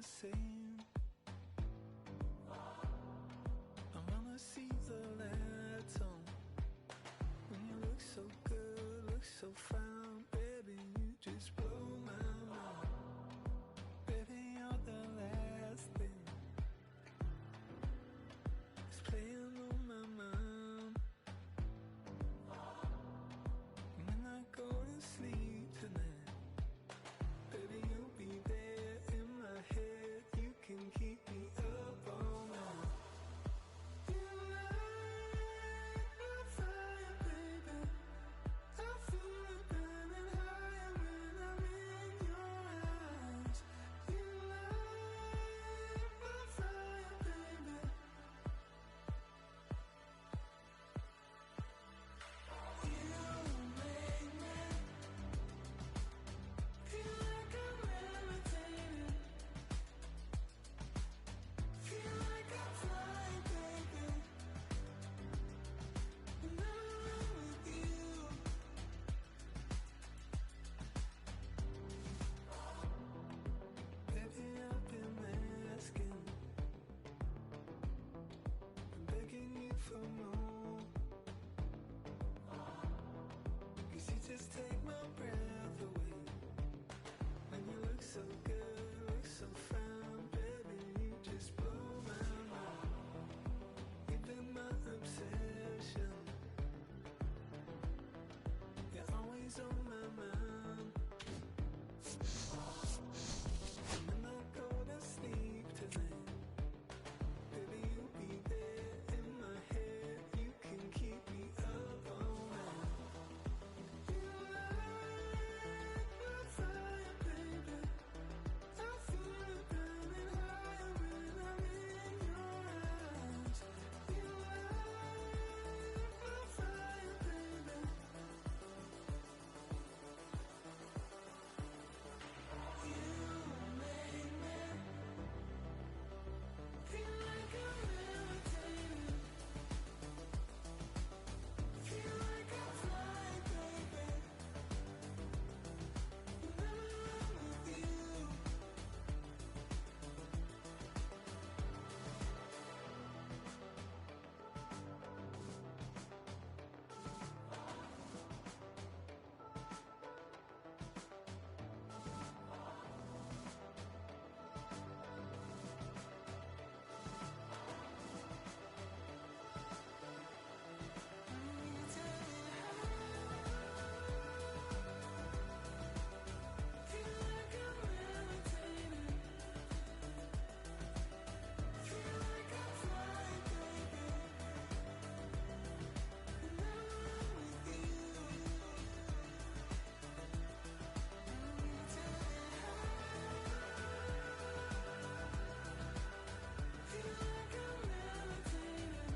the same. I wanna see the lights on. When you look so good, look so fine, baby, you just blow my mind. Baby, you're the last thing that's playing on my mind. When I go to sleep tonight, baby, you'll be there in my head. You can keep me up all night. You light my fire, baby. I feel it burning higher when I'm in your eyes. You light my fire, baby. You make me feel like I'm levitating. Feel like I'm flying, baby. When I'm with you. Baby, I've been asking, begging you for more. 'Cause you just take my breath away. When you look so good, look so fine, baby, you just blow my mind. You've been my obsession. You're always on my mind. When I go to sleep tonight, baby, you'll be there in my head. You can keep me up all night. You light my fire, baby. I feel it burning higher when I'm in your eyes. You light my fire, baby. You make me feel like I'm levitating. Feel like I'm flying, baby. When I'm with you. Feel like I'm levitating. Feel like I'm flying, baby. When I'm with you. Feel like I'm levitating.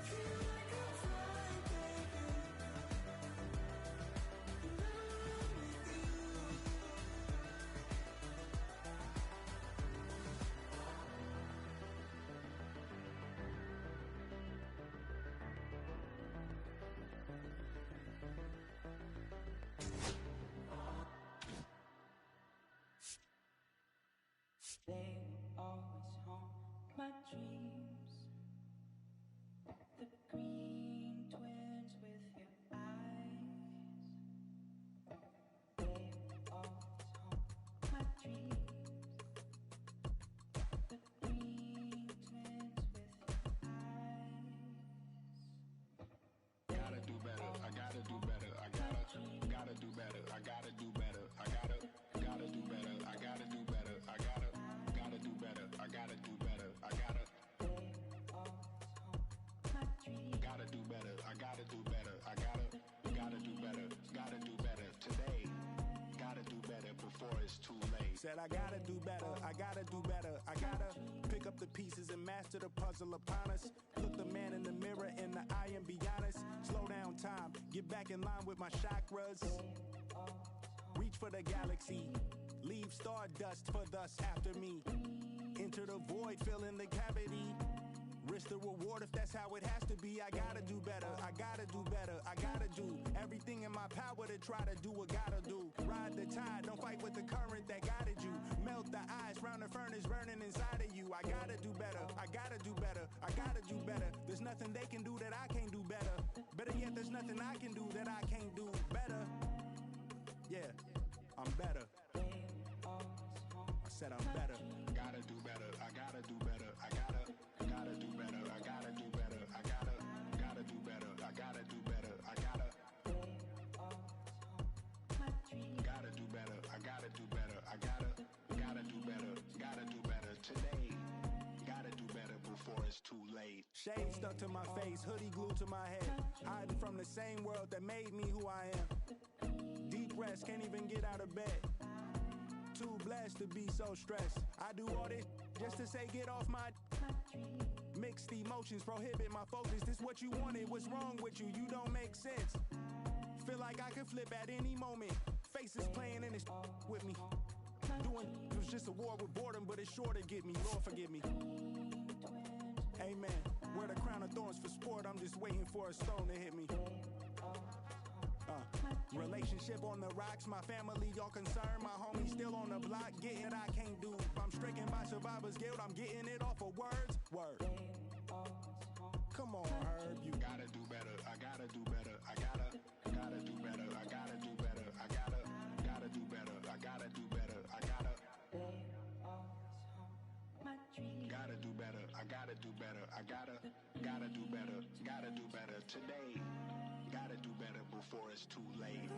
Feel like I'm flying, baby. When I'm with you. They will always haunt my dreams. The green twins with your eyes. They will always haunt my dreams. The green twins with your eyes. Gotta do better, I gotta do better, I gotta do better, I gotta do better, I gotta do better, I gotta do better, I gotta do better, I gotta do better, I gotta do better, I gotta do better, I gotta do better today. Gotta do better before it's too late. Said I gotta do better, I gotta do better, I gotta pick up the pieces and master the puzzle upon us. Look the man in the mirror in the eye and be honest. Slow down time, get back in line with my chakras. Reach for the galaxy, leave stardust for thus after me. Enter the void, fill in the cavity. Risk the reward if that's how it has to be. I gotta do better, I gotta do better, I gotta do everything in my power to try to do what gotta do. Ride the tide, don't fight with the current that guided you. Melt the ice round the furnace burning inside of you. I gotta do better, I gotta do better, I gotta do better. There's nothing they can do that I can't do better. Better yet, there's nothing I can do that I can't do better. Yeah, I'm better. I said I'm better. Gotta do better, I gotta do better, I gotta do better, I gotta do better, I gotta do better, I gotta do better, I gotta do better, I gotta do better, I gotta do better, gotta do better today. Gotta do better before it's too late. Shade stuck to my face, hoodie glued to my head. Hiding from the same world that made me who I am. Deep rest, can't even get out of bed. Too blessed to be so stressed. I do all this just to say get off my mixed emotions prohibit my focus. This what you wanted, what's wrong with you? You don't make sense. Feel like I could flip at any moment. Faces playing in this with me. Doing it was just a war with boredom, but it's sure to get me. Lord forgive me. Amen. Wear the crown of thorns for sport. I'm just waiting for a stone to hit me. Relationship on the rocks, my family all concerned. My homie still on the block, getting it I can't do. I'm stricken by survivor's guilt, I'm getting it off of words. Word. Come on, Herb, you gotta do better, I gotta do better, I gotta do better, I gotta do better, I gotta do better, I gotta do better, I gotta do better, I gotta do better, I gotta do better, gotta do better today. Gotta do better before it's too late.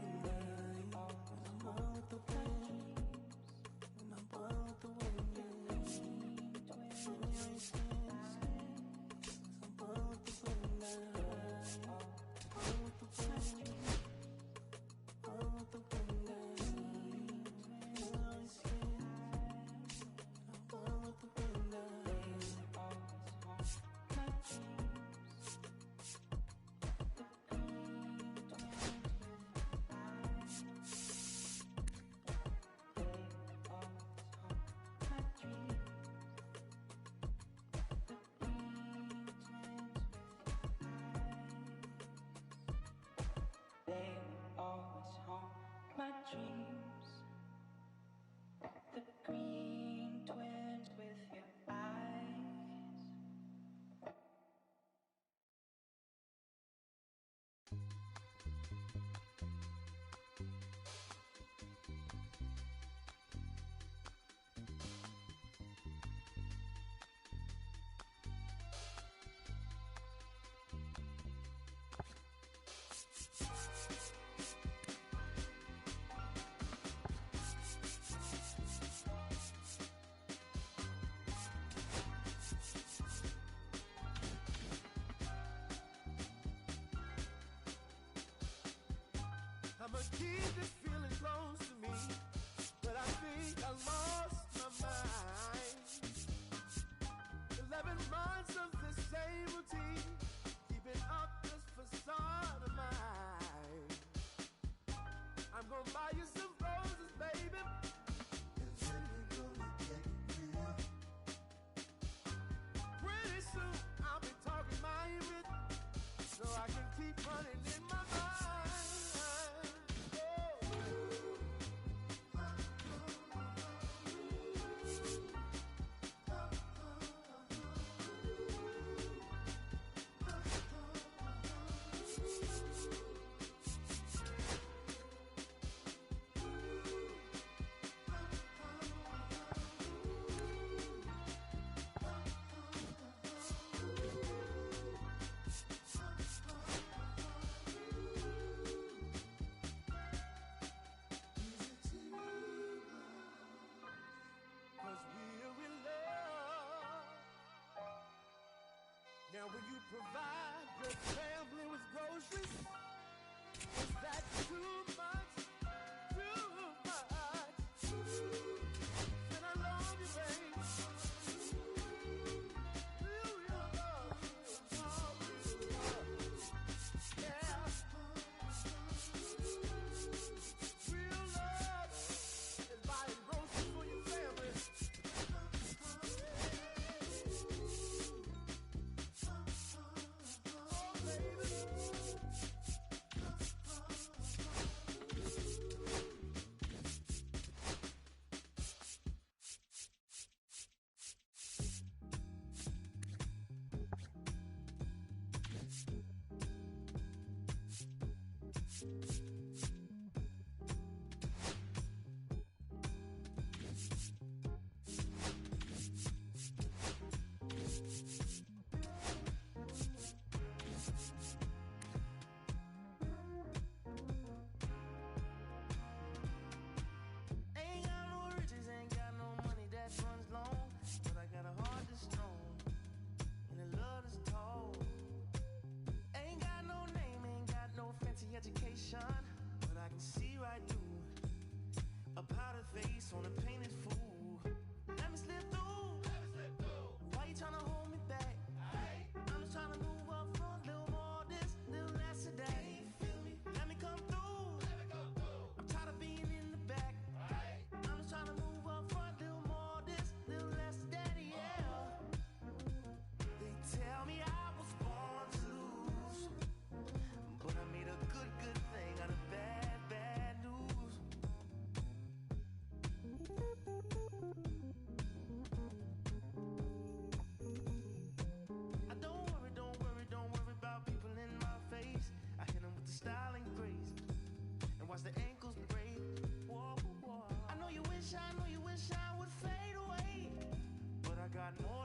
I'ma keep this feeling close to me, but I think I lost my mind. 11 months of the same routine, keeping up this facade of mine. I'm gonna buy you some roses, baby, and then we're gonna get real. Pretty soon I'll be talking my rhythm, so I can keep running in my mind. Now when you provide your family with groceries, is that too much? Too much? And I love you, babe. Real love. Yeah. Real love is buying groceries for your family.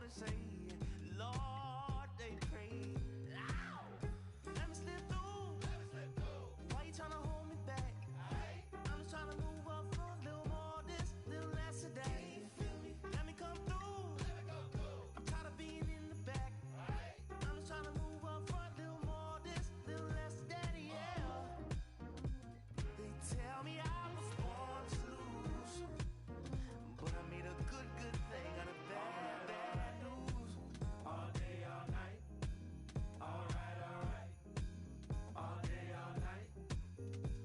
to say, Lord, they pray. Ow! Let me slip through. Why you tryna hold me back? I'm just tryna move up front, little more this, little less of that. Let me come through. I'm tired of being in the back. I'm just tryna move up front, little more this, little less of that, yeah. They tell me I was born to lose, but I made a good thing out of bad news. All day, all night. Alright. All day, all night.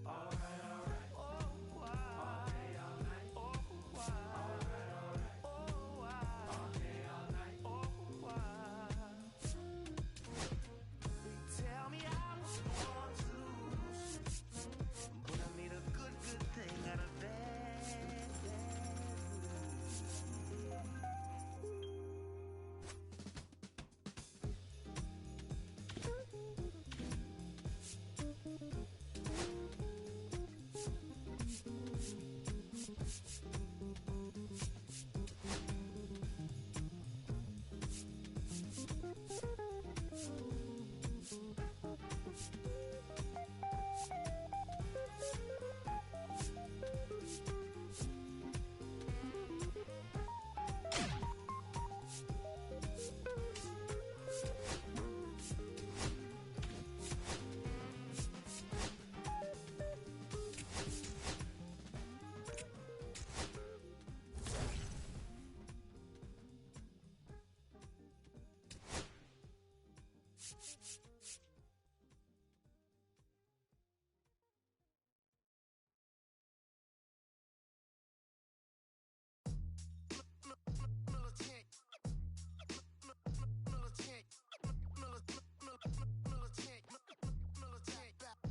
Alright. Oh, why? All day, all night. Oh, why? Alright. Oh, why? All day, all night. Oh, why? They tell me I was born to lose, but I made a good thing out of bad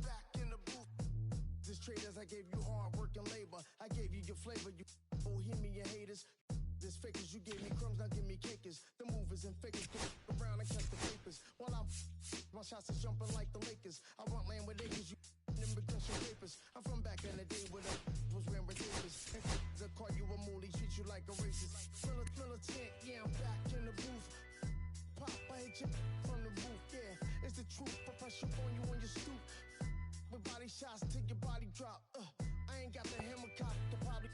back in the booth. This traders, I gave you hard work and labor. I gave you your flavor, you bohemian haters. This fakers, you gave me crumbs, now give me cakers. The movers and fakers get around and catch the papers. While I'm my shots is jumping like the Lakers. I want land with acres, you them because your papers. I'm from back in the day where the was wearing papers. And the call you a moolie, treat you like a racist. Militant, yeah, I'm back in the booth. Pop, I hit you from the roof, yeah. It's the truth, I press you on you on your stoop. With body shots till your body drop. I ain't got the hammer cock to probably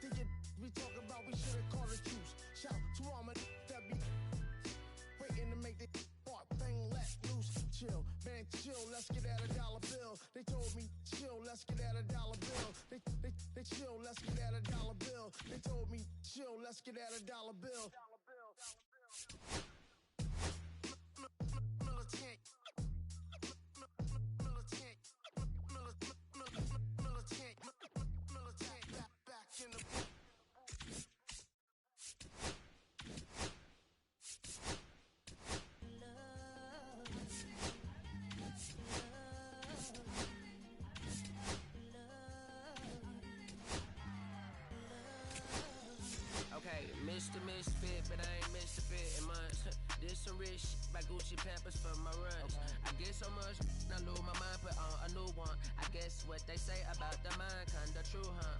think it we talk about, we should've called the truce. Shout to all my that be waiting to make the part bang let loose. Chill, man, chill, let's get at $1 bill. They told me chill, let's get at $1 bill. They chill, let's get at $1 bill. They told me chill, let's get at $1 bill. Militant. Back in the Okay, Mr. Misfit, but I ain't Mr. Fit in months. This some rich shit by Gucci Pampers for my runs. I get so much, I lose my mind, put on a new one. I guess what they say about the mind, kinda true, huh?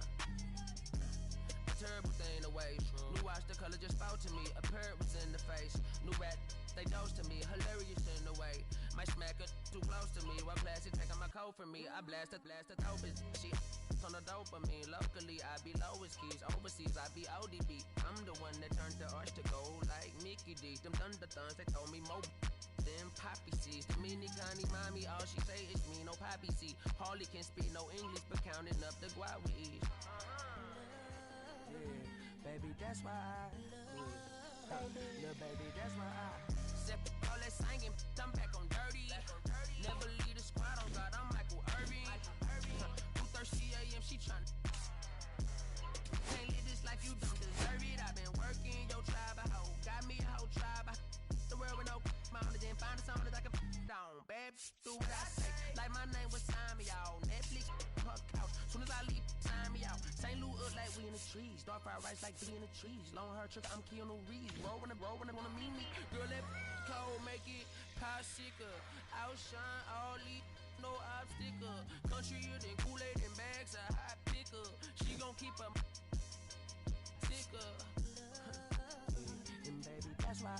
A terrible thing to waste. New watch, the color just spoke to me. A parrot was in the face. New rat, they dose to me. Hilarious in the way. My smacker too close to me. While classic taking my coat from me. I blast a dope bitch. She on the dopamine. Locally, I be lowest keys. Overseas, I be ODB. I'm the one that turned the arch to gold like Mickey D. Them thunder thuns, they told me more than poppy seeds. The mini Connie mommy, all she say is me, no poppy seed. Hardly can speak no English, but counting up the guap we eat. Yeah, baby, that's why I little baby, that's why I step all that singing, I'm back on dirty. Never leave the squad on God, I'm Michael Irving. 2:30 a.m. she tryna can't live this life, you don't deserve it. I've been working your tribe, a hoe got me a whole tribe. The world with no mountain, then find a song that I can down. Bad do what I say, like my name was sign me out. Netflix, her couch, soon as I leave, sign me out. St. Louis up like we in the trees, dark fried rice like we in the trees. Long hair trick, I'm Keanu Reeves. Rolling, wanna meet me. Girl, that cold, make it popsicle. Outshine all these, no obstacle. Country then Kool-Aid and bags of hot picker. She gon' keep a ticker. And baby, that's why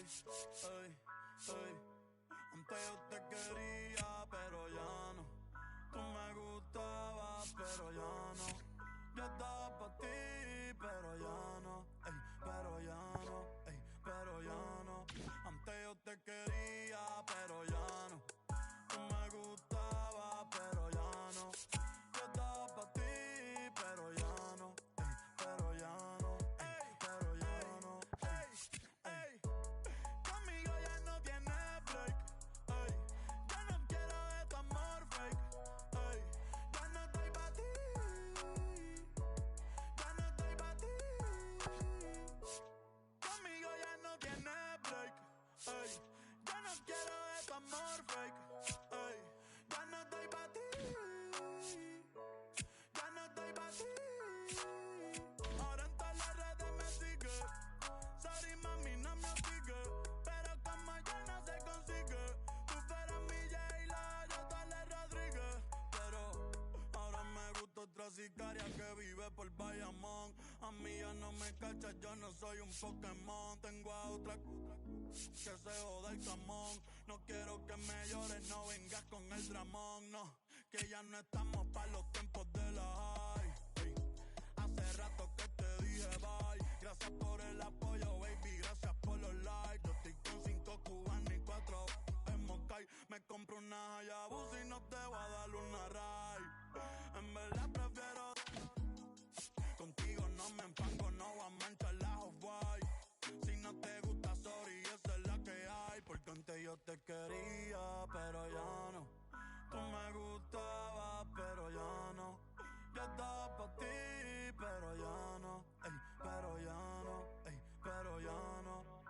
ey, ey. Antes yo te quería, pero ya no. Tú me gustabas, pero ya no. Yo estaba pa' ti, pero ya no. Ey, pero ya no, ey, pero ya no. Antes yo te quería, pero ya no. Tú me gustabas, pero ya no. Yo estaba pa' ti, pero ya no. Ey, pero ya no, ey, pero ya no. Ey, ey. Conmigo ya no tienes break. Ey, ya no quiero de tu amor fake. Ey, ya no estoy pa' ti. Ya no estoy pa' ti. Conmigo ya no tienes break. Ey, ya no quiero de tu amor fake. Ey, ya no estoy pa' ti. Ya no estoy pa' ti. Ahora en todas las redes me sigue. Sorry mami, no me sigue. Pero como ya no se consigue. Tú fueras mi J-Lo, yo Tale Rodríguez. Pero ahora me gusta otra sicaria que vive por Bayamón. A mí ya no me cachas, yo no soy un Pokémon. Tengo a otra que se joda el camón. No quiero que me llores, no vengas con el dramón. No, que ya no estamos pa' los tiempos de la high. Ey, hace rato que te dije bye. Gracias por el apoyo, baby, gracias por los likes. Yo estoy con 5 cubanos y 4 en Moscay. Me compro una Hayabusa y no te voy a dar una ride. En verdad prefiero contigo, no me empango, no voy a manchar la Hawaii. Si no te gusta, sorry, esa es la que hay. Porque antes yo te quería, pero ya no. Tú me gustabas, pero ya no. Yo estaba pa' ti, pero ya no. Ey, pero ya no, ey, pero ya no.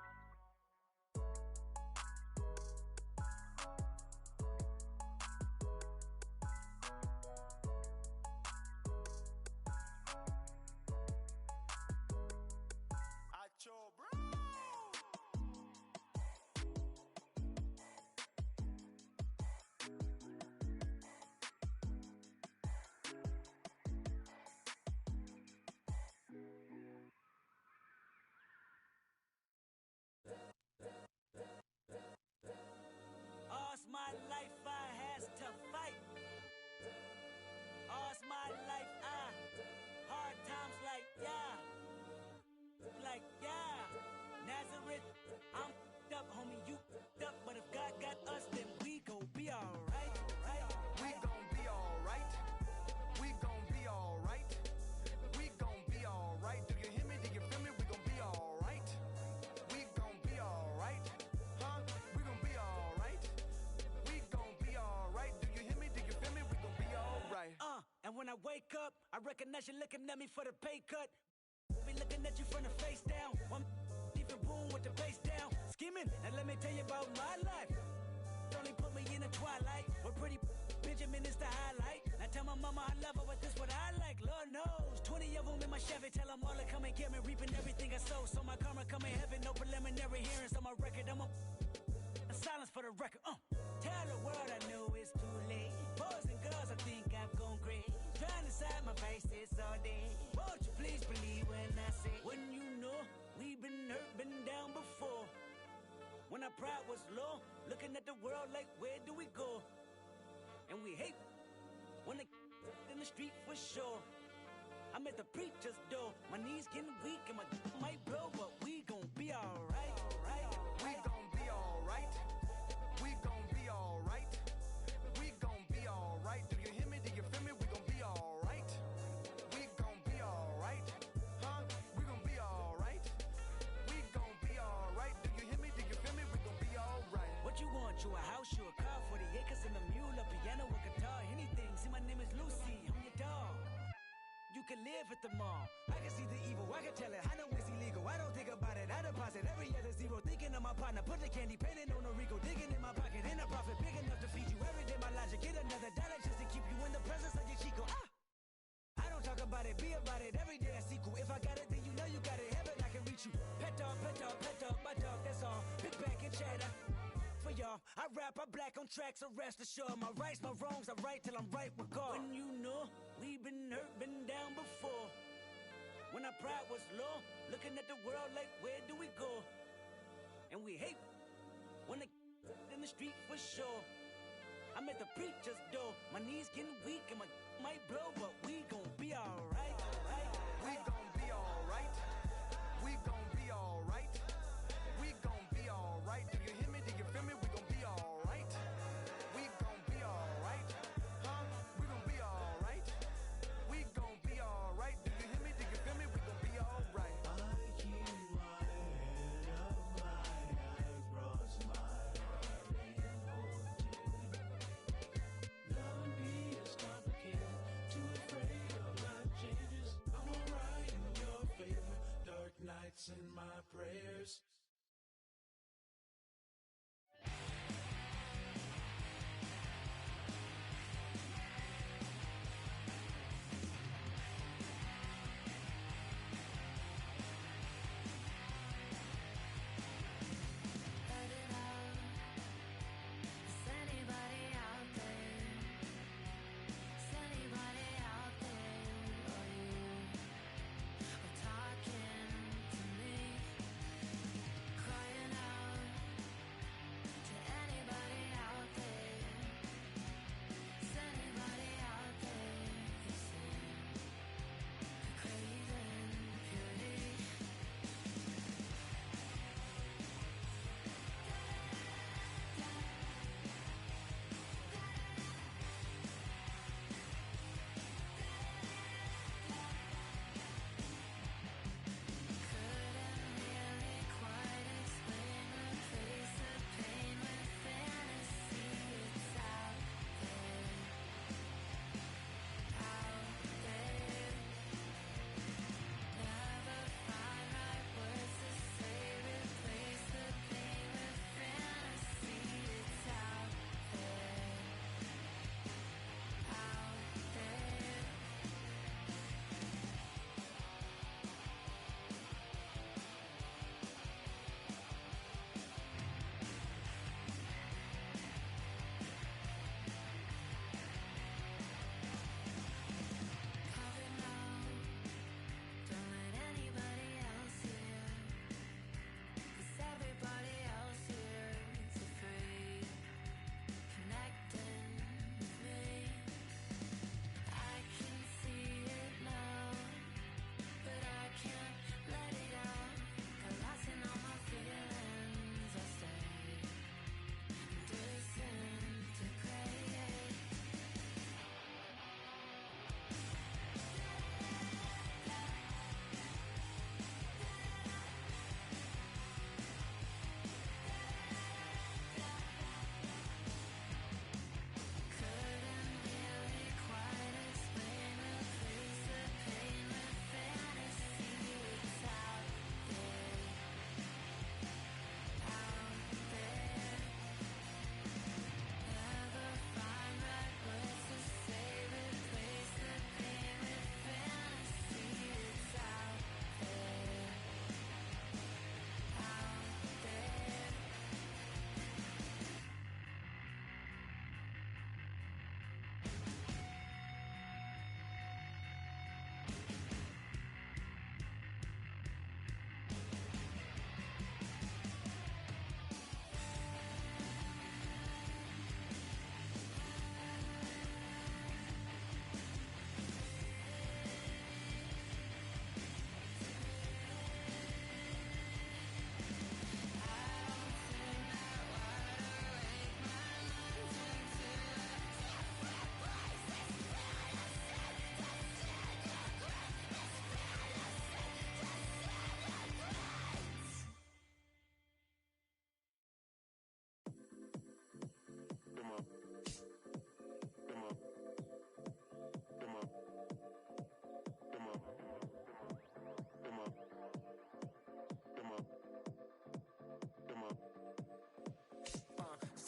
Acho, bro. All's my life I has to fight. All's my life I hard times like Nazareth. I'm up, homie, you up, but if God got us, then we gon' be alright. We gon' be alright. We gon' be alright. We gon' be alright. Do you hear me? Do you feel me? We gon' be alright. We gon' be alright. Huh? We gon' be alright. We gon' be alright. Do you hear me? Do you feel me? We gon' be alright. And when I wake up, I recognize you looking at me for the pay cut. Be looking at you from the face down. One even boom with the face down. Skimming, and let me tell you about my life. Only put me in the twilight. But pretty Benjamin is the highlight. I tell my mama I love her, but this what I like. Lord knows. 20 of them in my Chevy. Tell them all to come and get me. Reaping everything I sow. So my karma come in heaven. No preliminary hearings on my record. I'm a silence for the record. Tell the world I know it's too late. Boys and girls, I think I've gone crazy. Trying to side my face this all day. Won't you please believe when I say, when you know we've been hurt, been down before. When our pride was low, looking at the world like, where do we go? And we hate when they in the street for sure. I'm at the preacher's door. My knees getting weak and my might blow, but we gon' be alright. We gon' be alright. We gon' be alright. We gon' be alright. Do you hear me? Do you feel me? We gon' be alright. We gon' be alright. Huh? We gon' be alright. We gon' be alright. Do you hear me? Do you feel me? We gon' be alright. What you want? You a house, you a car, 40 acres and a mule, a piano, a guitar, anything. See, my name is Lucy, I'm your dog. You can live at the mall. I can see the evil, I can tell it. I know it's illegal, I don't think about it. I deposit every other zero, thinking of my partner. Put the candy, painting on a Rico, digging in my pocket. In a profit big enough to feed you every day. My logic, get another dollar just to keep you in the presence of your Chico. I don't talk about it, be about it. Every day I sequel. If I got it, then you know you got it. Heaven, I can reach you. Pet dog, my dog, that's all. Big back and chatter. For y'all, I rap, I black on tracks, so rest assured. My rights, my wrongs, I right till I'm right with God. When you know we've been hurt, been down before. When our pride was low, looking at the world like, where do we go? and we hate when they in the street for sure. I'm at the preacher's door, my knees getting weak and my might blow, but we gon' be alright. We gon' be alright. We gon' be alright. We gon' be alright. Do you hear me? Do you feel me? We gon' be alright. We gon' be alright. Huh? We gon' be alright. We gon' be alright. Do you hear me? Do you feel me? We gon' be alright. I keep my head up high, I cross my heart and hold you. Loving me is complicated, too afraid of life changes. I'm alright in your favor, dark nights in my prayers. Let it out. Is anybody out there? Is anybody out there? Are you talking to me? Crying out to anybody out there? Is anybody out there? You seem craving purity. Couldn't really quite explain the place of pain with fantasy. It's out there, Never find right words to say. Replace the pain with fantasy. It's out there, Cover now. Don't let anybody else hear. 'Cause everybody else here is afraid. Connecting with me. I can see it now, but I can't let it out. Got lost in all my feelings. I stay disintegrated. Couldn't really quite explain the place of pain with fantasy. It's out there, Never find right words to say. Replace the pain with fantasy. It's out there,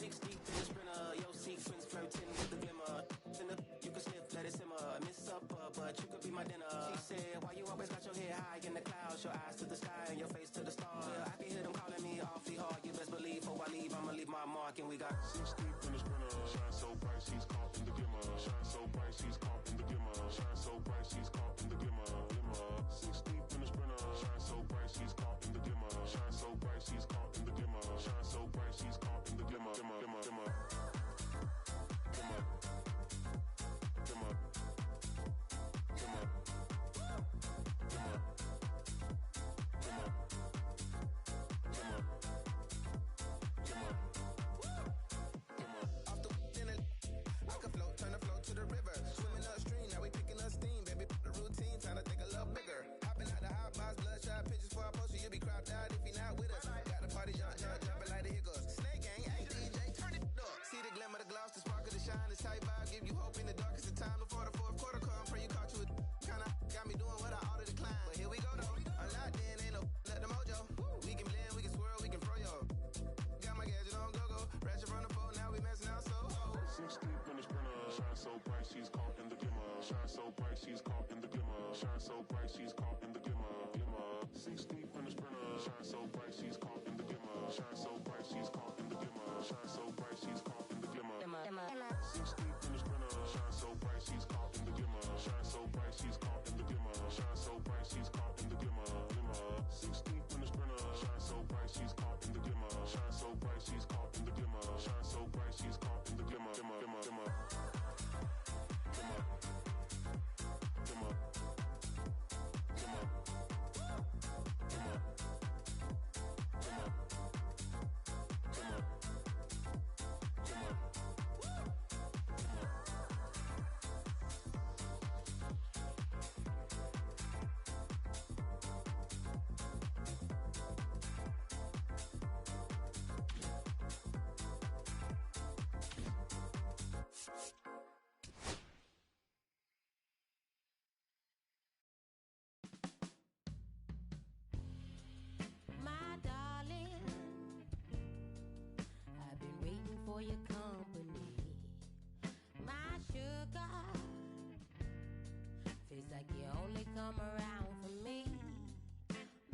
Six deep in the sprinter, your sequence flirting with the glimmer. You can sniff, let it simmer. Miss supper, but you could be my dinner. She said, why you always got your head high in the clouds? Your eyes to the sky and your face to the stars. Yeah, I can hear them calling me awfully hard. You best believe before I leave, I'ma leave my mark. And we got 6 deep in the sprinter. Shine so bright, she's caught in the glimmer. Shine so bright, she's caught in the glimmer. Shine so bright, she's caught in the glimmer. 6 deep in the sprinter. Shine so bright, she's caught in the glimmer. Shine so bright, she's caught in the glimmer. Shine so bright, she's caught in the glimmer. 6 deep in the sprinter. Shine so bright, she's caught in the glimmer. Shine so bright, she's caught in the glimmer. Shine so bright, she's caught in the glimmer. 6 deep in the sprinter. Shine so bright, she's caught in the glimmer. Shine so bright, she's caught in the glimmer. Shine so bright, she's caught in the glimmer. 6 deep in the sprinter. Shine so bright, she's caught in the glimmer. Shine so bright, she's caught in the glimmer. Shine so bright, she's caught in the glimmer. My darling, I've been waiting for your company. My sugar, feels like you only come around for me.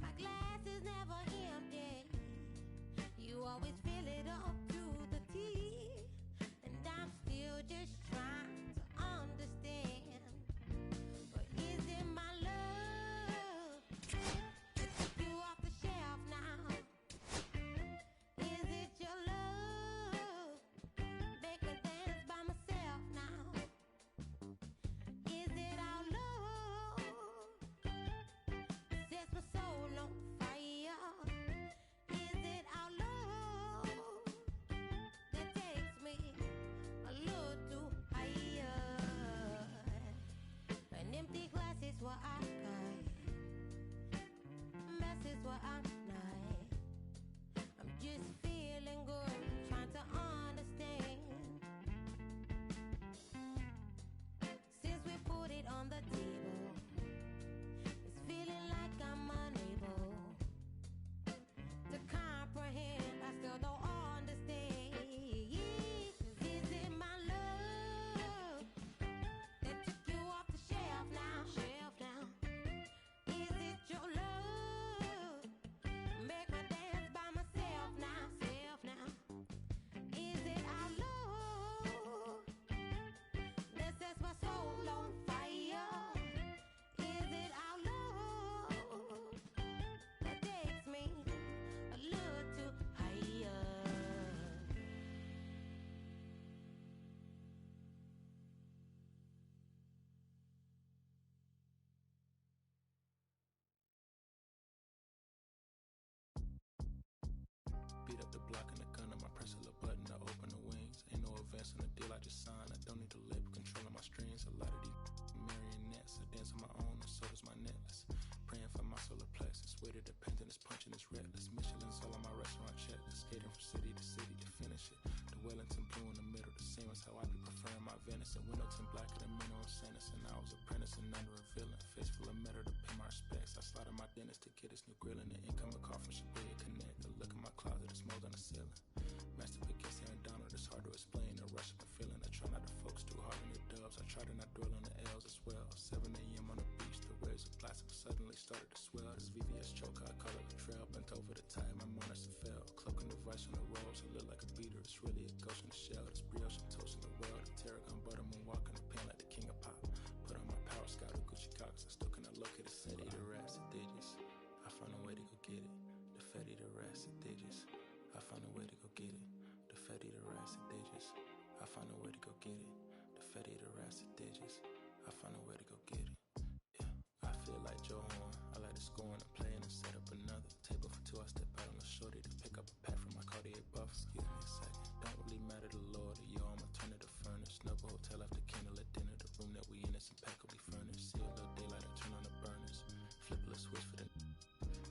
My glass is never empty. You always fill it up to the tea. And I'm still just trying to understand. But is it my love that took you off the shelf now? Is it your love make me dance by myself now? Is it our love sets my soul on fire? Is it our love that takes me a little too higher? An empty glass is what I got. Mess is what I'm not. I'm just feeling good, trying to understand. Since we put it on the table, it's feeling like I'm unable to comprehend. I still don't understand. 'Cause is it my love that took you off the shelf now? Is it your love make me dance by myself now? Is it our love that sets my soul on fire? Is it our love that takes me a little too higher? Beat up the block and the gun, I press a little button to open the wings. Ain't no advance on the deal I just signed. I don't need the label controlling my strings. A lot of these marionettes, I dance on my own, and so does my necklace. Praying for my solar plexus. Way to dependent is punching, it's reckless. Michelin's all on my restaurant checklist. Skating from city to city to finish it. The Wellington blue in the middle, the same as how I be preferring my venison. Windowton black and the mineral sentence. And I was apprenticing under a villain. Face full of metal to pay my respects. I slotted my dentist to get his new grill in the incoming call from Shibuya Connect. The look in my closet, it's mold on the ceiling. Master against Aaron Donald, it's hard to explain. The rush of the feeling. I try not to focus too hard on the dubs. I try to not dwell on the L's as well. 7 a.m. on the beach, the waves of plastic suddenly started to swell. This VVS choker, I call it a trail. Bent over the tide, my monitor fell. Cloaking device on the rolls, it look like a beater. It's really a ghost in the shell. This brioche and toast in the world. The tarragon butter moon walking the pen like the king of pop. Put on my power scout of Gucci Cox. I still cannot locate a city. The rats and digits. I found a way to go get it. The fatty, the rats and digits. I found a way to go get it. The fatty, the rats and digits. I found a way to go get it. The fatty, the rats and digits. I found a way to go get it. Yeah, I feel like Joe Horn. I like to score and play and set up another table for two. I step out on the shorty to pick up a pack from my Cartier buff. Excuse me a second. Don't really matter the Lord or yo. I'ma turn to the furnace. Snuggle hotel after candle at dinner. The room that we in is impeccably furnished. See a little daylight, I turn on the burners. Flip a little switch for the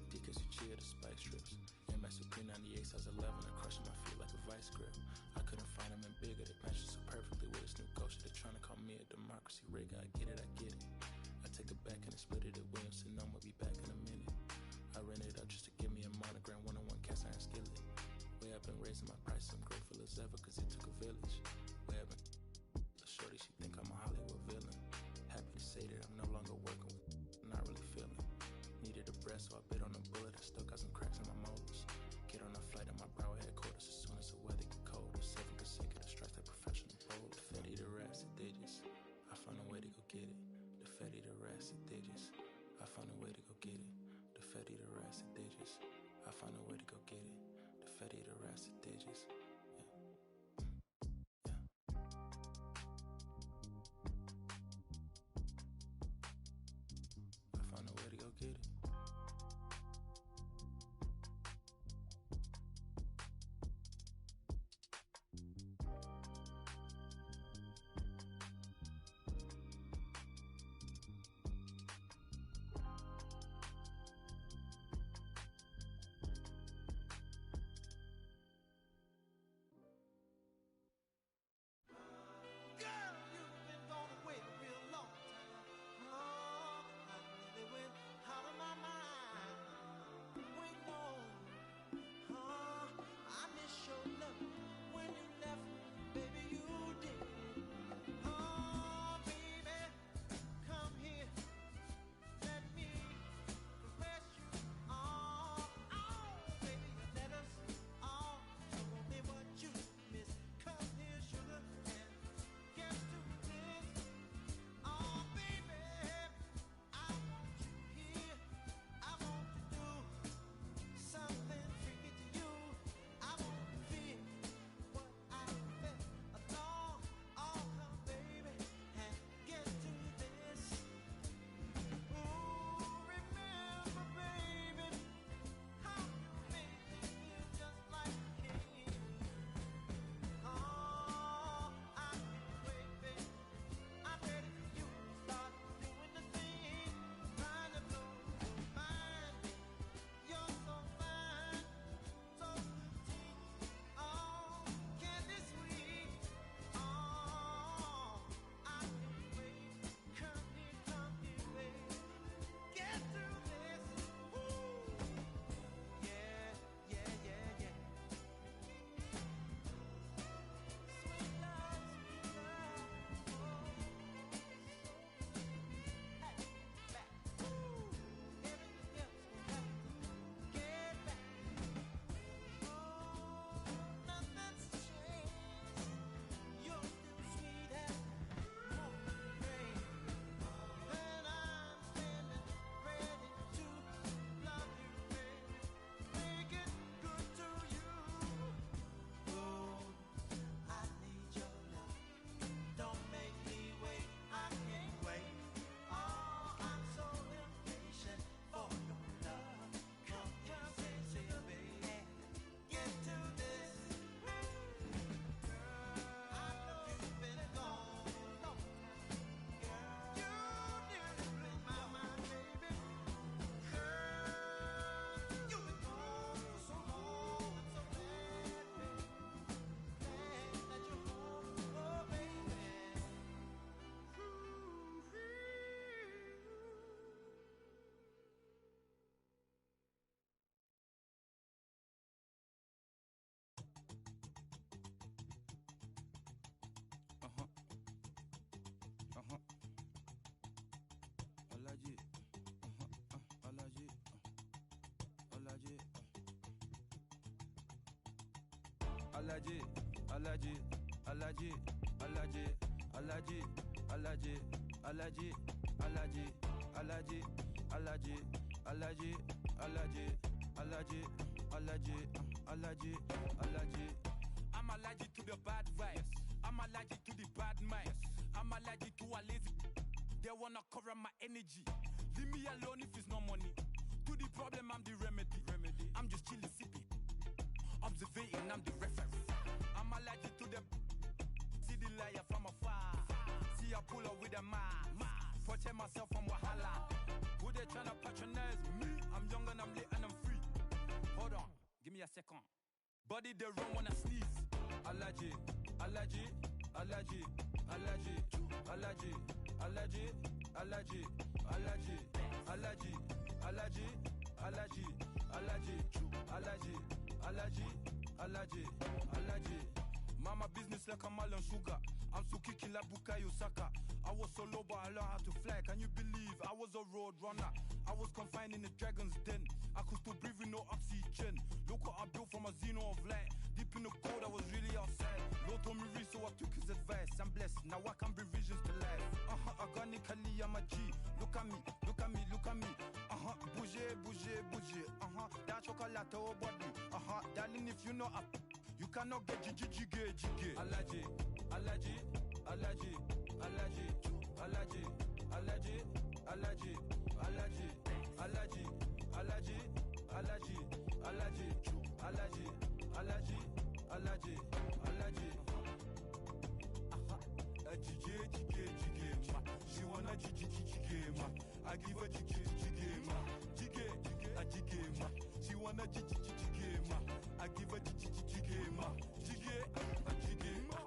deacons who cheer the spice strips. MS Supreme 98 size 11 and crushing my feet like a vice grip. I couldn't find them in bigger. They match so perfectly with this new ghost. They're trying to call me a democracy rig. I get it. I take it back and I split it at Williamson. I'ma be back in a minute. I ran it up just to give me a monogram. 101 cast iron skillet. Way I've been raising my price. I'm grateful as ever cause it took a village. Way I've been shorty, she think I'm a Hollywood villain. Happy to say that I'm no longer working with acid digits. I find a way to go get it. The fatty, the acid digits. I found a way to go get it. Girl, you've been gone away a real long time. Oh, I nearly went out of my mind. Wait, no. Oh, I miss your love when you left, baby, you did. Oh, baby, come here, let me caress you. Oh, oh, baby, let us all show me what you miss. Come here, sugar, and get to this. Oh, baby, I want you here. I want to do something freaky to you. I want to feel what I felt along. Oh, come, baby, and get to this. Ooh, remember, baby, how you made me feel just like a king. Oh, I can't wait, baby. I'm ready for you to start doing the thing, trying to blow your mind. You're so fine, so petite. Oh, candy sweet. Oh, I can't wait. Come here, baby. Get through this. Ooh, yeah, yeah, yeah, yeah. Sweet love, sweet love. Back. Ooh, everything else will have to get back. Oh, nothing's changed. You're still sweet as morning rain. And I'm standing ready to love you, baby. Make it good to you. Ooh, I need your love. Don't make me wait. I can't wait. Oh, I'm so impatient for your love. Come here, say, baby. Get to this. Girl, I know you've been gone a long time. You nearly blew my mind, baby. Girl, you've been gone for so long. I'm so glad, baby. Glad that you're home, oh baby. Alaji, Alaji, Alaji, Alaji, Alaji, Alaji, Alaji, Alaji, Alaji, Alaji, Alaji, Alaji, Alaji, Alaji, Alaji, Alaji. I'm allergic to the bad vibes. I'm allergic to the bad minds. I'm allergic to a lazy. They wanna cover my energy. Leave me alone if it's no money. To the problem, I'm the remedy. I'm just chilling, sipping. Observating, I'm the referee. I'm allergic to the. See the liar from afar. See I pull up with a mask. Protect myself from Wahala. Who they tryna patronize me? I'm young and I'm lit and I'm free. Hold on, give me a second. Body they run when I sneeze. Allergy, allergy, allergy, allergy, allergy, allergy, allergy, allergy, allergy, allergy, allergy, allergy, allergy, allergy, allergy, allergy. Mama business like a Mal and Sugar. I'm so kicking like Bukayo Saka. I was so low but I learned how to fly. Can you believe I was a road runner? I was confined in the dragon's den. I could still breathe with no oxygen. Look what I built from a xeno of light. Deep in the cold I was really outside. Lord told me read so I took his advice. I'm blessed, now I can bring visions to life. Organically I'm a G. Look at me, look at me, look at me. bouger, bouger, bouger. That chocolate au body. Darling, if you know you cannot get jiggy. Allergy, allergy, allergy, allergy, allergy, allergy, allergy, allergy, allergy, allergy, allergy, allergy, allergy, allergy, allergy, allergy. Jiggy, ma. She wanna jiggy, ma. I give her jiggy, ma. Jiggy, ma. She wanna jiggy, ma. I give her jiggy, ma. Jiggy, ma.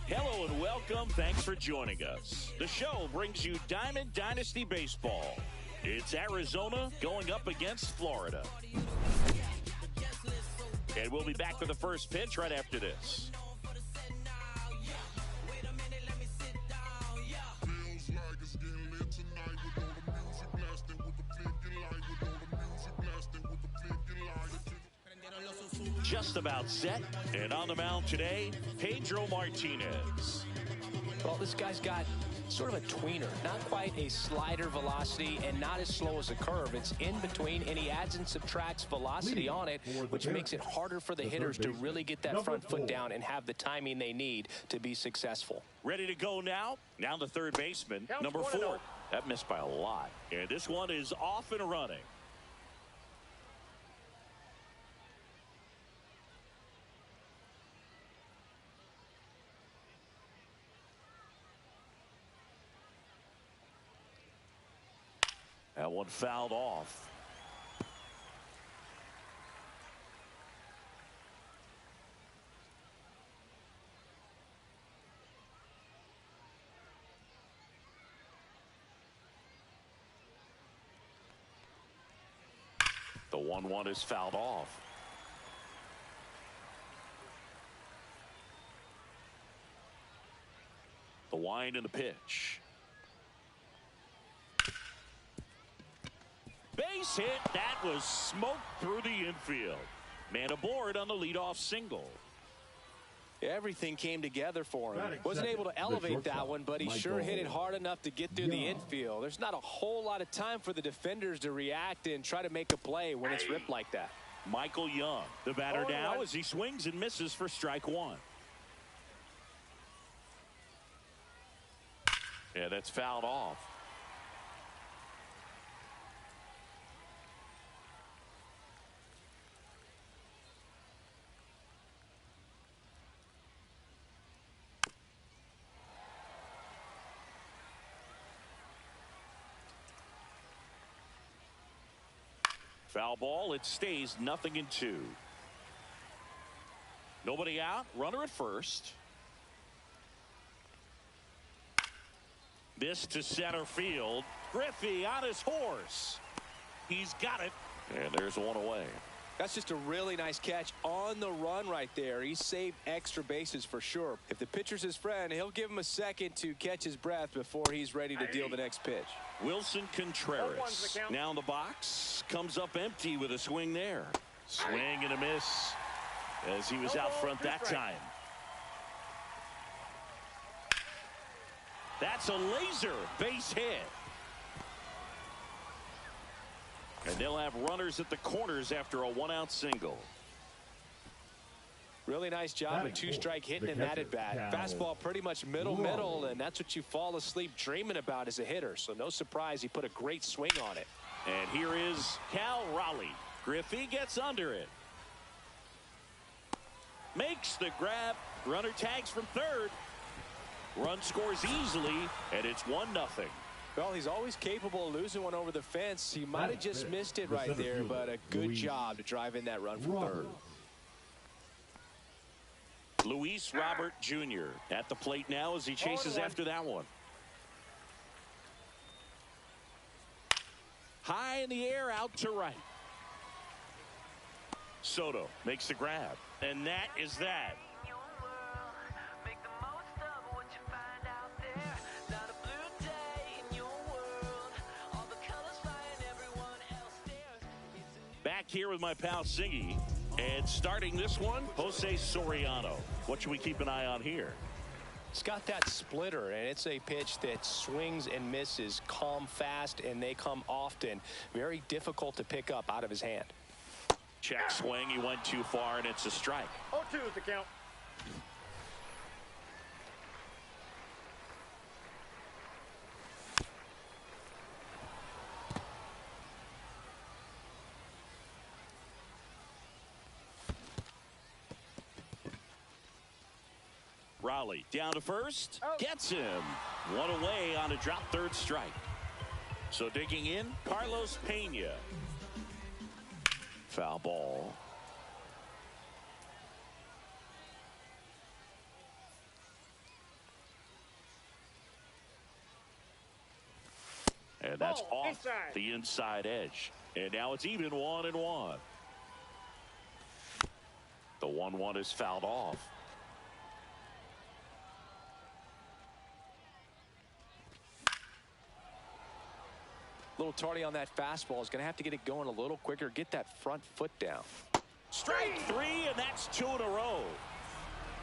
Hello and welcome. Thanks for joining us. The show brings you Diamond Dynasty Baseball. It's Arizona going up against Florida. And we'll be back for the first pitch right after this. Just about set, and on the mound today, Pedro Martinez. Well, this guy's got sort of a tweener, not quite a slider velocity and not as slow as a curve. It's in between, and he adds and subtracts velocity on it, which makes it harder for the hitters to really get that front foot down and have the timing they need to be successful. Ready to go now? Now the third baseman, number 4. That missed by a lot. And this one is off and running. That one fouled off. The 1-1 is fouled off. The wind and the pitch. Base hit. That was smoked through the infield. Man aboard on the leadoff single. Everything came together for him. Wasn't able to elevate that one, but he sure hit it hard enough to get through the infield. There's not a whole lot of time for the defenders to react and try to make a play when it's ripped like that. Michael Young, the batter now, as he swings and misses for strike 1. Yeah, that's fouled off. Foul ball. It stays 0-2. Nobody out. Runner at first. This to center field. Griffey on his horse. He's got it. And there's one away. That's just a really nice catch on the run right there. He saved extra bases for sure. If the pitcher's his friend, he'll give him a second to catch his breath before he's ready to deal the next pitch. Wilson Contreras now in the box, comes up empty with a swing there. Swing and a miss as he was out front that time. That's a laser base hit. And they'll have runners at the corners after a 1-out single. Really nice job of 2-strike hitting in that at bat. Fastball pretty much middle, and that's what you fall asleep dreaming about as a hitter. So no surprise he put a great swing on it. And here is Cal Raleigh. Griffey gets under it. Makes the grab. Runner tags from third. Run scores easily, and it's 1-0. Well, he's always capable of losing one over the fence. He might have just missed it right there, but a good job to drive in that run from third. Luis Robert Jr. at the plate now as he chases after that one. High in the air, out to right. Soto makes the grab, and that is that. Back here with my pal Singy, and starting this one, Jose Soriano. What should we keep an eye on here? It's got that splitter, and it's a pitch that swings and misses, come fast, and they come often. Very difficult to pick up out of his hand. Check swing, he went too far, and it's a strike. 0-2 is the count. Raleigh down to first, gets him. One away on a drop third strike. So digging in, Carlos Pena. Foul ball. And that's off the inside edge. And now it's even 1-1. The 1-1 is fouled off. A little tardy on that fastball. Is going to have to get it going a little quicker. Get that front foot down. Strike 3, and that's 2 in a row.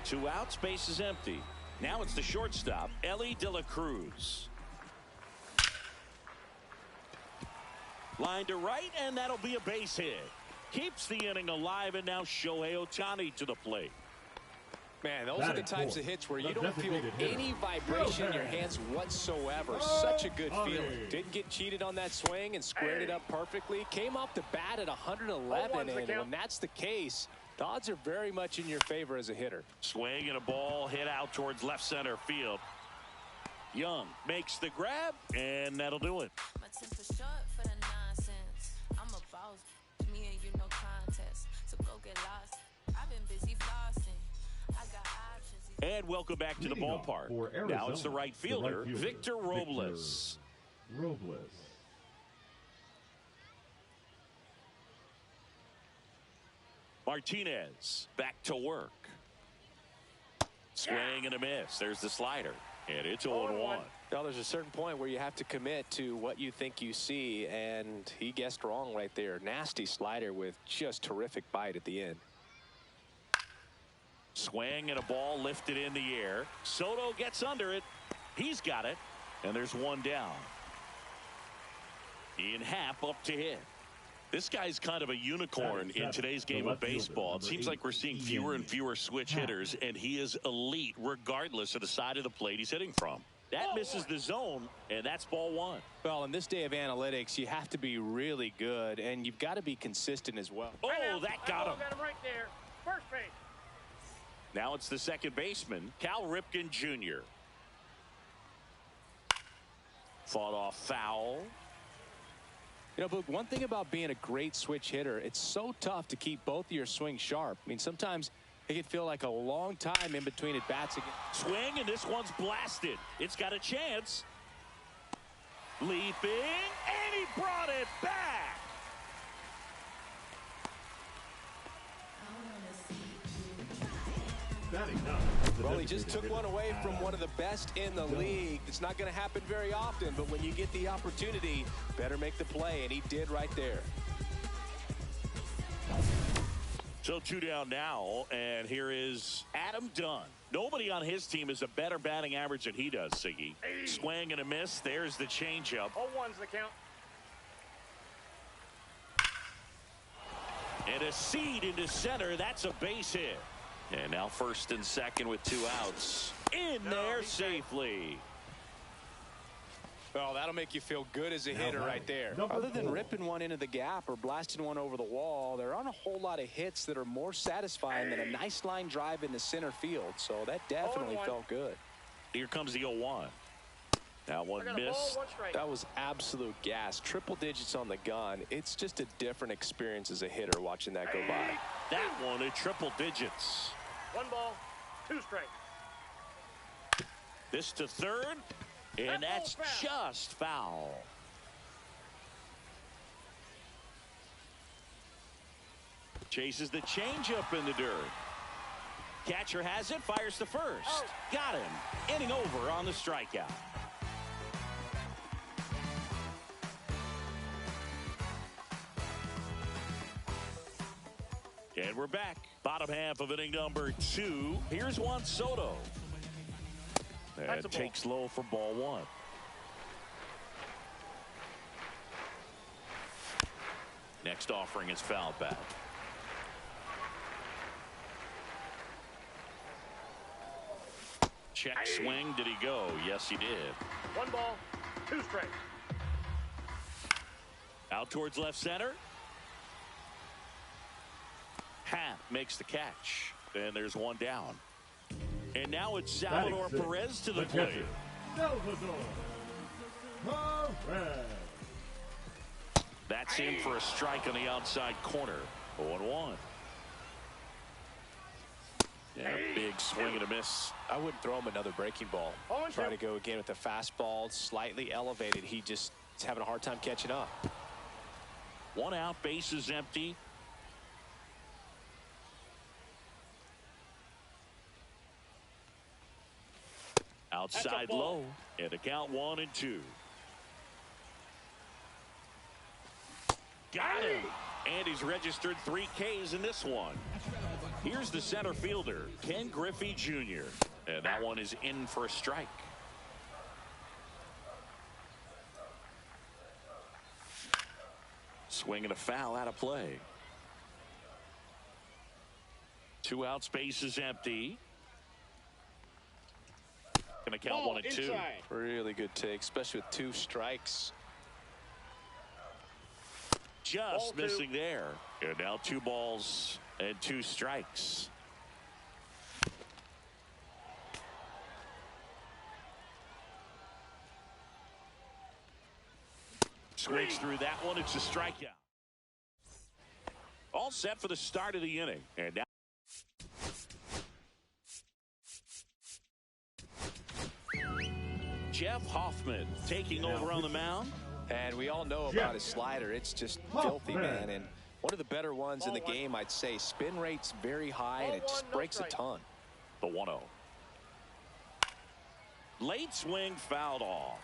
2 outs, base is empty. Now it's the shortstop, Ellie De La Cruz. Line to right, and that'll be a base hit. Keeps the inning alive, and now Shohei Ohtani to the plate. Man, those are the types of hits where you don't feel any vibration in your hands whatsoever. Such a good feeling. Didn't get cheated on that swing and squared it up perfectly. Came off the bat at 111, and when that's the case, the odds are very much in your favor as a hitter. Swing and a ball hit out towards left center field. Young makes the grab, and that'll do it. My temper short for the nonsense. I'm a boss. Me and you no contest. So go get lost. I've been busy flossing. I got options. And welcome back to the ballpark. Now it's the right fielder, Victor Robles. Martinez back to work. Swing and a miss. There's the slider. And it's 0-1. Now, there's a certain point where you have to commit to what you think you see, and he guessed wrong right there. Nasty slider with just terrific bite at the end. Swing and a ball lifted in the air. Soto gets under it. He's got it. And there's one down. Ian Happ up to hit. This guy's kind of a unicorn in today's game of baseball. It seems like we're seeing fewer and fewer switch hitters, and he is elite regardless of the side of the plate he's hitting from. That misses the zone, and that's ball 1. Well, in this day of analytics, you have to be really good, and you've got to be consistent as well. Oh, that got him. Got him right there. First base. Now it's the second baseman, Cal Ripken Jr. Fought off foul. You know, but one thing about being a great switch hitter, it's so tough to keep both of your swings sharp. I mean, sometimes it can feel like a long time in between at bats again. Swing, and this one's blasted. It's got a chance. Leaping, and he brought it back. Well, he just took one away from one of the best in the league. It's not going to happen very often, but when you get the opportunity, better make the play, and he did right there. So 2 down now, and here is Adam Dunn. Nobody on his team has a better batting average than he does, Siggy. Swing and a miss. There's the changeup. 0-1's the count. And a seed into center. That's a base hit. And now first and second with 2 outs. In there safely. Well, that'll make you feel good as a hitter right there. Other than ripping one into the gap or blasting one over the wall, there aren't a whole lot of hits that are more satisfying than a nice line drive into center field. So that definitely felt good. Here comes the 0-1. That one missed. That was absolute gas. Triple digits on the gun. It's just a different experience as a hitter watching that go by. That one at triple digits. 1 ball, 2 strikes. This to third, and that's just foul. Chases the changeup in the dirt. Catcher has it, fires to first. Got him. Inning over on the strikeout. And we're back. Bottom half of inning number 2. Here's Juan Soto. And takes low for ball 1. Next offering is foul back. Check swing. Did he go? Yes, he did. 1 ball, 2 strikes. Out towards left center. Happ makes the catch. And there's one down. And now it's Salvador Perez to the plate. Salvador Perez. That's in for a strike on the outside corner. 0-1. Yeah, big swing and a miss. I wouldn't throw him another breaking ball. Try to go again with the fastball, slightly elevated. He just It's having a hard time catching up. 1 out, bases empty. Outside low, and a count 1-2. Got him. And he's registered 3 Ks in this one. Here's the center fielder, Ken Griffey Jr. And that one is in for a strike. Swing and a foul out of play. 2 outs, base is empty. Gonna count 1-2. Really good take, especially with 2 strikes. Just missing there. And now 2 balls and 2 strikes. Swings through that one. It's a strikeout. All set for the start of the inning. And now Jeff Hoffman taking over on the mound. And we all know about his slider. It's just filthy, man. And one of the better ones in the game, I'd say. Spin rate's very high, and it just breaks a ton. The 1-0. Late swing, fouled off.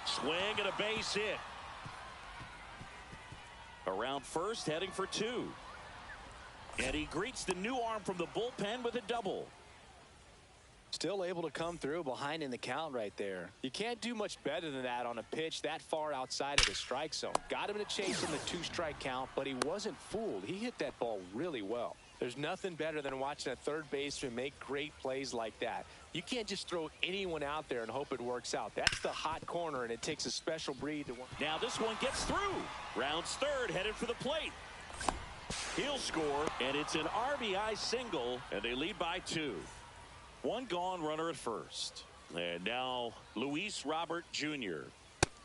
Swing and a base hit. Around first, heading for 2. And he greets the new arm from the bullpen with a double. Still able to come through behind in the count right there. You can't do much better than that on a pitch that far outside of the strike zone. Got him to chase in the 2-strike count, but he wasn't fooled. He hit that ball really well. There's nothing better than watching a third baseman make great plays like that. You can't just throw anyone out there and hope it works out. That's the hot corner, and it takes a special breed to. Now this one gets through. Rounds third, headed for the plate. He'll score, and it's an RBI single, and they lead by 2. 1 gone, runner at first. And now Luis Robert Jr.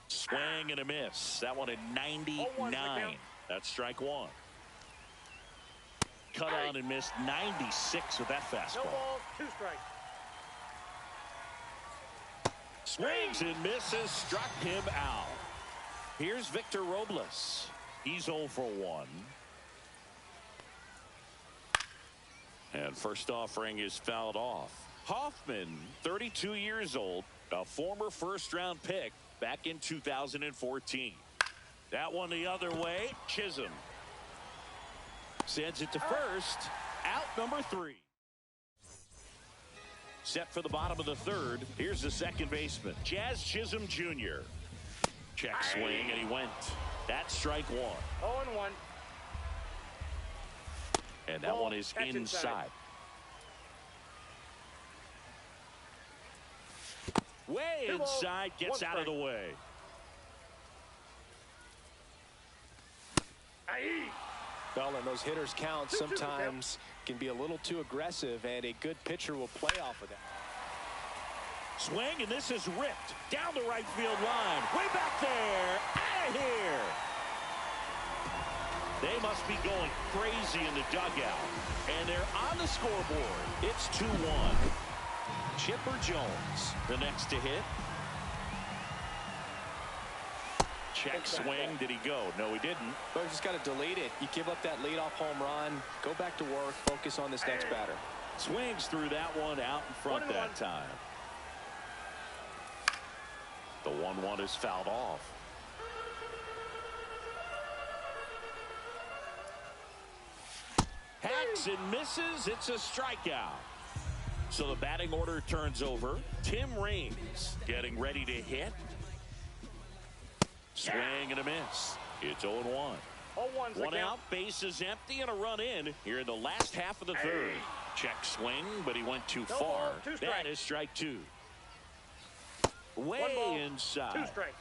Swing and a miss. That one at 99. That's strike 1. Cut on and missed 96 with that fastball. No balls, 2 strikes. Swings and misses, struck him out. Here's Victor Robles. He's 0 for 1. And first offering is fouled off. Hoffman, 32 years old, a former first-round pick back in 2014. That one the other way. Chisholm sends it to first. Out number 3. Set for the bottom of the third. Here's the second baseman, Jazz Chisholm Jr. Check swing, and he went. That's strike 1. 0-1. And that one is inside. Way inside, gets out of the way. Well, and those hitters count sometimes can be a little too aggressive, and a good pitcher will play off of that. Swing, and this is ripped down the right field line. Way back there. Out of here. They must be going crazy in the dugout. And they're on the scoreboard. It's 2-1. Chipper Jones, the next to hit. Check swing. Did he go? No, he didn't. But you just got to delete it. You give up that leadoff home run. Go back to work. Focus on this next batter. Swings through that one out in front that time. The 1-1 is fouled off. Hacks and misses. It's a strikeout. So the batting order turns over. Tim Raines getting ready to hit. Swing and a miss. It's 0-1. 1 out, base is empty, and a run in here in the last half of the third. Check swing, but he went too far. That is strike 2. Way inside. 2 strikes.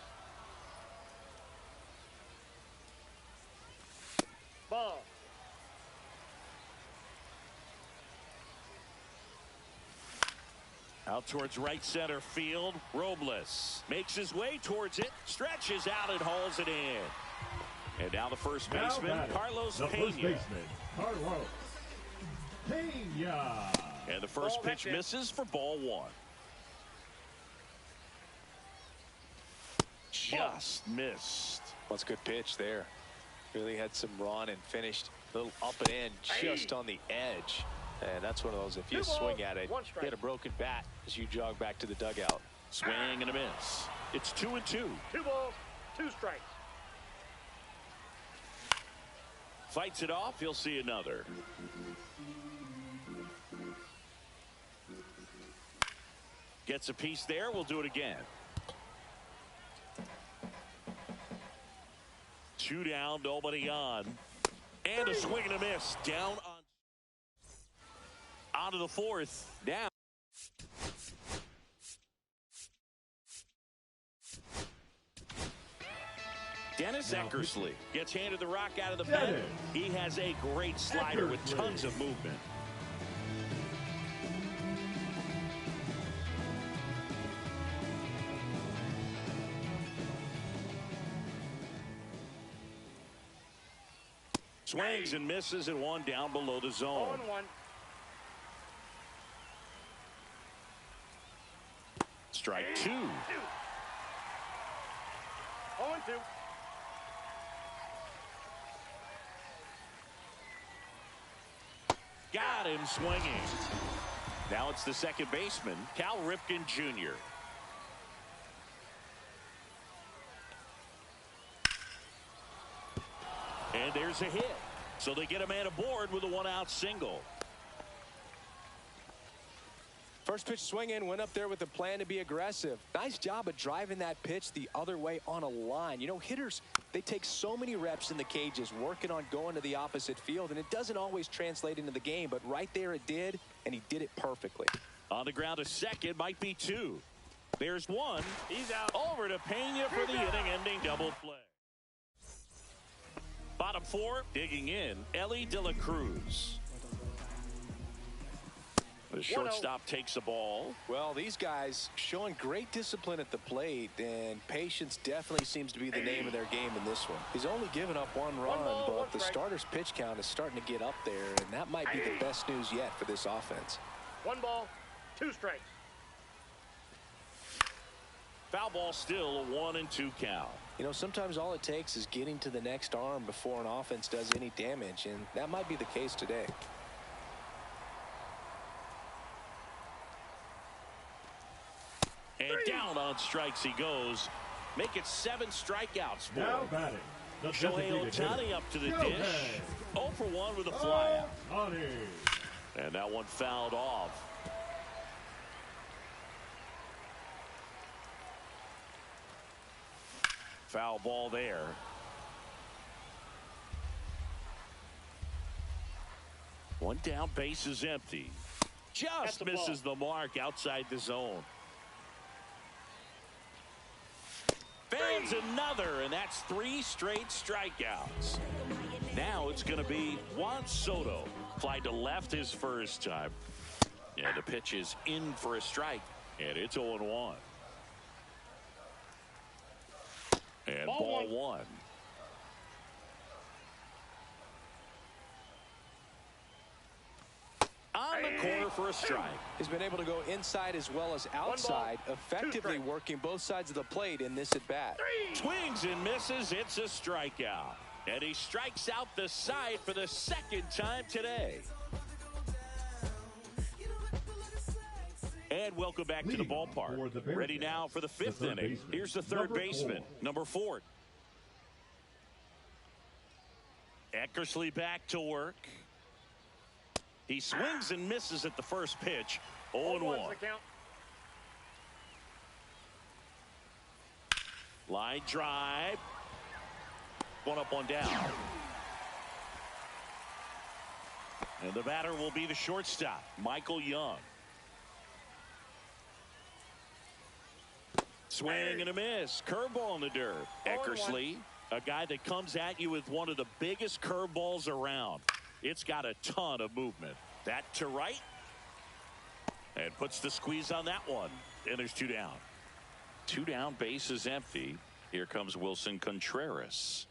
Ball. Out towards right center field. Robles makes his way towards it, stretches out and hauls it in. And now the first baseman, Carlos the Pena. first baseman, Carlos Pena. And the first pitch misses for ball 1. Just missed. That's a good pitch there. Really had some run and finished a little up and in just on the edge. And that's one of those, if you swing at it, hit a broken bat as you jog back to the dugout. Swing and a miss. It's 2-2. 2 balls, 2 strikes. Fights it off. He'll see another. Gets a piece there. We'll do it again. 2 down, nobody on. And a swing and a miss. Down onto the 4th. Down. Dennis Eckersley gets handed the rock out of the pen. He has a great slider with tons of movement. Swings and misses and 1 down below the zone. 0-1. Strike 2. 0-2. Got him swinging. Now it's the second baseman, Cal Ripken Jr. And there's a hit. So they get a man aboard with a 1-out single. First pitch swing in, went up there with a plan to be aggressive. Nice job of driving that pitch the other way on a line. You know, hitters, they take so many reps in the cages working on going to the opposite field, and it doesn't always translate into the game, but right there it did, and he did it perfectly. On the ground, a second, might be 2. There's 1. He's out. Over to Pena for the inning-ending double play. Bottom 4, digging in, Ellie De La Cruz. The shortstop takes the ball. Well, these guys showing great discipline at the plate, and patience definitely seems to be the name of their game in this one. He's only given up 1 run, but the starter's pitch count is starting to get up there, and that might be the best news yet for this offense. 1 ball, 2 strikes. Foul ball still, a 1-2 count. You know, sometimes all it takes is getting to the next arm before an offense does any damage, and that might be the case today. And down on strikes he goes. Make it 7 strikeouts for Now him. batting, the Shohei Ohtani up to the dish. 0 for 1 with a fly out. And that one fouled off. Foul ball there. One down, base is empty. Just misses the mark outside the zone. Fans another, and that's 3 straight strikeouts. Now it's going to be Juan Soto. Fly to left his first time. And the pitch is in for a strike, and it's 0-1. And ball 1. On the corner for a strike. He's been able to go inside as well as outside, effectively working both sides of the plate in this at-bat. Swings and misses. It's a strikeout. And he strikes out the side for the 2nd time today. And welcome back to the ballpark. Ready now for the 5th inning. Here's the 3rd baseman, number 4. Eckersley back to work. He swings and misses at the first pitch. 0-1. Line drive. 1 up, 1 down. And the batter will be the shortstop, Michael Young. Swing and a miss. Curveball in the dirt. Eckersley, a guy that comes at you with one of the biggest curveballs around. It's got a ton of movement. That to right. And puts the squeeze on that one. And there's 2 down. 2 down, base is empty. Here comes Wilson Contreras.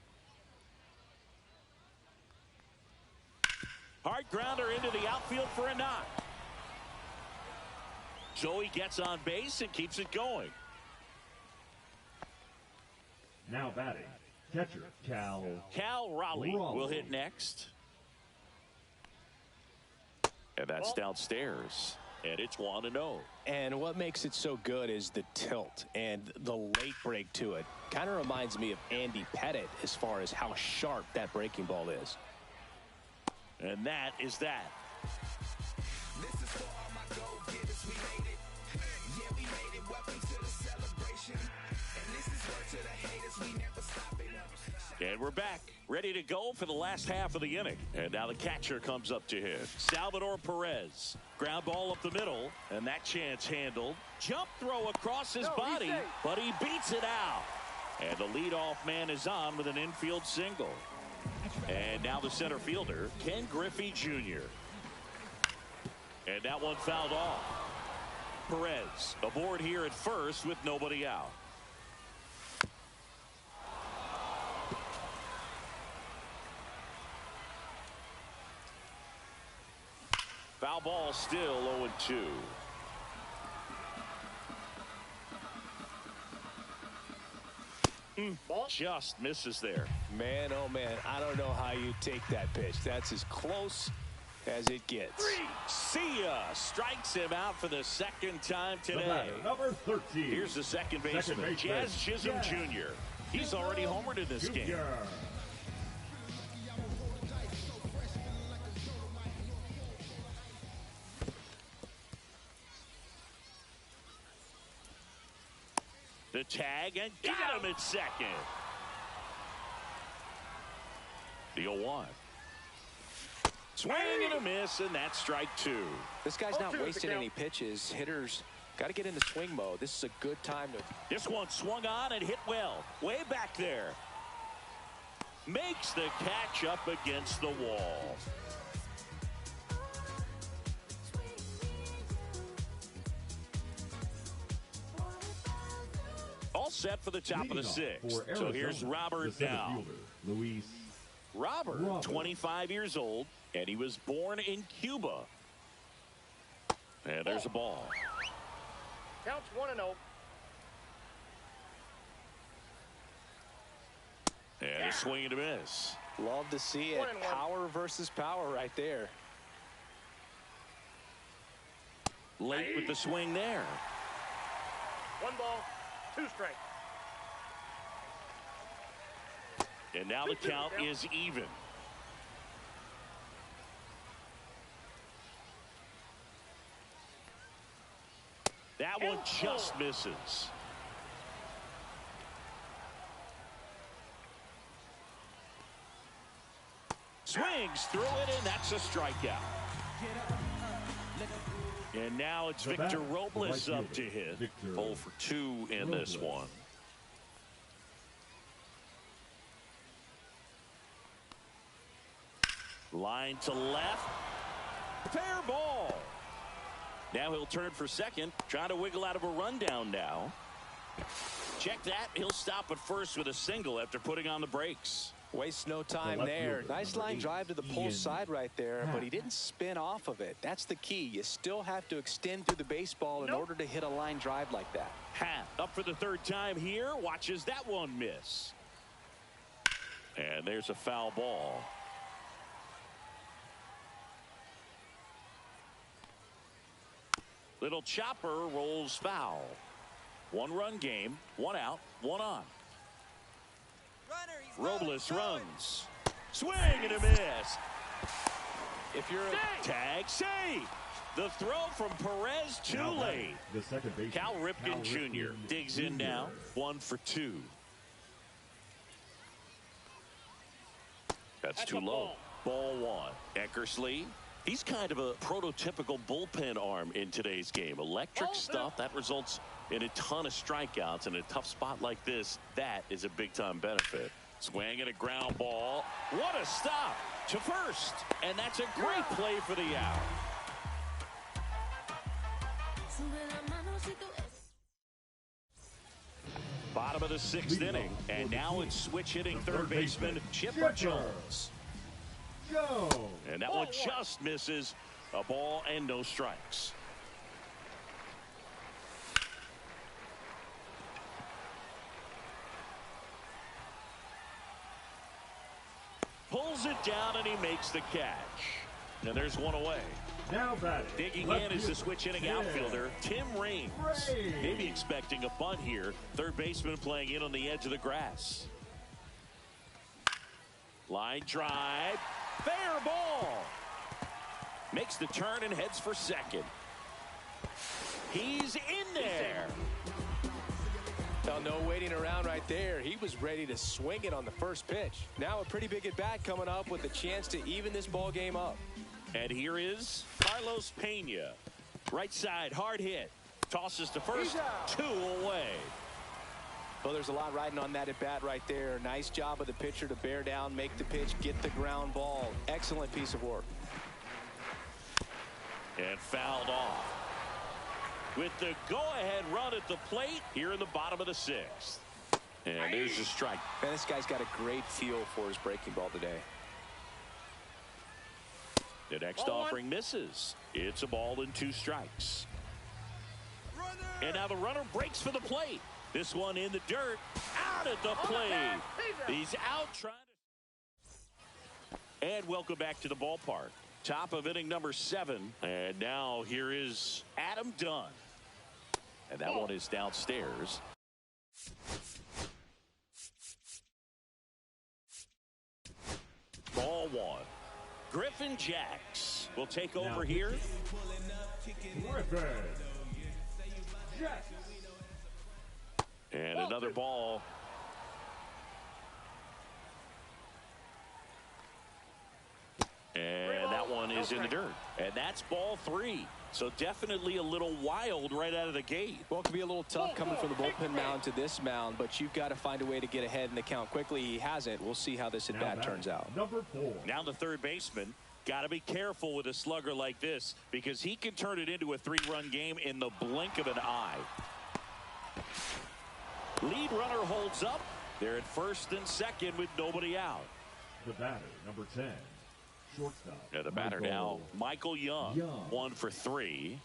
Hard grounder into the outfield for a knock. So he gets on base and keeps it going. Now batting, catcher Cal Raleigh will hit next. And that's downstairs. And it's 1-0. And what makes it so good is the tilt and the late break to it. Kind of reminds me of Andy Pettit as far as how sharp that breaking ball is. And that is that. This is for all my go-getters. We made it. Yeah, we made it. Welcome to the celebration. And this is word to the haters. We never stop it. And we're back, ready to go for the last half of the inning. And now the catcher comes up to hit. Salvador Perez. Ground ball up the middle, and that chance handled. Jump throw across his body, but he beats it out. And the leadoff man is on with an infield single. And now the center fielder, Ken Griffey Jr. And that one fouled off. Perez aboard here at first with nobody out. Foul ball still 0-2. Just misses there. Man, oh man, I don't know how you take that pitch. That's as close as it gets. See ya. Strikes him out for the second time today. Number 13. Here's the second baseman, Jazz Chisholm Jr. He's already homered in this game. The tag and got him at second. The 0-1. Swing and a miss, and that's strike two. This guy's not wasting any pitches. Hitters got to get into swing mode. This is a good time to. This one swung on and hit well. Way back there. Makes the catch up against the wall. All set for the top of the sixth. So here's Robert now. Robert, 25 years old, and he was born in Cuba. And there's a ball. Counts 1-0. And a swing and a miss. Love to see it. Power versus power right there. Late with the swing there. 1 ball, 2 strikes. And now the count is even. That one just misses. Swings through it, and that's a strikeout. And now it's Victor Robles up to hit. 0 for 2 in this one. Line to left. Fair ball. Now he'll turn for second. Trying to wiggle out of a rundown now. Check that. He'll stop at first with a single after putting on the brakes. Wastes no time there. Nice line drive to the pull side right there, but he didn't spin off of it. That's the key. You still have to extend through the baseball in order to hit a line drive like that. Up for the third time here. Watches that one miss. And there's a foul ball. Little chopper rolls foul. 1-run game, 1 out, 1 on. Robles runs. Swing and a miss. If you're a tag, save. The throw from Perez too late. The second baseman, Cal Ripken Jr. digs in now. 1 for 2. That's too low. Ball 1. Eckersley. He's kind of a prototypical bullpen arm in today's game. Electric stuff that results in a ton of strikeouts in a tough spot like this. That is a big-time benefit. Swing and a ground ball. What a stop to first. And that's a great play for the out. Bottom of the 6th inning. And now it's switch hitting third baseman Chipper Jones. Go. And that one just misses. A ball and no strikes. Pulls it down and he makes the catch. And there's one away. Now batting. Digging in is the switch inning outfielder, Tim Raines. Maybe expecting a bunt here. Third baseman playing in on the edge of the grass. Line drive. Fair ball. Makes the turn and heads for second. He's in there. Well, no waiting around right there. He was ready to swing it on the first pitch. Now a pretty big at-bat coming up with a chance to even this ball game up. And here is Carlos Pena. Right side, hard hit. Tosses to first, 2 away. Well, there's a lot riding on that at-bat right there. Nice job of the pitcher to bear down, make the pitch, get the ground ball. Excellent piece of work. And fouled off. With the go-ahead run at the plate here in the bottom of the 6th. And there's a strike. Man, this guy's got a great feel for his breaking ball today. The next offering misses. It's a ball and 2 strikes. And now the runner breaks for the plate. This one in the dirt. Out at the plate. He's out trying to... And welcome back to the ballpark. Top of inning number 7. And now here is Adam Dunn. And that one is downstairs. Ball 1. Griffin Jacks will take over here. Griffin Jacks. And another ball. And that one is in the dirt. And that's ball 3. So definitely a little wild right out of the gate. Well, it can be a little tough coming from the bullpen mound to this mound, but you've got to find a way to get ahead in the count quickly. He hasn't. We'll see how this at-bat turns out. Number 4. Now the third baseman. Got to be careful with a slugger like this because he can turn it into a 3-run game in the blink of an eye. Lead runner holds up. They're at first and second with nobody out. The batter, number 10. Shortstop. Yeah, the batter now, Michael Young. 1 for 3.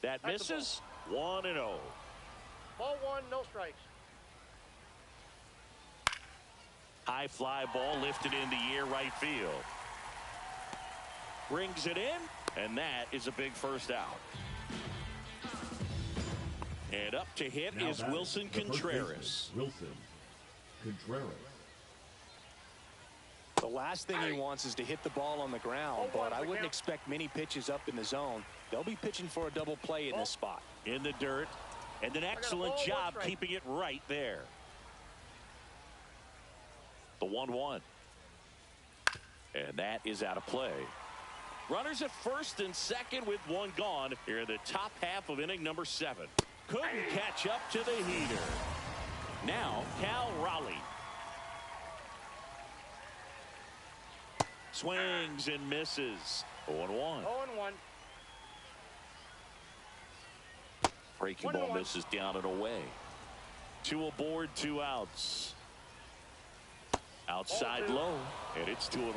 That misses. 1-0. Ball 1, no strikes. High fly ball lifted in the air right field. Brings it in, and that is a big first out. And up to hit Now is Wilson Contreras. Wilson Contreras. The last thing he wants is to hit the ball on the ground, but I wouldn't expect many pitches up in the zone. They'll be pitching for a double play in this spot. In the dirt, and an excellent job keeping it right there. The 1-1. And that is out of play. Runners at first and second with 1 gone here in the top half of inning number 7. Couldn't catch up to the heater. Now Cal Raleigh. Swings and misses. 0-1. 0-1. Breaking ball misses down and away. 2 aboard, 2 outs. Outside low, and it's 2-1.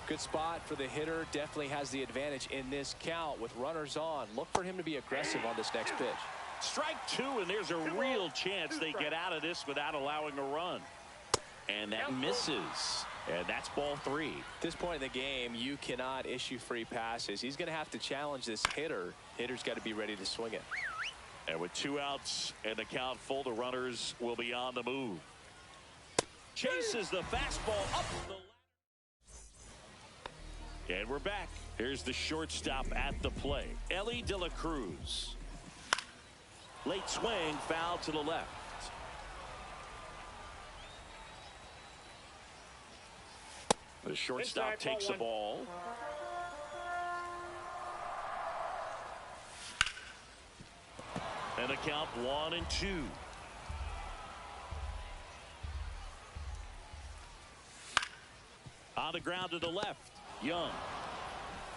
Good spot for the hitter. Definitely has the advantage in this count with runners on. Look for him to be aggressive on this next pitch. Strike 2, and there's a real chance they get out of this without allowing a run. And that misses. And that's ball 3. At this point in the game, you cannot issue free passes. He's going to have to challenge this hitter. Hitter's got to be ready to swing it. And with 2 outs and the count full, the runners will be on the move. Chases the fastball up the ladder. And we're back. Here's the shortstop at the plate, Ellie De La Cruz. Late swing, foul to the left. The shortstop takes the ball. And a count 1-2. On the ground to the left, Young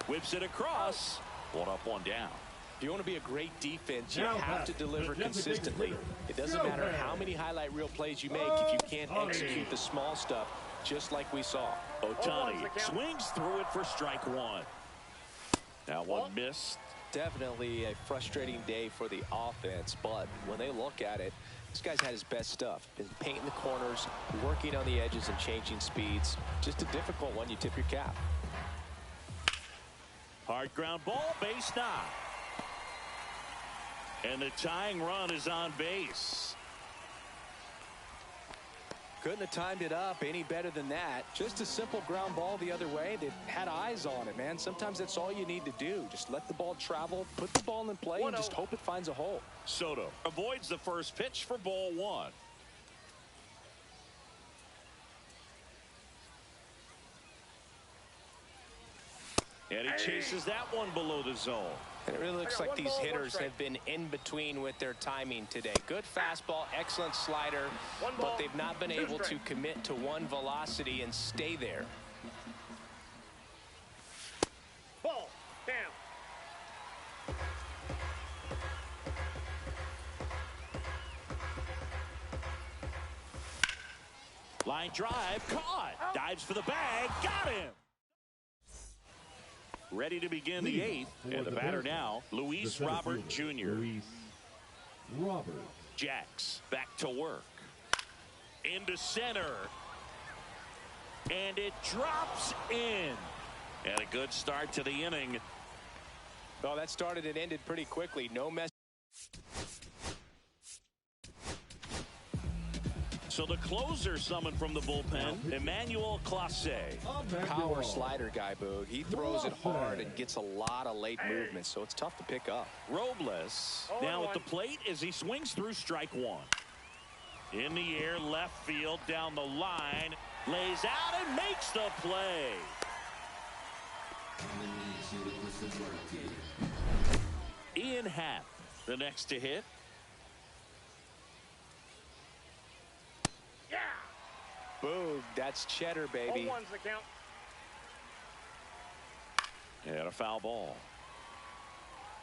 whips it across. 1 up, 1 down. If you want to be a great defense, you have to deliver consistently. It doesn't matter how many highlight reel plays you make if you can't execute the small stuff. just like we saw. Ohtani swings through it for strike one. That one missed. Definitely a frustrating day for the offense, but when they look at it, this guy's had his best stuff. Been painting the corners, working on the edges and changing speeds. Just a difficult one. You tip your cap. Hard ground ball, base knock. And the tying run is on base. Couldn't have timed it up any better than that. Just a simple ground ball the other way. They had eyes on it, man. Sometimes that's all you need to do. Just let the ball travel, put the ball in play, and just hope it finds a hole. Soto avoids the first pitch for ball one. And he chases that one below the zone. And it really looks like these hitters have been in between with their timing today. Good fastball, excellent slider, but they've not been able to commit to one velocity and stay there. Ball down. Line drive, caught. Dives for the bag, got him. Ready to begin the eighth, and the batter now, Luis Robert Jr. Luis Robert. Jacks back to work. Into center. And it drops in. And a good start to the inning. Well, that started and ended pretty quickly. No mess. So the closer summoned from the bullpen, Emmanuel Clase. Power slider guy, Boog. He throws it hard and gets a lot of late movement, so it's tough to pick up. Robles now at the plate as he swings through strike one. In the air, left field, down the line, lays out and makes the play. Ian Happ, the next to hit. Boog, that's cheddar, baby. 0-1's the count. And a foul ball.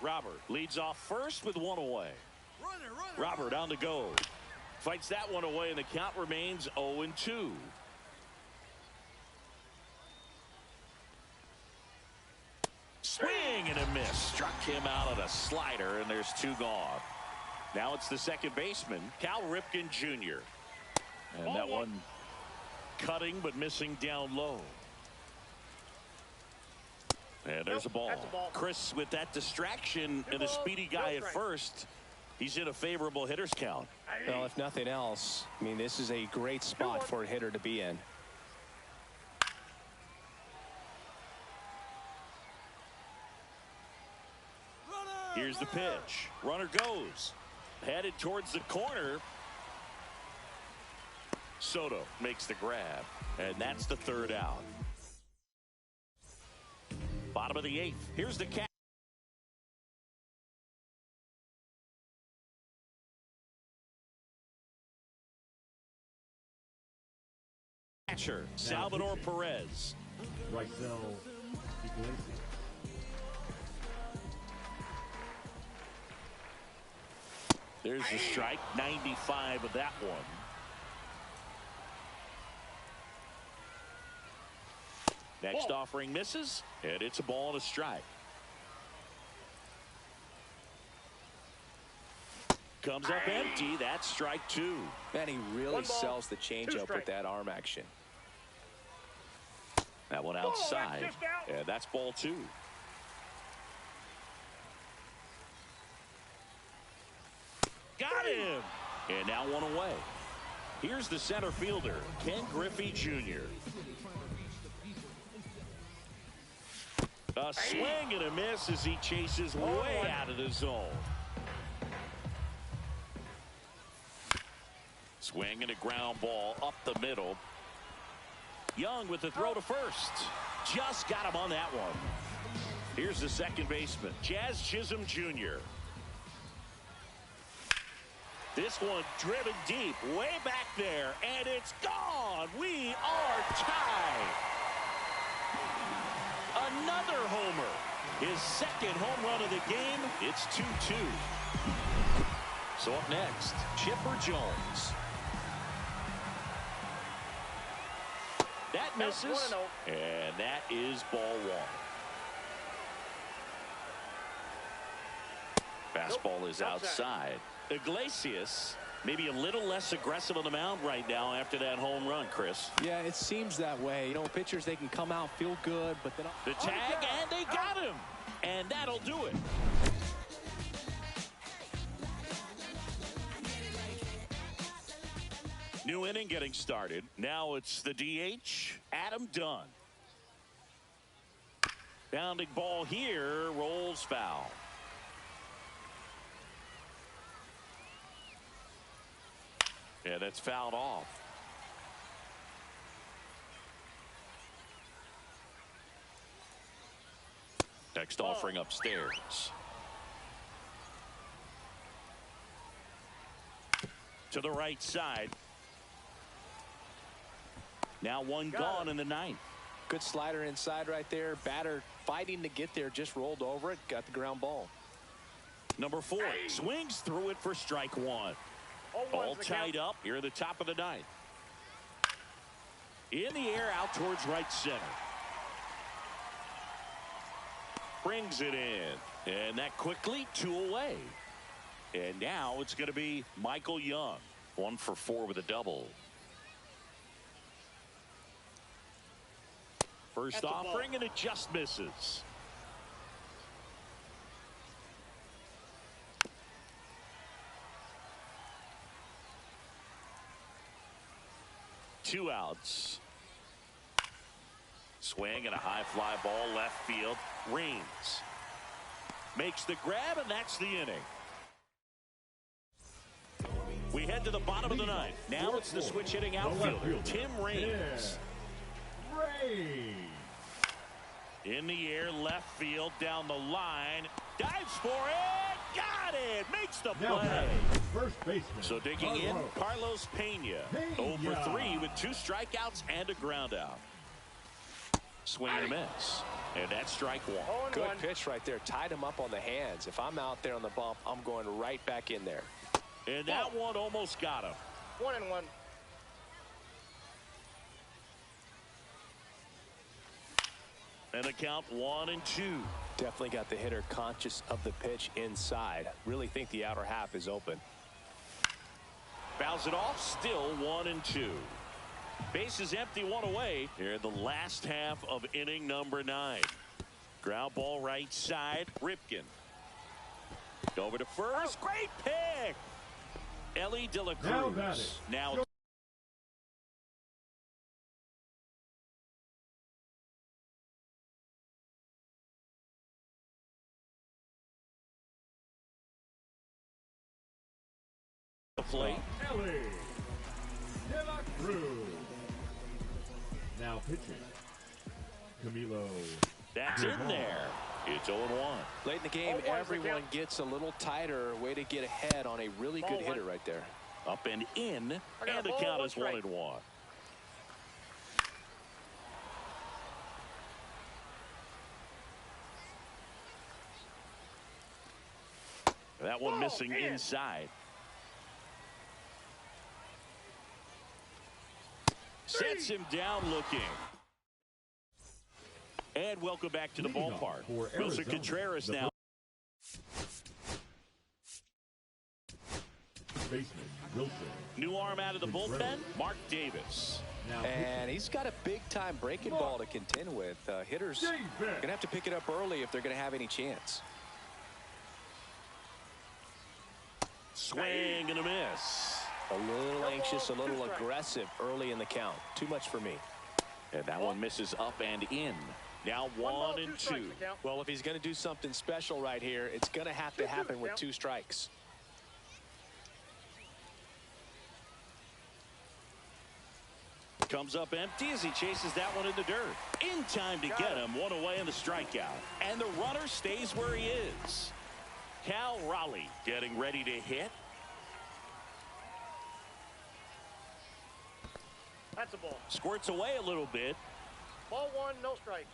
Robert leads off first with one away. Robert on the go. Fights that one away, and the count remains 0-2. Swing and a miss. Struck him out on a slider, and there's two gone. Now it's the second baseman, Cal Ripken Jr. And that one cutting but missing down low. And there's a ball. Chris, with that distraction and a speedy guy at first, he's in a favorable hitter's count. Well, if nothing else, I mean, this is a great spot for a hitter to be in. Here's the pitch. Runner goes. Headed towards the corner. Soto makes the grab, and that's the third out. Bottom of the eighth. Here's the catcher, Salvador Perez. There's the strike, 95 of that one. Next offering misses, and it's a ball and a strike. Comes up empty. That's strike two. Man, he really sells the changeup with that arm action. That one outside, and that's ball two. Got him! And now one away. Here's the center fielder, Ken Griffey Jr. A swing and a miss as he chases way out of the zone. Swing and a ground ball up the middle. Young with the throw to first. Just got him on that one. Here's the second baseman, Jazz Chisholm Jr. This one driven deep, way back there, and it's gone. We are tied. Another homer. His second home run of the game. It's 2-2. So up next, Chipper Jones. misses. And that is ball one. Fastball is outside. Iglesias maybe a little less aggressive on the mound right now after that home run, Chris. Yeah, it seems that way. You know, pitchers, they can come out, feel good, but then the tag, and they got him. And that'll do it. New inning getting started. Now it's the DH, Adam Dunn. Bounding ball here, rolls foul. Yeah, that's fouled off. Next offering upstairs. To the right side. Now one gone in the ninth. Good slider inside right there. Batter fighting to get there, just rolled over it, got the ground ball. Number 4 swings through it for strike one. All tied up here at the top of the ninth. In the air out towards right center. Brings it in. And that quickly 2 away. And now it's going to be Michael Young. 1 for 4 with a double. First offering, and it just misses. Two outs. Swing and a high fly ball left field. Reigns makes the grab, and that's the inning. We head to the bottom of the ninth. Now it's the switch hitting outfielder, Tim Reigns. In the air, left field, down the line, dives for it, got it, makes the play. First baseman. So digging in, Carlos Pena. 0 for 3 with 2 strikeouts and a ground out. Swing and a miss. And that's strike one. Good pitch right there. Tied him up on the hands. If I'm out there on the bump, I'm going right back in there. And that one almost got him. 1-1. And the count 1-2. Definitely got the hitter conscious of the pitch inside. Really think the outer half is open. Fouls it off, still 1-2. Bases empty, 1 away here in the last half of inning number 9. Ground ball right side, Ripken. Over to first, great pick. Ellie De La Cruz. Now the plate. Ellie De La Cruz. Now pitching, Camilo. That's in there. It's 0-1. Late in the game, everyone gets a little tighter. Way to get ahead on a really good hitter right there. Up and in, and the count is 1-1. That one missing inside. Sets him down looking. And welcome back to the ballpark. Wilson Contreras now. Baseman, Wilson. New arm out of the bullpen, Mark Davis. And he's got a big-time breaking ball to contend with. Hitters going to have to pick it up early if they're going to have any chance. Swing and a miss. A little anxious, a little aggressive early in the count. Too much for me. And that one misses up and in. Now 1-2. Well, if he's going to do something special right here, it's going to have to happen with 2 strikes. Comes up empty as he chases that one in the dirt. In time to get him. 1 away in the strikeout. And the runner stays where he is. Cal Raleigh getting ready to hit. That's a ball. Squirts away a little bit. Ball 1, no strike.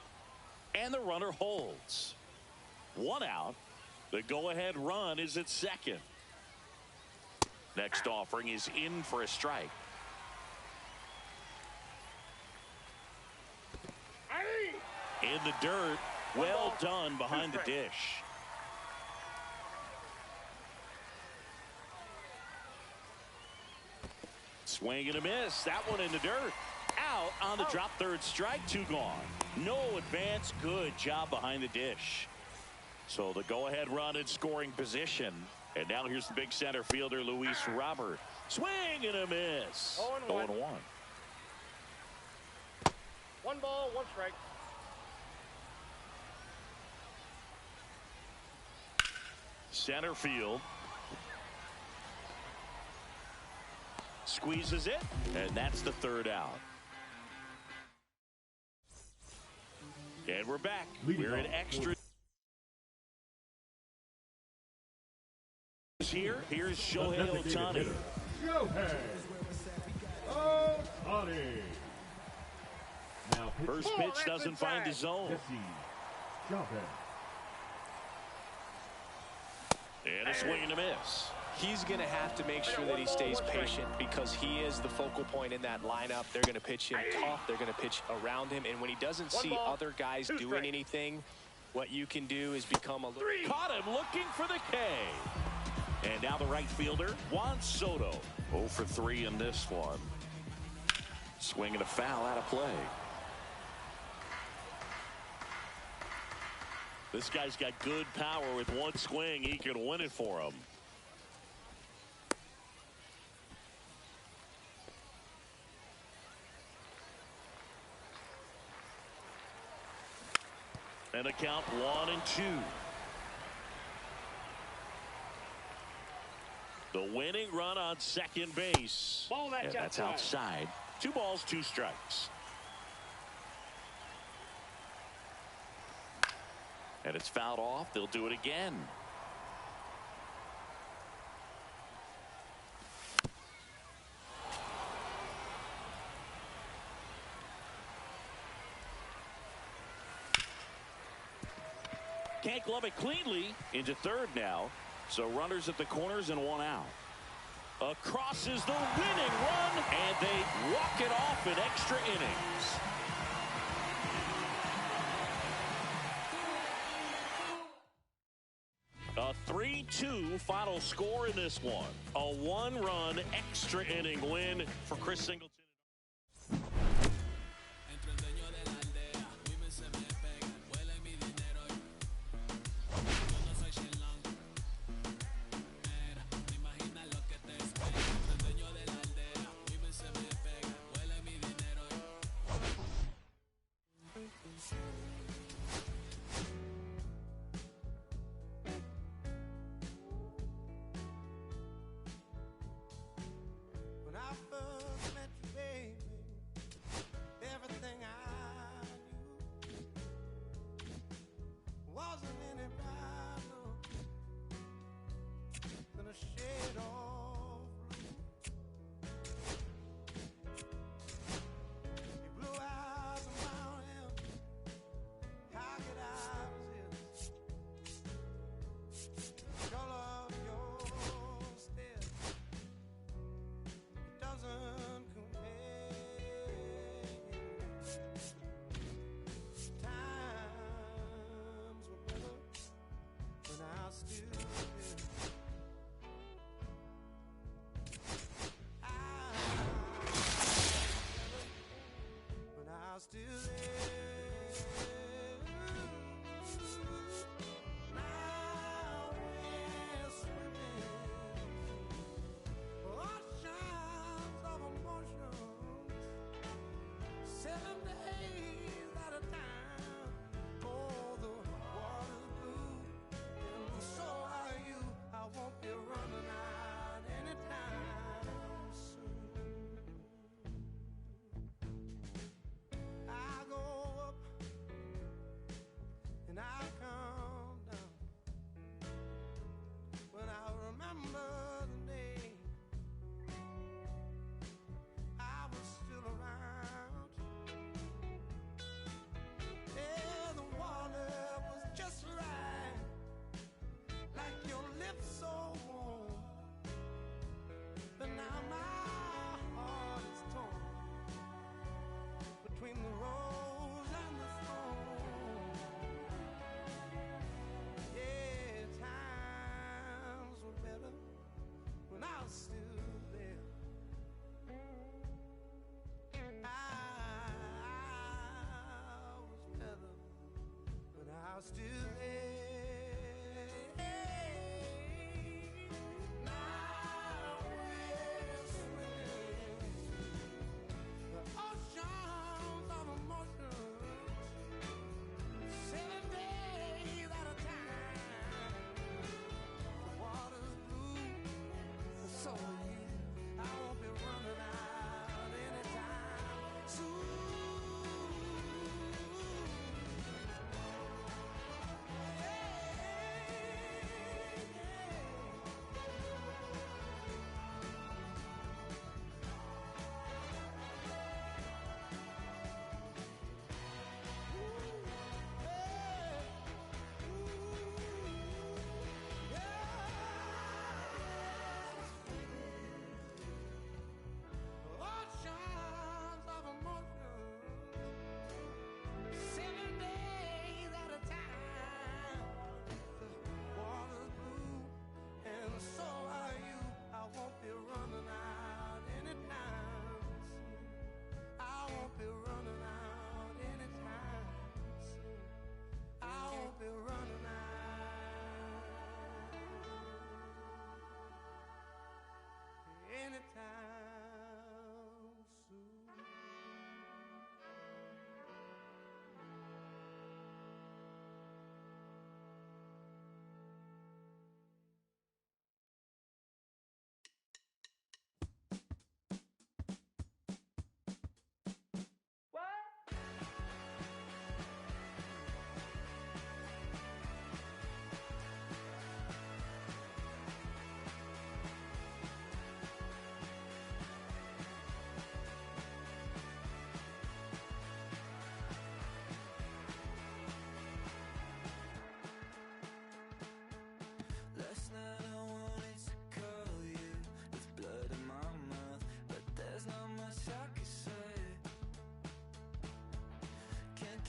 And the runner holds. 1 out. The go-ahead run is at second. Next offering is in for a strike. in the dirt. Well done behind the dish. Swing and a miss. That one in the dirt. Out on the drop, third strike, 2 gone. No advance. Good job behind the dish. So the go-ahead run in scoring position. And now here's the big center fielder, Luis Robert. Swing and a miss. 0-1. 1 ball, 1 strike. Center field. Squeezes it, and that's the 3rd out. And we're back. We're in extra. Here's Shohei Ohtani. Shohei Ohtani. Now first pitch doesn't find the zone. And a swing and a miss. He's going to have to make sure that he stays patient because he is the focal point in that lineup. They're going to pitch him tough. They're going to pitch around him. And when he doesn't see other guys doing anything, what you can do is become a little... Caught him looking for the K. And now the right fielder, Juan Soto. 0 for 3 in this one. Swing and a foul out of play. This guy's got good power. With one swing, he can win it for him. And a count 1-2. The winning run on second base. And that's outside. 2 balls, 2 strikes. And it's fouled off. They'll do it again. Can't glove it cleanly. Into third now. So runners at the corners and 1 out. Across is the winning run, and they walk it off in extra innings. A 3-2 final score in this one. A 1-run extra inning win for Chris Singleton. When I first met you,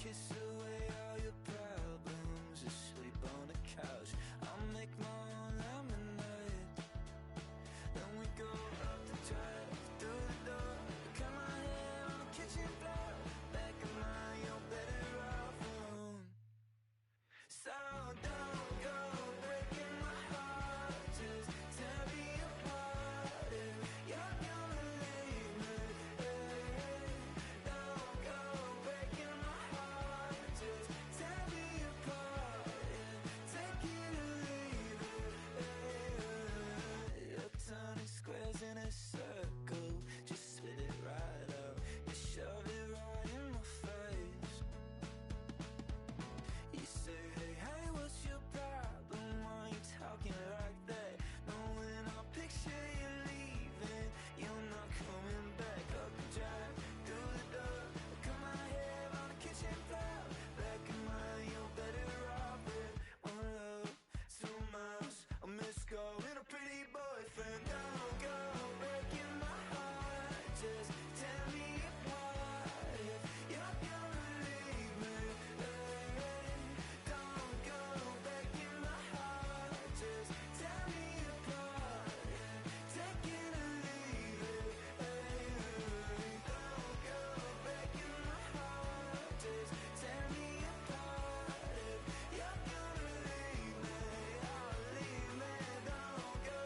kiss away all your problems. Just sleep on the couch. I'll make my own lemonade. Then we go up the drive, through the door. Cut my hair on the kitchen floor. Back of mine, you're better off alone. So don't go breaking my heart. Just tear me apart if you're gonna leave me. Don't go breaking my heart. Just tear me apart. Take it or leave it. You're turning squares in a circle. Just spit it right out. You shove it right in my face. You say, hey, hey, what's your problem? Why you talking like that? Knowing I'll picture you leaving. You're not coming back. Up the drive, through the door. Cut my hair on the kitchen floor. Back in mine, you're better off with one love, 2 miles. I miss going a pretty boyfriend. Don't go breaking my heart. Just tell me apart if you're gonna leave me. Don't go breaking my heart. Just tell me apart. Take it or leave it. Don't go breaking my heart. Just tell me apart if you're gonna leave me. Oh, leave me. Don't go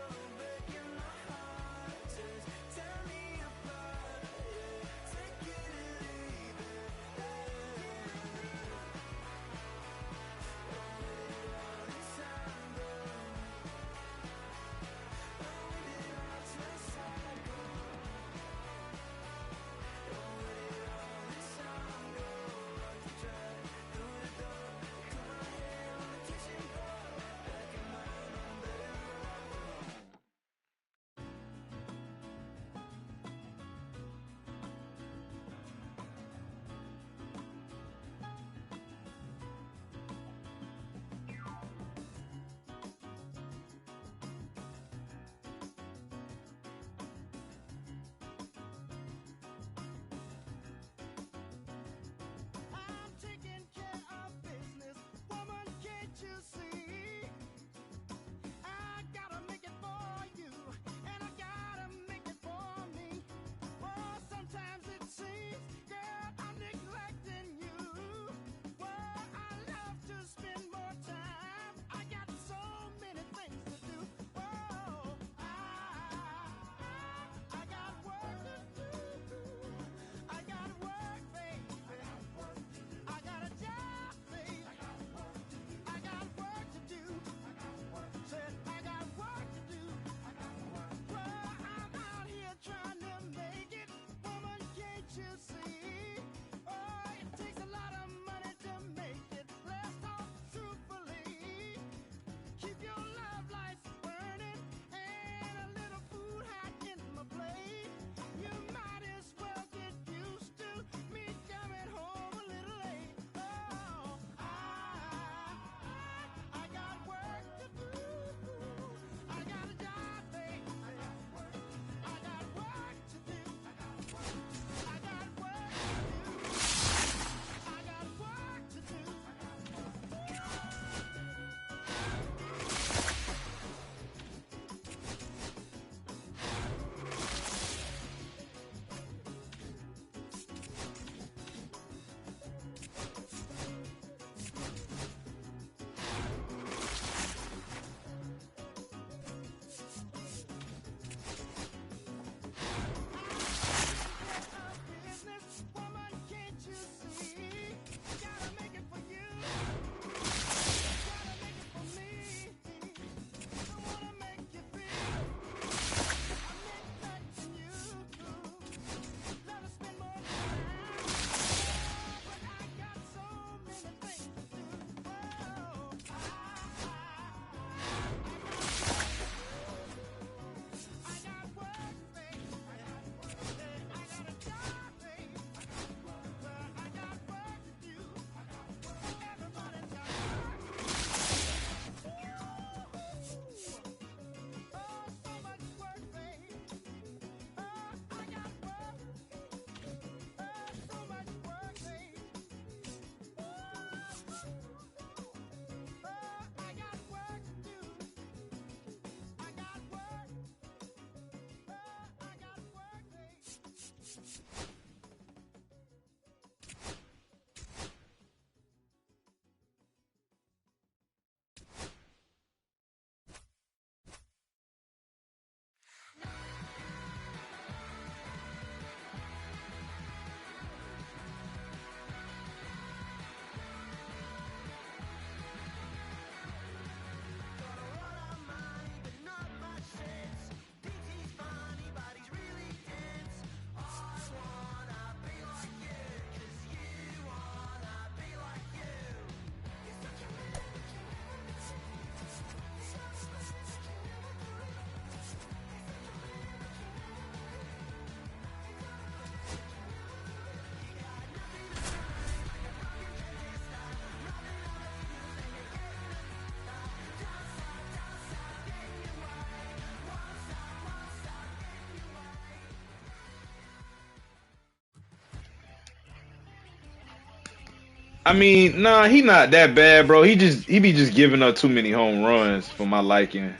I mean, nah, he not that bad, bro. He be just giving up too many home runs for my liking.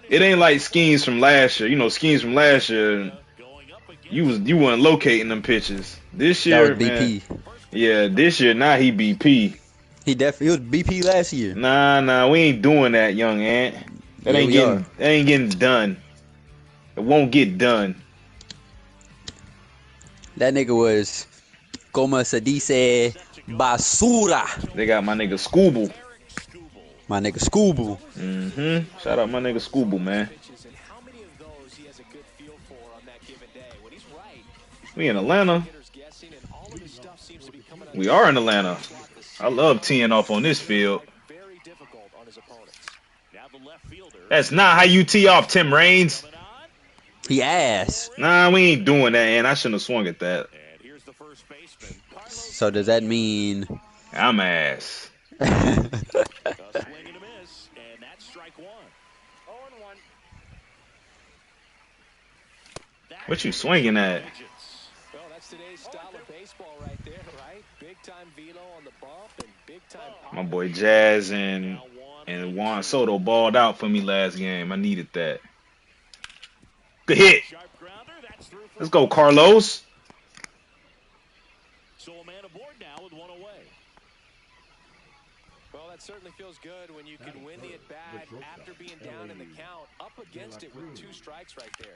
It ain't like Schemes from last year. You know, Schemes from last year, you wasn't locating them pitches. This That was year, man, BP. yeah, this year now he BP. He was BP last year. Nah, we ain't doing that, young ant. That Yeah, ain't getting done. It won't get done. That nigga was como se dice basura. They got my nigga Scooble. My nigga Scooble. Shout out my nigga Scooble, man. We in Atlanta. We are in Atlanta. I love teeing off on this field. That's not how you tee off, Tim Raines. He ass. Nah, we ain't doing that, and I shouldn't have swung at that. So does that mean I'm ass? What you swinging at? Well, that's today's style of baseball right there, right? Big time velo on the bump and big time pop. My boy Jazz and Juan Soto balled out for me last game. I needed that. Good hit. Let's go, Carlos. So a man aboard now with one away. Well, that certainly feels good when you can win the at-bat after being down in the count, up against it with 2 strikes right there.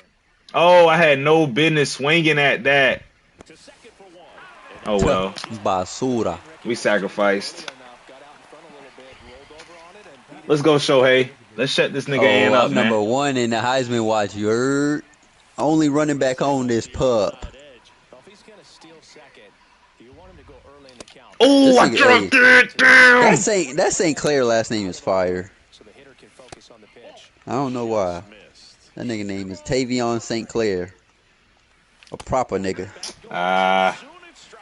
Oh, I had no business swinging at that. Oh, well. Basura. We sacrificed. Let's go, Shohei. Let's shut this nigga in up, I'm man. number 1 in the Heisman watch. You're only running back on this pup. Oh, I dropped it down. That St. Clair last name is fire. I don't know why. That nigga name is Tavion St. Clair. A proper nigga.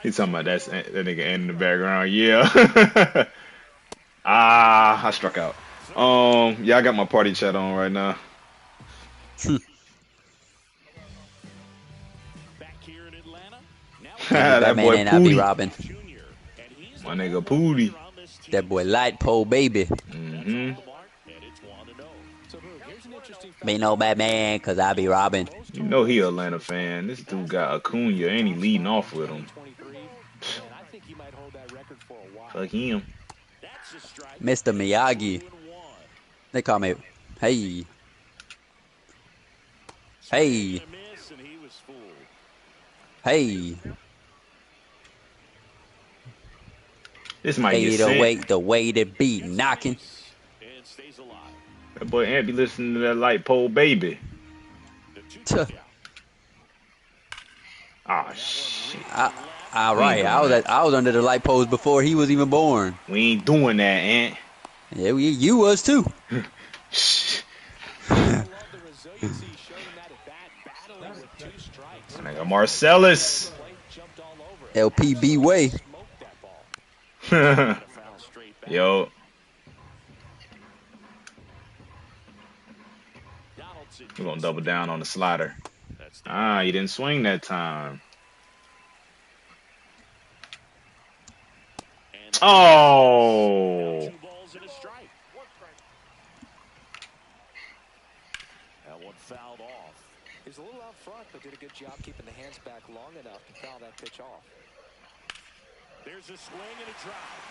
He's talking about that nigga in the background. Yeah. I struck out. Yeah, I got my party chat on right now. That boy Pootie. My nigga Pootie. That boy Light Pole baby. Be no Batman, cause I be robbing. You know he a Atlanta fan. This dude got Acuna and he leading off with him. Fuck him. Mr. Miyagi. They call me. Hey. Hey. Hey. This might get sent. The way to be knocking. That boy Ant be listening to that light pole baby. Ah, shit. All right, I was under the light poles before he was even born. We ain't doing that, Ant. Yeah, you was too. Nigga Marcellus. LPB way. Yo. We're gonna double down on the slider. You didn't swing that time. Oh. That one fouled off. He's a little out front, but did a good job keeping the hands back long enough to foul that pitch off. There's a swing and a drive.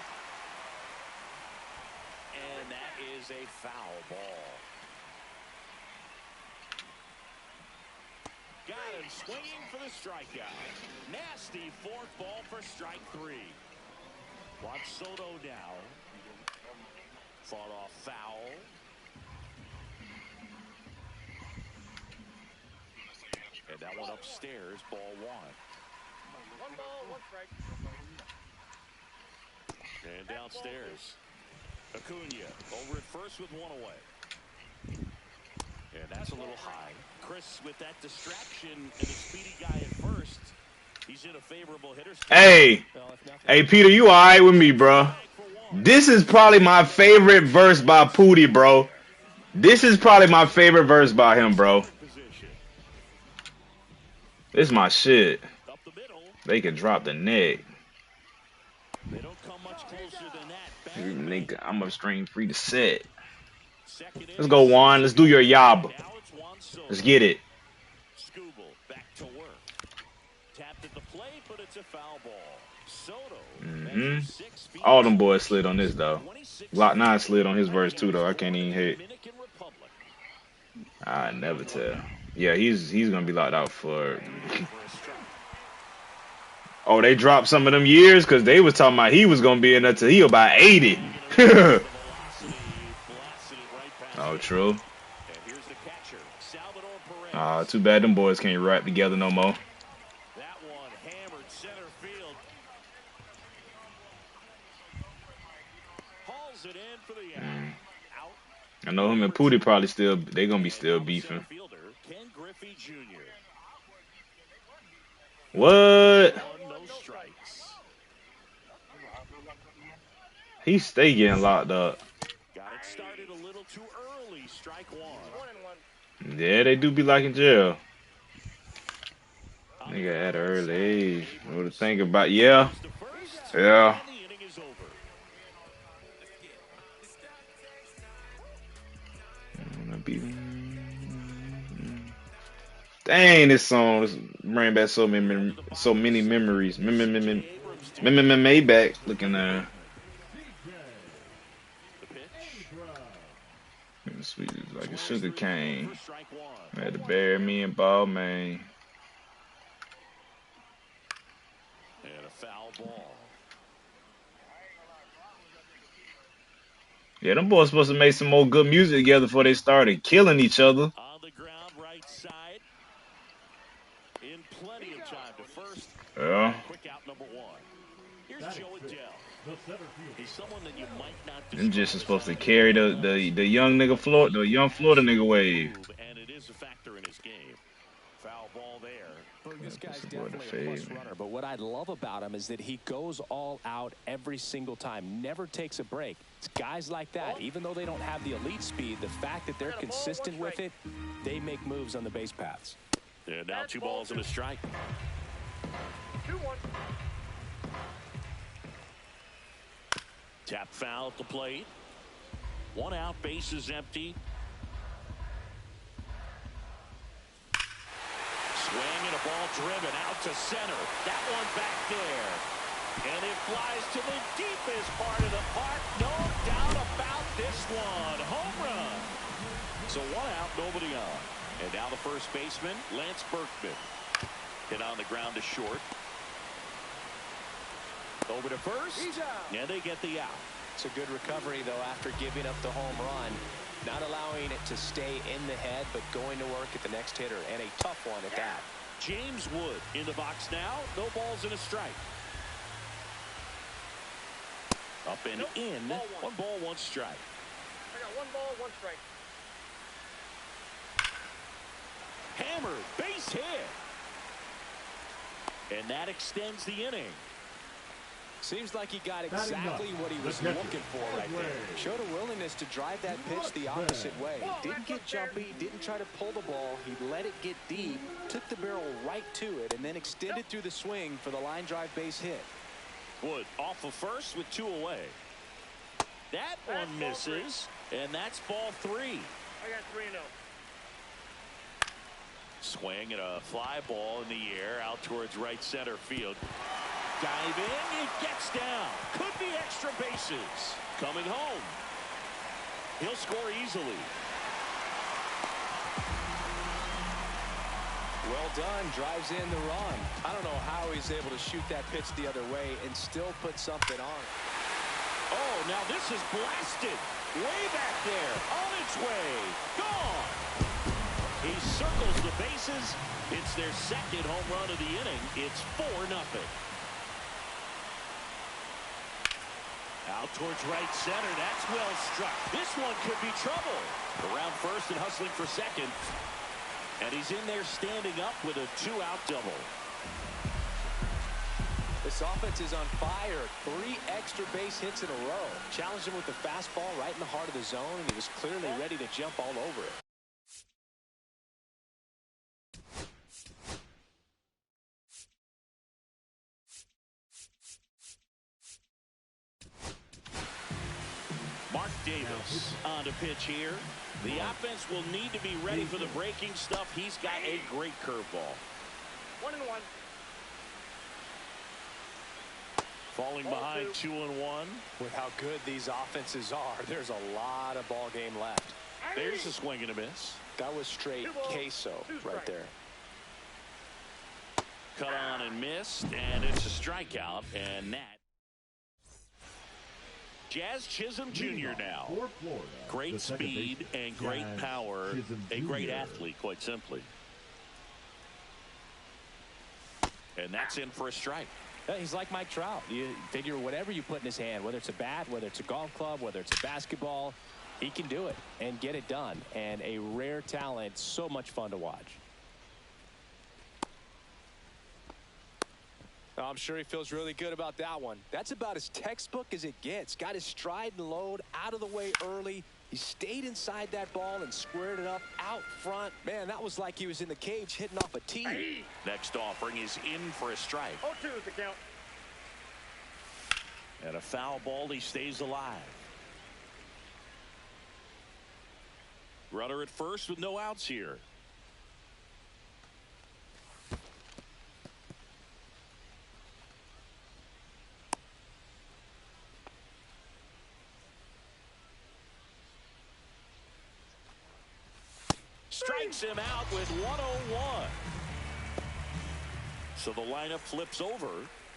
And that is a foul ball. Got him swinging for the strikeout. Nasty 4th ball for strike 3. Watch Soto now. Fought off foul. And that one upstairs, ball 1. 1 ball, 1 strike. And downstairs, Acuna over at first with 1 away. And that's a little high. Chris, with that distraction and the speedy guy at first, he's in a favorable hitter's. Hey, Peter, you all right with me, bro? This is probably my favorite verse by Pootie, bro. This is probably my favorite verse by him, bro. This is my shit. They can drop the neck. They don't come much Nigga, I'm upstream free to set. Let's go, Juan. Let's do your yob. Let's get it. Back to work. Tapped at the plate, but it's a foul ball. Soto. All them boys slid on this though. Glock 9 slid on his verse too though. I can't even hit. I never tell. Yeah, he's gonna be locked out for. Oh, they dropped some of them years because they was talking about he was gonna be in there till he about 80. Oh, true. Too bad them boys can't rap together no more. That one hammered center field. Hauls it in for the out. I know him and Pootie probably they gonna be still beefing. What? He stay getting locked up. Got it started a little too early. Strike one. Yeah, they do be like in jail. Nigga at an early age. What to think about? Yeah. Yeah. Dang, this song is bringing back so many memories. Maybach looking there. Sweet like a sugar cane. Had to bury me in ball, man. And a foul ball. Yeah, them boys supposed to make some more good music together before they started killing each other. On the ground, right side. In plenty of time to first. Yeah. Quick out number one. Here's Joe Adele. He's someone that you might not. Them just is supposed to carry the young nigga Florida, the young Florida nigga wave. And it is a factor in his game. Foul ball there. This guy's definitely a plus runner, but what I love about him is that he goes all out every single time, never takes a break. It's guys like that, even though they don't have the elite speed, the fact that they're consistent with it, they make moves on the base paths. Yeah, now 2 balls and a strike. 2-1. Tap foul at the plate. 1 out, base is empty. Swing and a ball driven out to center. That one back there. And it flies to the deepest part of the park. No doubt about this one. Home run. So 1 out, nobody on. And now the first baseman, Lance Berkman. Hit on the ground to short. Over to first. And they get the out. It's a good recovery, though, after giving up the home run. Not allowing it to stay in the head, but going to work at the next hitter. And a tough one at that. James Wood in the box now. No balls and a strike. Up and in. 1 ball, 1 strike. I got 1 ball, 1 strike. Hammered, base hit. And that extends the inning. Seems like he got exactly what he was looking for right there. Showed a willingness to drive that pitch the opposite way. Didn't get jumpy, didn't try to pull the ball. He let it get deep, took the barrel right to it, and then extended through the swing for the line drive base hit. Wood off of first with 2 away. That one misses, and that's ball 3. I got 3-0. Swing and a fly ball in the air out towards right center field. Diving, it gets down. Could be extra bases. Coming home. He'll score easily. Well done, drives in the run. I don't know how he's able to shoot that pitch the other way and still put something on it. Oh, now this is blasted. Way back there, on its way, gone. He circles the bases. It's their second home run of the inning. It's 4-0. Out towards right center. That's well struck. This one could be trouble. Around first and hustling for second. And he's in there standing up with a 2-out double. This offense is on fire. 3 extra base hits in a row. Challenged him with the fastball right in the heart of the zone, and he was clearly ready to jump all over it. Davis on to pitch here. The offense will need to be ready for the breaking stuff. He's got a great curveball. 1-1. Falling behind 2-1. With how good these offenses are, there's a lot of ball game left. There's a swing and a miss. That was straight queso right there. Cut on and missed, and it's a strikeout, and that. Jazz Chisholm Jr. now. Great speed and great power. A great athlete, quite simply. And that's in for a strike. He's like Mike Trout. You figure whatever you put in his hand, whether it's a bat, whether it's a golf club, whether it's a basketball, he can do it and get it done. And a rare talent, so much fun to watch. I'm sure he feels really good about that one. That's about as textbook as it gets. Got his stride and load out of the way early. He stayed inside that ball and squared it up out front. Man, that was like he was in the cage hitting off a tee. Next offering is in for a strike. 0-2 is the count. And a foul ball, he stays alive. Runner at first with no outs here. Strikes him out with 101. So the lineup flips over.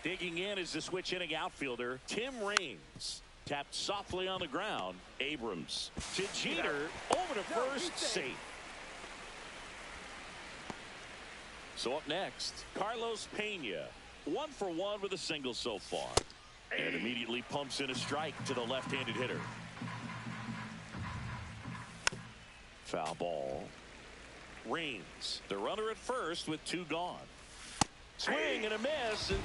Digging in is the switch hitting outfielder Tim Raines. Tapped softly on the ground. Abrams to Jeter. Over to first. Safe. So up next, Carlos Pena. 1 for 1 with a single so far. And immediately pumps in a strike to the left-handed hitter. Foul ball. Raines, the runner at first with 2 gone. Swing and a miss, and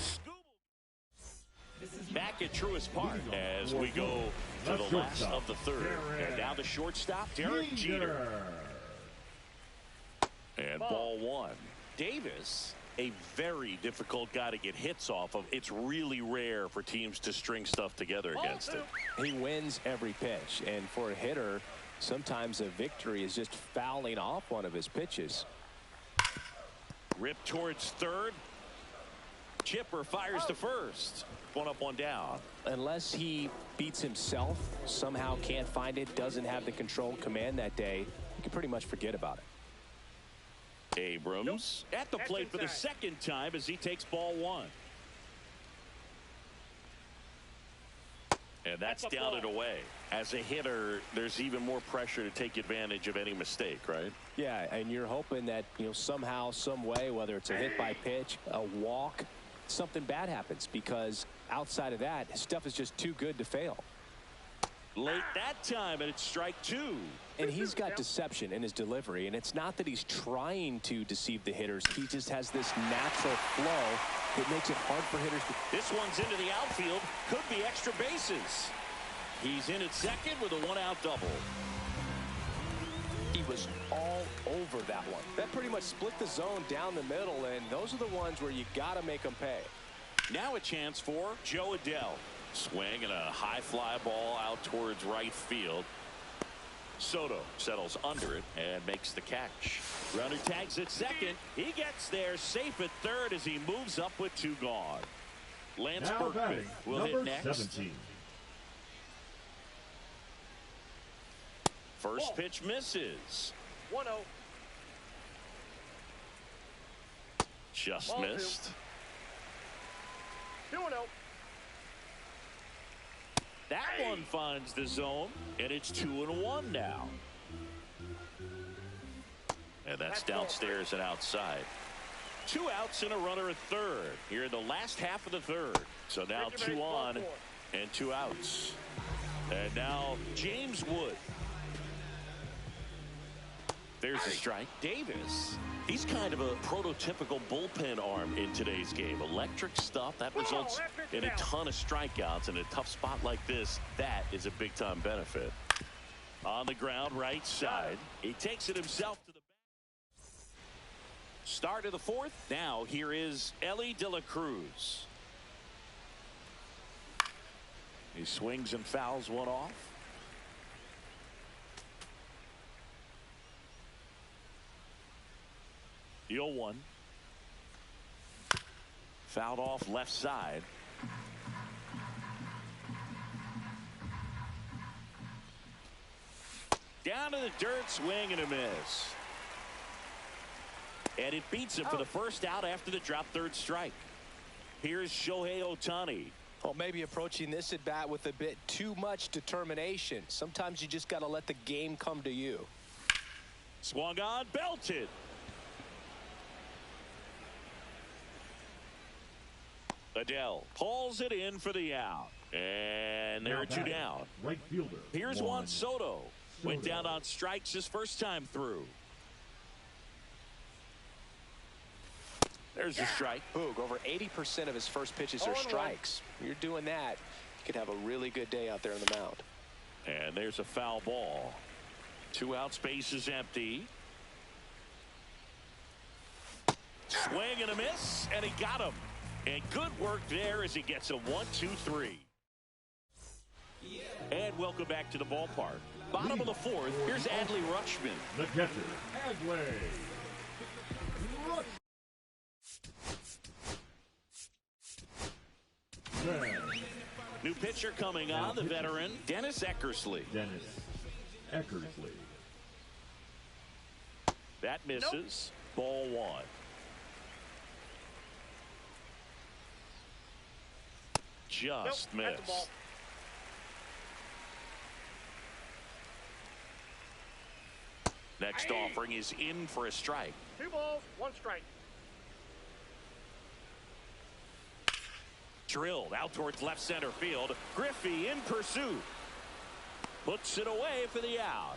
back at Truist Park as we go to the last of the third. And now the shortstop, Derek Jeter. And ball 1. Davis, a very difficult guy to get hits off of. It's really rare for teams to string stuff together against him. He wins every pitch, and for a hitter, sometimes a victory is just fouling off one of his pitches. Rip towards third. Chipper fires to first. 1 up, 1 down. Unless he beats himself, somehow can't find it, doesn't have the control command that day, you can pretty much forget about it. Abrams at the plate for the second time as he takes ball 1. And that's down and away. As a hitter, there's even more pressure to take advantage of any mistake, right? Yeah, and you're hoping that, somehow, some way, whether it's a hit by pitch, a walk, something bad happens, because outside of that, stuff is just too good to fail. Late that time, and it's strike 2. And he's got deception in his delivery, and it's not that he's trying to deceive the hitters. He just has this natural flow that makes it hard for hitters to. This one's into the outfield. Could be extra bases. He's in at second with a 1-out double. He was all over that one. That pretty much split the zone down the middle, and those are the ones where you got to make them pay. Now a chance for Joe Adele. Swing and a high fly ball out towards right field. Soto settles under it and makes the catch. Runner tags at second. He gets there safe at third as he moves up with 2 gone. Lance Berkman will hit next. 17. First pitch misses. 1-0. Just Ball missed. 2-0. That one finds the zone, and it's 2-1 now. And that's downstairs and outside. 2 outs and a runner at third here in the last half of the third. So now 2 on and 2 outs. And now James Wood. There's a strike. Davis, he's kind of a prototypical bullpen arm in today's game. Electric stuff that results in a ton of strikeouts. In a tough spot like this, that is a big-time benefit. On the ground, right side. He takes it himself to the back. Start of the 4th. Now here is Ellie De La Cruz. He swings and fouls one off. The 0-1. Fouled off left side. Down to the dirt, swing and a miss. And it beats him for the first out after the drop third strike. Here's Shohei Ohtani. Well, maybe approaching this at bat with a bit too much determination. Sometimes you just got to let the game come to you. Swung on, belted. Adele pulls it in for the out. And there are two down. Right fielder. Here's Juan Soto. Went down on strikes his first time through. There's a strike. Boog, over 80% of his first pitches are strikes. You're doing that, you could have a really good day out there on the mound. And there's a foul ball. 2 out, space is empty. Swing and a miss, and he got him. And good work there as he gets a 1-2-3. And welcome back to the ballpark. Bottom of the 4th, here's Adley Rutschman. The catcher, Adley. New pitcher coming on, the veteran, Dennis Eckersley. Dennis Eckersley. That misses. Ball 1. Just missed. Next offering is in for a strike. 2 balls, 1 strike. Drilled out towards left center field. Griffey in pursuit. Puts it away for the out.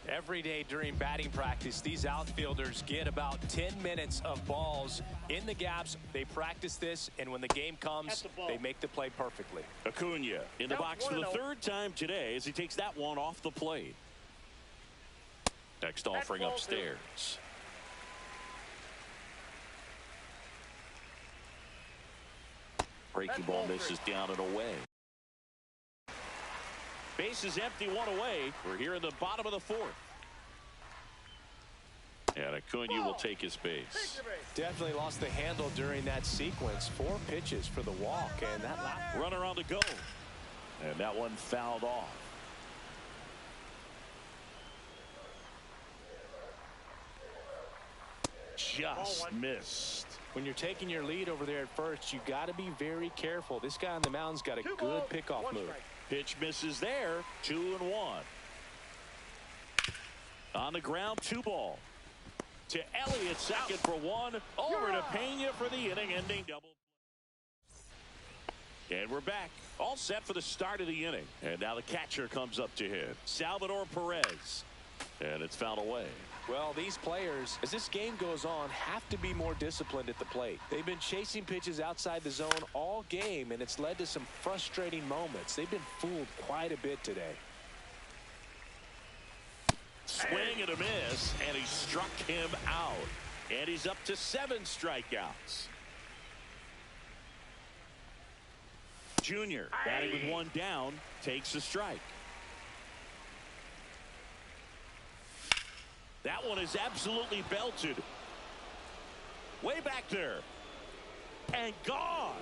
Every day during batting practice, these outfielders get about 10 minutes of balls in the gaps. They practice this, and when the game comes, they make the play perfectly. Acuna in the box for the 3rd time today as he takes that one off the plate. Next offering upstairs. Breaking ball misses down and away. Base is empty, 1 away. We're here in the bottom of the 4th. And Acuna will take his base. Definitely lost the handle during that sequence. 4 pitches for the walk, and that last runner on the go. And that one fouled off. Just missed. When you're taking your lead over there at first, you got to be very careful. This guy on the mound's got a good pickoff move. Pitch misses there. 2-1. On the ground, 2 ball. To Elliott, second for 1. Over to Pena for the inning-ending double. And we're back. All set for the start of the inning. And now the catcher comes up to hit. Salvador Perez. And it's fouled away. Well, these players, as this game goes on, have to be more disciplined at the plate. They've been chasing pitches outside the zone all game, and it's led to some frustrating moments. They've been fooled quite a bit today. Swing and a miss, and he struck him out. And he's up to 7 strikeouts. Junior, batting with 1 down, takes a strike. That one is absolutely belted. Way back there. And gone.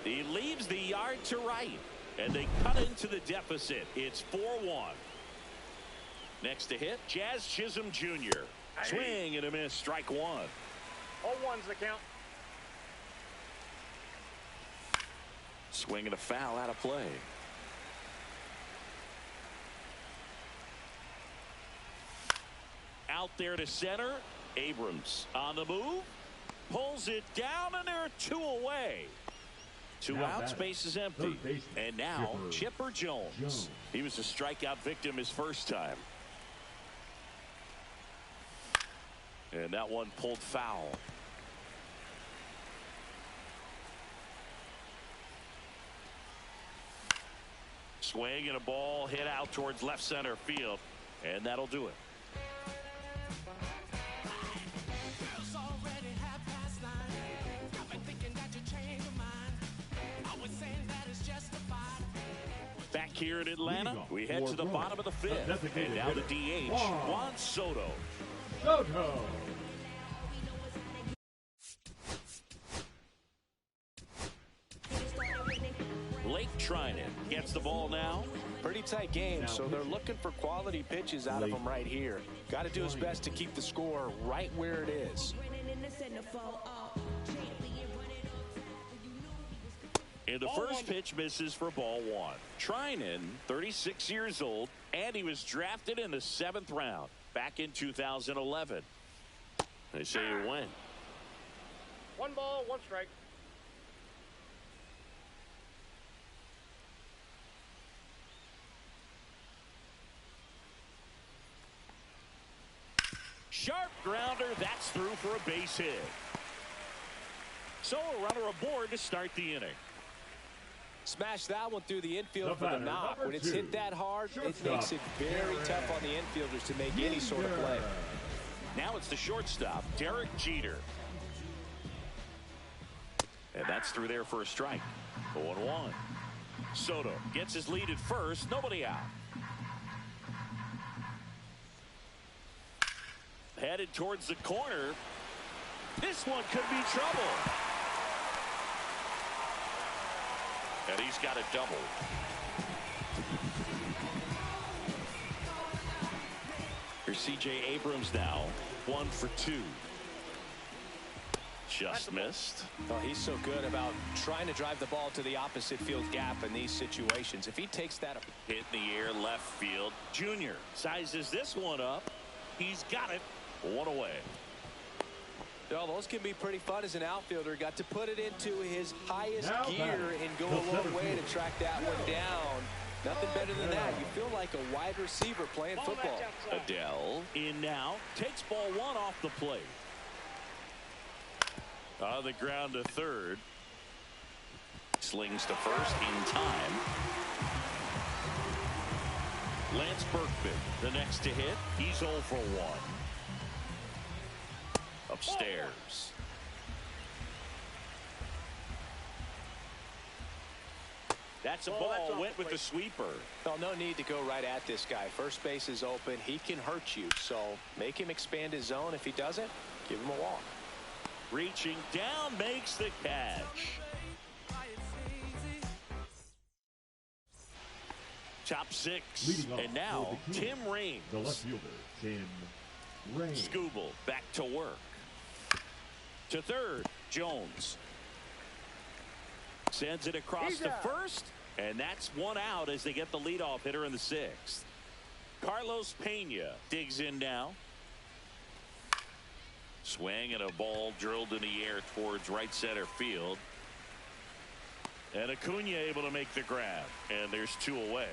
He leaves the yard to right. And they cut into the deficit. It's 4-1. Next to hit, Jazz Chisholm Jr. Swing and a miss, strike 1. 0-1's the count. Swing and a foul out of play. Out there to center. Abrams on the move. Pulls it down, and there are 2 away. 2 out, space is empty. And now Chipper Jones. He was a strikeout victim his first time. And that one pulled foul. Swing and a ball hit out towards left center field. And that'll do it. Back here in Atlanta. We head to the bottom of the fifth. And now the DH, Juan Soto. Soto. Blake Trinan gets the ball now. Pretty tight game, so they're looking for quality pitches out of him right here. Got to do his best to keep the score right where it is. And the first pitch misses for ball one. Trinan, 36 years old, and he was drafted in the 7th round back in 2011. They say you win. 1 ball, 1 strike. Sharp grounder, that's through for a base hit. So a runner aboard to start the inning. Smash that one through the infield for the knock. When it's hit that hard, it makes it very tough on the infielders to make any sort of play. Now it's the shortstop, Derek Jeter. And that's through there for a strike. 0-1. Soto gets his lead at first, nobody out. Headed towards the corner. This one could be trouble. And he's got a double. Here's C.J. Abrams now. 1 for 2. Just missed. Oh, he's so good about trying to drive the ball to the opposite field gap in these situations. If he takes that up. Hit in the air, left field. Junior sizes this one up. He's got it. 1 away. Oh, those can be pretty fun as an outfielder. Got to put it into his highest gear and go a long way to track that one down. Nothing better than that. You feel like a wide receiver playing football. Adele in now. Takes ball 1 off the plate. On the ground to third. Slings to first in time. Lance Berkman, the next to hit. He's 0 for 1. Upstairs. That's a ball. Went with the sweeper. Well, no need to go right at this guy. First base is open. He can hurt you. So make him expand his zone. If he doesn't, give him a walk. Reaching down, makes the catch. Top 6. And now Tim Raines. The left fielder, Tim Raines. Scooble back to work. To third, Jones. Sends it across to first. And that's 1 out as they get the leadoff hitter in the 6th. Carlos Pena digs in now. Swing and a ball drilled in the air towards right center field. And Acuna able to make the grab. And there's 2 away.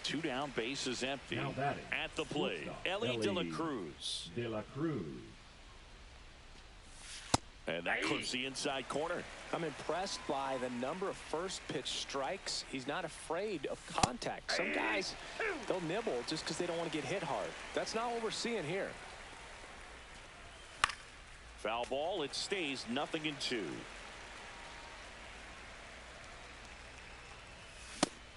2 down, bases empty. At the plate, Ellie De La Cruz. And that clips the inside corner. I'm impressed by the number of first pitch strikes. He's not afraid of contact. Some guys, they'll nibble just because they don't want to get hit hard. That's not what we're seeing here. Foul ball. It stays 0-2.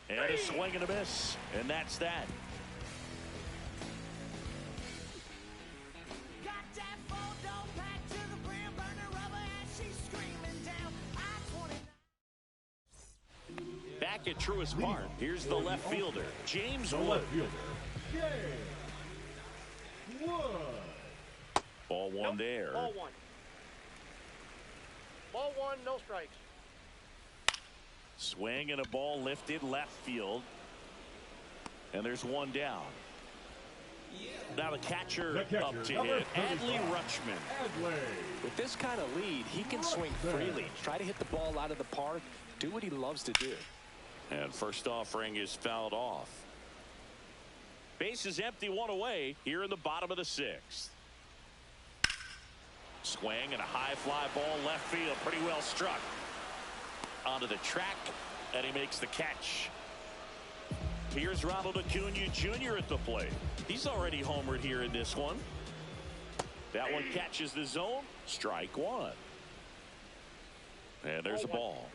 And a swing and a miss. And that's that. Back at Truist Park, here's the left fielder, James Wood. Ball 1 there. Ball 1. Ball 1, no strikes. Swing and a ball lifted left field. And there's 1 down. Now the catcher up to hit, Adley Rutschman. With this kind of lead, he can swing freely. Try to hit the ball out of the park. Do what he loves to do. And first offering is fouled off. Base is empty, 1 away here in the bottom of the 6th. Swing and a high fly ball left field, pretty well struck. Onto the track, and he makes the catch. Here's Ronald Acuna Jr. at the plate. He's already homered here in this one. That one catches the zone. Strike 1. And there's a ball.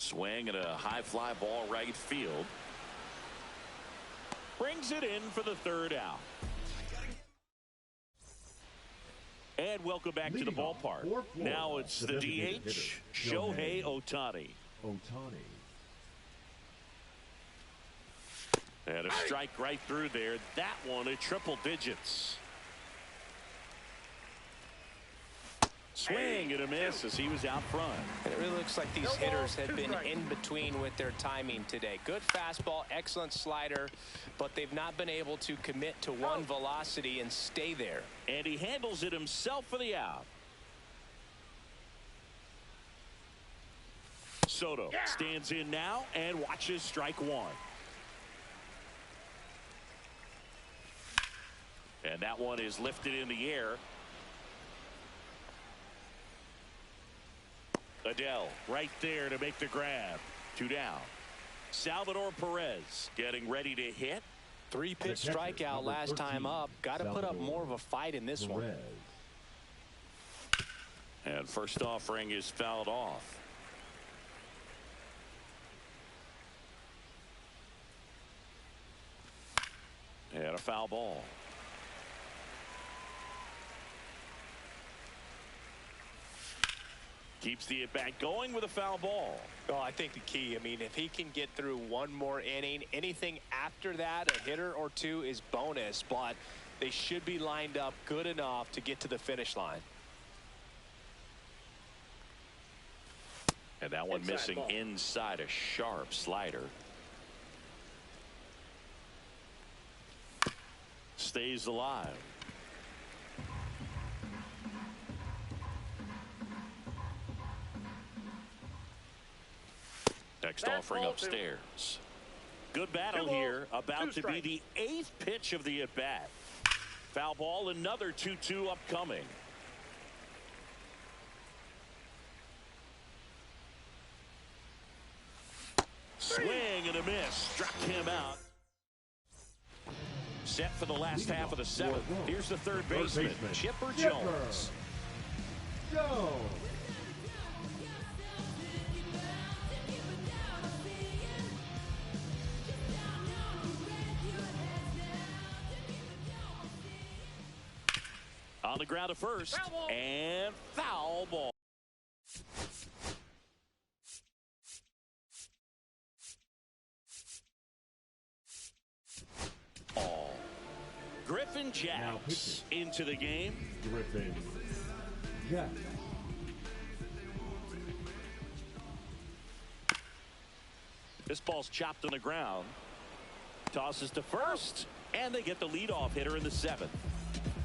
Swing and a high fly ball right field. Brings it in for the third out. And welcome back to the ballpark. Now it's the DH, Shohei Ohtani. And a strike right through there. That one at triple digits. Swing and a miss as he was out front. And it really looks like these hitters have been in between with their timing today. Good fastball, excellent slider, but they've not been able to commit to one velocity and stay there. And he handles it himself for the out. Soto stands in now and watches strike one. And that one is lifted in the air. Adele right there to make the grab. 2 down. Salvador Perez getting ready to hit. 3-pitch strikeout last time up. Got to put up more of a fight in this one. And first offering is fouled off. And a foul ball. Keeps the at-bat going with a foul ball. Oh, I think the key, I mean, if he can get through one more inning, anything after that, a hitter or two is bonus, but they should be lined up good enough to get to the finish line. And that one missing inside, a sharp slider. Stays alive. Next offering upstairs. Good battle here. About to be the 8th pitch of the at-bat. Foul ball, another 2-2 upcoming. Swing and a miss. Struck him out. Set for the last half of the 7th. Here's the third baseman, Chipper Jones. On the ground to first, and foul ball. Griffin Jacks into the game. Griffin Jacks. This ball's chopped on the ground. Tosses to first, and they get the leadoff hitter in the 7th.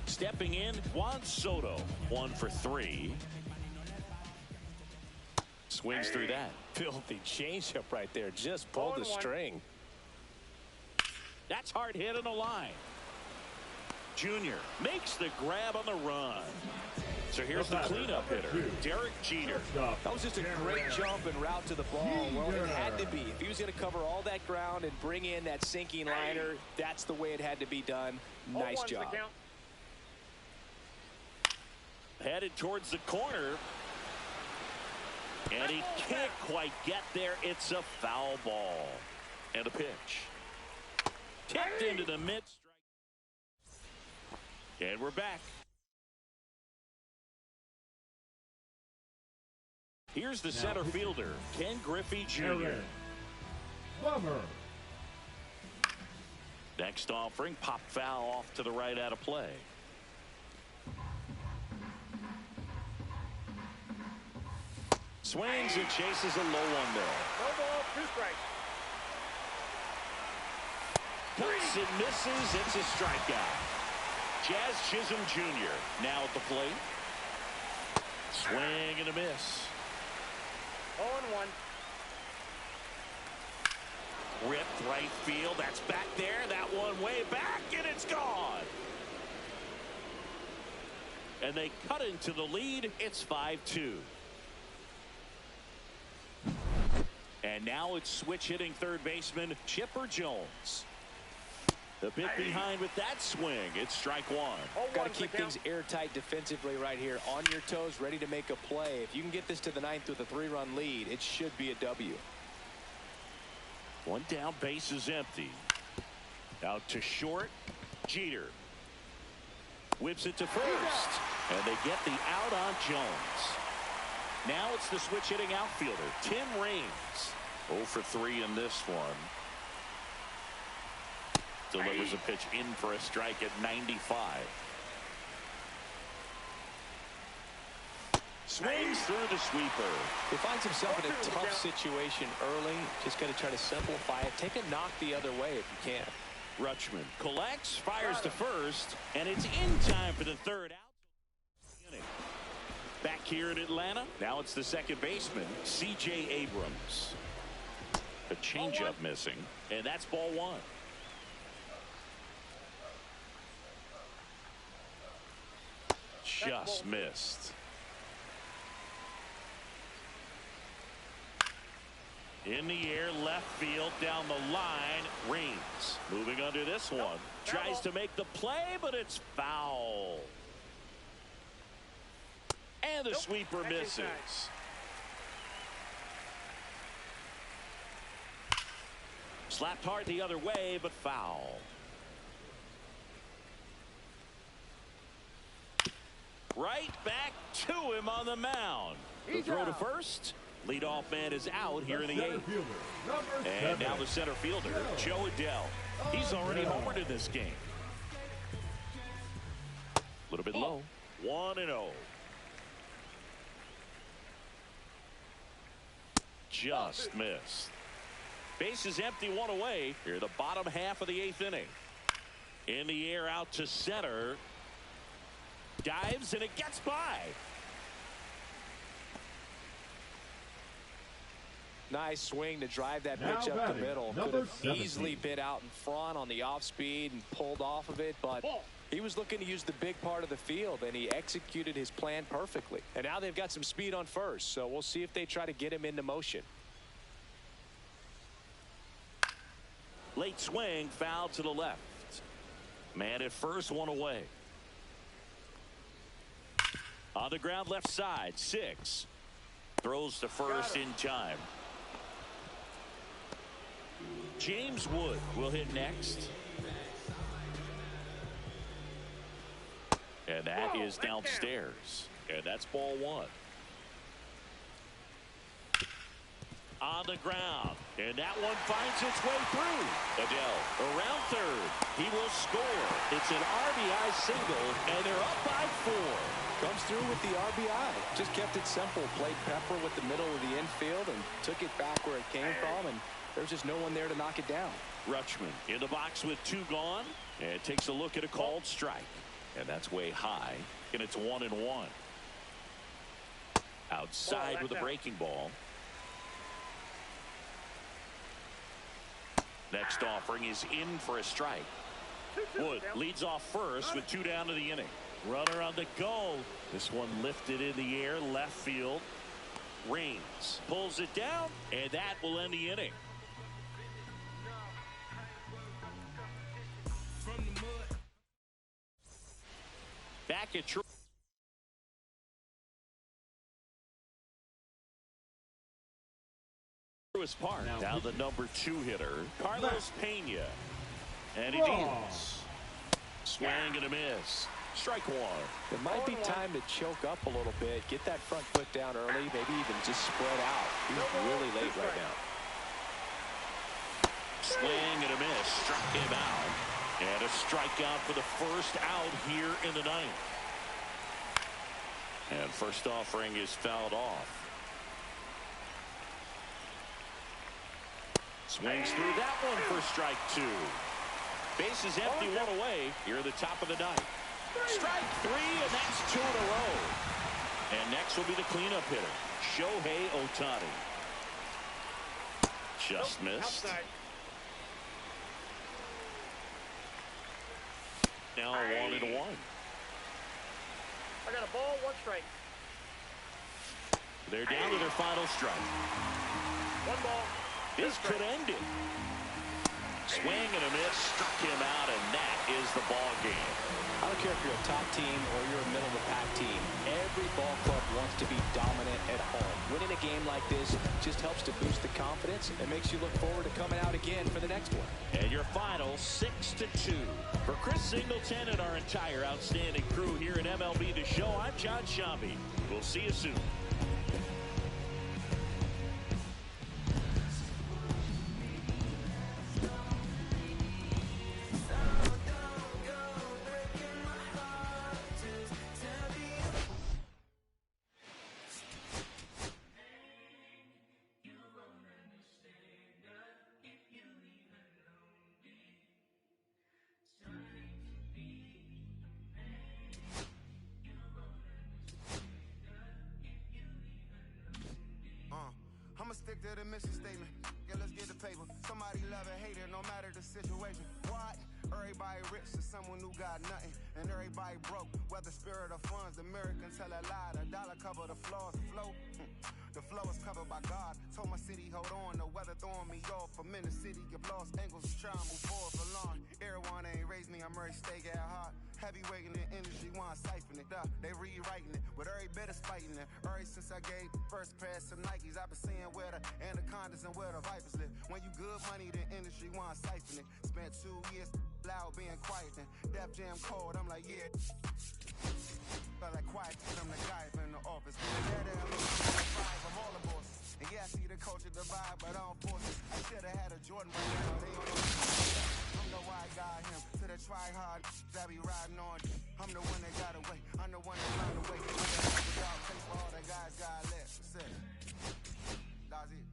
Stepping in, Juan Soto, 1 for 3. Swings through that. Filthy changeup right there. Just pulled the string. That's hard hit on the line. Junior makes the grab on the run. So here's the cleanup hitter, Derek Jeter. That was just a great jump and route to the ball. Well, it had to be. If he was going to cover all that ground and bring in that sinking liner, that's the way it had to be done. Nice job. Headed towards the corner. And he can't quite get there. It's a foul ball. And a pitch. Tipped into the mid. And we're back. Here's the center fielder, Ken Griffey Jr. Next offering, pop foul off to the right out of play. Swings and chases a low one there. No ball, 2 strikes. Cuts and misses. It's a strikeout. Jazz Chisholm Jr. now at the plate. Swing and a miss. 0-1. Ripped right field. That's back there. That one way back, and it's gone. And they cut into the lead. It's 5-2. And now it's switch hitting third baseman Chipper Jones. A bit behind with that swing. It's strike one. Got to keep things airtight defensively right here. On your toes, ready to make a play. If you can get this to the ninth with a 3-run lead, it should be a W. One down, base is empty. Out to short. Jeter whips it to first. And they get the out on Jones. Now it's the switch hitting outfielder, Tim Raines. 0 for 3 in this one. Delivers a pitch in for a strike at 95. Swings through the sweeper. He finds himself in a tough situation early. Just got to try to simplify it. Take a knock the other way if you can. Rutschman collects, fires to first, and it's in time for the third out. Back here in Atlanta, now it's the second baseman, C.J. Abrams. A changeup missing, and that's ball one. Just missed. In the air, left field, down the line. Raines moving under this one. Tries to make the play, but it's foul. And the sweeper misses. Slapped hard the other way, but foul. Right back to him on the mound. The throw to first. Leadoff man is out here in the 8th. And now the center fielder, Joe Adele. He's already homered in this game. A little bit low. 1-0. Just missed. Base is empty, one away. Here, the bottom half of the 8th inning. In the air, out to center. Dives, and it gets by. Nice swing to drive that pitch up the middle. Could have easily been out in front on the off speed and pulled off of it, but he was looking to use the big part of the field, and he executed his plan perfectly. And now they've got some speed on first, so we'll see if they try to get him into motion. Late swing, foul to the left. Man at first, one away. On the ground, left side, 6. Throws to first in time. James Wood will hit next. And that is downstairs. And that's ball one. On the ground. And that one finds its way through. Adele around third. He will score. It's an RBI single, and they're up by 4. Comes through with the RBI. Just kept it simple. Played pepper with the middle of the infield and took it back where it came from, and there's just no one there to knock it down. Rutschman in the box with 2 gone, and takes a look at a called strike. And that's way high, and it's 1-1. Outside with a breaking ball. Next offering is in for a strike. Wood leads off first with 2 down to the inning. Runner on the go. This one lifted in the air, left field. Raines pulls it down, and that will end the inning. Back at Truist Park. Now the number 2 hitter, Carlos Pena. And he deals. Swing and a miss. Strike one. It might be time to choke up a little bit, get that front foot down early, maybe even just spread out. He's really late right now. Swing and a miss. Struck him out. And a strikeout for the first out here in the 9th. And first offering is fouled off. Swings through that one for strike 2. Base is empty, one away. Here at the top of the 9th. Strike 3, and that's 2 in a row. And next will be the cleanup hitter, Shohei Ohtani. Just missed. Now 1-1. I got a ball, 1 strike. They're down to their final strike. 1 ball. This could end it. Swing and a miss, struck him out, and that is the ball game. I don't care if you're a top team or you're a middle-of-the-pack team. Every ball club wants to be dominant at home. Winning a game like this just helps to boost the confidence and makes you look forward to coming out again for the next one. And your final 6-2. For Chris Singleton and our entire outstanding crew here at MLB The Show, I'm John Shambi. We'll see you soon. I'ma stick to the mission statement. Yeah, let's get the paper. Somebody love it, hate it, no matter the situation. What? Everybody rich to someone who got nothing, and everybody broke. Whether spirit or funds, the mirror can tell a lie. The dollar cover the flaws, the flow. The flow is covered by God. Told my city, hold on. The weather throwing me off. I'm in the city, get lost angles, try and move forward for long. Everyone ain't raised me, I'm ready to stay at heart. Heavyweight in the industry, want siphon it up. They rewriting it, but every bit is fighting it. Ever since I gave first pass to Nikes, I've been seeing where the anacondas and where the vipers live. When you good money, the industry want siphon it. Spent 2 years loud being quiet, then Def Jam cold, I'm like, yeah. Felt like quiet, I'm the guy in the office. I'm all the bosses. And yeah, I see the culture divide, but I don't force it. I should've had a Jordan right now, they on the I'm the white guy, him, to the try hard that be riding on. I'm the one that got away, I'm the one that found a way. Without place for all the guys got left. That's it. That's it.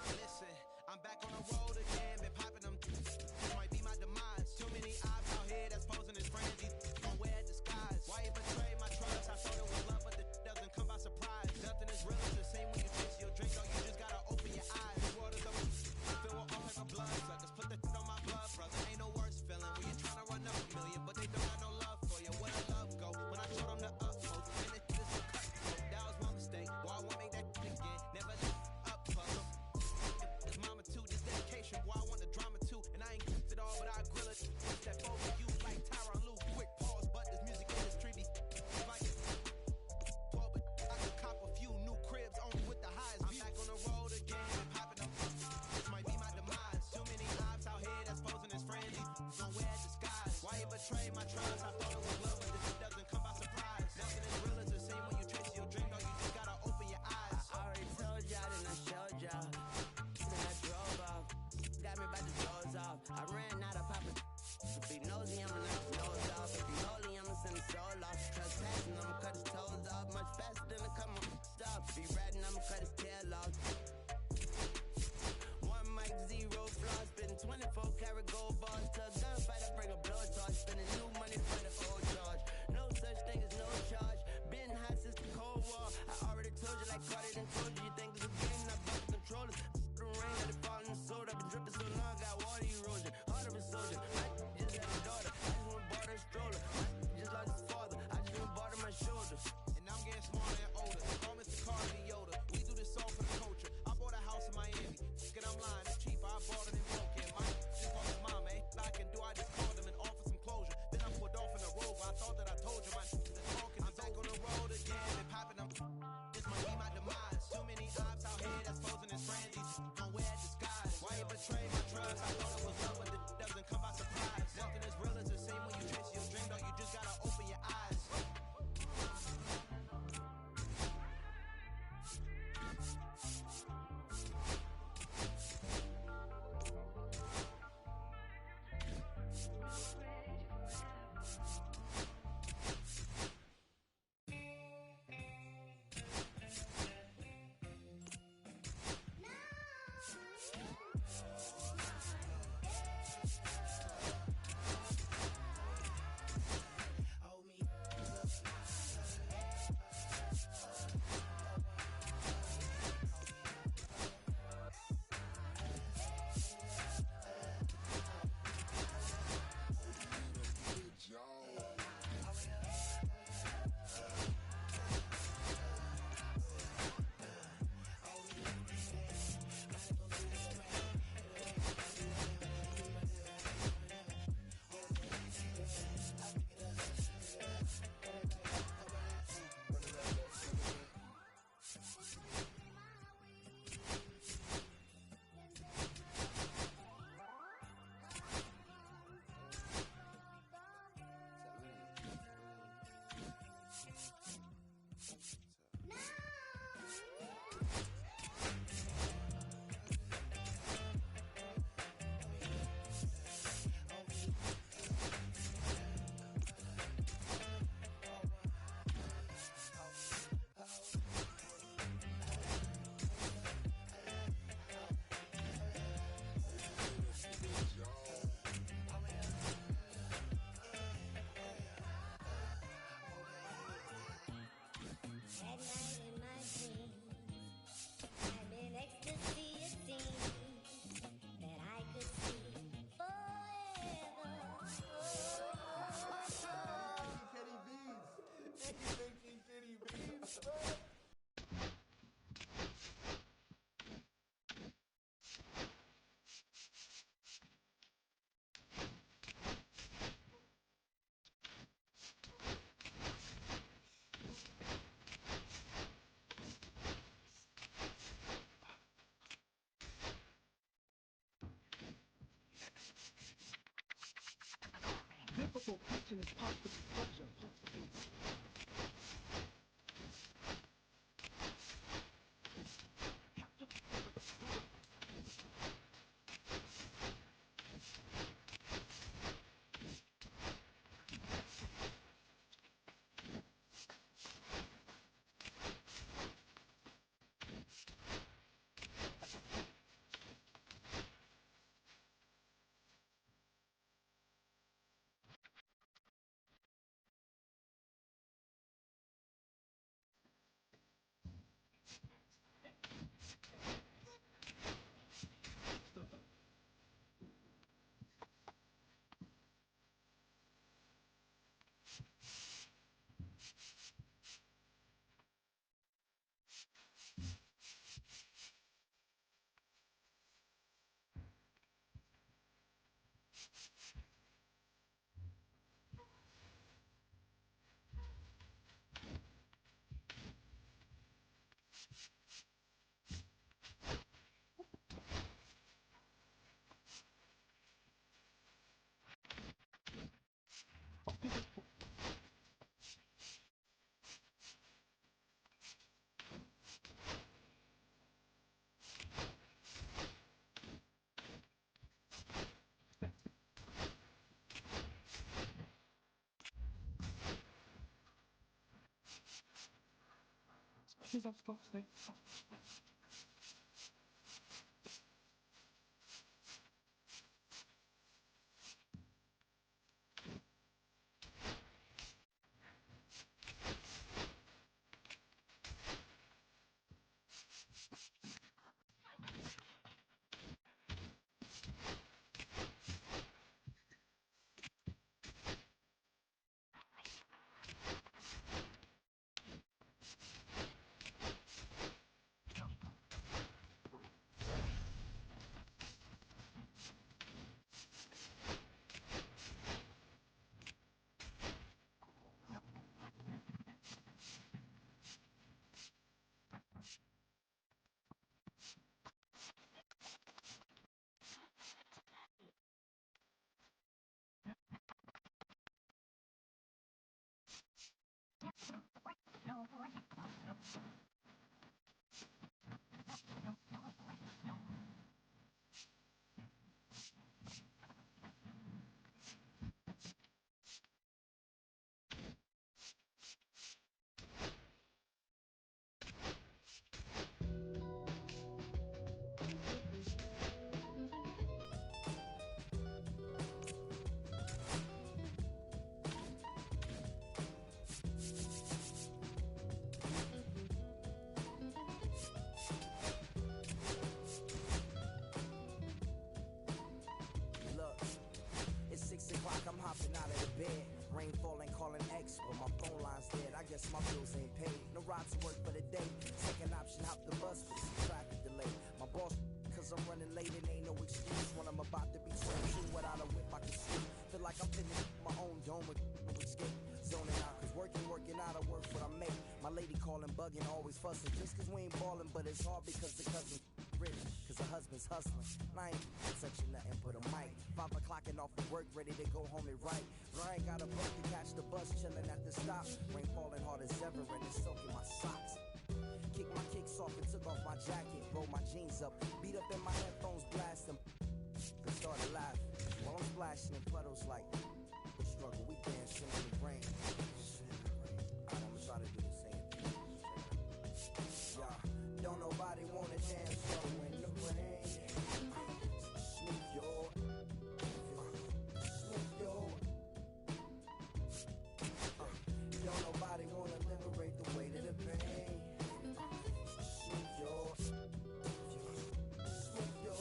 Listen, I'm back on the road again, been popping them. This might be my demise. Too many eyes out here that's posing as friends. These gon' wear disguise. Why you betray my trust? I thought it was love, but the doesn't come by surprise. Nothing is real as the same when you fix your drink. Though you just gotta open your eyes. This world is over. Filled with all type of blood suckers. Put the on my blood, brother. Ain't no worse feeling when you're trying to run up a million, but they don't got no love for you. Where the love go? When I showed them the utmost, and this is a cut. That was my mistake. Boy, I won't make that again. Never up close. His mama too, this dedication. Boy, I guess my bills ain't paid. No ride to work for the day. Second option, hop the bus, but it's traffic delay. My boss, cause I'm running late, it ain't no excuse. When I'm about to be 22 without a whip, I can see. Feel like I'm finished my own dome with no escape. Zoning out, cause working out, I work what I make. My lady calling, bugging, always fussing. Just cause we ain't ballin', but it's hard because the cousin rich. Cause the husband's hustling. And I ain't touching nothing but a mic. 5 o'clock and off of work, ready to go home and write. But I ain't got a buck to catch the bus, chillin' at the stop. Rain falling hard as ever and it's soaking my socks. Kicked my kicks off and took off my jacket. Rolled my jeans up, beat up in my headphones, blasting. Then started laughing while I'm splashing in puddles like the struggle. We dancing in the rain. Alright, I'ma try to do the same thing. Yeah, don't nobody wanna dance slow in the rain. Smooth your, smooth your. Don't nobody wanna liberate the weight of the pain. Smooth your, smooth your.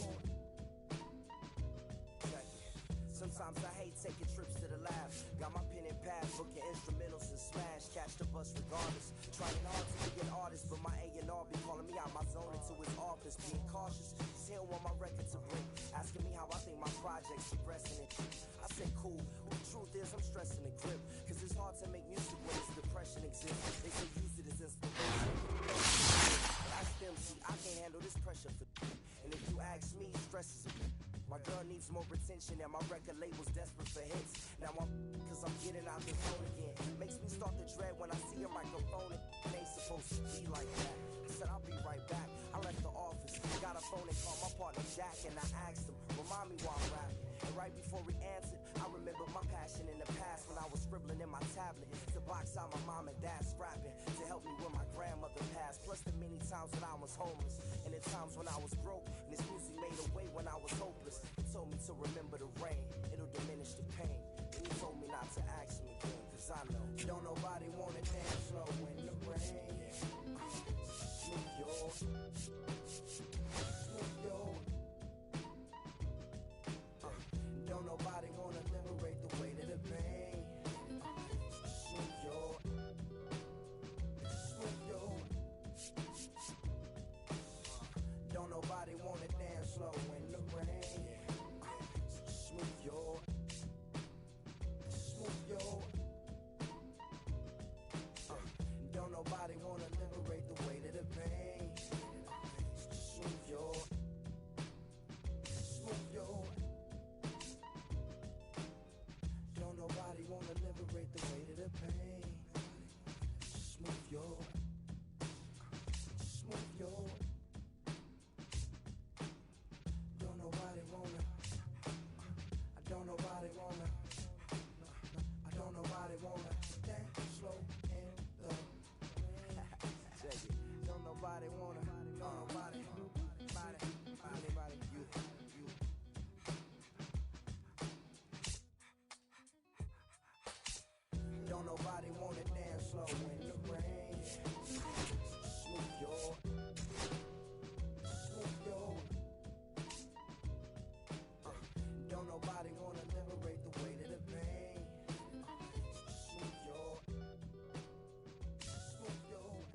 Sometimes I hate taking trips to the lab. Got my pen and pad, booking instrumentals and smash. Catch the bus regardless. Trying hard to be an artist, but my A&R be calling me out my zone into his office. Being cautious, still want my record to break. Asking me how I think my project's progressing and I said cool, but the truth is I'm stressing the grip. Cause it's hard to make music when this depression exists. They say use it as inspiration. But I still see I can't handle this pressure for and if you ask me, stress is a my girl needs more attention and my record label's desperate for hits. Now I'm cause I'm getting out the zone again. Makes me start to dread when I see a microphone. It ain't supposed to be like that. I said I'll be right back. I left the office, got a phone and called my partner Jack, and I asked him, remind me why I'm rapping. And right before he answered, I remembered my passion in the past when I was scribbling in my tablet to box out my mom and dad's scrapping to help me when my grandmother passed. Plus the many times when I was homeless and the times when I was broke. And this music made a way when I was hopeless. He told me to remember the rain, it'll diminish the pain. And he told me not to ask him again, cause I know don't nobody wanna dance slow in the rain. Smooth your, smooth your. Don't nobody wanna liberate the weight of the pain. Smooth your, smooth your. Don't nobody wanna dance slow in the rain. Smooth your, smooth your. Don't nobody wanna liberate the weight of the pain. Smooth your, smooth your. Don't nobody wanna liberate the weight of the pain. Smooth your, smooth your. Don't nobody wanna. I don't nobody wanna. I don't nobody wanna dance slow in the. Check it. Don't nobody wanna. Nobody. Anybody. You. Don't nobody wanna dance slow in the rain. Smooth your, smooth your. Don't nobody wanna liberate the weight of the pain. Smooth your, smooth your.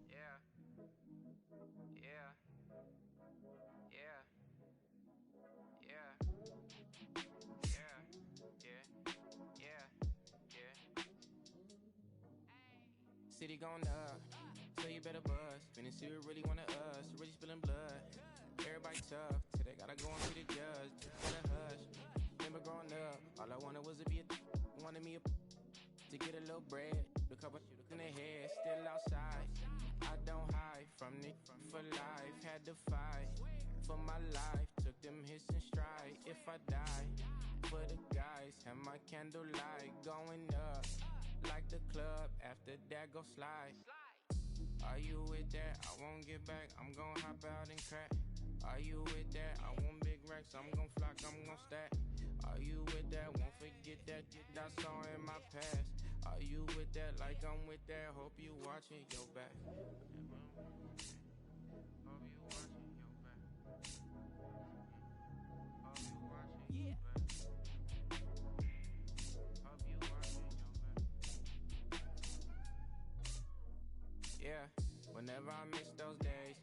Yeah. Yeah. Yeah. Yeah. Yeah. Yeah. Yeah. Yeah. City going up, so you better buzz. Finna see who really wanna us, really spilling blood. Everybody tough, today gotta go and see the judge. Better hush. Remember growing up, all I wanted was to be wanted me to get a little bread. The couple in the head, still outside. I don't hide from it for life. Had to fight for my life. Took them hits in stride. If I die, for the guys, have my candlelight going up like the club. After that, go slide. Are you with that? I won't get back. I'm gon' hop out and crack. Are you with that? I want big racks. I'm gon' flock. I'm gon' stack. Are you with that? Won't forget that I saw in my past. Are you with that? Like I'm with that. Hope you watching your back. Hope you watching your back. Hope you watching your back. Hope you watching your back. Yeah, whenever I miss those days,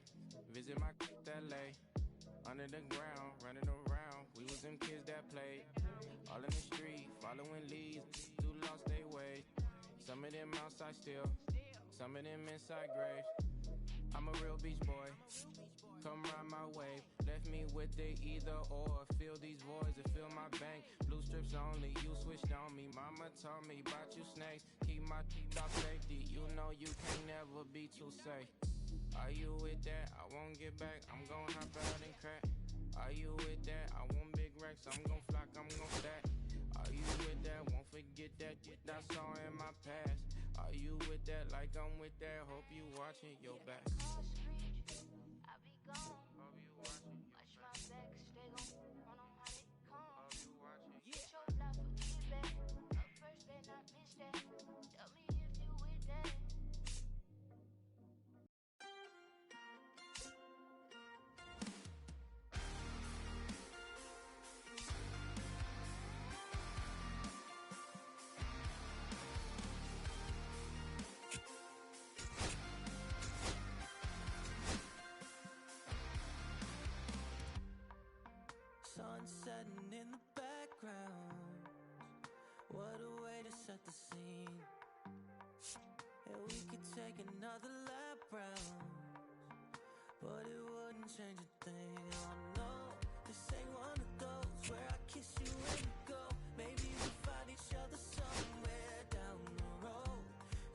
visit my LA. Under the ground, running around, we was them kids that played. All in the street, following leads, who lost their way. Some of them outside still, some of them inside graves. I'm a real beach boy, come ride my wave. Left me with the either or, fill these voids and fill my bank. Blue strips only, you switched on me. Mama told me about you snakes, keep my teeth off safety. You know you can't never be too safe. Are you with that? I won't get back, I'm gon' hop out and crack. Are you with that? I want big racks, I'm gon' flock, I'm gon' stack. Are you with that? Won't forget that I saw in my past. Are you with that? Like I'm with that. Hope you watching your back. I be gone. Hope you watching your Watch back. my back, stay gon' run on how they come. Hope you watching. Get your life, forget that. Up first, better not miss that. Tell me if you with that. take another lap round, but it wouldn't change a thing. Oh no, this ain't one of those where I kiss you and you go. Maybe we'll find each other somewhere down the road,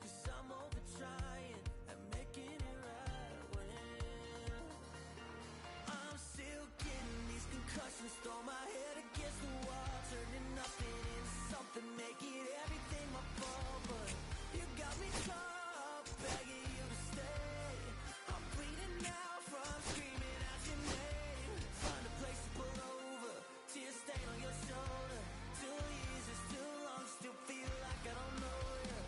'cause I'm over trying and making it right when I'm still getting these concussions. Throw my head against the wall, turning nothing into something, make it everything my fault. But you got me caught up, begging you to stay. I'm bleeding out from screaming out your name. Find a place to pull over, tears stain on your shoulder. 2 years is too long, still feel like I don't know you.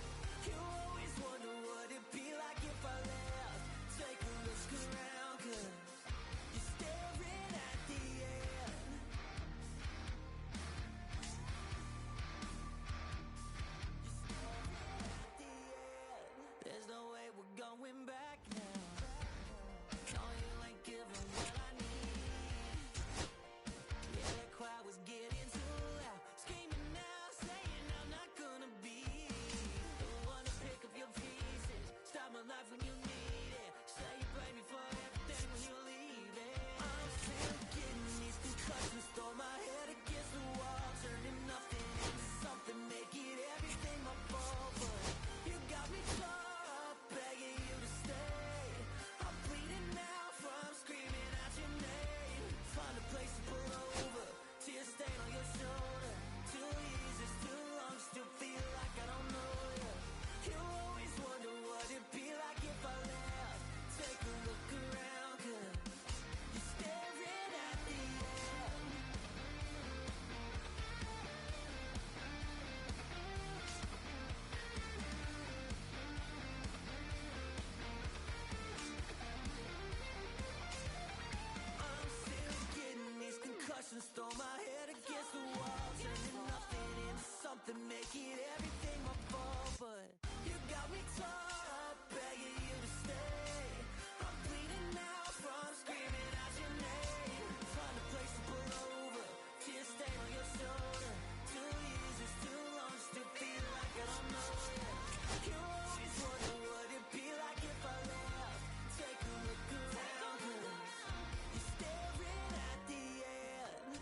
You always wonder what it'd be like if I left. Take a look around, 'cause you're staring at the end. There's no way we're going back now. No, you ain't giving what I need. Yeah, that crowd was getting too loud, screaming out, saying I'm not gonna be the one to pick up your pieces, stop my life when you need it, say you blame me for everything when you leave it. I'm still getting these concussions, throw my head against the wall, turning nothing into something, make it everything my fault. But you got me caught up, begging you to stay. I'm bleeding out from screaming out your name. Find a place to pull over, tears stain on your shoulder. 2 years is too long, still feel like I don't know you. You always wonder what it'd be like if I left. Take a look around, 'cause you're staring at the end. I'm still getting these concussions, throw my head against the wall, turning nothing into something, make it everything my fault. But you got me tore up, begging you to stay. I'm bleeding out from screaming out your name. Find a place to pull over, tears stain on your shoulder. 2 years is too long, still feel like I don't know you. You always wonder what it'd be like if I left. Take a look around, 'cause you're staring at the end.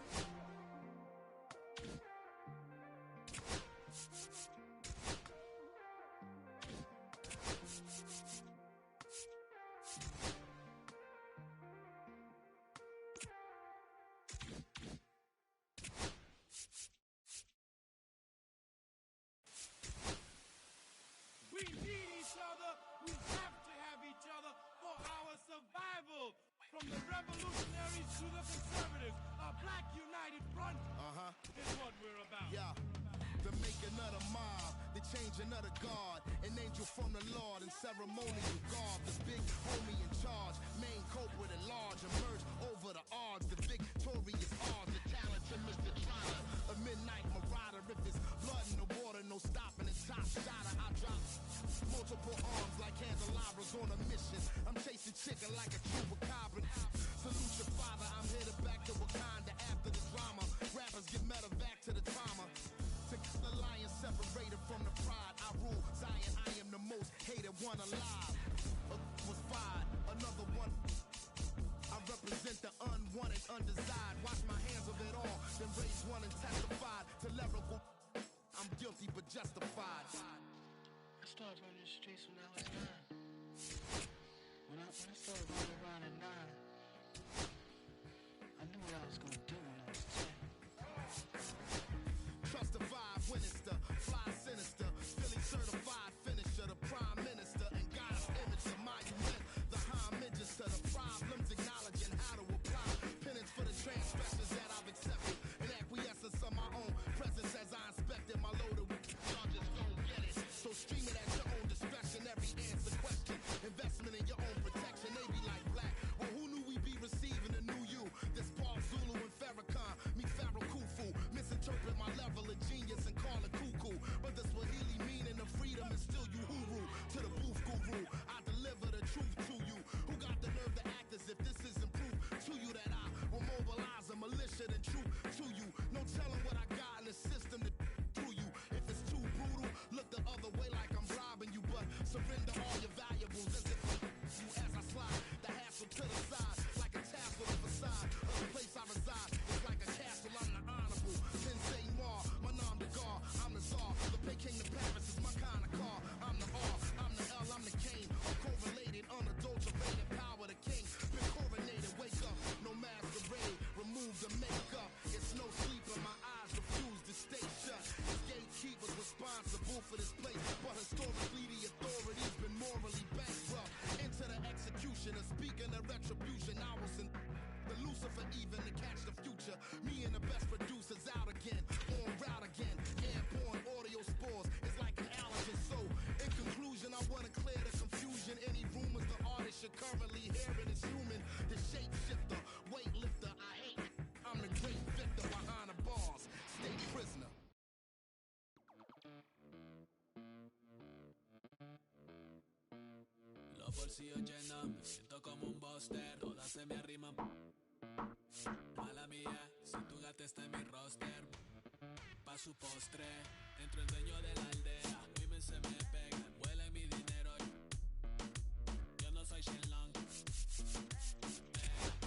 We need each other. We have to have each other for our survival. From the revolutionaries to the conservatives, a black united front is what we're about. Yeah. The making of the mob, the changing of the guard, an angel from the Lord in ceremonial garb. The big homie in charge, main culprit at large, emerge over the odds. The victorious odds, the talented Mr. Trotter, a midnight marauder. If it's blood in the water, no stopping and top shotter. I drop multiple arms like candelabras on a mission. I'm chasing chicken like a chupacabra. Salute your father, I'm headed back to Wakanda after the drama. Rappers get medevac to the trauma. To the lion separated from the pride. I rule Zion, I am the most hated one alive. Was fired, another one. I represent the unwanted, undesired. Wash my hands of it all, then raise one and testified to lyrical. I'm guilty but justified. I started running the streets when I was 9. When I started running around at 9, I knew what I was gonna do when I was 10. Trust the vibe, Winnister, fly sinister, Philly certified finisher, the prime minister, and God's image, the monument, the homages to the problems, acknowledging how to apply penance for the transgressions that I've accepted, and acquiescence of my own presence as I inspected my loaded with charges, don't get it. So stream it at your own discretion, every answer question, investment in your own protection, they be like black. Well, who knew we'd be receiving a new you? This Paul Zulu and Farrakhan, me bolsillos llenos, me siento como un buster. Todas se me arriman. Mala mía, si tu gata está en mi roster. Pa' su postre, entro el dueño de la aldea. Women se me pegan, huele mi dinero. Yo no soy Shenlong.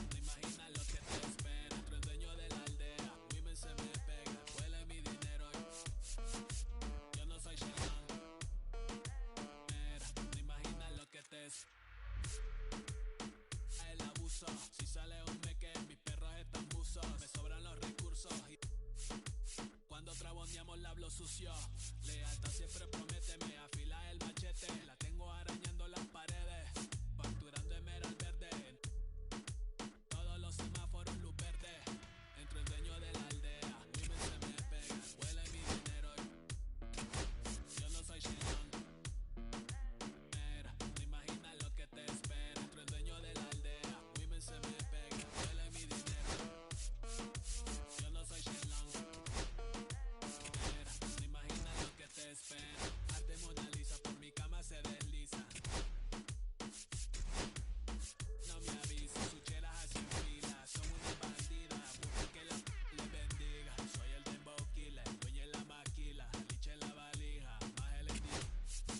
No imaginas lo que te espera. Entro el dueño de la aldea. Women se me pegan, huele mi dinero. Yo no soy Shenlong. No imaginas lo que te espera. El abuso, si sale un meque, mis perros están buzos. Me sobran los recursos y cuando traboneamos la hablo sucio. Lealtad siempre prométeme, afila el machete. La tengo arañando las paredes, facturando emerald verde. Todos los semáforos luz verde. Entro el dueño de la aldea. Women se me pegan, huele mi dinero. Yo no soy Shenlong. Mira, no imaginas lo que te espera. Entro el dueño de la aldea. Women se me pegan, huele mi dinero. Yo no soy Shenlong. Mira, no imaginas lo que te espera. Arte Mona Lisa, por mi cama se desliza. No me avisa, sus cheras hacen fila. Son unas bandidas, buscan que la les bendiga. Soy el dembow killer, dueño en la maquila. Liche en la valija, más el estilo.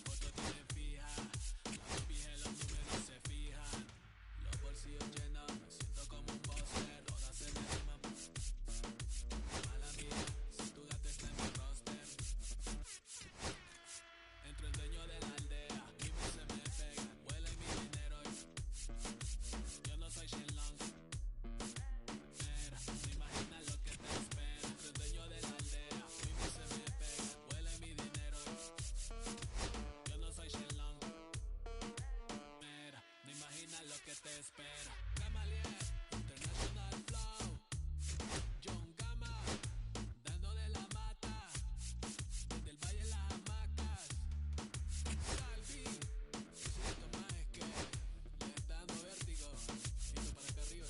Fotos tienen fija, la baby en los números se fijan. Los bolsillos llenos, me siento como un buster. Todas se me riman. Mala mía, si tu gata está en mi roster. Entro el dueño de la aldea, women se me pegan, huele mi dinero. Yo no soy Shenlong. Mira, no imaginas lo que te espera. Entro el dueño de la aldea, women se me pegan, huele mi dinero. Yo no soy Shenlong. Mira, no imaginas lo que te espera. Gamaliel, International Flow. John Gama, dando de la mata. Desde el valle las hamacas. Salvi, siento más es que le está dando vértigo. Yendo para acá arriba.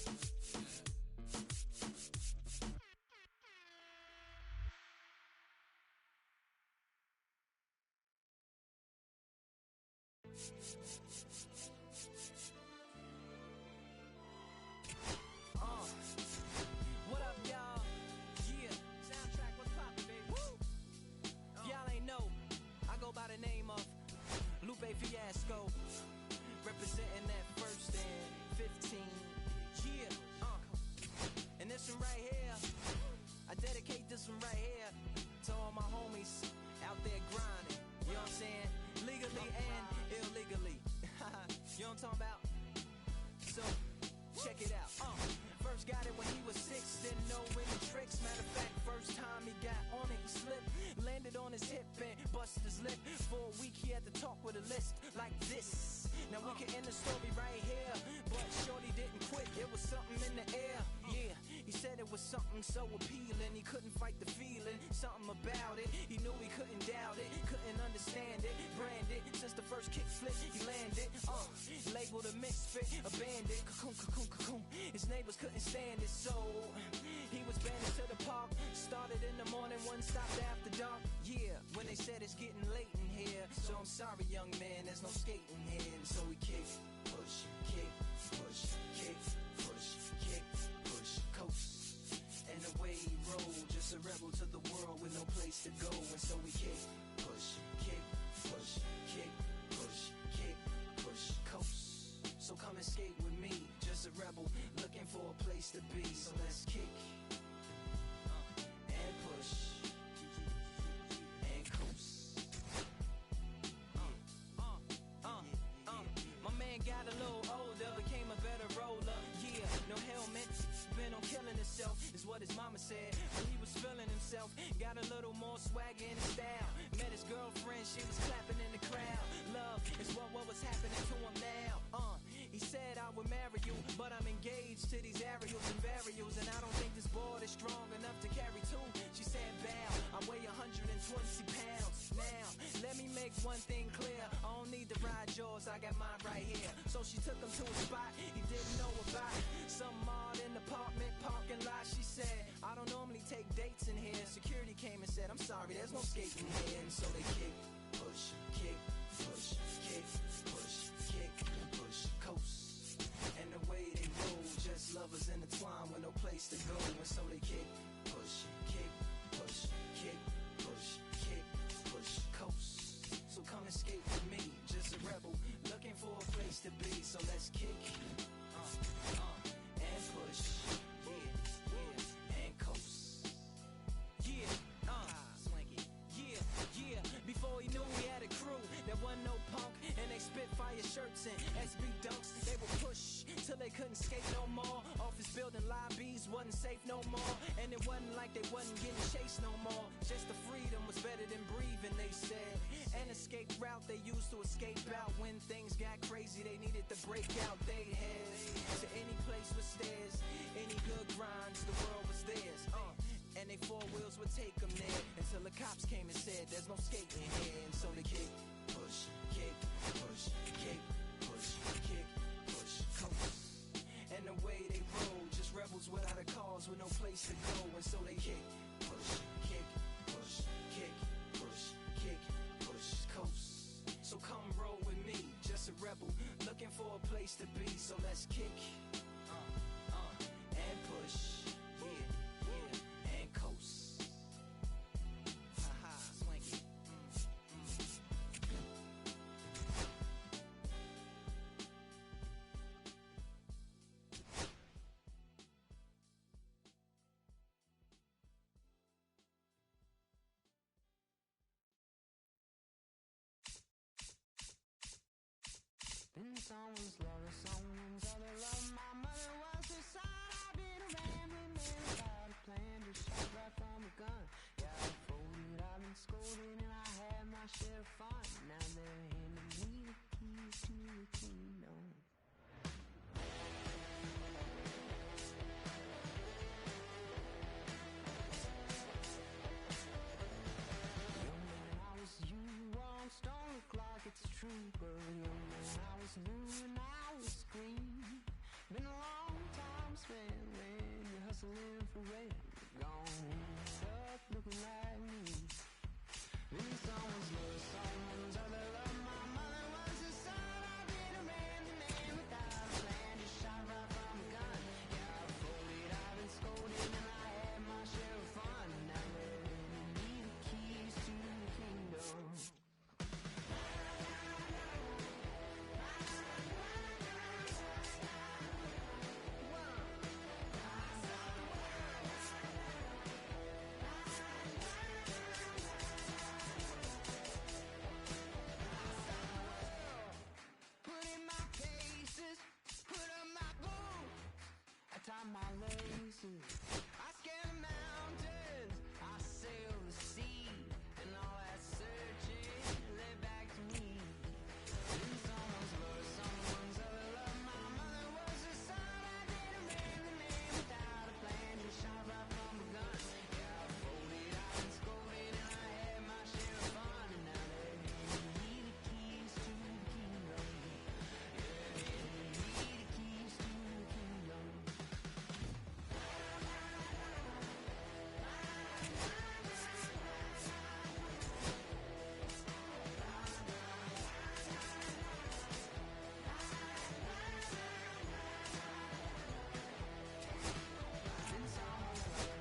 What up, y'all? Yeah. Soundtrack, what's poppin', baby? Woo! Y'all ain't know, I go by the name of Lupe Fiasco, representing that first and 15. Yeah, and this one right here, I dedicate this one right here to all my homies out there grinding. You know what I'm saying? Legally and illegally. You know what I'm talking about? So, check it out. First got it when he was 6, didn't know any tricks. Matter of fact, first time he got on it, he slipped, landed on his hip and busted his lip. For a week he had to talk with a list like this. Now we can end the story right here, but shorty didn't quit. It was something in the air. Yeah, he said it was something so appealing. He couldn't fight the feeling, something about it. He knew he couldn't doubt it, couldn't understand it. Branded since the first kick flip, he landed. Labeled a misfit, a bandit. Cocoon, cocoon, cocoon. His neighbors couldn't stand it, so he was banished to the park. Started in the morning, one stopped after dark. Yeah, when they said it's getting late in here. So I'm sorry, young man, there's no skating here. And so we kick, push, kick, push, kick, push, kick, push, coast. And away he rolled, just a rebel to the world with no place to go. And so we kick, push, kick, push, kick, push, kick, push, coast. So come and skate with me, just a rebel looking for a place to be. So let's kick and push and coast. My man got a little older, became a better roller. Yeah, no helmet, been on killing himself, is what his mama said. When he was feeling himself, got a little more swag in his style. Met his girlfriend, she was clapping in the crowd. Love is what was happening to him now. He said I would marry you, but I'm engaged to these aerials and varials, and I don't think this board is strong enough to carry two. She said, bow, I weigh 120 pounds. Now, let me make one thing clear, I don't need to ride yours, I got mine right here. So she took him to a spot he didn't know about, some odd in the apartment parking lot. She said, I don't normally take dates in here. Security came and said, I'm sorry, there's no skating here. And so they kick, push, kick, push, kick, push, kick, couldn't skate no more. Office building lobbies wasn't safe no more. And it wasn't like they wasn't getting chased no more. Just the freedom was better than breathing, they said. An escape route they used to escape out. When things got crazy, they needed to break out they heads. To any place with stairs, any good grinds, the world was theirs. And they four wheels would take them there. Until the cops came and said, there's no skating here. And so they kick, push, kick, push, kick, push, kick, push, coast. And the way they roll, just rebels without a cause with no place to go. And so they kick, push, kick, push, kick, push, kick, push, coast. So come roll with me, just a rebel, looking for a place to be. So let's kick, and push, yeah, and coast. Ha-ha, swing it. Been someone's lover, someone's other love. My mother was the side. I've been a rambling man without a plan, just shot right from a gun. Yeah, I folded, I've been scolded, and I had my share of fun. Now they're handing me the keys to the kingdom. Young man, I was you, wrong, don't look like it's true, but young man, I was new and I was green. Been a long time spent when you're hustling for rent. Gone up looking like me. Been someone's love, someone's other love. My mother was the son. I've been a rambling man without a plan, just shot right from a gun. Yeah, I folded, I've been scolded, and I had my share of fun. Now they're handing me the keys to the kingdom. Put in my cases, put up my boots, I tie my laces, I scale the mountains, I sail the sea, and all that searching led back to me. In someone's love, someone's other love. My mother was the son. I did a rambling man without a plan, just shot right from a gun. Yeah, I folded, I've been scolded, and I had my share of fun. And now they're handing me the keys to the kingdom.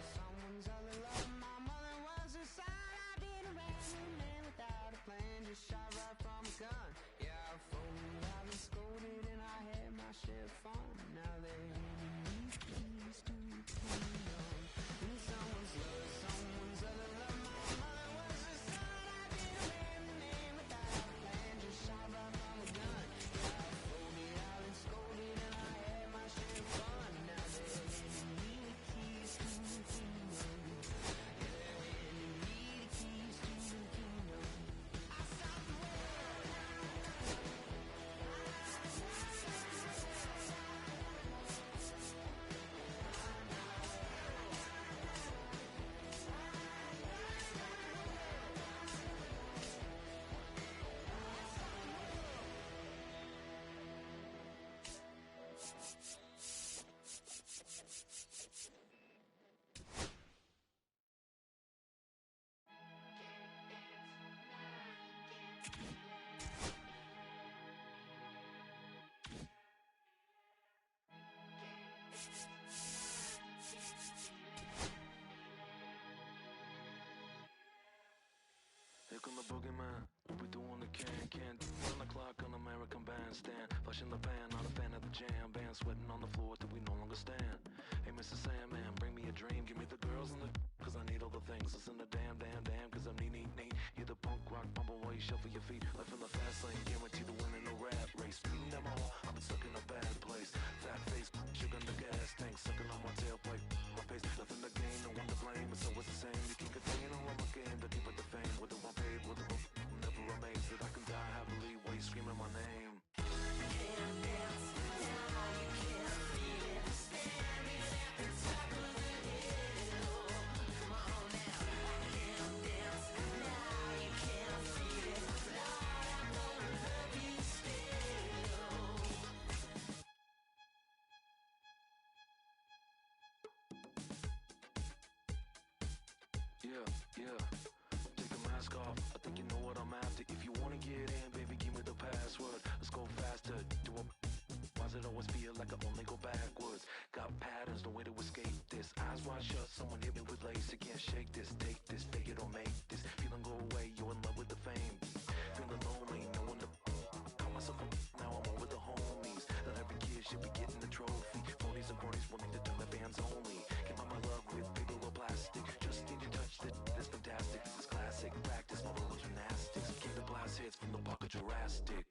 Someone's other love. My mother was the son. I did a rambling man without a plan, just shot right from a gun. Yeah, I folded, I've been scolded, and I had my share of fun. Now they're handing me the keys to the kingdom. In someone's love, someone's other love. My mother was the son. I did a rambling man without a plan, just shot right from a gun. Yeah, I folded, I've been scolded, and I had my share of fun. Now they're handing me the keys to the kingdom. Here come the boogeyman. We doing the can. Run the clock on American Bandstand. Flash in the pan, not a fan of the jam. Band sweating on the floor till we no longer stand. Hey, Mr. Sandman, bring me a dream. Give me the girls and the cause I need all the things. Listen to damn, cause I'm neat. You're the punk rock bumble while you shuffle your feet. Life in the fast lane, guaranteed to win in no rat race. Speeding them all, I've been stuck in a bad place. Fat face. Yeah, yeah. Take the mask off. I think you know what I'm after. If you wanna get in, baby, give me the password. Let's go faster. Do a. Why does it always feel like I only go backwards? Got patterns, no way to escape this. Eyes wide shut, someone hit me with lace. You can't shake this, take this, fake it or make this. Feeling go away, you're in love with the fame. Feeling lonely, no one to. Call myself a. Now I'm over the homies. That every kid should be getting the trophy. Phonies and cronies willing to turn the fans only. Came out my love with paper or plastic. Just need to touch it. It's fantastic. This is classic. Practice my little gymnastics. Keep the blast hits from the pocket Jurassic.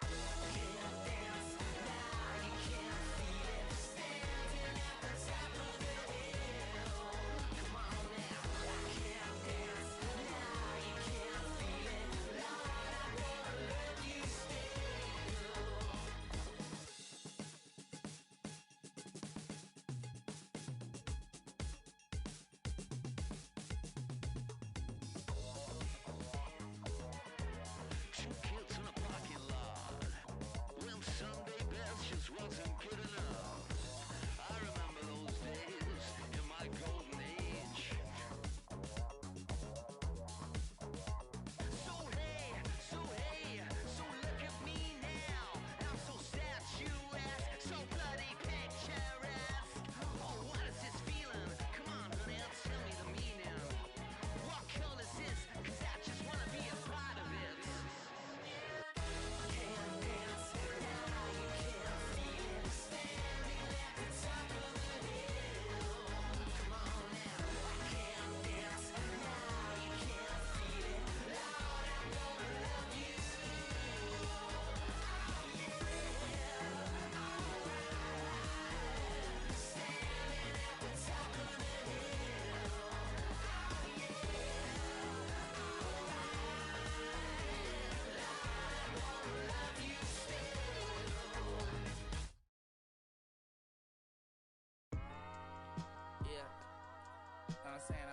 I'm saying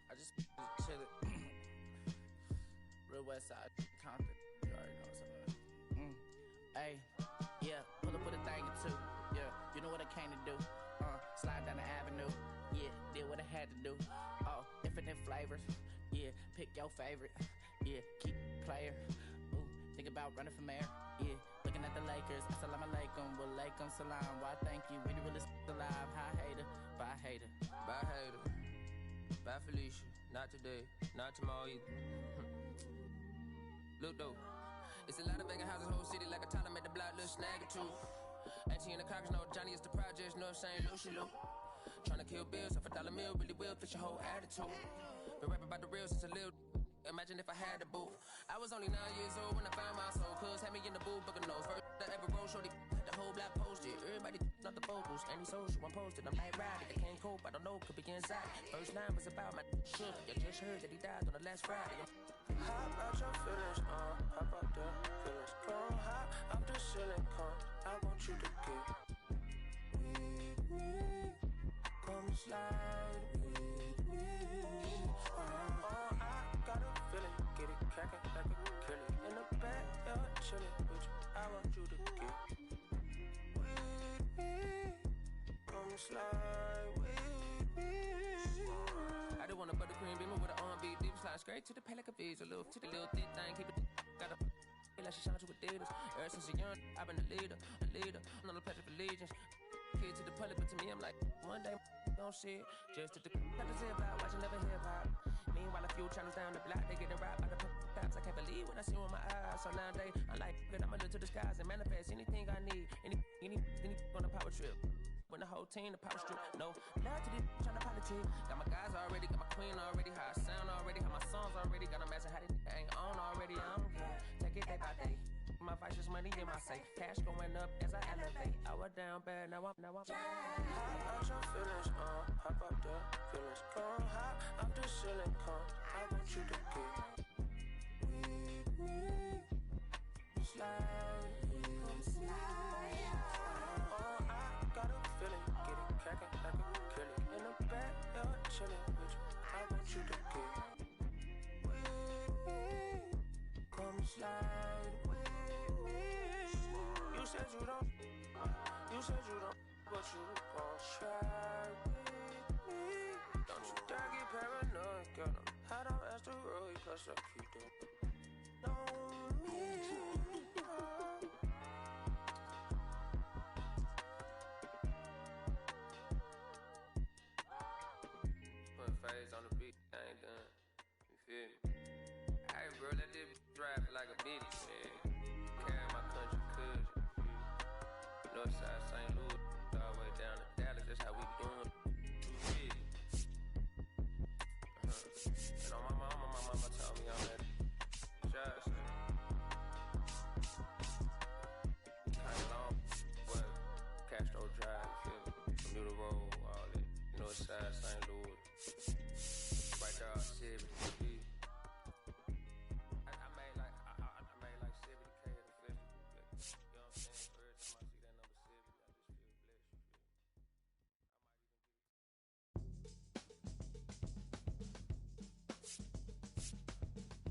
I just chillin'. Real West Side Compton. You already know what's up. Hey, yeah, pull up with a thing or two. Yeah, you know what I came to do. Slide down the avenue. Yeah, did what I had to do. Oh, infinite flavors. Yeah, pick your favorite. Yeah, keep player. Ooh, think about running for mayor. Yeah, looking at the Lakers. Assalamu alaikum, walaikum salam. Why thank you? We the realest alive. Hi hater, bye hater. Bye hater, bye Felicia. Not today, not tomorrow either. Look though, it's a lot of vacant houses, whole city like a toddler made the block, little snag or two. Auntie in the cockers, no Johnny is the projects, know what I'm saying, Lucy Lou. Tryna kill bills off $1 meal, really will fix your whole attitude. Been rapping about the real since a little. Imagine if I had the booth. I was only 9 years old when I found my soul. Cuz had me in the booth, booking nose. First I ever wrote, shorty, the whole block posted. Everybody not the vocals, any social, I'm posted. I'm like riding, I can't cope, I don't know, could be inside. First line was about my shook. You just heard that he died on the last Friday. How about your feelings, how about the feelings? Come high off the silicone, I want you to get with me. Come slide with me. I got a feeling, get it crackin' like a kill it. In the backyard chillin' with you, I want you to get with me. Come slide with me. I just want a buttercream beamer with an R&B deep slide straight to the pay like a visa. Little titty, little thick thing, keep it. Got a feel like she shines with Adidas. Ever since a young, I've been a leader. I'm not a pledge of allegiance. Kid to the public, but to me, I'm like, one day, don't see it. Just to the zip out, watching never hip hop. Meanwhile, a few channels down the block, they getting robbed by the cops. I can't believe what I see with my eyes. So nowadays, I'm like, good, I'ma look to the skies and manifest anything I need. Any on a power trip. When the whole team, the power strip. No, now to the trying to politic. Got my guys already, got my queen already, how I sound already, how my songs already. Got them asking how they ain't on already. I'm good. Take it day by day. My vice is money in my safe. Cash going up as I elevate. I was down bad, now I'm How about your feelings, how about the feelings? Come high off the silicone, I want you to get with me. Slide with me. I got a feeling, get it crackin' like a kill it. In the backyard chillin' with you, I want you to get with me. Come slide with me. You said you don't, but you gon' try with me. Dad get paranoid, got him hot on asteroid, plus I keep them. Put phase on the beat, I ain't done. You feel me? Hey, bro, let this drive like a bitch, man. Carry my country cousin. Northside St. Louis, all the way down to Dallas, that's how we doing. You feel me? And on my mama told me I'm at shots. Kinda long, but Castro Drive, you feel me? Bermuda Road, all that. Northside St. Louis. Right there, 70, you feel me? I made like 70K at the festival. You know what I'm saying? Every time I see that number 70, I just feel blessed. You feel me?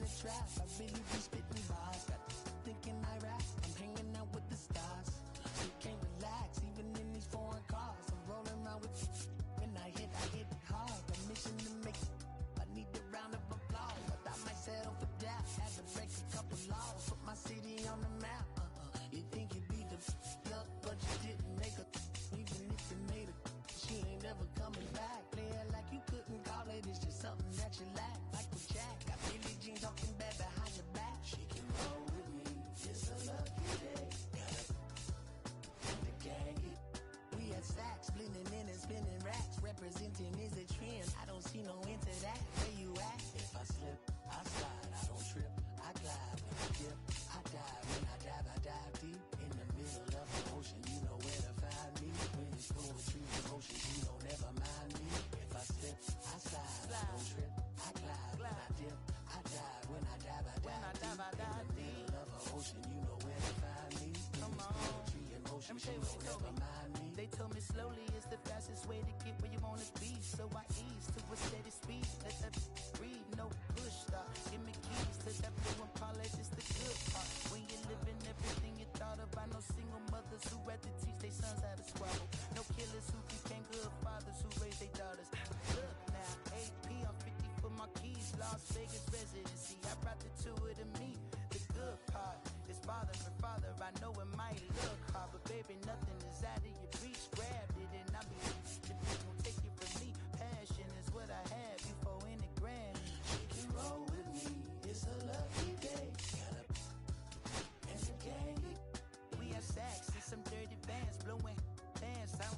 the trap. I really be spitting bars. Got thinking I rap. I'm hanging out with the stars. You can't relax, even in these foreign cars. I'm rolling around with when I hit hard. The mission to make I need a round of applause. I thought myself a dap. Had to break a couple laws. Put my city on the map. You think you beat the up, but you didn't make a. Even if you made it, she ain't never coming back. Play it like you couldn't call it. It's just something that you lack. Michael Jack got Billie Jean talking bad behind your back. She can roll with me. It's a lucky day. And the gang, we had sacks, blending in and spinning racks. Representing is a trend. I don't see no end to that. Where you at? If I slip, I slide. I don't trip. I glide when I dip. I dive when I dive deep. In the middle of the ocean, you know where to find me. When it's poetry emotions, you don't never mind me. If I slip, I slide. I don't trip. I glide when I dip. I dive when I dive deep. In the middle of the ocean, you know where to find me. Come on. Poetry emotions, you don't never mind me. They told me slowly is the fastest way to get where you wanna be. So I ease to a steady speed. Let that breathe, no push stop. Give me keys to that blue and polish is the good part. When you're living everything you thought about. No single mothers who rather teach their sons how to squabble. No killers who became good fathers who raised their daughters. Look now, AP, I'm 50 for my keys. Las Vegas residency. I brought the two of them me. The good part is father and father. I know it might look hard, but baby, nothing is out of your reach. Grabbed it and I'll be the people take it from me. Passion is what I have before any grand. She can roll with me. It's a lucky day. And the gang, we have sacks and some dirty bands blowing bands out,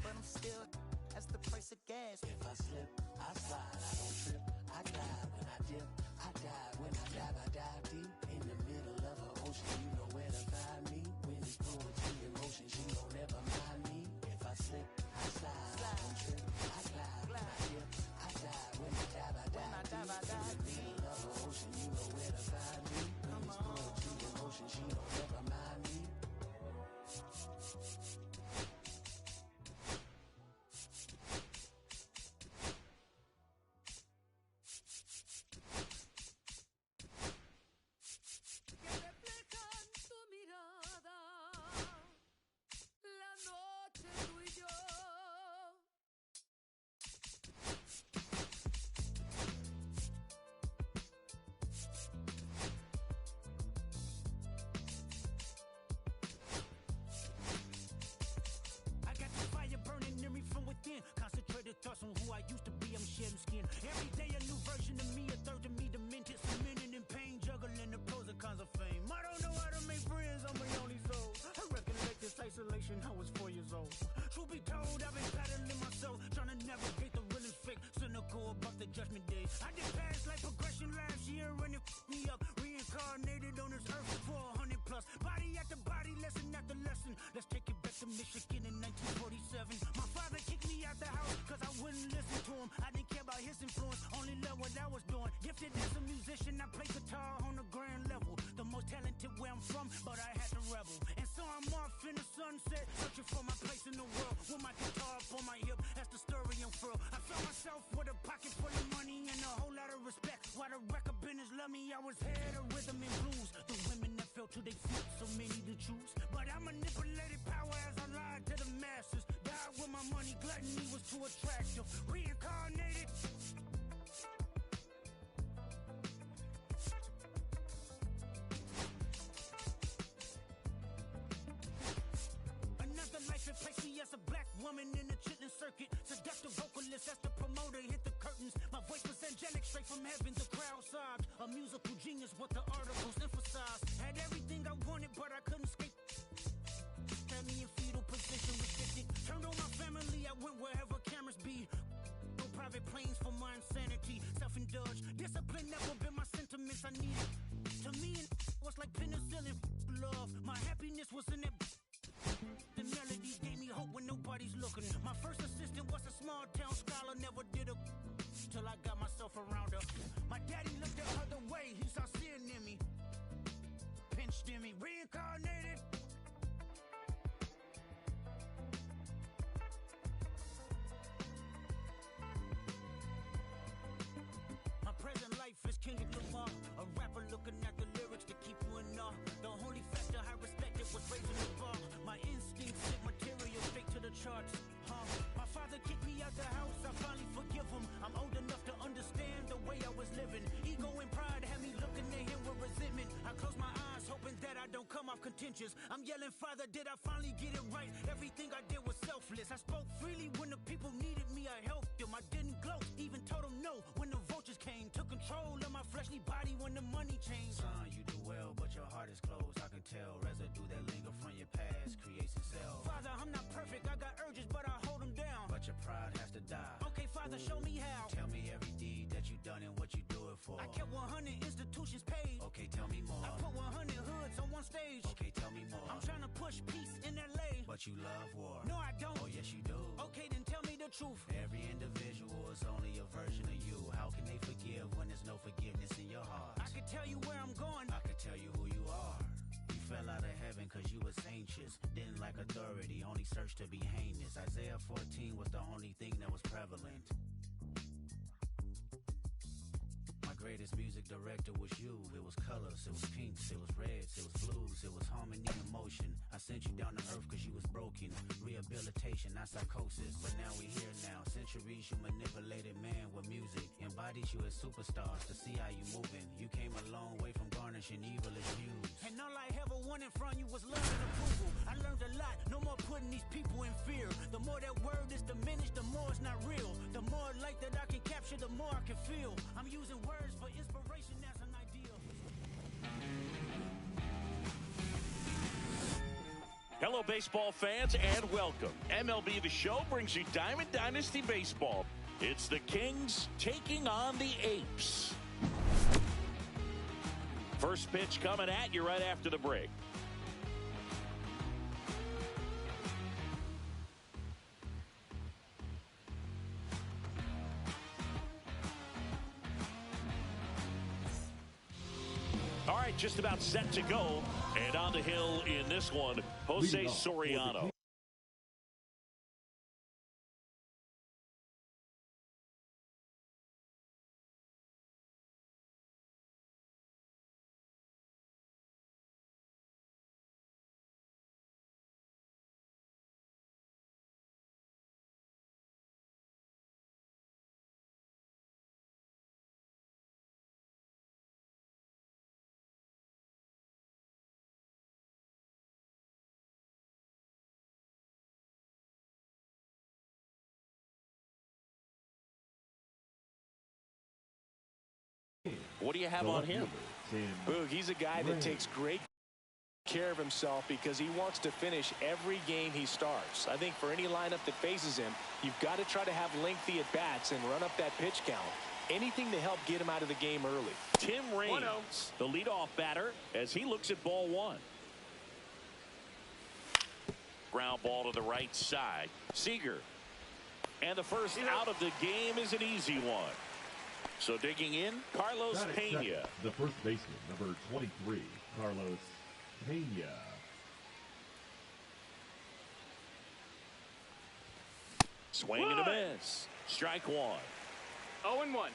but I'm still. That's the price of gas. If I slip, I slide. I don't trip. I glide when I dip. I dive when I dive deep. In the middle of the ocean, you know where to find me. When it's poetry emotions, you don't ever mind me. If I slip, I slide. I don't trip. I glide when I dip. I dive when I dive deep. In the middle of the ocean, you know where to find me. When it's poetry emotions, you don't ever mind me. Concentrated thoughts on who I used to be, I'm shedding skin. Every day a new version of me, a third of me demented, cemented in pain, juggling the pros and cons of fame. I don't know how to make friends, I'm my only soul. I recollect this isolation, I was 4 years old. Truth be told, I've been battling myself, trying to navigate the real and fake, cynical about the judgment day. I did past life progression last year and it f***ed me up. Reincarnated on this earth for 100 plus. Body after body, lesson after lesson. Let's take it back to Michigan in 1947. My father kicked me out the house cause I wouldn't listen to him. I didn't care about his influence, only loved what I was doing. Gifted as a musician, I play guitar on the grand level. The most talented where I'm from, but I had to rebel. And so I'm off in the sunset, searching for my place in the world. With my guitar up on my hip, that's the story unfurled. I found myself with a pocket full of money and a whole lot of respect. While the record business loved me, I was head of rhythm and blues. The women that fell to their feet, so many to choose. But I manipulated power as I lied to the masses. Died with my money, gluttony was too attractive. Reincarnated. Another life it placed me as a black woman in the chitlin circuit. Seductive vocalist as the promoter hit the curtains. My voice was angelic, straight from heaven. The crowd sobbed. A musical genius, what the articles emphasized. Had everything I wanted, but I couldn't escape. Had me in fetal position, restricted. Turned on my family, I went wherever cameras be. No private planes for my insanity. Self-indulged, discipline never been my sentiments I needed. To me, it was like penicillin. Love, my happiness was in it. The melodies gave me hope when nobody's looking. My first assistant was a small town scholar, never did a till I got myself around her. My daddy looked at her the way, he saw sin in me. Pinched in me, reincarnated. My present life is trenches. I'm yelling, Father, did I finally get it right? Everything I did was selfless. I spoke freely when the people needed me. I helped them. I didn't gloat, even told them no when the vultures came. Took control of my fleshly body when the money changed. Son, you do well, but your heart is closed. I can tell residue that linger from your past creates itself. Father, I'm not perfect. I got urges, but I hold them down. But your pride has to die. Okay, Father, show me how. Tell me every deed that you done and what you do it for. I kept 100 institutions paid. Okay, tell me more. I put 100 hoods on one stage. Okay, tell me more. I'm trying to push peace in LA. But you love war. No, I don't. Oh, yes, you do. Okay, then tell me the truth. Every individual is only a version of you. How can they forgive when there's no forgiveness in your heart? I can tell you where I'm going. I can tell you who you are. You fell out of heaven cause you was anxious. Didn't like authority, only searched to be heinous. Isaiah 14 was the only thing that was prevalent. My greatest music director was you. It was colors, it was pinks, it was reds, it was blues, it was harmony and emotion. I sent you down to earth cause you was broken. Rehabilitation, not psychosis, but now we here now. Centuries you manipulated man with music. Embodied you as superstars to see how you moving. You came a long way from garnishing evil as views. And all I ever wanted from you was love and approval. I learned a lot, no more putting these people in fear. The more that word is diminished, the more it's not real. The more light that I can capture, the more I can feel. I'm using words for inspiration as an ideal. Hello, baseball fans, and welcome. MLB The Show brings you Diamond Dynasty Baseball. It's the Kings taking on the Apes. First pitch coming at you right after the break. All right, just about set to go. And on the hill in this one, Jose Soriano. What do you have on him? Boog, he's a guy that takes great care of himself because he wants to finish every game he starts. I think for any lineup that faces him, you've got to try to have lengthy at-bats and run up that pitch count. Anything to help get him out of the game early. Tim Raines, the leadoff batter, as he looks at ball one. Ground ball to the right side. Seager. And the first out of the game is an easy one. So digging in, Carlos Pena. The first baseman, number 23, Carlos Pena. Swing and a miss. Strike one. 0-1.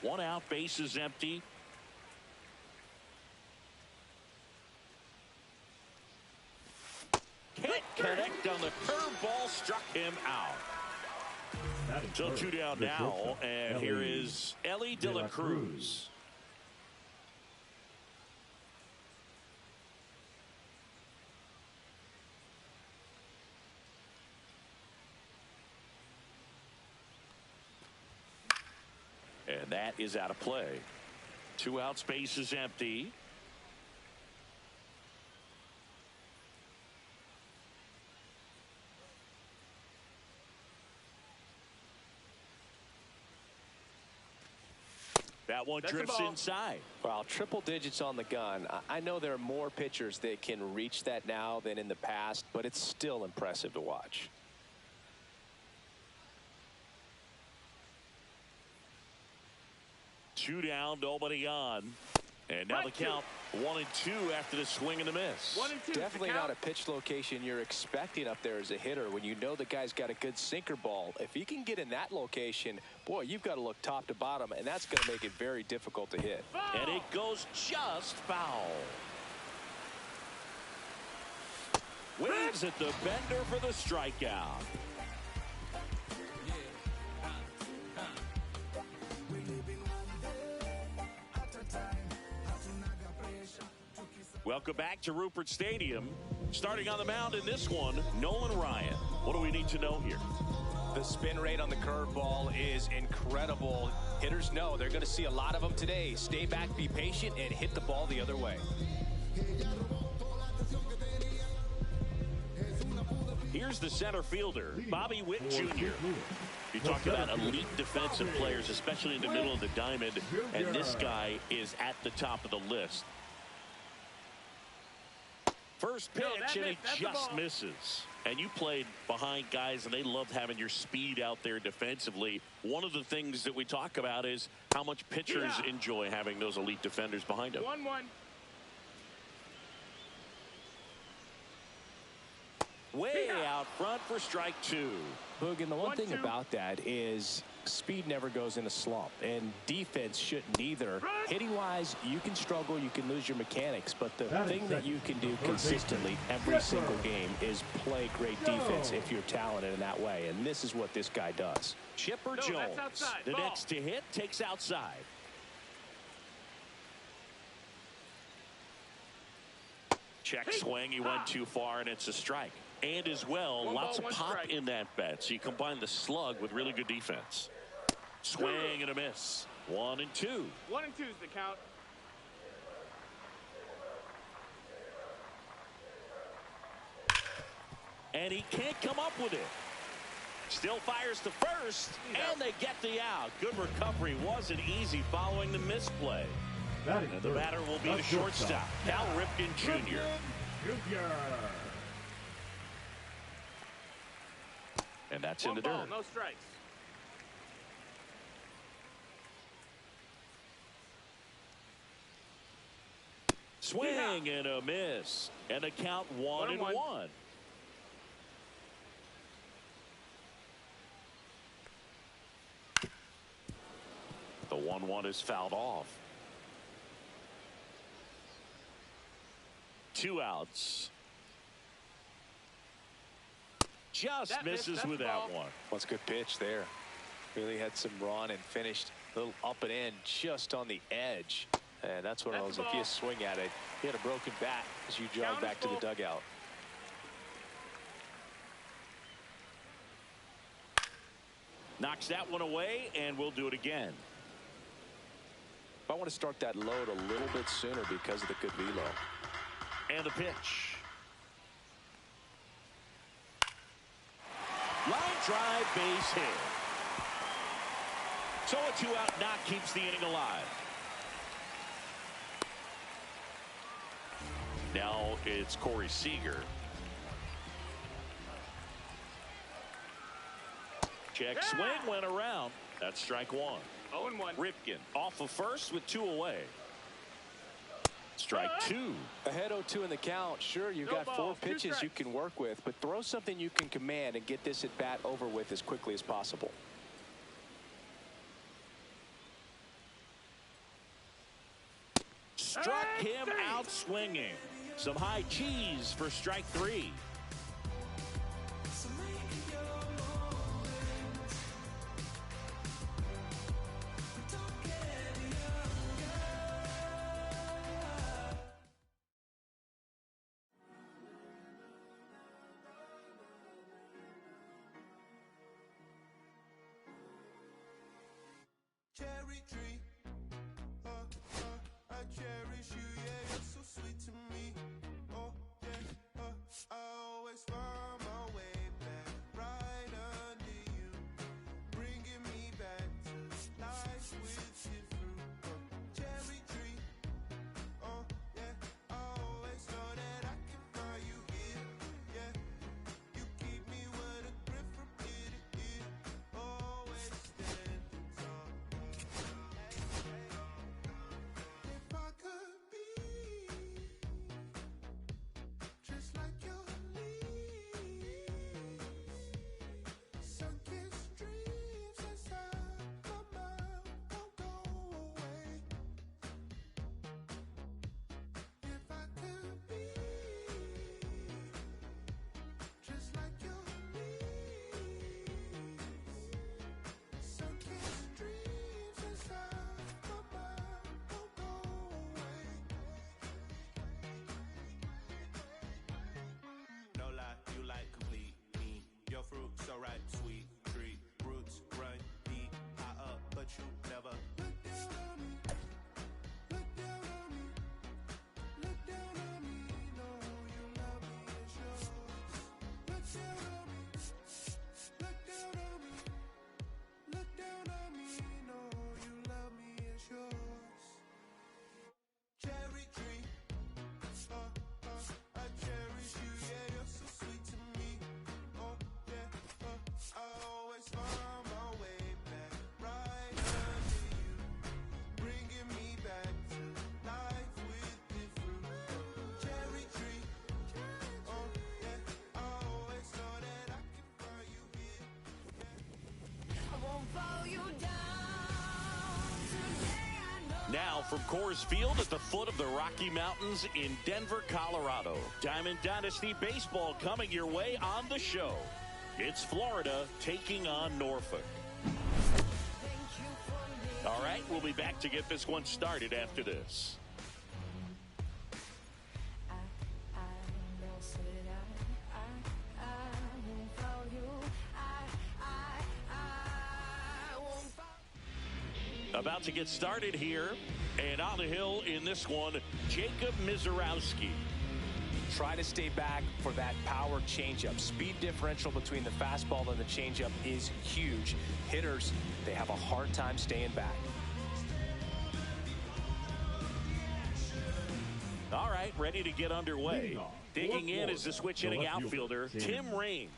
One out, base is empty. Can't connect on the curveball, struck him out. So two down now, and here is Ellie De La Cruz. And that is out of play. Two outs, base is empty. That one drifts inside. Well, triple digits on the gun. I know there are more pitchers that can reach that now than in the past, but it's still impressive to watch. Two down, nobody on. And now the count 1-2 after the swing and the miss. 1-2. Definitely not a pitch location you're expecting up there as a hitter when you know the guy's got a good sinker ball. If he can get in that location, boy, you've got to look top to bottom, and that's going to make it very difficult to hit. Foul. And it goes just foul. Waves at the bender for the strikeout. Yeah. Welcome back to Rupert Stadium. Starting on the mound in this one, Nolan Ryan. What do we need to know here? The spin rate on the curveball is incredible. Hitters know they're going to see a lot of them today. Stay back, be patient, and hit the ball the other way. Here's the center fielder, Bobby Witt Jr. You talk about elite defensive players, especially in the middle of the diamond, and this guy is at the top of the list. First pitch, and he just misses. And you played behind guys, and they loved having your speed out there defensively. One of the things that we talk about is how much pitchers enjoy having those elite defenders behind them. 1-1. Way out front for strike two. Boog, and the one thing about that is speed never goes in a slump, and defense shouldn't either. Hitting-wise, you can struggle, you can lose your mechanics, but the thing that you can do consistently every single game is play great defense if you're talented in that way, and this is what this guy does. Chipper Jones, the next to hit, takes outside. Check swing, he went too far, and it's a strike. And as well, lots of pop in that bat. So you combine the slug with really good defense. Swing and a miss. 1 and 2. 1 and 2 is the count. And he can't come up with it. Still fires to first, and they get the out. Good recovery. Wasn't easy following the misplay. And the batter will be the shortstop, Cal Ripken Jr. And that's in the dirt. No strikes. Swing and a miss. And a count 1 and 1. The 1-1 is fouled off. 2 outs. Just misses with that one. That's a good pitch there. Really had some run and finished a little up and in just on the edge. And that's one of those, if you swing at it, you had a broken bat as you jog back to the dugout. Knocks that one away, and we'll do it again. I want to start that load a little bit sooner because of the good velo. And the pitch. Line drive, base hit. So a 2-out knock keeps the inning alive. Now it's Corey Seager. Check swing, went around. That's strike 1. 0-1. Ripken off of first with 2 away. Strike 2. Ahead 0-2 in the count. Sure, you've got 4 pitches you can work with, but throw something you can command and get this at bat over with as quickly as possible. Struck him out swinging. Some high cheese for strike 3. Cherry tree, I cherish you, yeah, you're so sweet to me. Oh, yeah, I always find my way back, right under you, bringing me back to life with you through. Cherry tree, oh, yeah, I always know that I can find you here, yeah. You keep me with a grip from ear to ear, always standing tall. If I could be fruit, so right, sweet treat, roots run deep, high up, but you never look down on me. Look down on me. Look down on me. No, you love me, it's yours. Look down on me. Look down on me. Look down on me. No, you love me, it's yours. Cherry tree. I cherish you, yeah, you're so sweet to me. Oh, yeah, I always find my way back right under you, bringing me back to life with the fruit. Cherry tree, oh, yeah, I always know that I can find you here. Yeah. I won't fall you down today, I know. Now from Coors Field at the foot of the Rocky Mountains in Denver, Colorado. Diamond Dynasty Baseball coming your way on the show. It's Florida taking on Norfolk. All right, we'll be back to get this one started after this. About to get started here, and on the hill in this one, Jacob Mizorowski. Try to stay back for that power changeup. Speed differential between the fastball and the changeup is huge. Hitters, they have a hard time staying back. All right, ready to get underway. Digging in is the switch hitting outfielder, Tim Raines.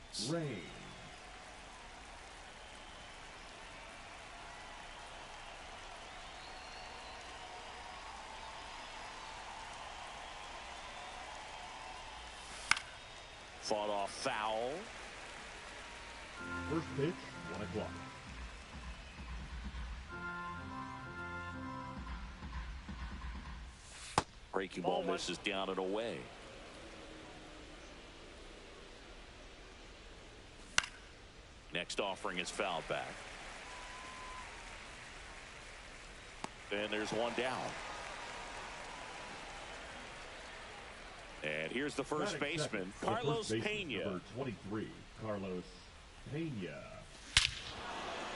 Fought off foul. First pitch, 1 o'clock. Breaking ball misses down and away. Next offering is fouled back. And there's one down. And here's the first baseman, Carlos Pena. Number 23, Carlos Pena.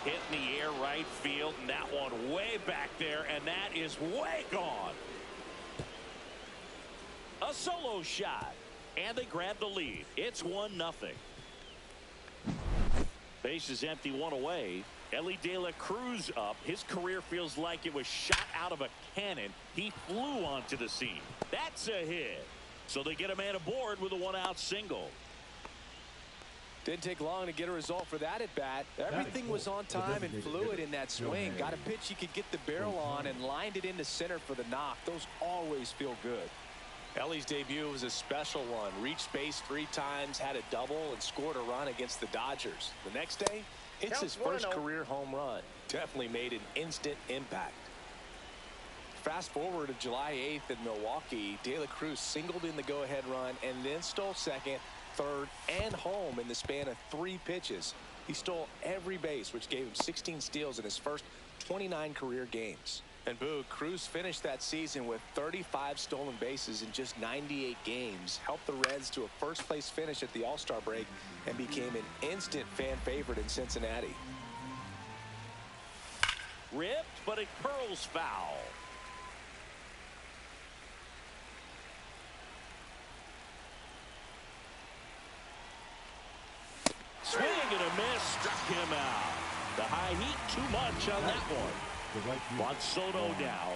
Hit in the air right field, and that one way back there, and that is way gone. A solo shot, and they grab the lead. It's 1-0. Base is empty, one away. Ellie De La Cruz up. His career feels like it was shot out of a cannon. He flew onto the scene. That's a hit. So they get a man aboard with a 1-out single. Didn't take long to get a result for that at bat. Everything was on time and fluid in that swing. Got a pitch you could get the barrel on and lined it into center for the knock. Those always feel good. Ellie's debut was a special one. Reached base 3 times, had a double, and scored a run against the Dodgers. The next day, hits his first career home run. Definitely made an instant impact. Fast forward to July 8th in Milwaukee, De La Cruz singled in the go-ahead run and then stole second, third, and home in the span of 3 pitches. He stole every base, which gave him 16 steals in his first 29 career games. And Boo, Cruz finished that season with 35 stolen bases in just 98 games, helped the Reds to a first-place finish at the All-Star break, and became an instant fan favorite in Cincinnati. Ripped, but it curls foul. Swing and a miss, struck him out. The high heat, too much on that one. Juan Soto down.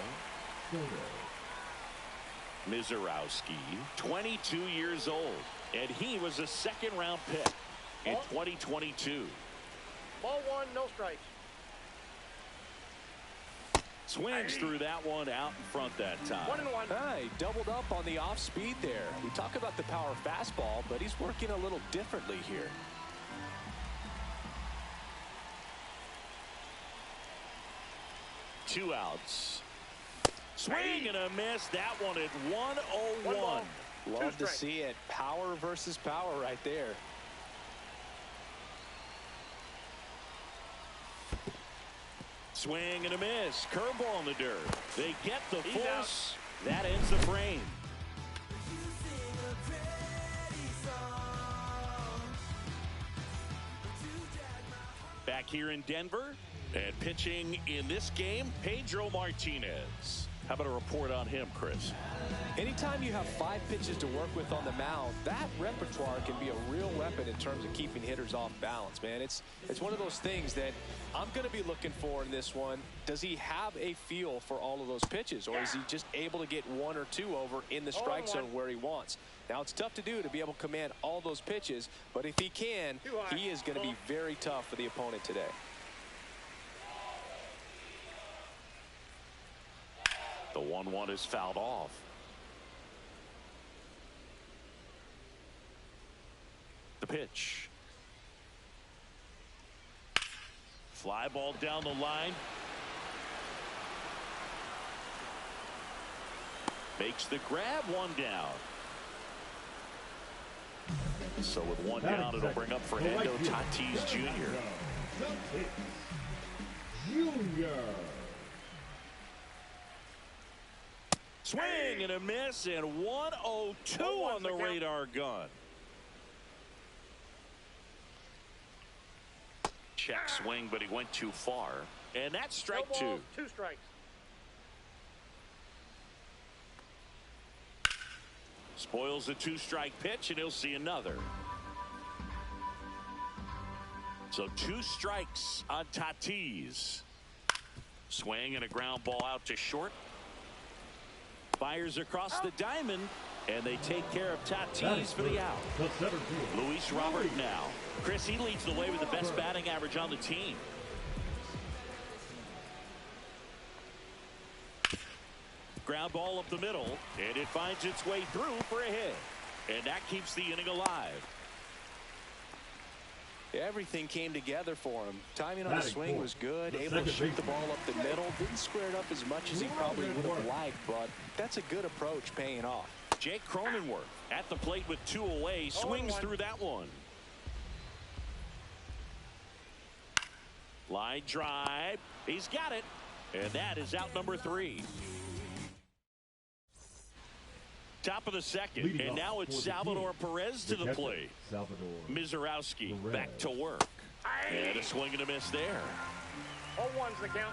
Mizorowski, 22 years old, and he was a second-round pick in 2022. Ball 1, no strikes. Swings through that one out in front that time. 1-1. He doubled up on the off-speed there. We talk about the power fastball, but he's working a little differently here. Two outs. Swing and a miss. That one at 101. Love to see it. Power versus power right there. Swing and a miss. Curveball in the dirt. They get the force. That ends the frame. here in Denver. And pitching in this game, Pedro Martinez. How about a report on him, Chris? Anytime you have 5 pitches to work with on the mound, that repertoire can be a real weapon in terms of keeping hitters off balance, man. It's one of those things that I'm going to be looking for in this one. Does he have a feel for all of those pitches, or is he just able to get 1 or 2 over in the strike zone where he wants? Now, it's tough to do to be able to command all those pitches, but if he can, he is going to be very tough for the opponent today. The 1-1 is fouled off. The pitch. Fly ball down the line. Makes the grab, 1 down. So with 1 down, it'll bring up Fernando Tatis Jr. Swing and a miss, and 102 on the radar gun. Check swing, but he went too far. And that's strike 2. 2 strikes. Spoils a 2-strike pitch, and he'll see another. So 2 strikes on Tatis. Swing and a ground ball out to short. Fires across the diamond, and they take care of Tatis for the out. Luis Robert now. Chris, he leads the way with the best batting average on the team. Ground ball up the middle, and it finds its way through for a hit. And that keeps the inning alive. Everything came together for him. Timing on the swing was good, able to shoot the ball up the middle. Didn't square it up as much as he probably would have liked, but that's a good approach paying off. Jake Cronenworth at the plate with 2 away, swings through that one. Line drive, he's got it, and that is out number 3. Top of the second, and now it's Salvador Perez to the plate. Mizorowski back to work. And a swing and a miss there. 0-1's the count.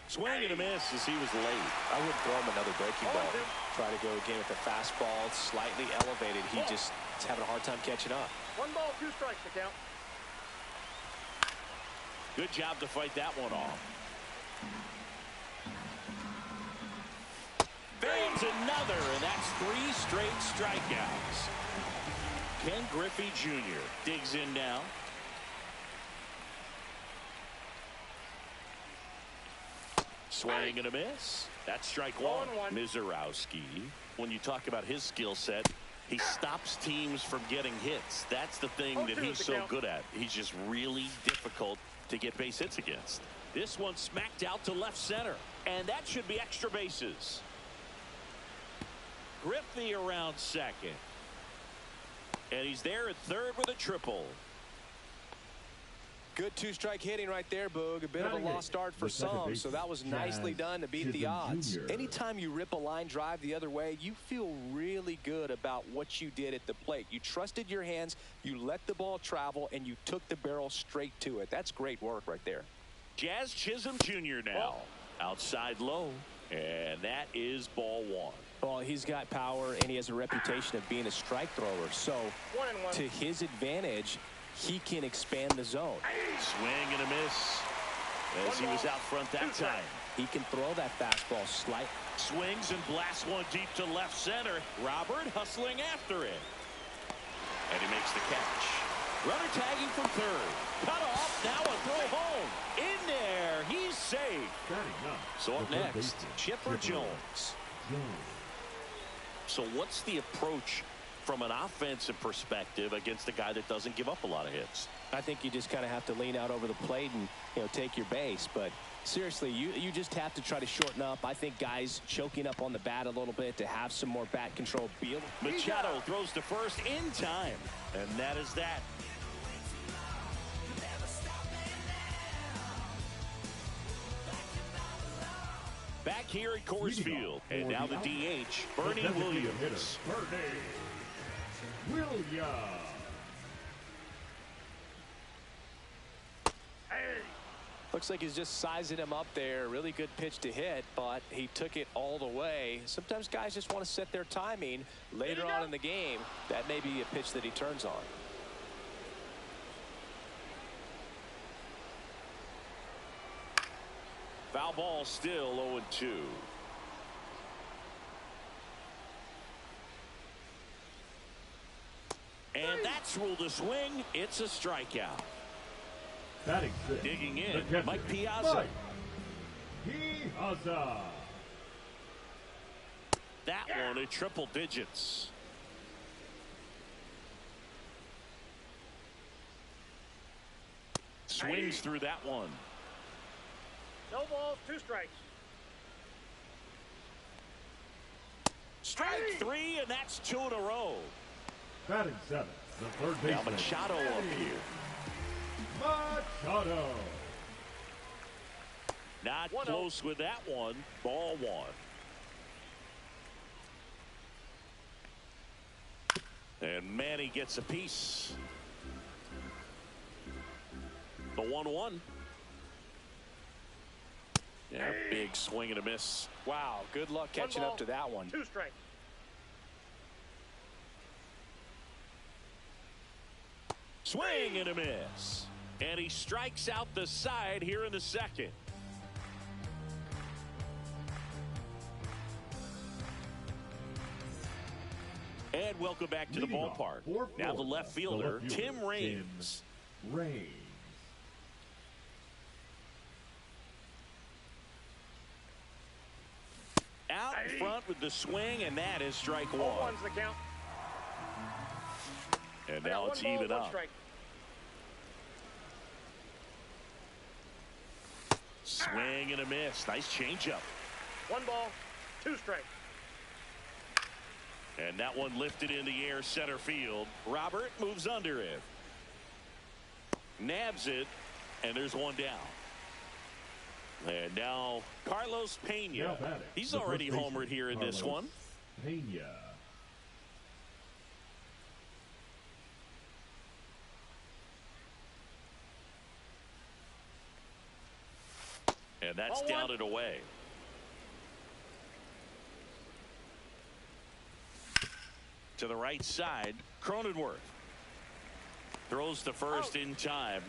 Swing and a miss as he was late. I wouldn't throw him another breaking ball. Try to go again with the fastball, slightly elevated. He just is having a hard time catching up. 1 ball, 2 strikes the count. Good job to fight that one off. Fades another, and that's 3 straight strikeouts. Ken Griffey Jr. digs in now. Swing and a miss. That's strike 1. Mizorowski. When you talk about his skill set, he stops teams from getting hits. That's the thing that he's so good at. He's just really difficult to get base hits against. This one smacked out to left center, and that should be extra bases. Griffey around second. And he's there at third with a triple. Good 2-strike hitting right there, Boog. A bit of a lost start for some, so that was nicely done to beat the odds. Anytime you rip a line drive the other way, you feel really good about what you did at the plate. You trusted your hands, you let the ball travel, and you took the barrel straight to it. That's great work right there. Jazz Chisholm Jr. now. Outside low, and that is ball 1. Well, he's got power, and he has a reputation of being a strike thrower. So, to his advantage, he can expand the zone. Swing and a miss as he was out front that time. He can throw that fastball slight. Swings and blasts one deep to left center. Robert hustling after it. And he makes the catch. Runner tagging from third. Cut off. Now a throw home. In there. He's safe. So up next, Chipper Jones. So what's the approach from an offensive perspective against a guy that doesn't give up a lot of hits? I think you just kind of have to lean out over the plate and, take your base. But seriously, you just have to try to shorten up. I think guys choking up on the bat a little bit to have some more bat control. Machado throws to first in time. And that is that. Back here at Coors Field. And now the DH, Bernie Williams. Looks like he's just sizing him up there. Really good pitch to hit, but he took it all the way. Sometimes guys just want to set their timing later on in the game. That may be a pitch that he turns on. Foul ball, still 0-2. And that's ruled a swing. It's a strikeout. Batting six, digging in, Mike Piazza. Piazza. That one at triple digits. Swings through that one. No balls, 2 strikes. Strike 3, and that's 2 in a row. Batting 7, the third baseman. Now Machado up here. Machado. Not close with that one. Ball 1. And Manny gets a piece. The 1-1. Yeah, big swing and a miss. Wow, good luck catching up to that one. 2 strikes. Swing and a miss. And he strikes out the side here in the second. And welcome back to the ballpark. Now the left fielder, Tim Raines. Out in front with the swing, and that is strike 1. 0-1's the count. And now it's even up. Swing and a miss. Nice changeup. 1 ball, 2 strikes. And that one lifted in the air center field. Robert moves under it. Nabs it, and there's one down. And now Carlos Pena. He's already homered here in this one. Pena. And that's down and away. To the right side, Cronenworth throws the first in time.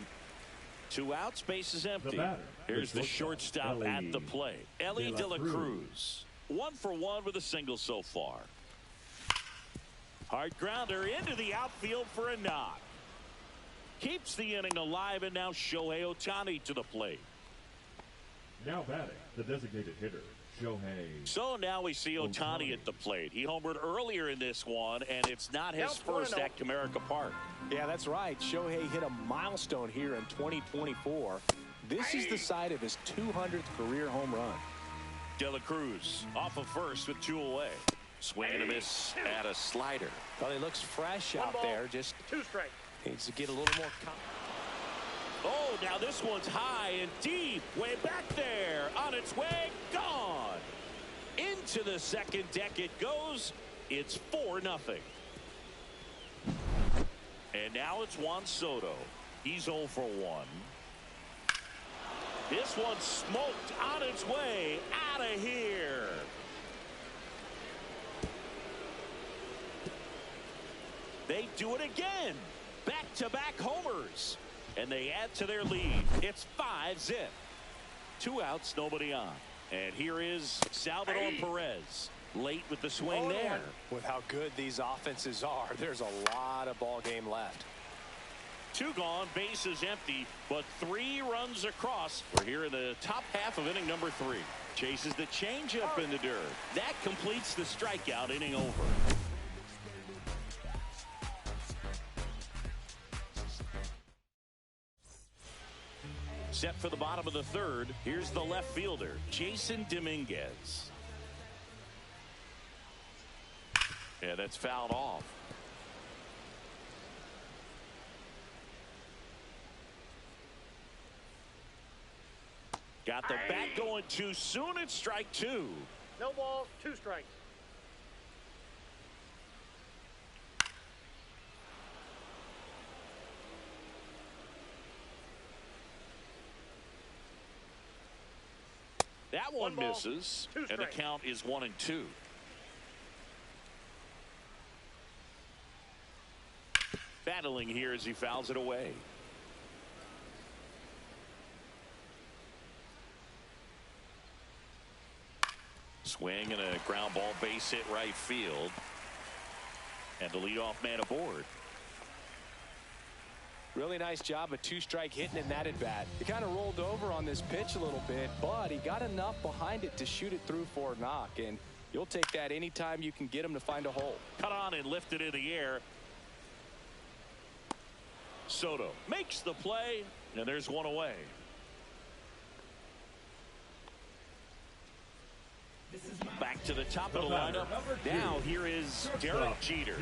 2 outs, base is empty. Here's the shortstop at the plate, Ellie De La Cruz. 1 for 1 with a single so far. Hard grounder into the outfield for a knock. Keeps the inning alive, and now Shohei Ohtani to the plate. Now batting, the designated hitter, Shohei. So now we see Ohtani at the plate. He homered earlier in this one, and it's not his first at Comerica Park. Yeah, that's right. Shohei hit a milestone here in 2024. This is the site of his 200th career home run. De La Cruz off of first with 2 away. Swing and a miss at a slider. Well, he looks fresh out there. Just 2 strikes. Needs to get a little more confidence. Oh, now this one's high and deep, way back there, on its way, gone. Into the second deck it goes. It's 4-0. And now it's Juan Soto. He's 0 for 1. This one's smoked on its way out of here. They do it again. Back-to-back homers. And they add to their lead. It's 5-0. 2 outs, nobody on. And here is Salvador Perez. Late with the swing there. With how good these offenses are, there's a lot of ball game left. 2 gone, bases empty, but 3 runs across. We're here in the top half of inning number 3. Chases the changeup in the dirt. That completes the strikeout, inning over. Set for the bottom of the 3rd. Here's the left fielder, Jason Dominguez. Yeah, that's fouled off. Got the bat going too soon. It's strike 2. No balls, 2 strikes. That one ball, misses, two and the strikes. count is 1-2. Battling here as he fouls it away. Swing and a ground ball base hit right field. And the leadoff man aboard. Really nice job of two-strike hitting in that at bat. He kind of rolled over on this pitch a little bit, but he got enough behind it to shoot it through for a knock. And you'll take that anytime you can get him to find a hole. Cut on and lifted in the air. Soto makes the play, and there's one away. Back to the top of the lineup. Now here is Derek Jeter.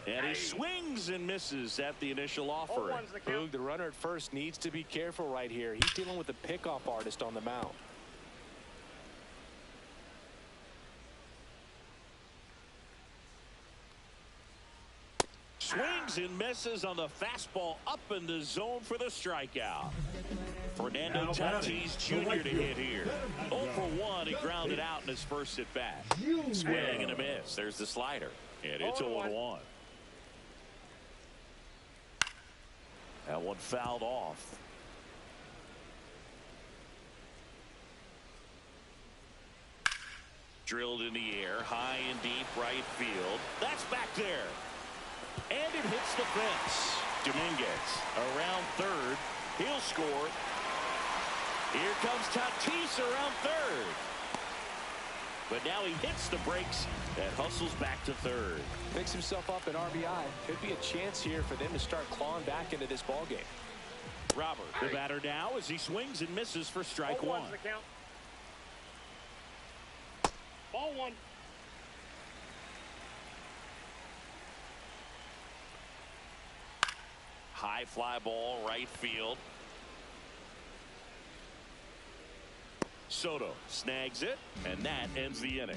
And he swings and misses at the initial offering. Boog, the runner at first needs to be careful right here. He's dealing with a pickoff artist on the mound. Swings and misses on the fastball up in the zone for the strikeout. Fernando Tatis Jr. to hit here. 0 for 1. He grounded out in his first at bat. Swing and a miss. There's the slider. And it's 0-1. That one fouled off. Drilled in the air, high and deep right field. That's back there. And it hits the fence. Dominguez around third. He'll score. Here comes Tatis around third. But now he hits the brakes and hustles back to third. Picks himself up at RBI. Could be a chance here for them to start clawing back into this ball game. Robert, the batter now, as he swings and misses for strike one. The count. Ball one. High fly ball right field. Soto snags it, and that ends the inning.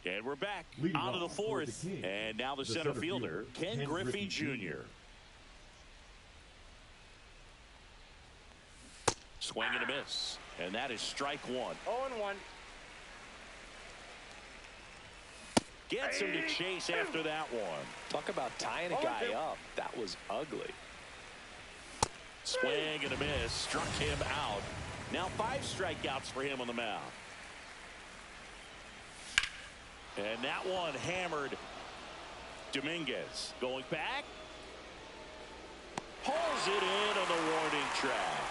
And we're back out of the fourth. And now the center fielder, Ken Griffey Jr. Swing and a miss. And that is strike one. 0-1. Gets him to chase after that one. Talk about tying a guy up. That was ugly. Swing and a miss. Struck him out. Now 5 strikeouts for him on the mound. And that one hammered. Dominguez going back. Pulls it in on the warning track.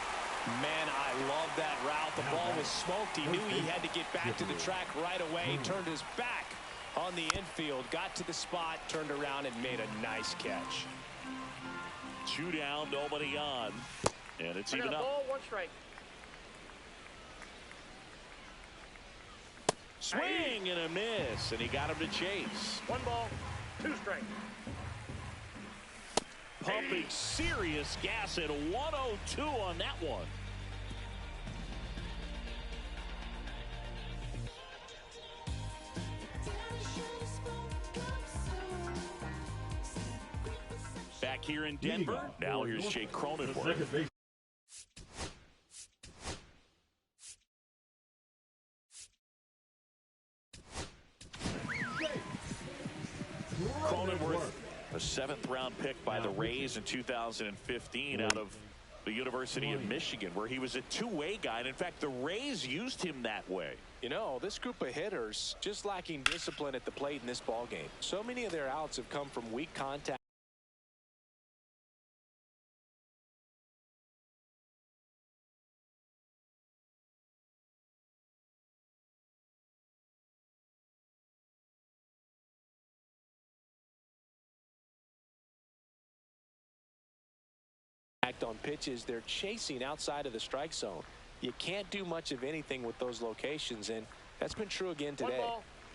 Man, I love that route. The ball was smoked. He knew he had to get back to the track right away. Turned his back on the infield. Got to the spot. Turned around and made a nice catch. 2 down, nobody on. And it's even up. Ball, 1 strike. Swing and a miss, and he got him to chase. 1 ball, 2 strikes. Pumping serious gas at 102 on that one. Back here in Denver. Now here's Jake Cronenworth. Cronenworth, a 7th-round pick by the Rays in 2015 out of the University of Michigan, where he was a two-way guy. And in fact, the Rays used him that way. You know, this group of hitters just lacking discipline at the plate in this ball game. So many of their outs have come from weak contact. On pitches they're chasing outside of the strike zone. You can't do much of anything with those locations, and that's been true again today.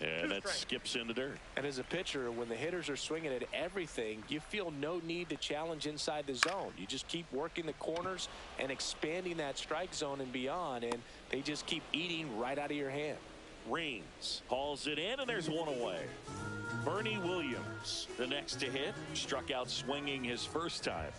And that skips in the dirt. And as a pitcher, when the hitters are swinging at everything, you feel no need to challenge inside the zone. You just keep working the corners and expanding that strike zone and beyond, and they just keep eating right out of your hand. Raines hauls it in, and there's one away. Bernie Williams, the next to hit, struck out swinging his first time.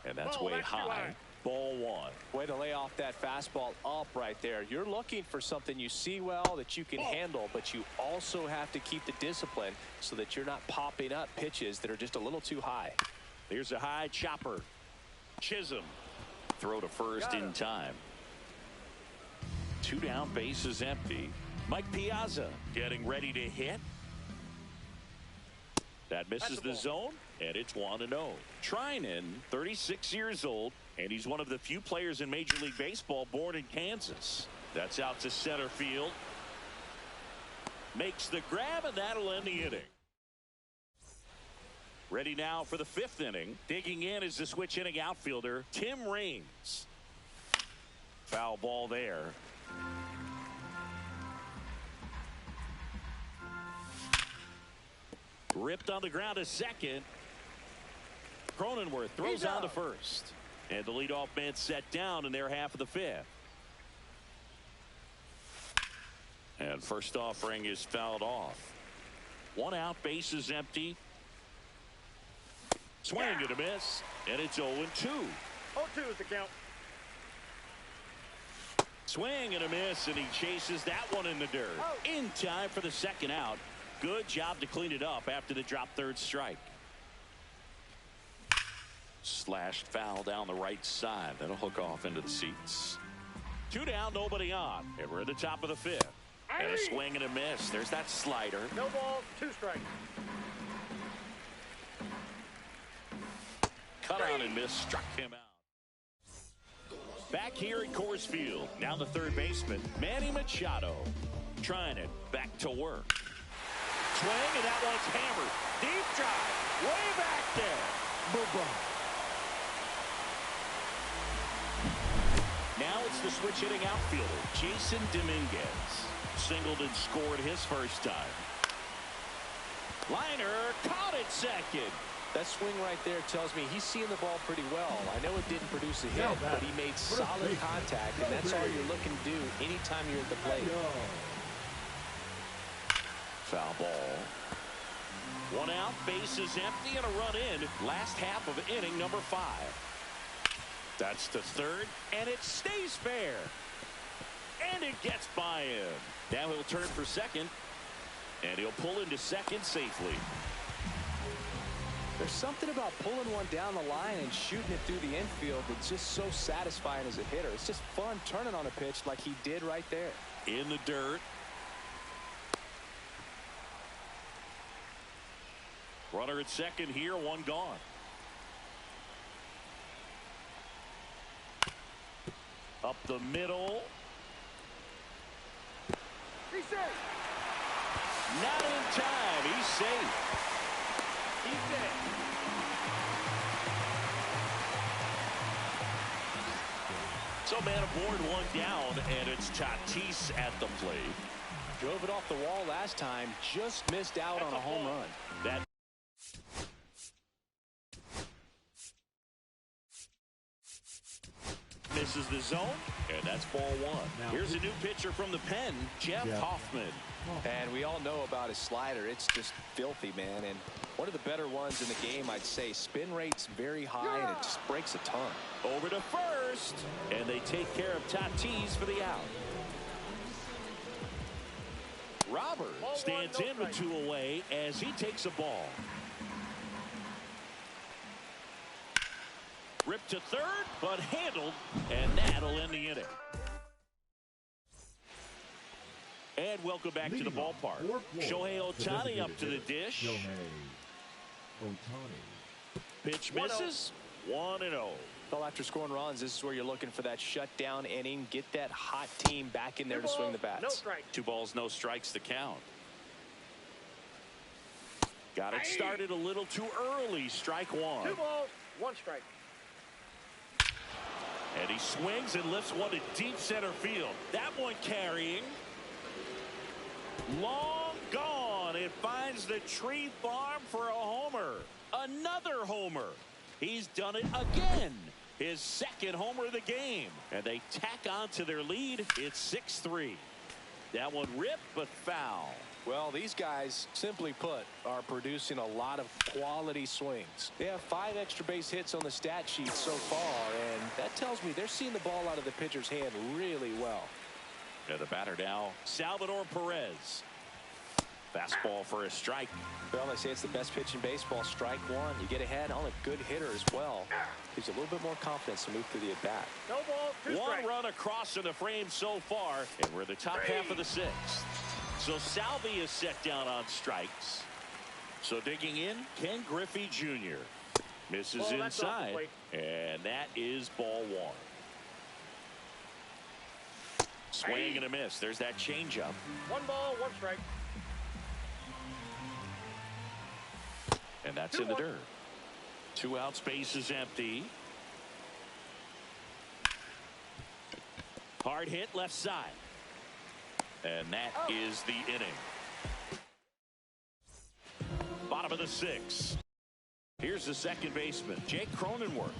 And that's way high. Ball one. Way to lay off that fastball up right there. You're looking for something you see well that you can handle, but you also have to keep the discipline so that you're not popping up pitches that are just a little too high. Here's a high chopper. Chisholm. Throw to first in time. 2 down, bases empty. Mike Piazza getting ready to hit. That misses the zone, and it's 1-0. Treinen, 36 years old, and he's one of the few players in Major League Baseball born in Kansas. That's out to center field. Makes the grab, and that'll end the inning. Ready now for the 5th inning. Digging in is the switch inning outfielder, Tim Raines. Foul ball there. Ripped on the ground to second. Cronenworth throws on to first. And the leadoff man set down in their half of the 5th. And first offering is fouled off. 1 out, bases empty. Swing and a miss. And it's 0-2. 0-2 is the count. Swing and a miss, and he chases that one in the dirt. In time for the 2nd out. Good job to clean it up after the drop 3rd strike. Slashed foul down the right side. That'll hook off into the seats. 2 down, nobody on. And we're at the top of the 5th. And a swing and a miss. There's that slider. No balls, 2 strikes. Cut on and miss. Struck him out. Back here at Coors Field. Now the 3rd baseman, Manny Machado. Trying it back to work. Swing, and that one's hammered. Deep drive. Way back there. Boom. Now it's the switch hitting outfielder, Jason Dominguez. Singled and scored his first time. Liner caught it second. That swing right there tells me he's seeing the ball pretty well. I know it didn't produce a hit, but he made solid contact, and that's all you're looking to do anytime you're at the plate. Foul ball. 1 out, bases empty, and a run in. Last half of inning number 5. That's the 3rd, and it stays fair. And it gets by him. Now he'll turn for 2nd, and he'll pull into 2nd safely. There's something about pulling one down the line and shooting it through the infield that's just so satisfying as a hitter. It's just fun turning on a pitch like he did right there. In the dirt. Runner at 2nd here, 1 gone. Up the middle. He's safe. Not in time. He's safe. He's dead. So man aboard, 1 down, and it's Tatis at the plate. Drove it off the wall last time. Just missed out on a home run. That misses the zone, and that's ball 1. Here's a new pitcher from the pen, Jeff Hoffman. And we all know about his slider. It's just filthy, man. And one of the better ones in the game, I'd say. Spin rate's very high, and it just breaks a ton. Over to first, and they take care of Tatis for the out. Robert stands in with 2 away as he takes a ball. Ripped to 3rd, but handled, and that'll end the inning. And welcome back to the ballpark. Shohei Ohtani up to the dish. Pitch misses. 1-0. Well, after scoring runs, this is where you're looking for that shutdown inning. Get that hot team back in there to swing the bats. No strikes. 2 balls, no strikes to count. Got it started a little too early. Strike 1. 2 balls, 1 strike. And he swings and lifts one to deep center field. That one carrying. Long gone. It finds the tree farm for a homer. Another homer. He's done it again. his second homer of the game, and they tack on to their lead. It's 6-3. That one ripped, but foul. Well, these guys, simply put, are producing a lot of quality swings. They have 5 extra base hits on the stat sheet so far, and that tells me they're seeing the ball out of the pitcher's hand really well. And the batter now, Salvador Perez. Fastball for a strike. Well, they say it's the best pitch in baseball. Strike one. You get ahead on a good hitter as well. Gives you a little bit more confidence to move through the at-bat. No ball, 2 strikes. One run across in the frame so far, and we're in the top half of the 6th. So Salvi is set down on strikes. So digging in, Ken Griffey Jr. Misses inside, and that is ball 1. Swing and a miss. There's that changeup. 1 ball, 1 strike. And that's in the dirt. 2 outs, base is empty. Hard hit left side. And that is the inning. Bottom of the 6th. Here's the second baseman, Jake Cronenworth.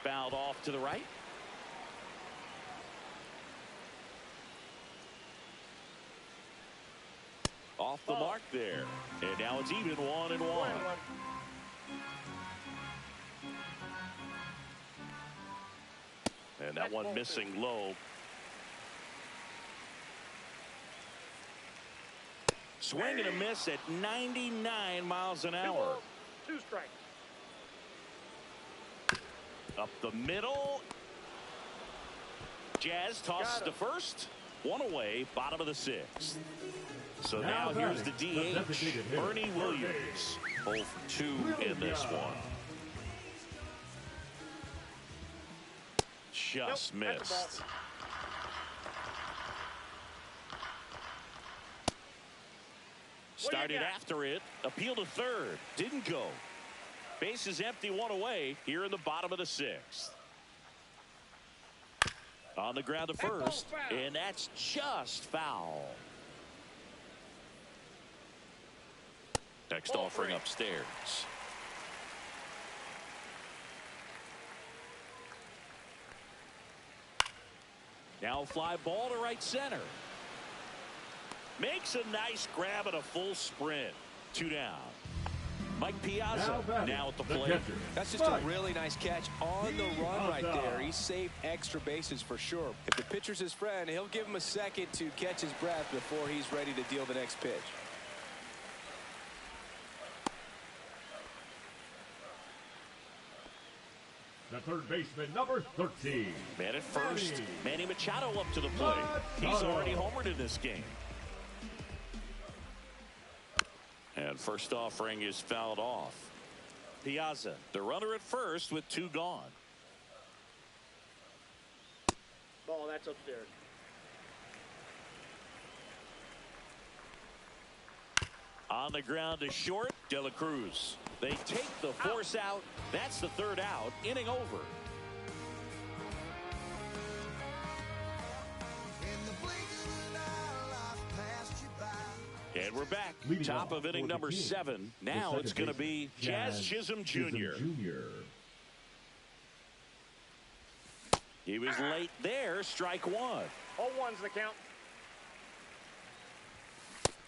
Fouled off to the right. Off the mark there. And now it's even 1-1. And that one missing low. Swing and a miss at 99 miles an hour. 2 strikes. Up the middle. Jazz tosses to first. 1 away, bottom of the 6th. So now here's the DH, Bernie Williams. 0 for 2 in this one. Just missed. Started after it. Appeal to third. Didn't go. Base is empty, 1 away here in the bottom of the 6th. On the ground to first, and that's just foul. Next offering upstairs. Now fly ball to right center. Makes a nice grab and a full sprint. 2 down. Mike Piazza now at the plate. That's just a really nice catch on the run right there. He saved extra bases for sure. If the pitcher's his friend, he'll give him a second to catch his breath before he's ready to deal the next pitch. The third baseman, number 13. Man at first. Manny Machado up to the plate. He's already homered in this game. And first offering is fouled off. Piazza, the runner at first with 2 gone. Ball, that's upstairs. On the ground to short, De La Cruz. They take the force out. That's the 3rd out. Inning over. And we're back. Top of inning number 7. Now it's going to be Jazz Chisholm Jr. He was late there. Strike 1. 0-1's the count.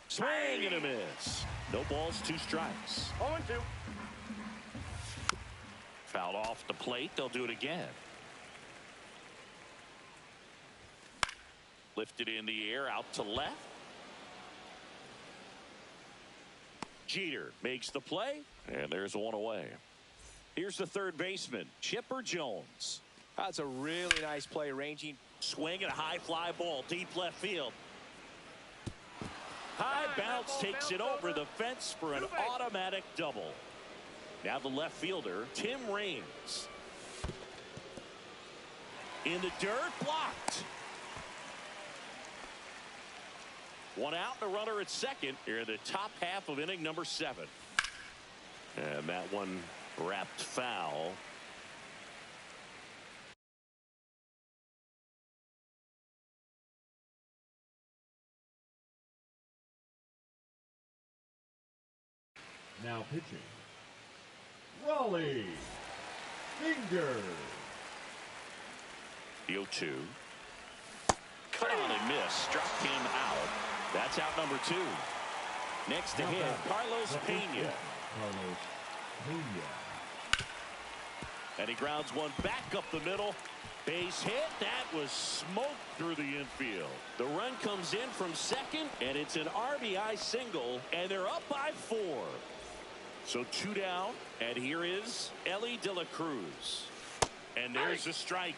Swing and a miss. No balls, 2 strikes. 0-2. Fouled off the plate. They'll do it again. Lifted in the air out to left. Jeter makes the play, and there's 1 away. Here's the third baseman, Chipper Jones. That's a really nice play, ranging. Swing and a high fly ball, deep left field. High bounce takes it over the fence for an automatic double. Now the left fielder, Tim Raines. In the dirt, blocked. 1 out, and a runner at second here in the top half of inning number 7. And that one wrapped foul. Now pitching, Raleigh Fingers. The 0-2. Cut on and miss. Struck him out. That's out number 2. Next to hit, Carlos Pena. Carlos Pena. And he grounds one back up the middle. Base hit. That was smoked through the infield. The run comes in from second, and it's an RBI single, and they're up by 4. So 2 down, and here is Ellie De La Cruz. And there's a strike.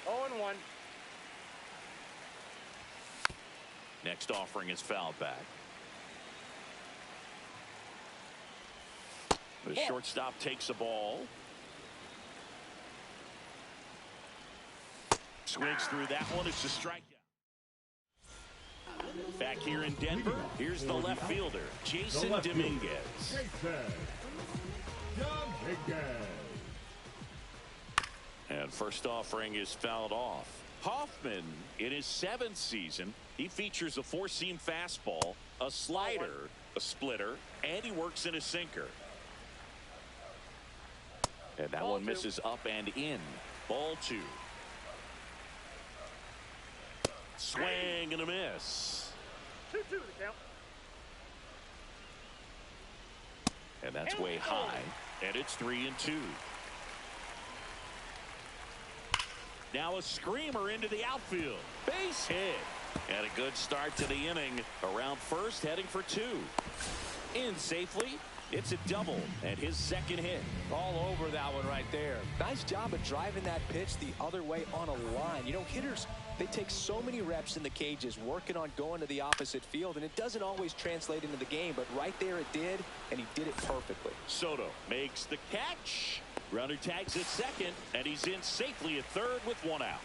0-1. Next offering is fouled back. The shortstop takes the ball. Swings through that one. It's a strikeout. Back here in Denver, here's the left fielder, Jason Dominguez. And first offering is fouled off. Hoffman, in his 7th season, he features a 4-seam fastball, a slider, a splitter, and he works in a sinker. And that one misses up and in. Ball 2. Swing and a miss. 2-2 the count. And that's way high. And it's 3-2. Now a screamer into the outfield. Base hit. And a good start to the inning. Around first, heading for 2. In safely. It's a double and his 2nd hit. All over that one right there. Nice job of driving that pitch the other way on a line. You know, hitters, they take so many reps in the cages working on going to the opposite field, and it doesn't always translate into the game, but right there it did, and he did it perfectly. Soto makes the catch. Runner tags at second, and he's in safely at third with 1 out.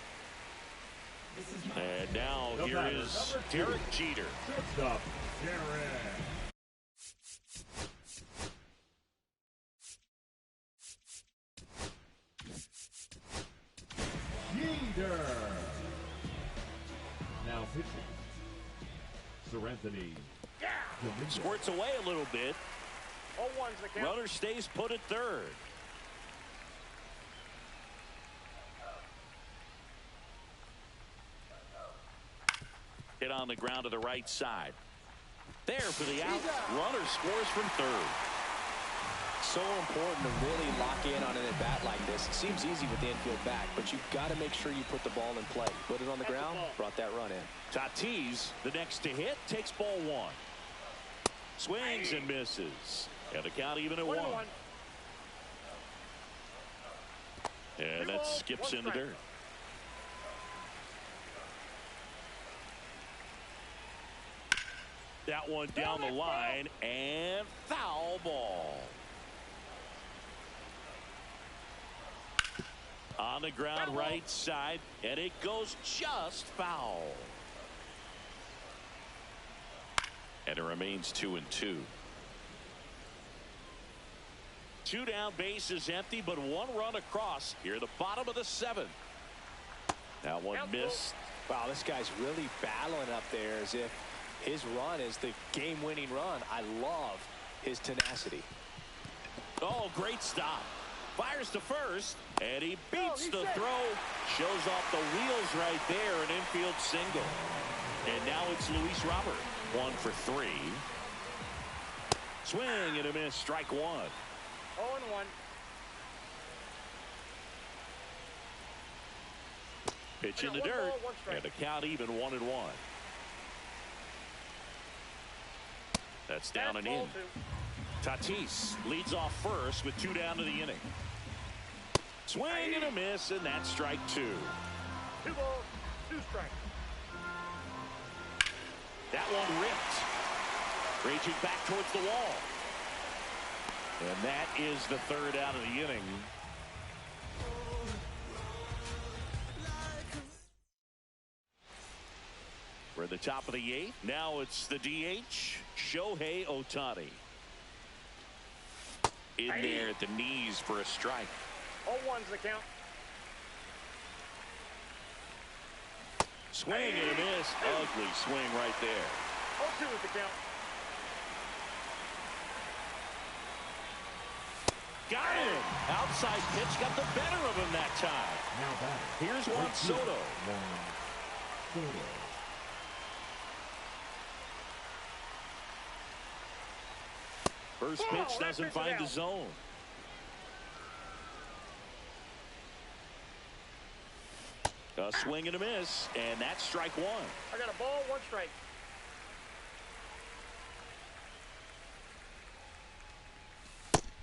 And now here is Derek Jeter. Shortstop, Derek. Now pitching. Serenity. Squirts away a little bit. 0-1's the count. Runner stays put at third. Hit on the ground to the right side. There for the out. Runner scores from third. So important to really lock in on an at-bat like this. It seems easy with the infield back, but you've got to make sure you put the ball in play. Put it on the ground, brought that run in. Tatis, the next to hit, takes ball 1. Swings and misses. And the count even at 1. And that skips in the dirt. That one down the line, and foul ball. On the ground right side, and it goes just foul. And it remains 2-2. 2 down, bases empty, but 1 run across here at the bottom of the 7th. That one missed. Wow, this guy's really battling up there as if his run is the game-winning run. I love his tenacity. Oh, great stop. Fires to first, and he beats the throw. Shows off the wheels right there, an infield single. And now it's Luis Robert. 1 for 3. Swing and a miss, strike 1. 0-1. Pitch in the dirt, and a count even 1-1. That's down and in. Tatis leads off first with 2 down to the inning. Swing and a miss, and that's strike 2. 2 balls, 2 strikes. That one ripped. Raging back towards the wall. And that is the 3rd out of the inning. We're at the top of the 8th. Now it's the DH, Shohei Ohtani. In there at the knees for a strike. 0-1's the count. Swing and a miss. Ugly swing right there. 0-2 is the count. Got him. Outside pitch got the better of him that time. Now batting. Here's Juan Soto. First pitch doesn't find the zone. A swing and a miss, and that's strike one. I got a ball, 1 strike.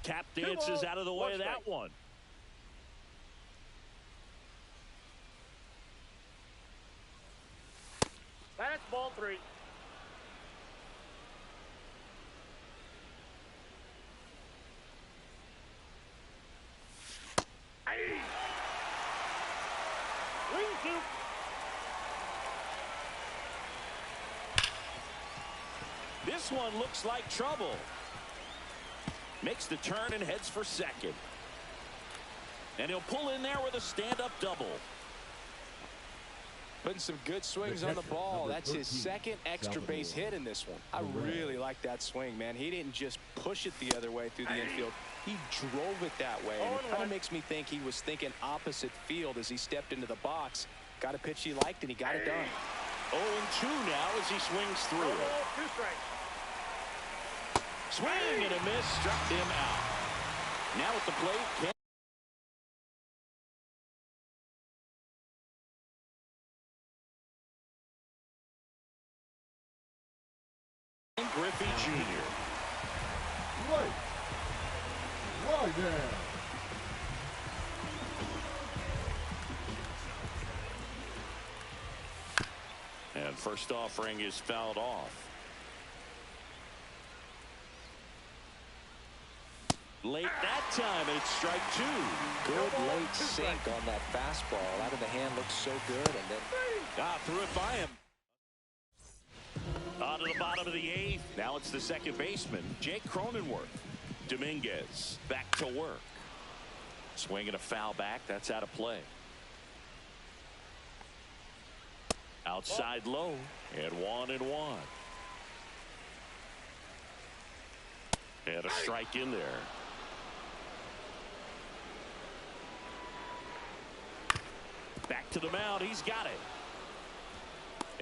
Tap dances out of the way of that one. That's ball 3. Ring 2. This one looks like trouble. Makes the turn and heads for second. And he'll pull in there with a stand-up double. Putting some good swings on the ball. That's his second extra base hit in this one. I really like that swing, man. He didn't just push it the other way through the infield. He drove it that way. And it kind of makes me think he was thinking opposite field as he stepped into the box. Got a pitch he liked, and he got it done. 0-2 now as he swings through. 2 strikes. Swing and a miss, struck him out. Now at the plate, Griffey Jr. Right there. And first offering is fouled off. Late that time, and it's strike 2. Good late sink on that fastball. Out of the hand, looks so good, and then threw it by him. On to the bottom of the 8th. Now it's the second baseman, Jake Cronenworth. Dominguez back to work. Swinging a foul back. That's out of play. Outside low, and 1-1. And a strike in there. Back to the mound. He's got it.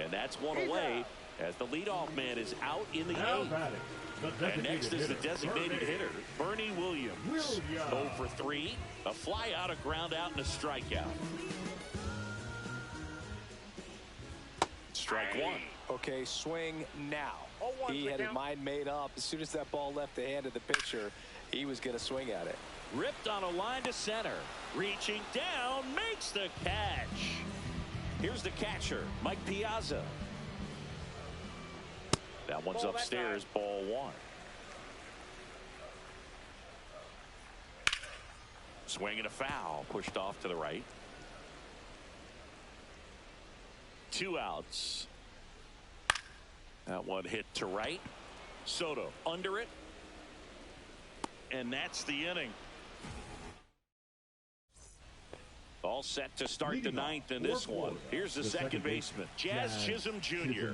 And that's one away as the leadoff man is out in the 8th. And next is the designated hitter, Bernie Williams. 0 for 3. A fly out, a ground out, and a strikeout. Strike 1. Okay, swing now. He had his mind made up. As soon as that ball left the hand of the pitcher, he was going to swing at it. Ripped on a line to center. Reaching down, makes the catch. Here's the catcher, Mike Piazza. That one's upstairs, ball 1. Swing and a foul, pushed off to the right. 2 outs. That one hit to right. Soto under it. And that's the inning. All set to start the 9th in this one. Here's the second baseman, Jazz Chisholm Jr.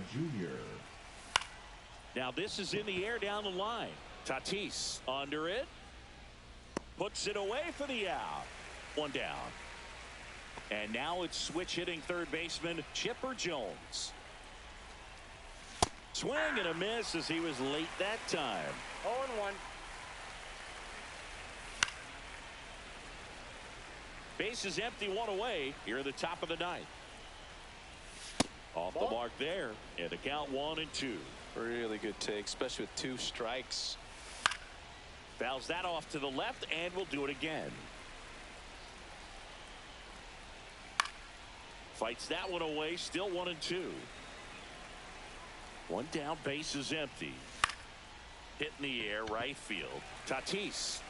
Now this is in the air down the line. Tatis under it. Puts it away for the out. 1 down. And now it's switch hitting third baseman Chipper Jones. Swing and a miss as he was late that time. 0-1. Base is empty, 1 away here at the top of the 9th. Off the mark there, and the count 1-2. Really good take, especially with 2 strikes. Fouls that off to the left, and will do it again. Fights that one away, still 1-2. 1 down, base is empty. Hit in the air, right field. Tatis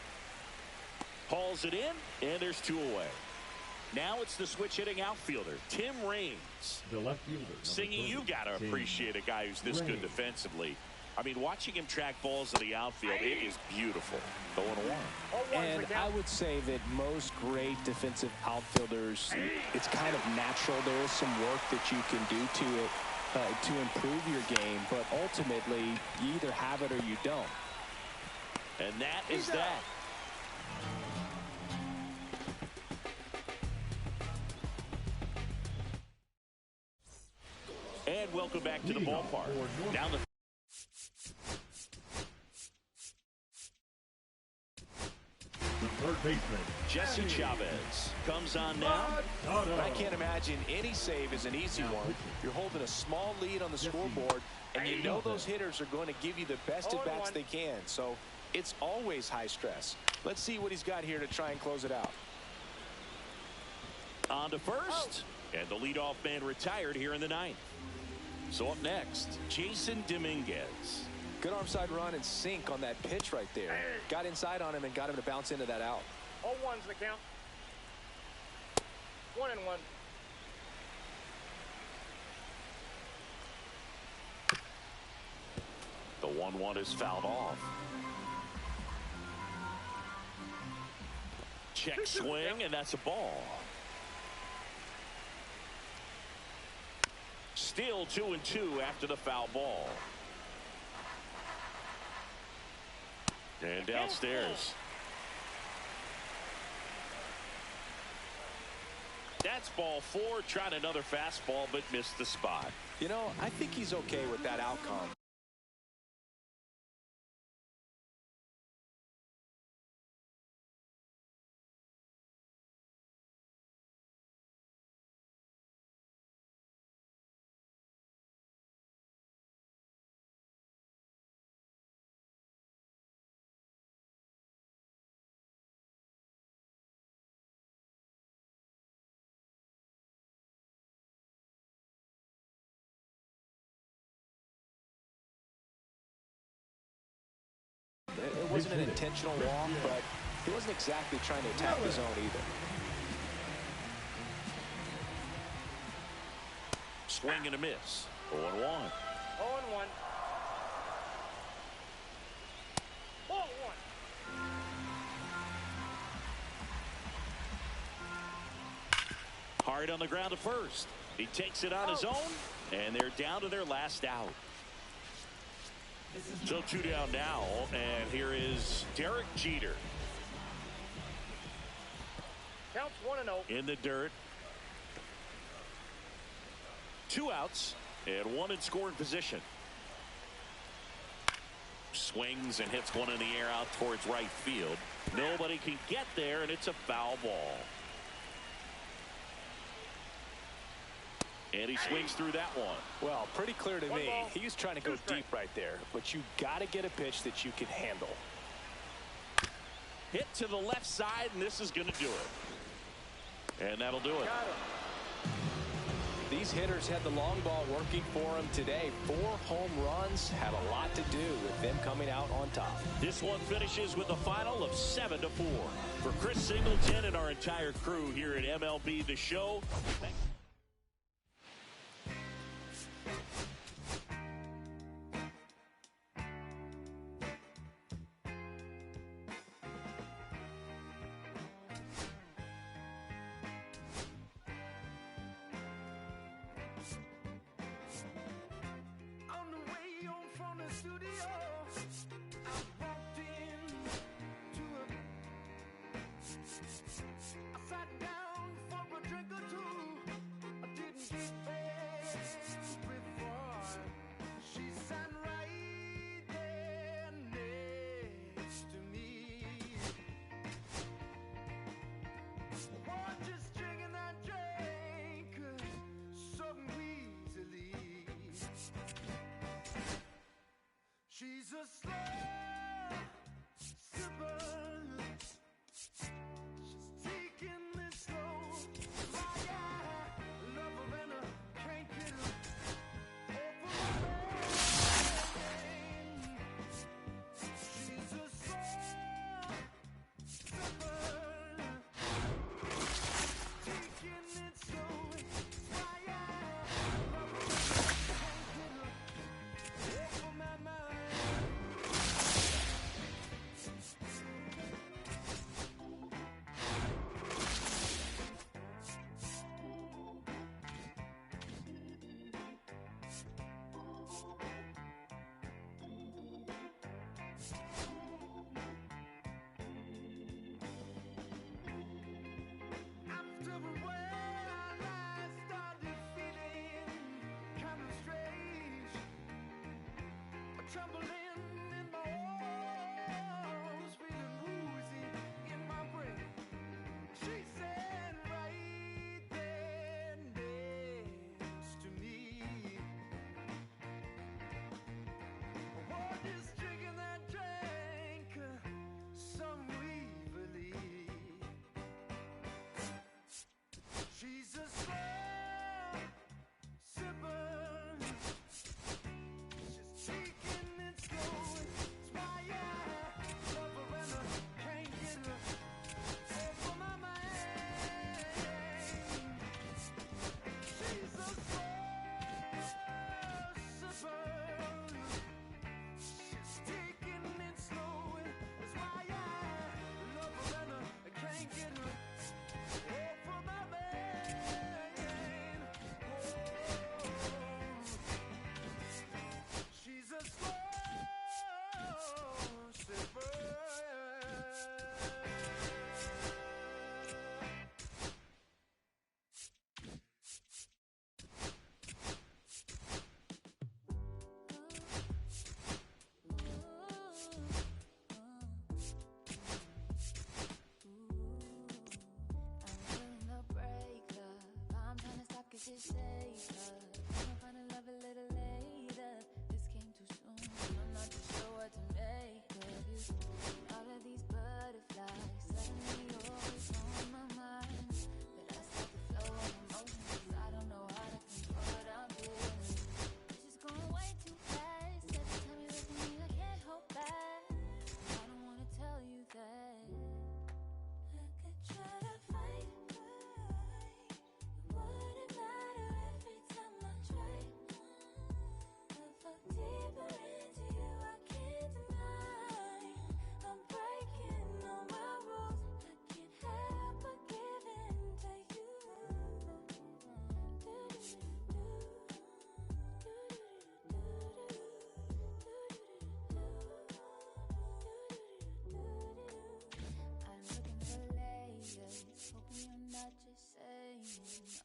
hauls it in, and there's 2 away. Now it's the switch hitting outfielder, Tim Raines. The left fielder. Singing, you got to appreciate a guy who's this good defensively. I mean, watching him track balls in the outfield, it is beautiful. 0-1. And I would say that most great defensive outfielders, it's kind of natural. There is some work that you can do to it to improve your game, but ultimately, you either have it or you don't. And that is that. welcome back to the ballpark. Down the third baseman, Jesse Chavez comes on now. I can't imagine any save is an easy one. You're holding a small lead on the scoreboard, and you know those hitters are going to give you the best at-bats they can. So it's always high stress. Let's see what he's got here to try and close it out. On to first, and the leadoff man retired here in the ninth. So up next, Jason Dominguez. Good arm side run and sink on that pitch right there. Got inside on him and got him to bounce into that out. 0-1's the count. 1-1. The 1-1 is fouled off. Check swing, and that's a ball. Still 2-2 after the foul ball. And downstairs. That's ball 4. Tried another fastball, but missed the spot. You know, I think he's okay with that outcome. It wasn't an intentional walk, but he wasn't exactly trying to attack the zone either. Swing and a miss. 0-1. 0-1. Ball 1. Hard on the ground to first. He takes it on his own, and they're down to their last out. So 2 down now, and here is Derek Jeter. Counts 1-0. In the dirt. 2 outs and 1 in scoring position. Swings and hits one in the air out towards right field. Nobody can get there, and it's a foul ball. And he swings through that one. Well, pretty clear to me. He was trying to go deep right there, but you got to get a pitch that you can handle. Hit to the left side, and this is going to do it. And that'll do it. These hitters had the long ball working for them today. 4 home runs had a lot to do with them coming out on top. This one finishes with a final of 7-4. For Chris Singleton and our entire crew here at MLB The Show, she's a slow sipper. She's taking it slow. Like I love her and I can't get her over my brain. She's a slow sipper. Taking it slow. Like I love her and I can't get her over my mind. trembling in my arms, feeling woozy in my brain. She said right there next to me, what is drinking that drank so evilly? She's a slow sipper. She's taking it slow. It's why I love her and I can't get her off of my mind. She's a slow sipper. She's taking it slow. It's why I love her and I can't get her off of my mind. She's a slow sipper. No breakup. I'm trying to stop 'cause it's safer. I'ma find a love a little later. This came too soon. I'm not too sure what to make of you. All of these butterflies suddenly always on my mind. But I stop the flow of emotions 'cause I don't know how to control what I'm feeling. It's just going way too fast. Every time you look at me, I can't hold back. I don't wanna tell you that. I could try to fight, wouldn't matter every time I try. I fuck deeper into you, I can't deny. I'm breaking all my rules, I can't help but give in to you. I'm looking for layers, hoping you're not just saying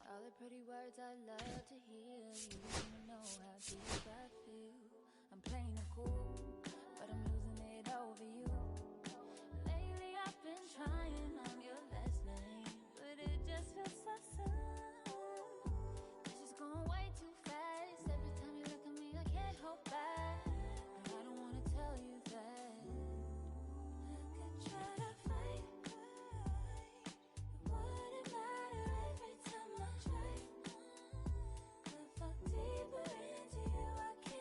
all the pretty words I love to hear. You wanna know how deep I feel. I'm playing it cool, but I'm losing it over you. Lately I've been trying on your last name, but it just feels so soon. It's just going way too fast. Every time you look at me, I can't hold back. And I don't wanna tell you that. I could try to fight, wouldn't matter every time I try. I fuck deeper into you, I can't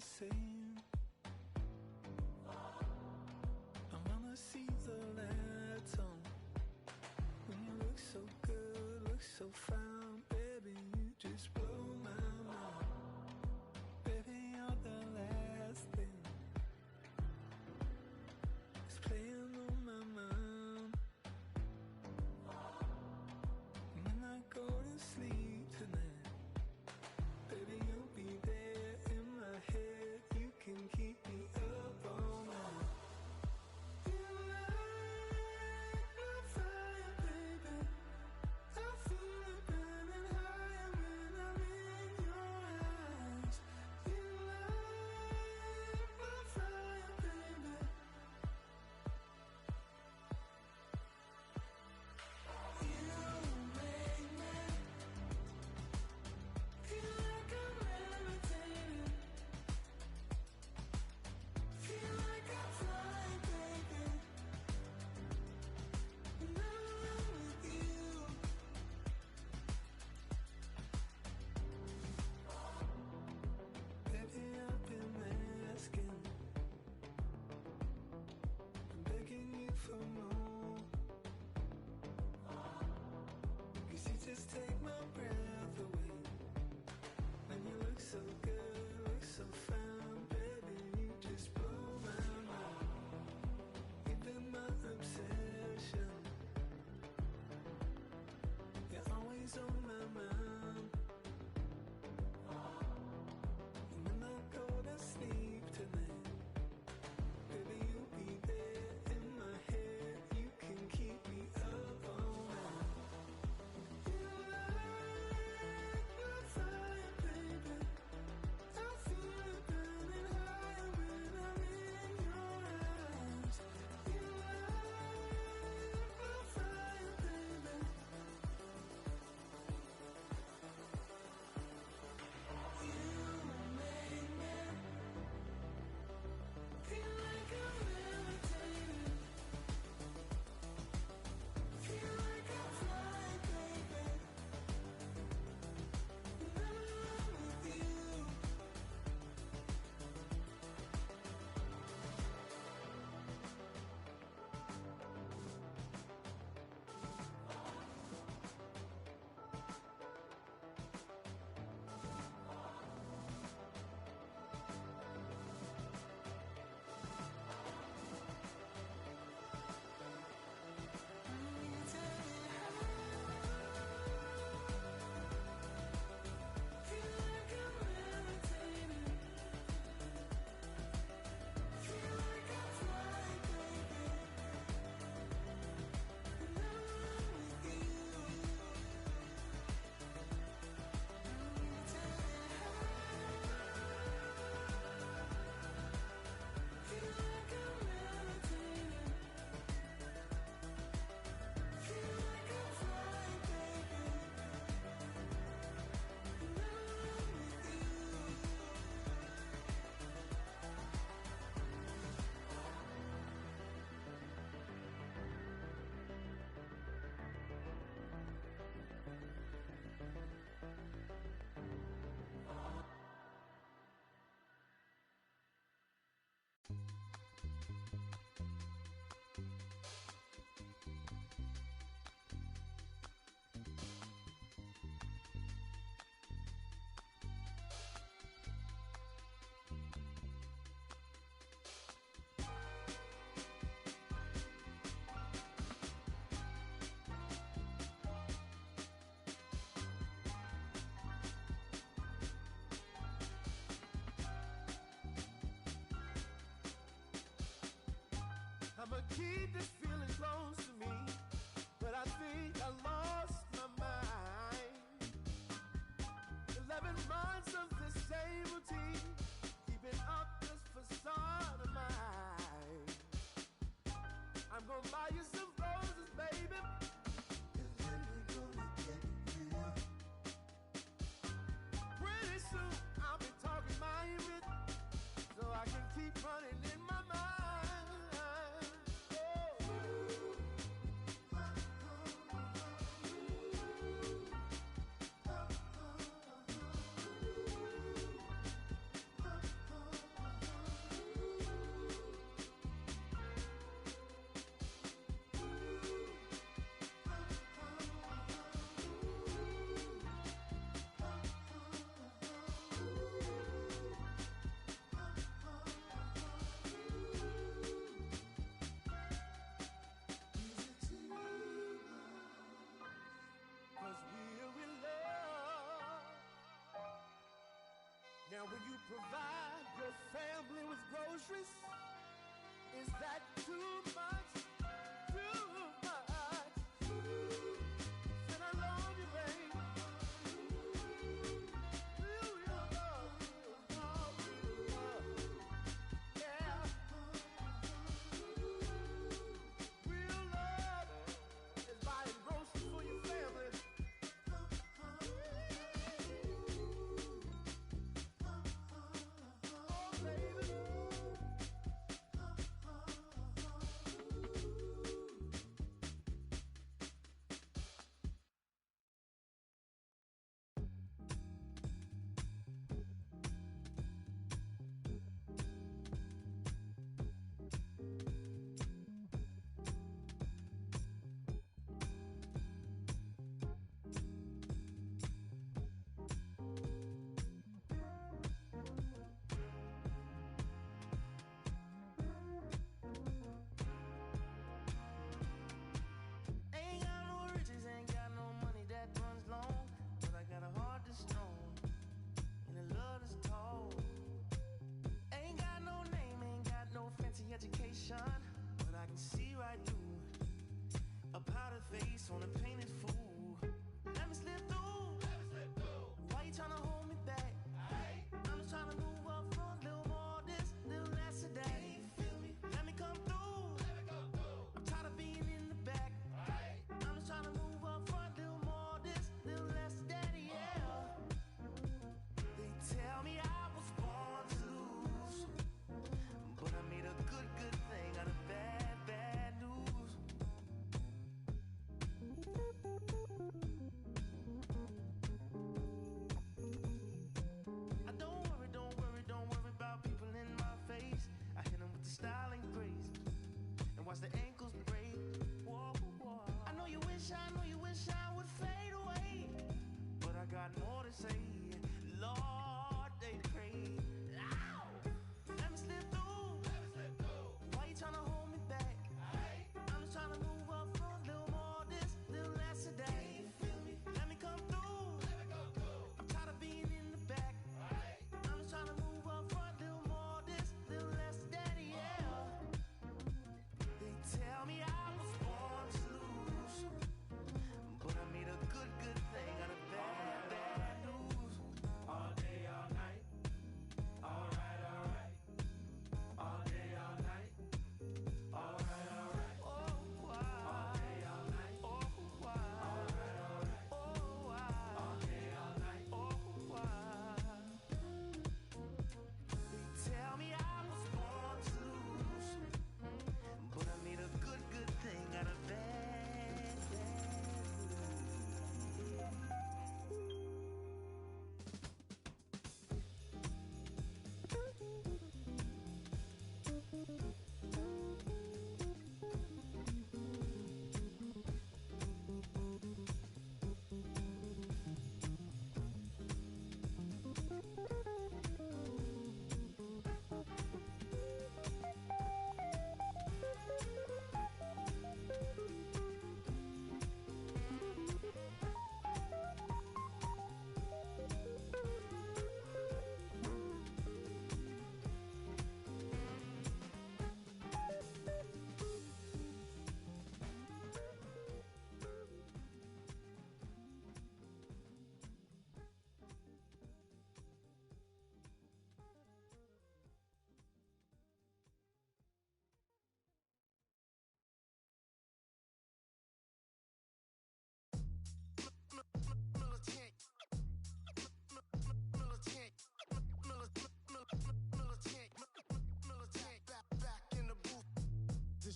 the same. I wanna see the lights on. When you look so good, look so fine, baby, you just blow my mind. Baby, you're the last thing that's playing on my mind. When I go to sleep tonight, baby, you'll be there in my head. You can keep me up all night. You light my fire, baby. I feel it burning higher when I'm in your eyes. You light my fire, baby. You make me feel like I'm levitating. Feel like I'm flying, baby. When I'm with you. Baby, I've been asking, begging you for more. 'Cause you just take my breath away. When you look so good, look so fine, baby, you just blow my mind. You've been my obsession. You're always on my mind. And when I go to sleep tonight, baby, you'll be there in my head. You can keep me up all night. You light my fire, baby. I feel it burning higher when I'm in your eyes. You light my fire, baby. You make me feel like I'm levitating. Feel like I'm flying, baby. When I'm with you. Feel like I'm levitating. Feel like I'm flying, baby. When I'm with you. Feel like I'm levitating. Feel like I'm flying, baby. When I'm with you. I'ma keep this feeling close to me, but I think I lost my mind. 11 months of the same routine, keeping up this facade of mine. I'm gonna buy you some roses, baby, and then we're gonna get real. Pretty soon I'll be talking my rhythm, so I can keep running in my mind. Oh. actress. Is that too much? Too much. Said I love you, babe. Real love. Yeah. Real love is buying groceries for your family. Oh, baby. Ain't got no riches, ain't got no money that runs long, but I got a heart that's strong and a love that's tall. Ain't got no name, ain't got no fancy education, but I can see right through a powdered face on a painted fool. Let me slip through. Why you tryna hold me back? I'm just tryna move up front, little more this, little less of that. Let me come through. I'm tired of being in the back. I'm just trying to move up front, little more this, little less that, yeah. They tell me I was born to lose, but I made a good thing out of bad news. I don't worry about people in my face. I hit them with the style and grace, and watch the ankles break. Whoa, whoa. I know you wish I would fade away, but I got more to say. Lord, they pray. Ow! Let me slip through. Why you tryna hold me back? I'm just tryna move up front, little more this, little less of that. Let me come through. I'm tired of being in the back. I'm just tryna move up front, little more this, little less of that, yeah. They tell me I was born to lose, but I made a good thing out of bad news. All day, all night. All right. All day, all night. All right. Oh, wow. All day, all night. Oh, wow. All right. Oh, wow. All day, all night. Oh, wow. They tell me I was born to lose, but I made a good thing out of bad news.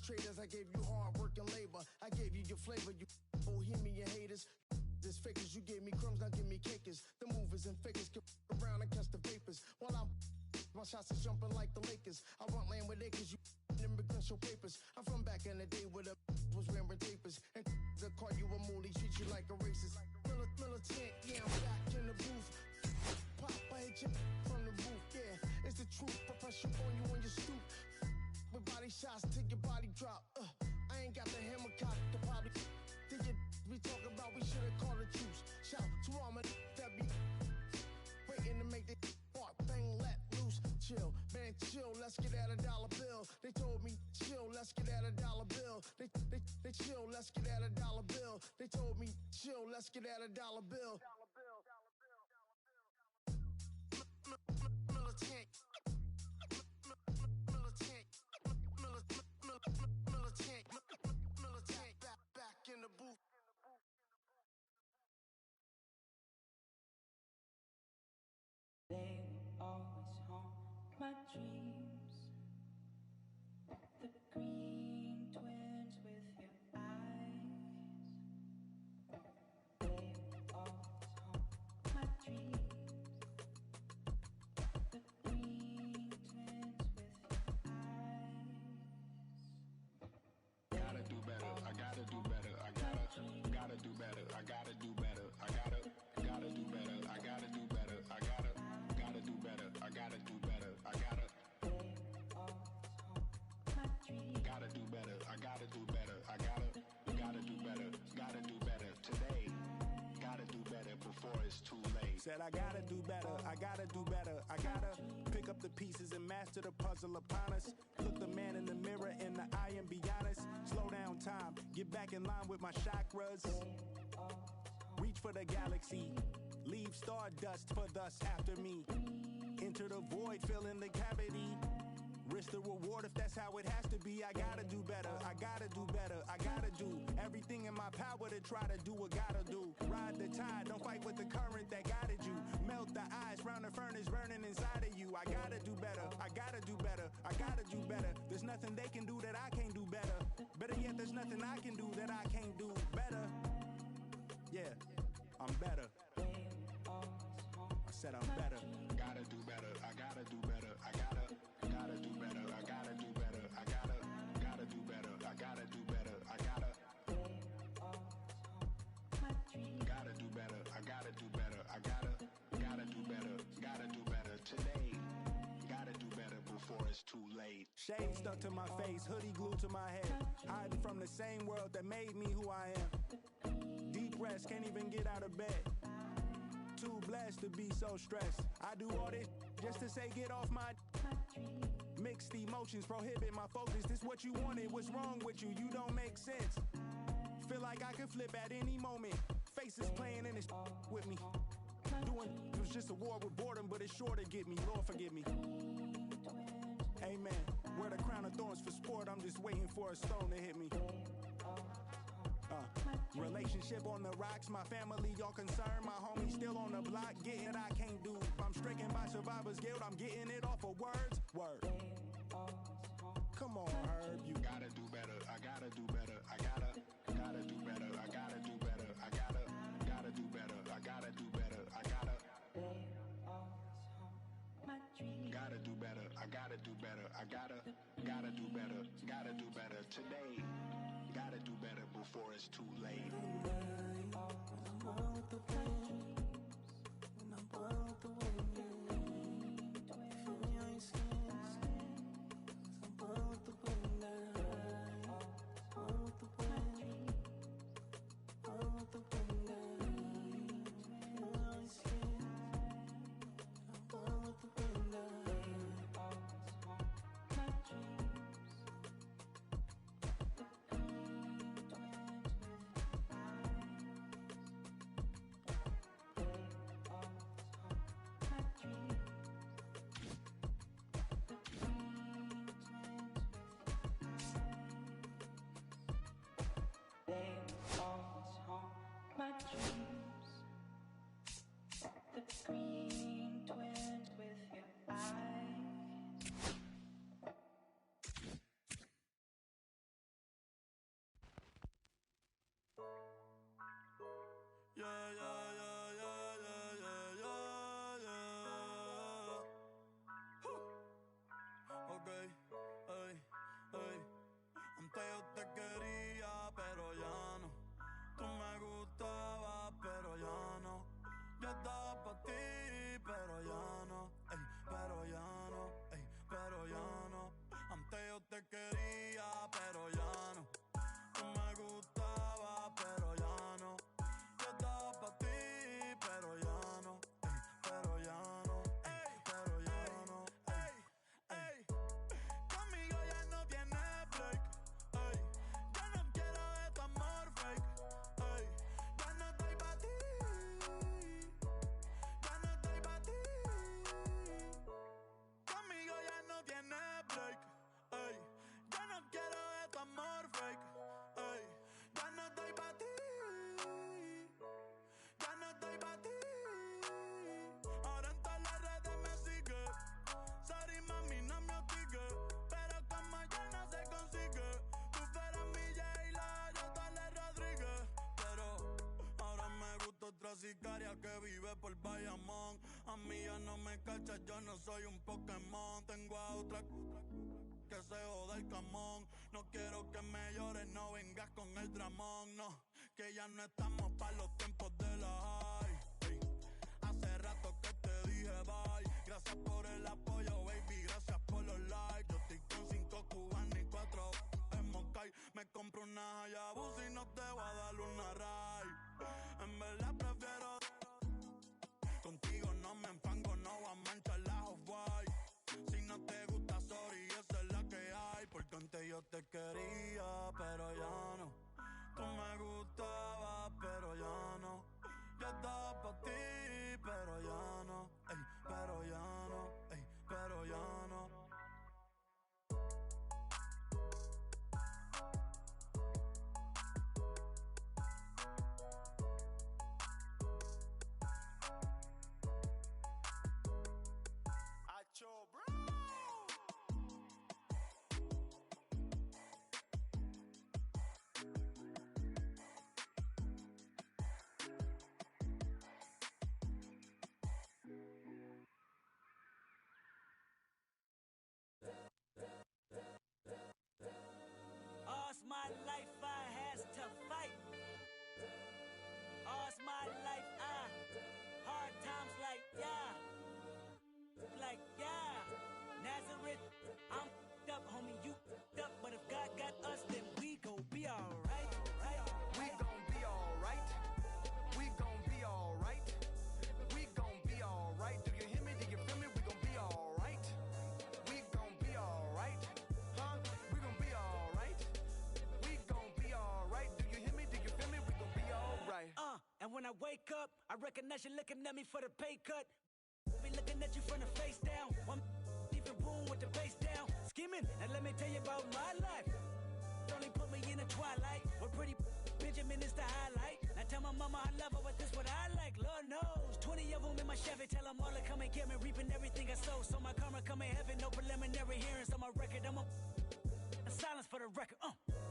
Traders, I gave you hard work and labor. I gave you your flavor, you bohemian haters. This fakers, you gave me crumbs, now give me cakers. The movers and fakers can around and catch the vapors. While I'm my shots is jumping like the Lakers. I want land with acres, you immigrants show papers. I'm from back in the day where the was wearing papers. And the call you a moolie, treat you like a racist. Militant, yeah, I'm back in the booth. Pop, I hit you from the roof, yeah. It's the truth, I press you on you on your stoop. With body shots till your body drop. I ain't got the hammer cock to probably. Think it we talk about, we should've called a truce. Shout to all my that be waiting to make the part bang let loose. Chill, man, chill. Let's get out of Dodge. They told me, chill, let's get at $1 bill. They chill, let's get at $1 bill. They told me, chill, let's get at $1 bill. Militant. Back in the booth. They will always haunt my dreams. The green twins with your eyes. They will always haunt my dreams. The green twins with your eyes. Gotta do better, I gotta do better, I gotta do better, I gotta do better, I gotta do better, I gotta do better, I gotta do better, I gotta do better, I gotta do better, I gotta do better, I gotta do better, gotta do better today. Gotta do better before it's too late. Said I gotta do better, I gotta do better, I gotta pick up the pieces and master the puzzle upon us. Look the man in the mirror in the eye and be honest. Slow down time, get back in line with my chakras. Reach for the galaxy, leave stardust for thus after me. Enter the void, fill in the cavity. Risk the reward if that's how it has to be. I gotta do better, I gotta do better, I gotta do everything in my power to try to do what gotta do. Ride the tide, don't fight with the current that guided you. Melt the ice round the furnace burning inside of you. I gotta do better, I gotta do better, I gotta do better. There's nothing they can do that I can't do better. Better yet, there's nothing I can do that I can't do better. Yeah, I'm better. I said I'm better. Gotta do better, I gotta do better, I gotta do better, I gotta do better, I gotta do better, I gotta do better, I gotta do better, I gotta do better, I gotta do better, gotta do better today. Gotta do better before it's too late. Shade stuck to my face, hoodie glued to my head. Hiding from the same world that made me who I am. Deep rest, can't even get out of bed. Too blessed to be so stressed. I do all this just to say get off my mixed emotions prohibit my focus. This what you wanted, what's wrong with you? You don't make sense. Feel like I could flip at any moment. Faces playing in this with me. Doing it was just a war with boredom, but it's sure to get me. Lord forgive me. Amen. Wear the crown of thorns for sport. I'm just waiting for a stone to hit me. Relationship on the rocks, my family all concerned. My homie still on the block, getting it I can't do. I'm stricken by survivor's guilt, I'm getting it off of words. Word. Come on, Herb, you gotta do better, I gotta do better, I gotta do better, I gotta do better, I gotta do better, I gotta do better, I gotta do better, I gotta do better, I gotta do better, gotta do better today. Gotta do better before it's too late. My dreams, the green twins with your eyes. Yeah, yeah, yeah, yeah, yeah, yeah, yeah, yeah. Huh. Okay, hey, hey. Antes yo te quería, pero ya no. Tú me gustabas, pero ella que vive por Bayamón. A mí ya no me cachas, yo no soy un Pokémon. Tengo a otra que se joda el camón. No quiero que me llores, no vengas con el dramón. No, que ya no estamos pa' los tiempos de la high. Ey, hace rato que te dije bye. Gracias por el apoyo, baby, gracias por los likes. Yo estoy con 5 cubanos y 4 en Moncay. Me compro una Hayabusa y no te voy a dar una ride. En verdad prefiero contigo, no me enfango, no voy a manchar la off-white. Si no te gusta, sorry, esa es la que hay. Porque antes yo te quería, pero ya no. Tú me gustabas, pero ya no. Yo estaba pa' ti, pero ya no. Ey, pero ya no, ey, pero ya no. Acho, bro. All's my life I has to fight. All's my life hard times like Nazareth. I'm up, homie, you up, but if God got us, then we gon' be alright. We gon' be alright. We gon' be alright. We gon' be alright. Do you hear me? Do you feel me? We gon' be alright. We gon' be alright. Huh? We gon' be alright. We gon' be alright. Do you hear me? Do you feel me? We gon' be alright. And when I wake up, I recognize you looking at me for the pay cut. Be looking at you from the face down. One even boom with the bass down. Skimming, and let me tell you about my life. Only put me in the twilight. Where pretty Benjamin is the highlight. Now tell my mama I love her, but this what I like. Lord knows, 20 of them in my Chevy. Tell them all to come and get me, reaping everything I sow. So my karma come in heaven, no preliminary hearings on my record. I'm a silence for the record.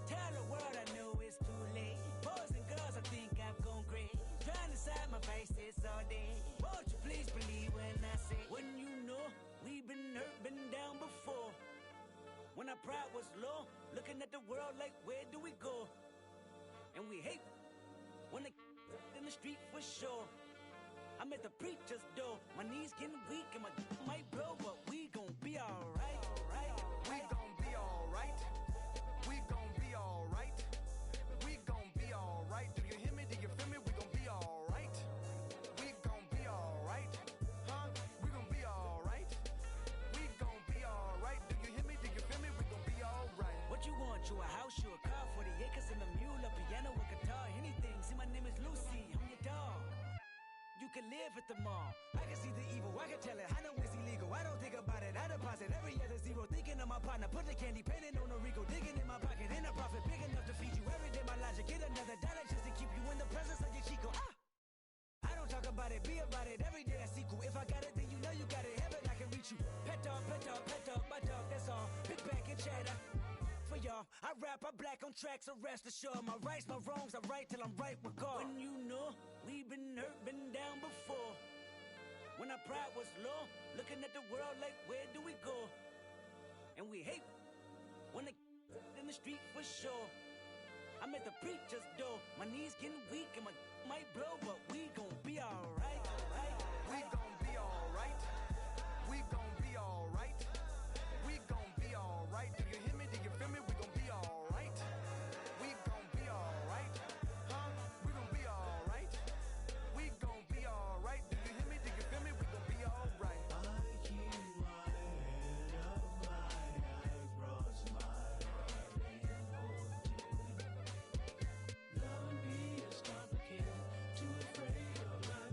Tell the world I know it's too late. Boys and girls, I think I've gone crazy. Trying to side my faces all day. Won't you please believe when I say, when you know we've been hurt, been down before. When our pride was low, looking at the world like, where do we go? And we hate when they in the street for sure. I'm at the preacher's door, my knees getting weak and my might blow, but we gon' be alright. We gon' be alright. We gon' be alright. We gon' be alright. Do you hear me? Do you feel me? We gon' be alright. We gon' be alright. Huh? We gon' be alright. We gon' be alright. Do you hear me? Do you feel me? We gon' be alright. What you want? You a house, you a car, 40 acres and a mule, a piano, a guitar, anything. See, my name is Lucy, I'm your dog. You can live at the mall. I can see the evil, I can tell it. I know it's illegal. I don't think about it. I deposit every other zero. Thinking of my partner, put the candy painting on a Rico. Digging in my pocket, in a profit big enough to feed you every day. My logic, get another dollar just to keep you in the presence of your Chico. I don't talk about it, be about it. Every day I sequel. If I got it, then you know you got it. Heaven, I can reach you. Pet dog, my dog, that's all. Big back and chatter. For y'all, I rap, I black on tracks, so rest assured. My rights, my wrongs, I right till I'm right with God. When you know we've been hurt, been down before. When our pride was low, looking at the world like, where do we go? And we hate when they in the street for sure. I'm at the preacher's door, my knees getting weak and my might blow, but we gon' be alright. We gon' be alright. We gon' be alright. We gon' be alright. Do you hear me? Do you feel me? We gon' be alright. We gon' be alright. Huh? We gon' be alright. We gon' be alright. Do you hear me? Do you feel me? We gon' be alright. I keep my head up high, I cross my heart and hold you. Love me is complicated, too afraid of my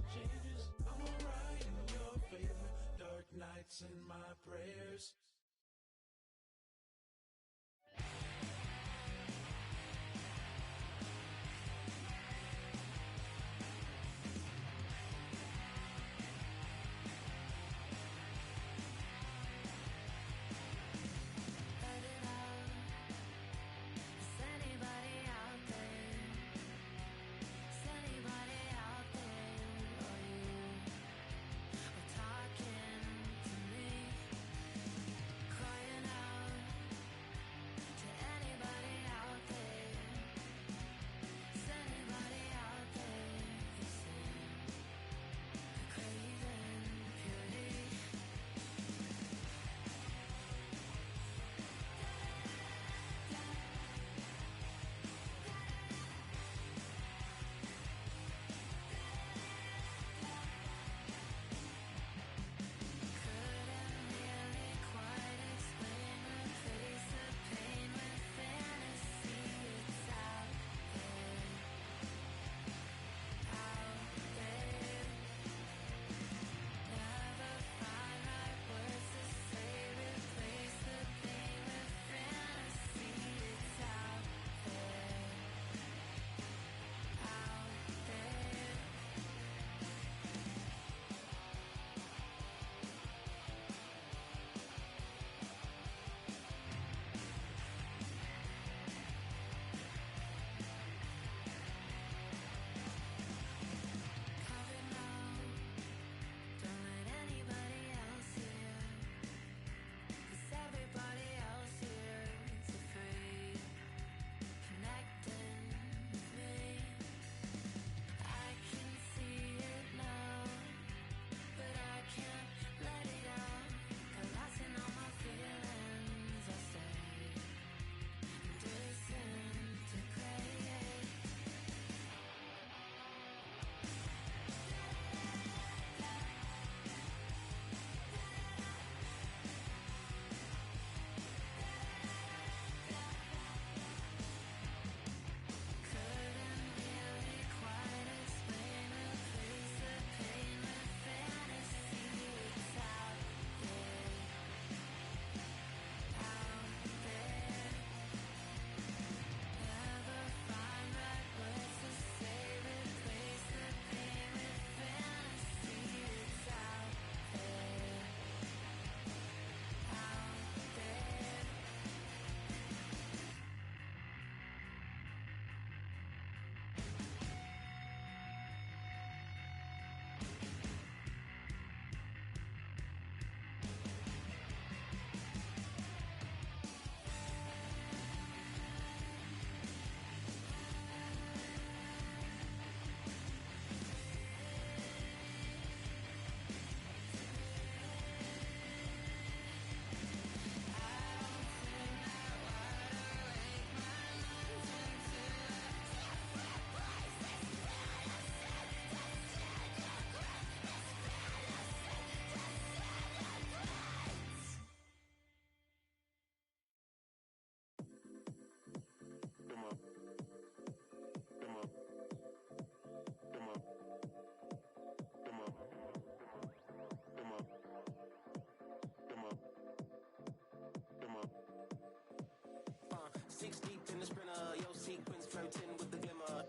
6 deep in the sprinter, your sequence flirting with the glimmer.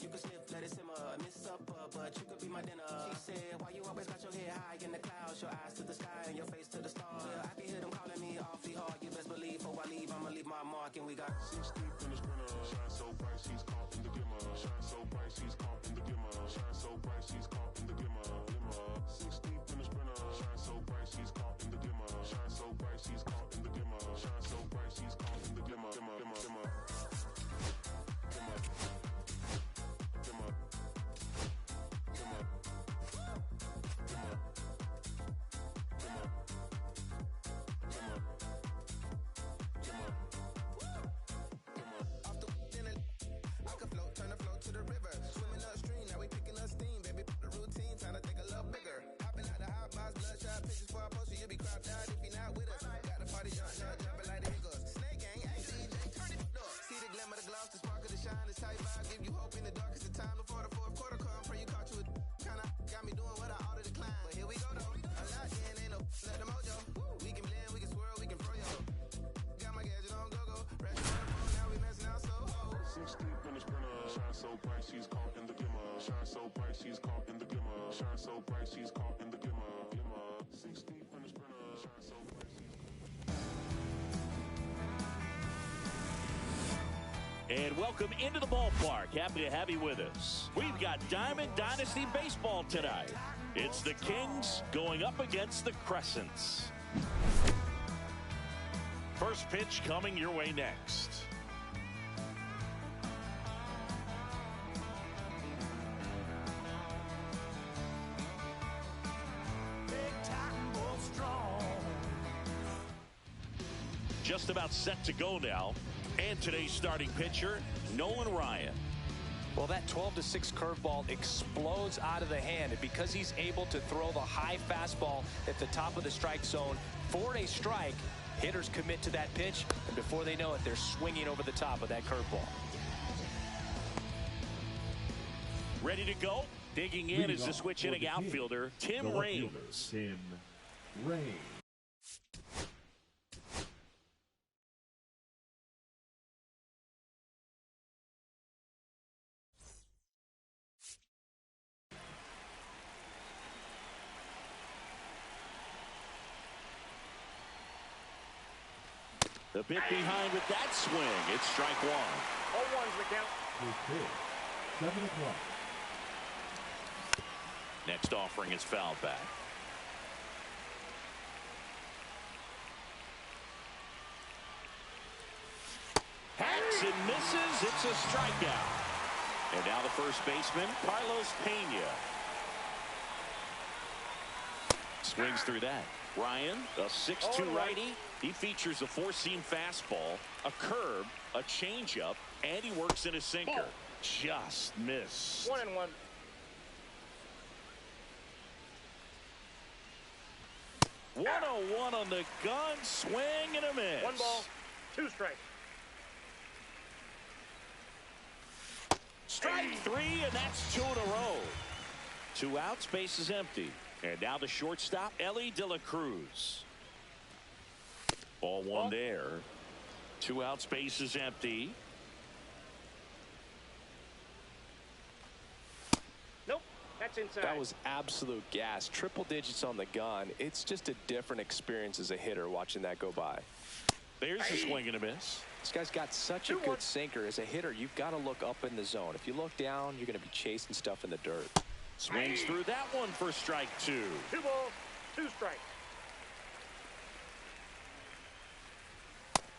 You can sniff, let it simmer. Miss supper, but you could be my dinner. She said, why you always got your head high in the clouds? Your eyes to the sky and your face to the stars. Well, I can hear them calling me awfully hard. You best believe before I leave, I'ma leave my mark. And we got 6 deep in the sprinter. Shine so bright, she's caught in the glimmer. Shine so bright, she's caught in the glimmer. Shine so bright, she's caught in the glimmer. 6 deep in the sprinter. Shine so bright, she's caught in the glimmer. Shine so bright, she's caught in the glimmer. Shine so bright, she's caught in the glimmer. Shine so bright, she's caught in the glimmer. Shine so bright, she's caught in the glimmer. Shine so bright, she's caught in the glimmer. 6 deep in the sprinter. Shine so bright, she's And welcome into the ballpark. Happy to have you with us. We've got Diamond Dynasty Baseball tonight. It's the Kings going up against the Crescents. First pitch coming your way next. Just about set to go now. And today's starting pitcher, Nolan Ryan. Well, that 12-6 curveball explodes out of the hand. And because he's able to throw the high fastball at the top of the strike zone for a strike, hitters commit to that pitch. And before they know it, they're swinging over the top of that curveball. Ready to go? Digging in is the switch hitting outfielder, Tim Raines. Tim Raines. The bit behind with that swing. It's strike one. 0-1's the count. His pitch, 7 o'clock. Next offering is fouled back. Hacks and misses. It's a strikeout. And now the first baseman, Carlos Pena. Swings through that. Ryan, a 6'2 righty. He features a four-seam fastball, a curve, a changeup, and he works in a sinker. Ball. Just missed. 1-1. 101 on the gun, swing and a miss. 1 ball, 2 strikes. Strike 3, and that's 2 in a row. 2 outs, base is empty. And now the shortstop, Ellie De La Cruz. Ball 1 there. 2 outs, base is empty. Nope, that's inside. That was absolute gas. Triple digits on the gun. It's just a different experience as a hitter watching that go by. There's a swing and a miss. This guy's got such a good sinker. As a hitter, you've got to look up in the zone. If you look down, you're going to be chasing stuff in the dirt. Swings through that one for strike 2. 2 balls, 2 strikes.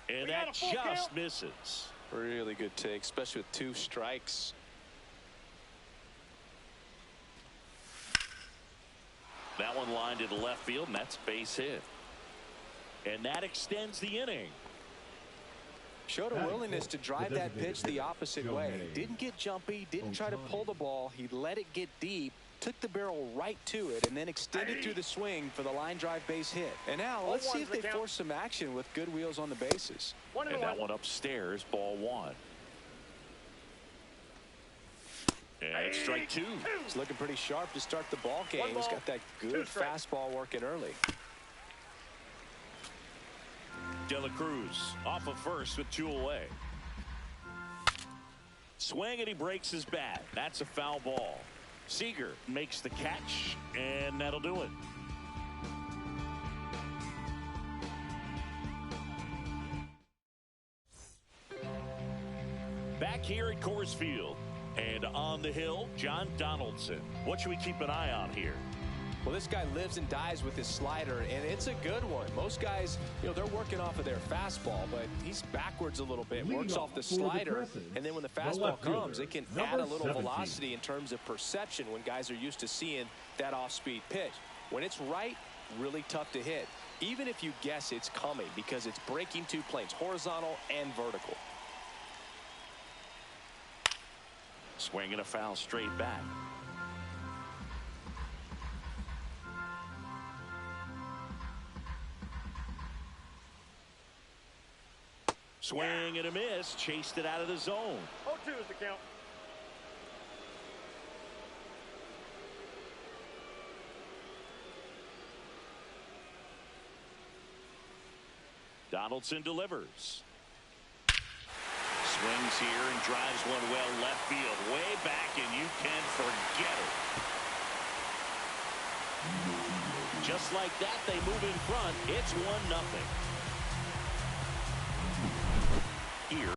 And that just misses. Really good take, especially with 2 strikes. That one lined to the left field, and that's base hit. And that extends the inning. Showed a willingness to drive that pitch the opposite way. Didn't get jumpy, didn't try to pull the ball. He let it get deep, took the barrel right to it, and then extended through the swing for the line drive base hit. And now let's see if they force some action with good wheels on the bases. And that one upstairs, ball 1. And it's strike 2. He's looking pretty sharp to start the ball game. He's got that good fastball working early. De La Cruz off of first with 2 away. Swing, and he breaks his bat. That's a foul ball. Seager makes the catch, and that'll do it. Back here at Coors Field and on the hill, John Donaldson. What should we keep an eye on here? Well, this guy lives and dies with his slider, and it's a good one. Most guys, they're working off of their fastball, but he's backwards a little bit, works off the slider, and then when the fastball comes, it can add a little velocity in terms of perception when guys are used to seeing that off-speed pitch. When it's right, really tough to hit, even if you guess it's coming, because it's breaking 2 planes, horizontal and vertical. Swing and a foul straight back. Swing and a miss. Chased it out of the zone. 0-2 is the count. Donaldson delivers. Swings here and drives one well left field. Way back, and you can forget it. Just like that, they move in front. It's 1-0. Here.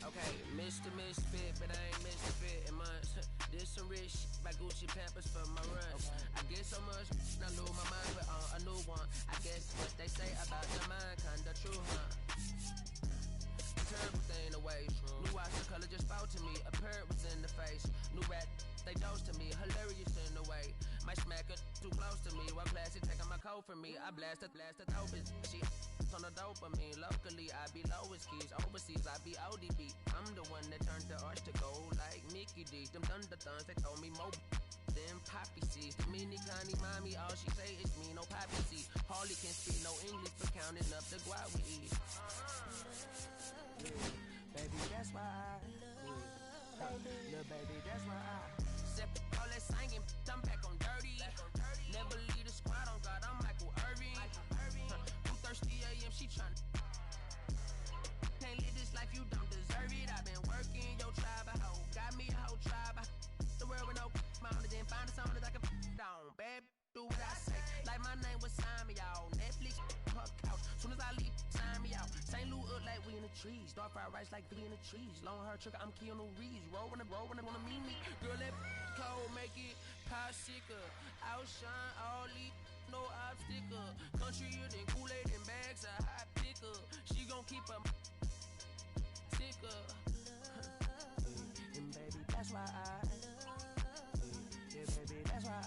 Okay, Mr. Misfit, but I ain't Mr. Fit in months. This some rich shit by Gucci Pampers for my runs. I get so much, I lose my mind with a new one. I guess what they say about your mind, kinda true, huh? Terrible thing away. New watch, the color just spoke to me. A parrot was in the face. New rat, they dose to me. Hilarious in the way. My smacker too close to me. One classy taking my coat from me. I blast the dope is she on the dopamine. Locally, I be lowest keys. Overseas, I be ODB. I'm the one that turned the arch to gold like Mickey D. Them thunder thuns, they told me more than poppy seeds. The mini Connie mommy, all she say is me, no poppy seed. Harley can speak no English, but counting up the guap we eat. Baby, that's why I little baby, that's why I Sip all that singing, I'm back on dirty. Never leave the squad on God, I'm Michael Irving. 2:30 a.m. she tryna. Can't live this life, you don't deserve it. I've been working your tribe a hoe, got me a whole tribe. The world with no mountain, then find a song that I can down. Bad, do what I say. Like my name was sign me out. Netflix, her couch. Soon as I leave, sign me out. St. Louis up like we in the trees. Dark fried rice like we in the trees. Long hair trigger, I'm Keanu Reeves. Roll when they wanna meet me. Girl, that cold make it pop sicker. Outshine all these, no obstacle. Country than Kool-Aid and bags of hot picker. She gon' keep a sicker. and baby, that's why yeah, baby, that's why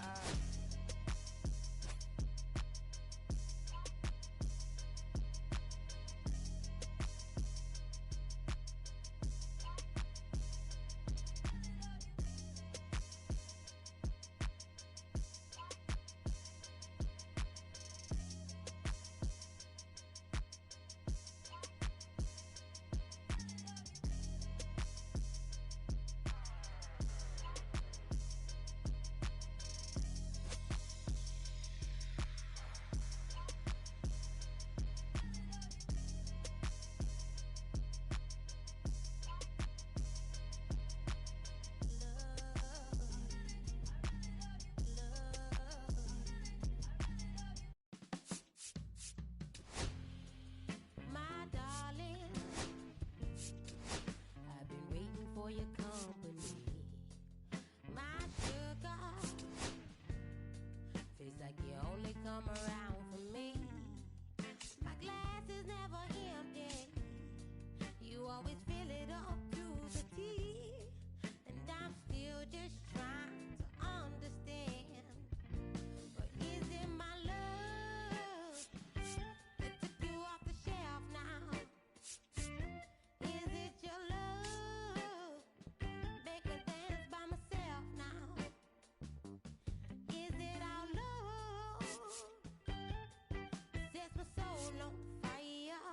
My darling, I've been waiting for your company. My sugar, feels like you only come around for me. My glass is never empty. You always fill it up to the tea. And I'm still just trying to understand. But is it my love that took you off the shelf now? Is it your love? Make me dance by myself now. Is it our love? Sets my soul on fire.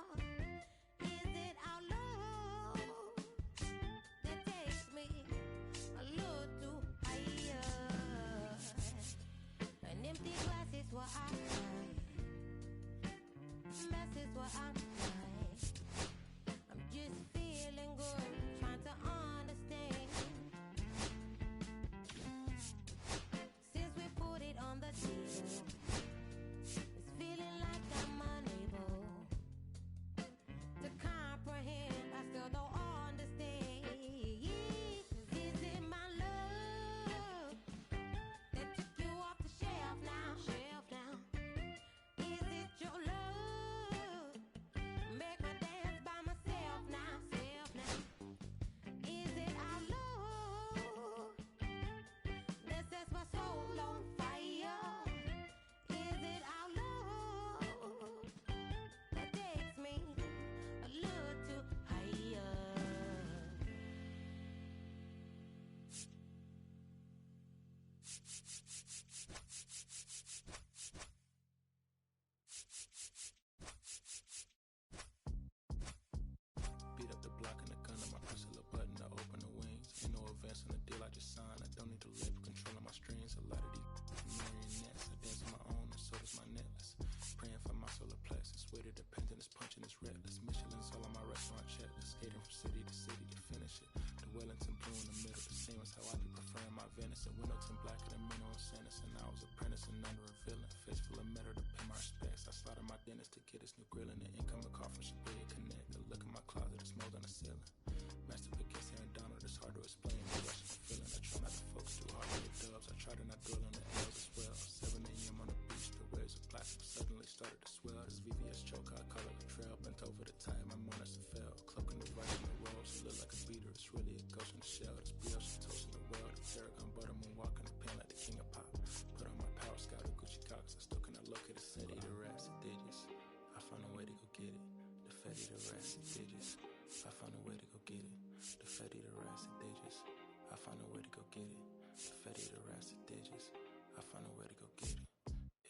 find a way to go get it. The Fetty, the rats, the digits. I find a way to go get it.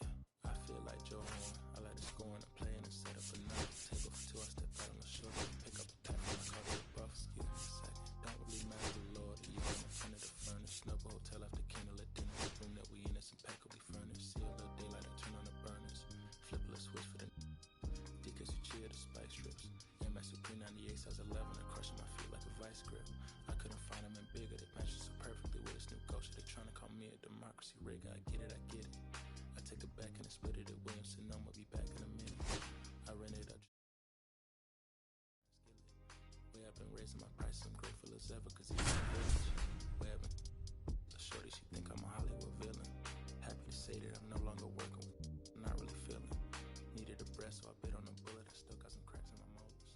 Yeah, I feel like Juan. I like to score and play and set up a night. Table for two, I step out on the shoulder. Pick up a tap and I call it a buff. Excuse me a second. Don't really matter the Lord. You in the front of the furnace. Snuggle hotel after candlelit dinner. The room that we in is impeccably furnished. See a little daylight and turn on the burners. Flip a switch for the because you cheer the spice strips. Yeah, my Supreme 98 size 11 and crushing my feet like a vice grip. I couldn't find them in bigger. They match so perfectly with this new culture. They trying to call me a democracy rig. I get it, I get it. I take it back and I split it at Williamson. I'ma be back in a minute. I rent it up. Way I've been raising my prices. I'm grateful as ever cause he's my village. Way I've been a shorty, she think I'm a Hollywood villain. Happy to say that I'm no longer working with not really feeling. Needed a breath, so I bit on a bullet. I still got some cracks in my molars.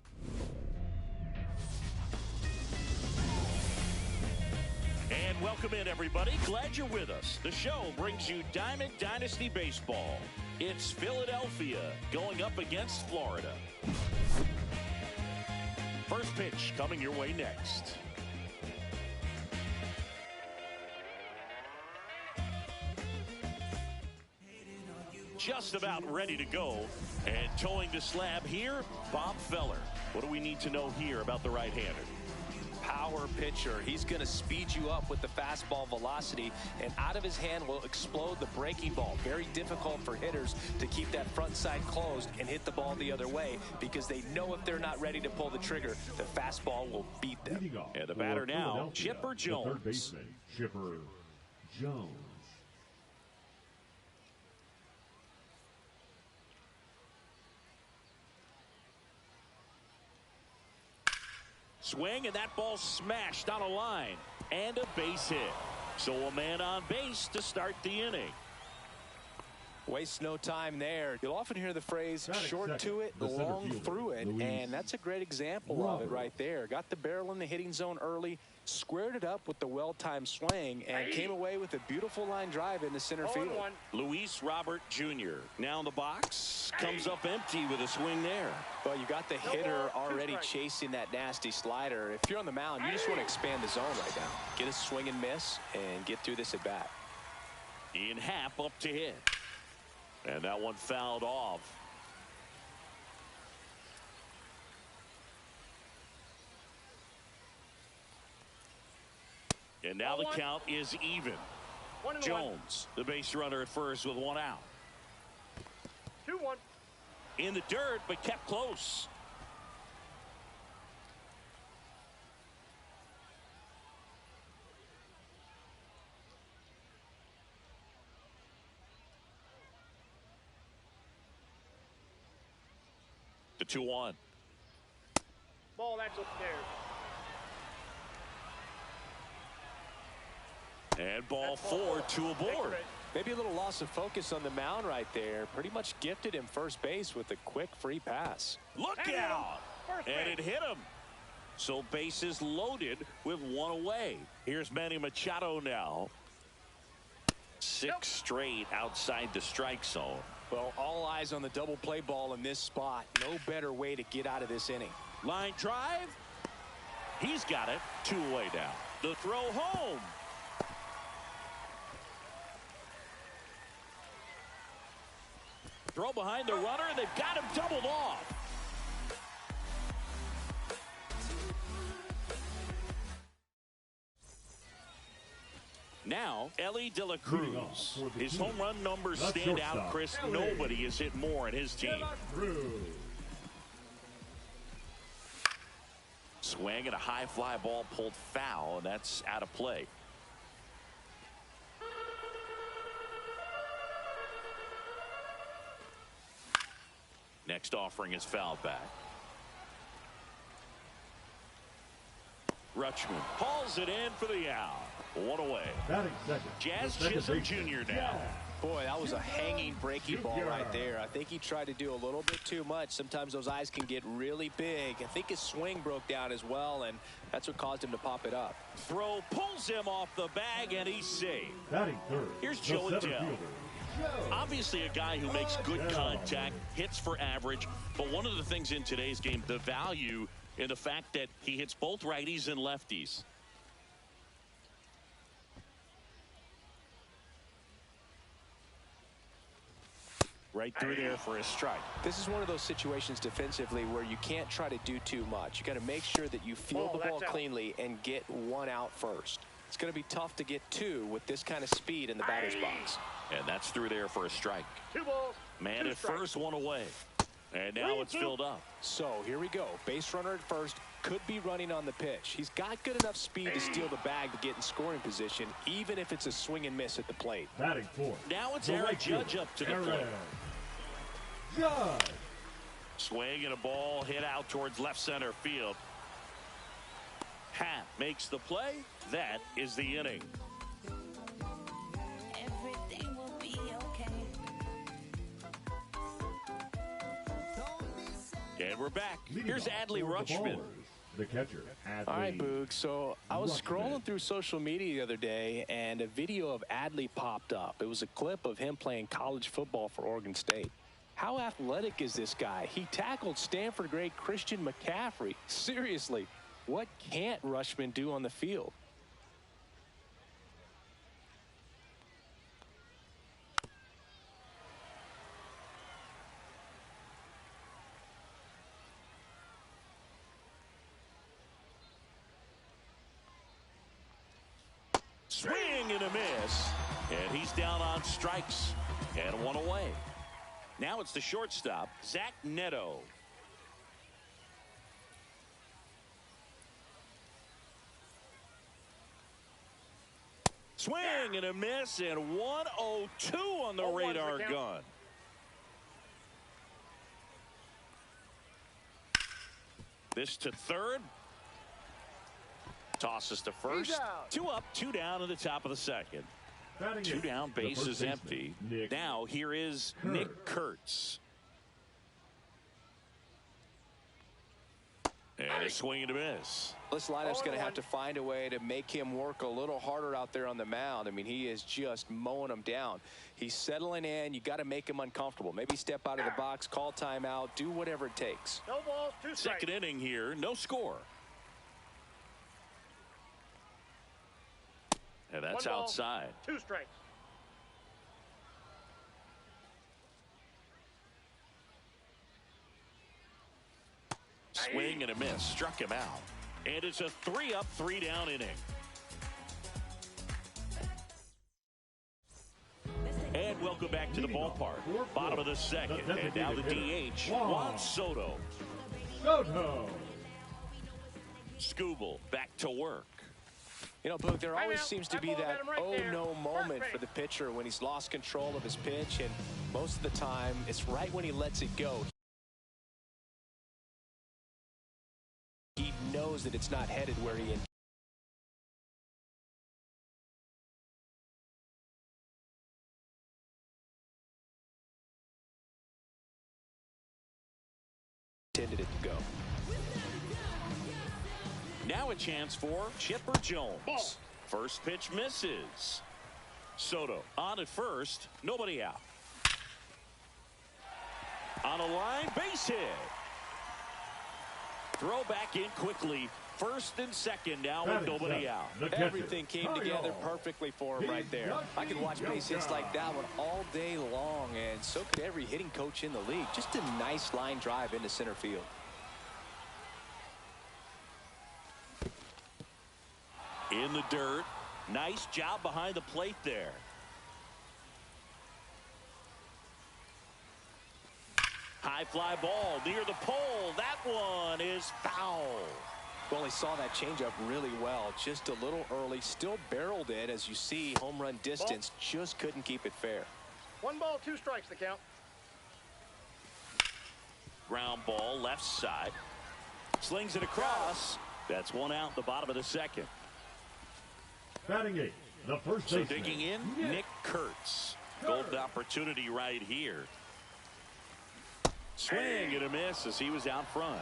And welcome in, everybody. Glad you're with us. The show brings you Diamond Dynasty Baseball. It's Philadelphia going up against Florida. First pitch coming your way next. Just about ready to go. And towing the slab here, Bob Feller. What do we need to know here about the right-hander? Power pitcher. He's going to speed you up with the fastball velocity, and out of his hand will explode the breaking ball. Very difficult for hitters to keep that front side closed and hit the ball the other way because they know if they're not ready to pull the trigger, the fastball will beat them. And the batter now, Chipper Jones. Third baseman, Chipper Jones. Swing, and that ball smashed on a line. And a base hit. So a man on base to start the inning. Waste no time there. You'll often hear the phrase short to it, long through it, and that's a great example of it right there. Got the barrel in the hitting zone early, squared it up with the well-timed swing, and came away with a beautiful line drive into center field. Luis Robert Jr. now in the box, comes up empty with a swing there. Well, you got the hitter already chasing that nasty slider. If you're on the mound, you just want to expand the zone right now. Get a swing and miss and get through this at bat. Ian Happ up to hit. And that one fouled off. And now the count is even. Jones, the base runner at first with one out. 2-1. In the dirt, but kept close. The 2-1. Ball, that's upstairs. And ball 4, 2 aboard. Maybe a little loss of focus on the mound right there. Pretty much gifted him first base with a quick free pass. Look out! And it hit him. So bases loaded with one away. Here's Manny Machado now. 6 straight outside the strike zone. Well, all eyes on the double play ball in this spot. No better way to get out of this inning. Line drive. He's got it. 2 away now. The throw home. Throw behind the runner. They've got him doubled off. Now, Ellie De La Cruz. His home run numbers stand out, Chris. Nobody has hit more in his team. Swing and a high fly ball pulled foul, and that's out of play. Next offering is fouled back. Rutschman hauls it in for the out. 1 away. Jazz Chisholm Jr. now. Boy, that was a hanging breaking ball right there. I think he tried to do a little bit too much. Sometimes those eyes can get really big. I think his swing broke down as well, and that's what caused him to pop it up. Throw pulls him off the bag, and he's safe. Here's Joe Adele. Obviously a guy who makes good contact, hits for average, but one of the things in today's game, the value in the fact that he hits both righties and lefties. Right through there for a strike. This is one of those situations defensively where you can't try to do too much. You got to make sure that you field the ball cleanly and get one out first. It's going to be tough to get two with this kind of speed in the batter's box. And that's through there for a strike. 2 balls. Man at first, one away. And now it's filled up. So here we go. Base runner at first. Could be running on the pitch. He's got good enough speed to steal the bag to get in scoring position, even if it's a swing and miss at the plate. Batting fourth. Now it's Aaron Judge up to the plate. Judge. Swing and a ball hit out towards left center field. Hat makes the play. That is the inning. Everything will be okay. And we're back. Here's Adley Rutschman. The catcher. All right, Boog. So I was scrolling through social media the other day, and a video of Adley popped up. It was a clip of him playing college football for Oregon State. How athletic is this guy? He tackled Stanford great Christian McCaffrey. Seriously, what can't Rutschman do on the field? Swing and a miss. And he's down on strikes. And one away. Now it's the shortstop, Zach Neto. Swing and a miss, and 102 on the radar gun. This to third. Tosses to first. 2 up, 2 down in the top of the second. 2 down, base is empty. Now here is Nick Kurtz. And a swing and a miss. This lineup's going to have to find a way to make him work a little harder out there on the mound. I mean, he is just mowing them down. He's settling in. You got to make him uncomfortable. Maybe step out of the box, call timeout, do whatever it takes. No balls, 2 strikes. Second inning here, no score. And that's 1 ball, outside. 2 strikes. Swing and a miss. Struck him out. And it's a 3 up, 3 down inning. And welcome back to the ballpark. Bottom of the second. And now the DH, Juan Soto. Soto. Skubal back to work. You know, Boog, there always seems to be that oh-no moment for the pitcher when he's lost control of his pitch, and most of the time, it's right when he lets it go. He knows that it's not headed where he intended it to go. Now a chance for Chipper Jones. First pitch misses. Soto on at first. Nobody out. On a line, base hit. Throw back in quickly. First and second now with nobody out. Everything came together perfectly for him right there. I could watch base hits like that one all day long, and so could every hitting coach in the league. Just a nice line drive into center field. In the dirt. Nice job behind the plate there. High fly ball near the pole. That one is foul. Well, he saw that changeup really well. Just a little early. Still barreled it, as you see. Home run distance. Just couldn't keep it fair. 1 ball, 2 strikes the count. Ground ball left side. Slings it across. That's 1 out the bottom of the second. Batting 8, the first So baseman. digging in, Nick Kurtz. Golden opportunity right here. Swing and a miss as he was out front.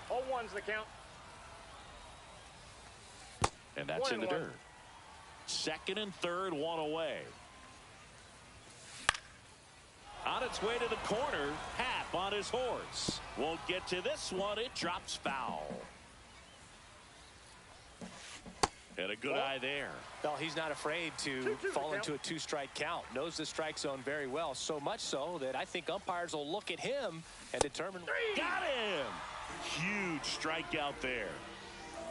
0-1's the count. And that's in the dirt. Second and third, 1 away. On its way to the corner, Hap on his horse. Won't get to this one. It drops foul. And a good eye there. Well, he's not afraid to fall into a 2-strike count. Knows the strike zone very well. So much so that I think umpires will look at him and determine. Got him! Huge strikeout there.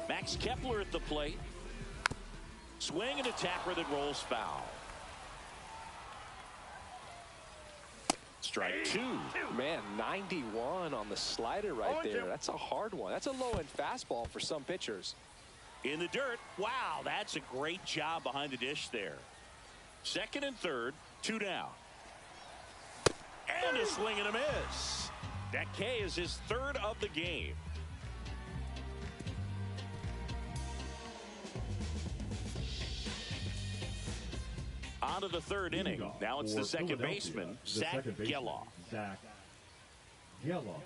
Max Kepler at the plate. Swing and a tapper that rolls foul. Strike 2. Man, 91 on the slider right there. That's a hard one. That's a low-end fastball for some pitchers. In the dirt. Wow, that's a great job behind the dish there. Second and third, 2 down. And a swing and a miss. That K is his third of the game. On to the third inning. Now it's the second baseman, Zach Geloff. Zach Geloff.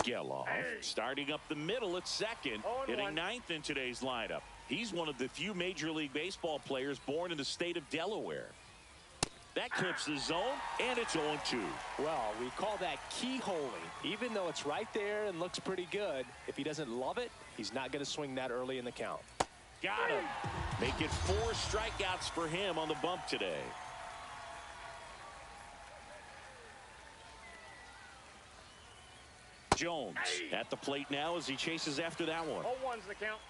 Geloff starting up the middle at second, hitting ninth in today's lineup. He's one of the few Major League Baseball players born in the state of Delaware. That clips the zone, and it's 0-2. Well, we call that keyholing. Even though it's right there and looks pretty good, if he doesn't love it, he's not going to swing that early in the count. Got him. Make it 4 strikeouts for him on the bump today. Jones at the plate now as he chases after that one. 0-1's the count.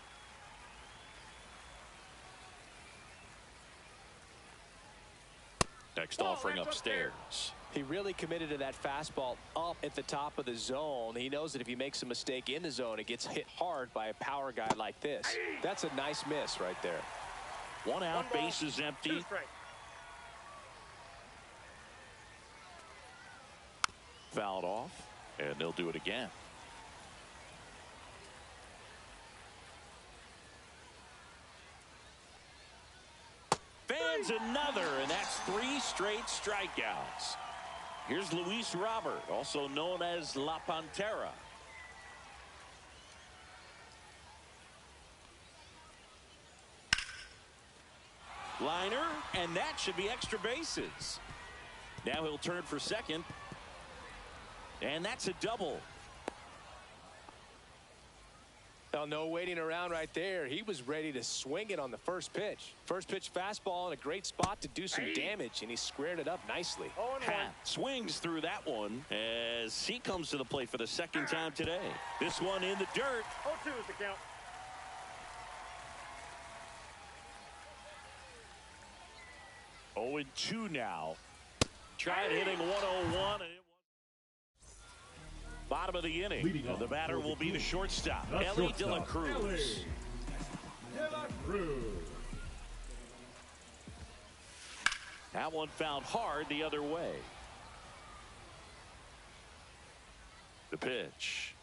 Next offering upstairs. He really committed to that fastball up at the top of the zone. He knows that if he makes a mistake in the zone, it gets hit hard by a power guy like this. That's a nice miss right there. 1 out, base is empty. Fouled off, and they'll do it again. Fans another, and that's 3 straight strikeouts. Here's Luis Robert, also known as La Pantera. Liner, and that should be extra bases. Now he'll turn for second, and that's a double. Well, no waiting around right there. He was ready to swing it on the first pitch. First pitch fastball in a great spot to do some damage, and he squared it up nicely. Swings through that one as he comes to the plate for the second time today. This one in the dirt. 0-2 is the count. Oh, and 2 now. Tried hitting 101. And bottom of the inning. The batter will be the shortstop, Ellie De La Cruz. That one found hard the other way. The pitch.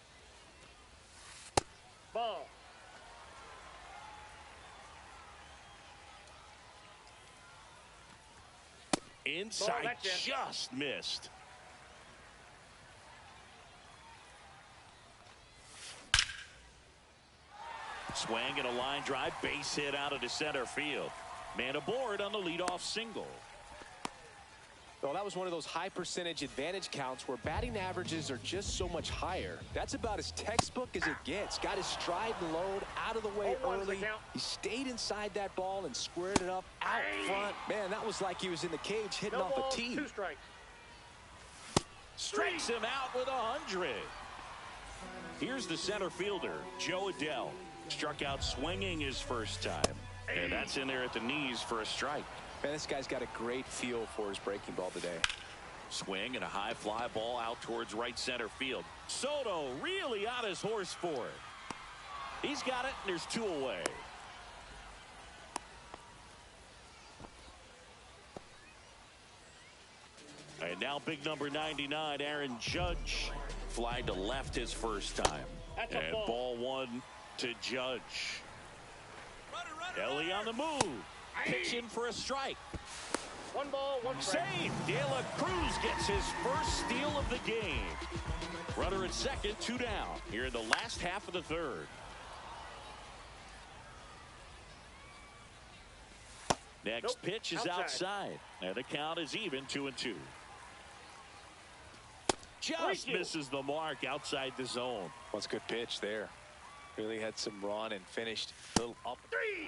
Ball. Inside, just missed. Swing and a line drive, base hit out into center field. Man aboard on the leadoff single. Well, that was one of those high percentage advantage counts where batting averages are just so much higher. That's about as textbook as it gets. Got his stride and load out of the way early. He stayed inside that ball and squared it up out front. Man, that was like he was in the cage hitting off a tee. 2 strikes. Strikes him out with 100. Here's the center fielder, Joe Adell. Struck out swinging his first time. And that's in there at the knees for a strike. Man, this guy's got a great feel for his breaking ball today. Swing and a high fly ball out towards right center field. Soto really on his horse for it. He's got it, and there's 2 away. And now big number 99, Aaron Judge. Fly to left his first time. And ball 1 to Judge. Ellie on the move. Pitching for a strike. 1 ball, 1 strike. Save. De La Cruz gets his first steal of the game. Runner at second, 2 down. Here in the last half of the third. Next pitch is outside. And the count is even, 2-2. just misses the mark outside the zone. Well, it's a good pitch there. Really had some run and finished a little up.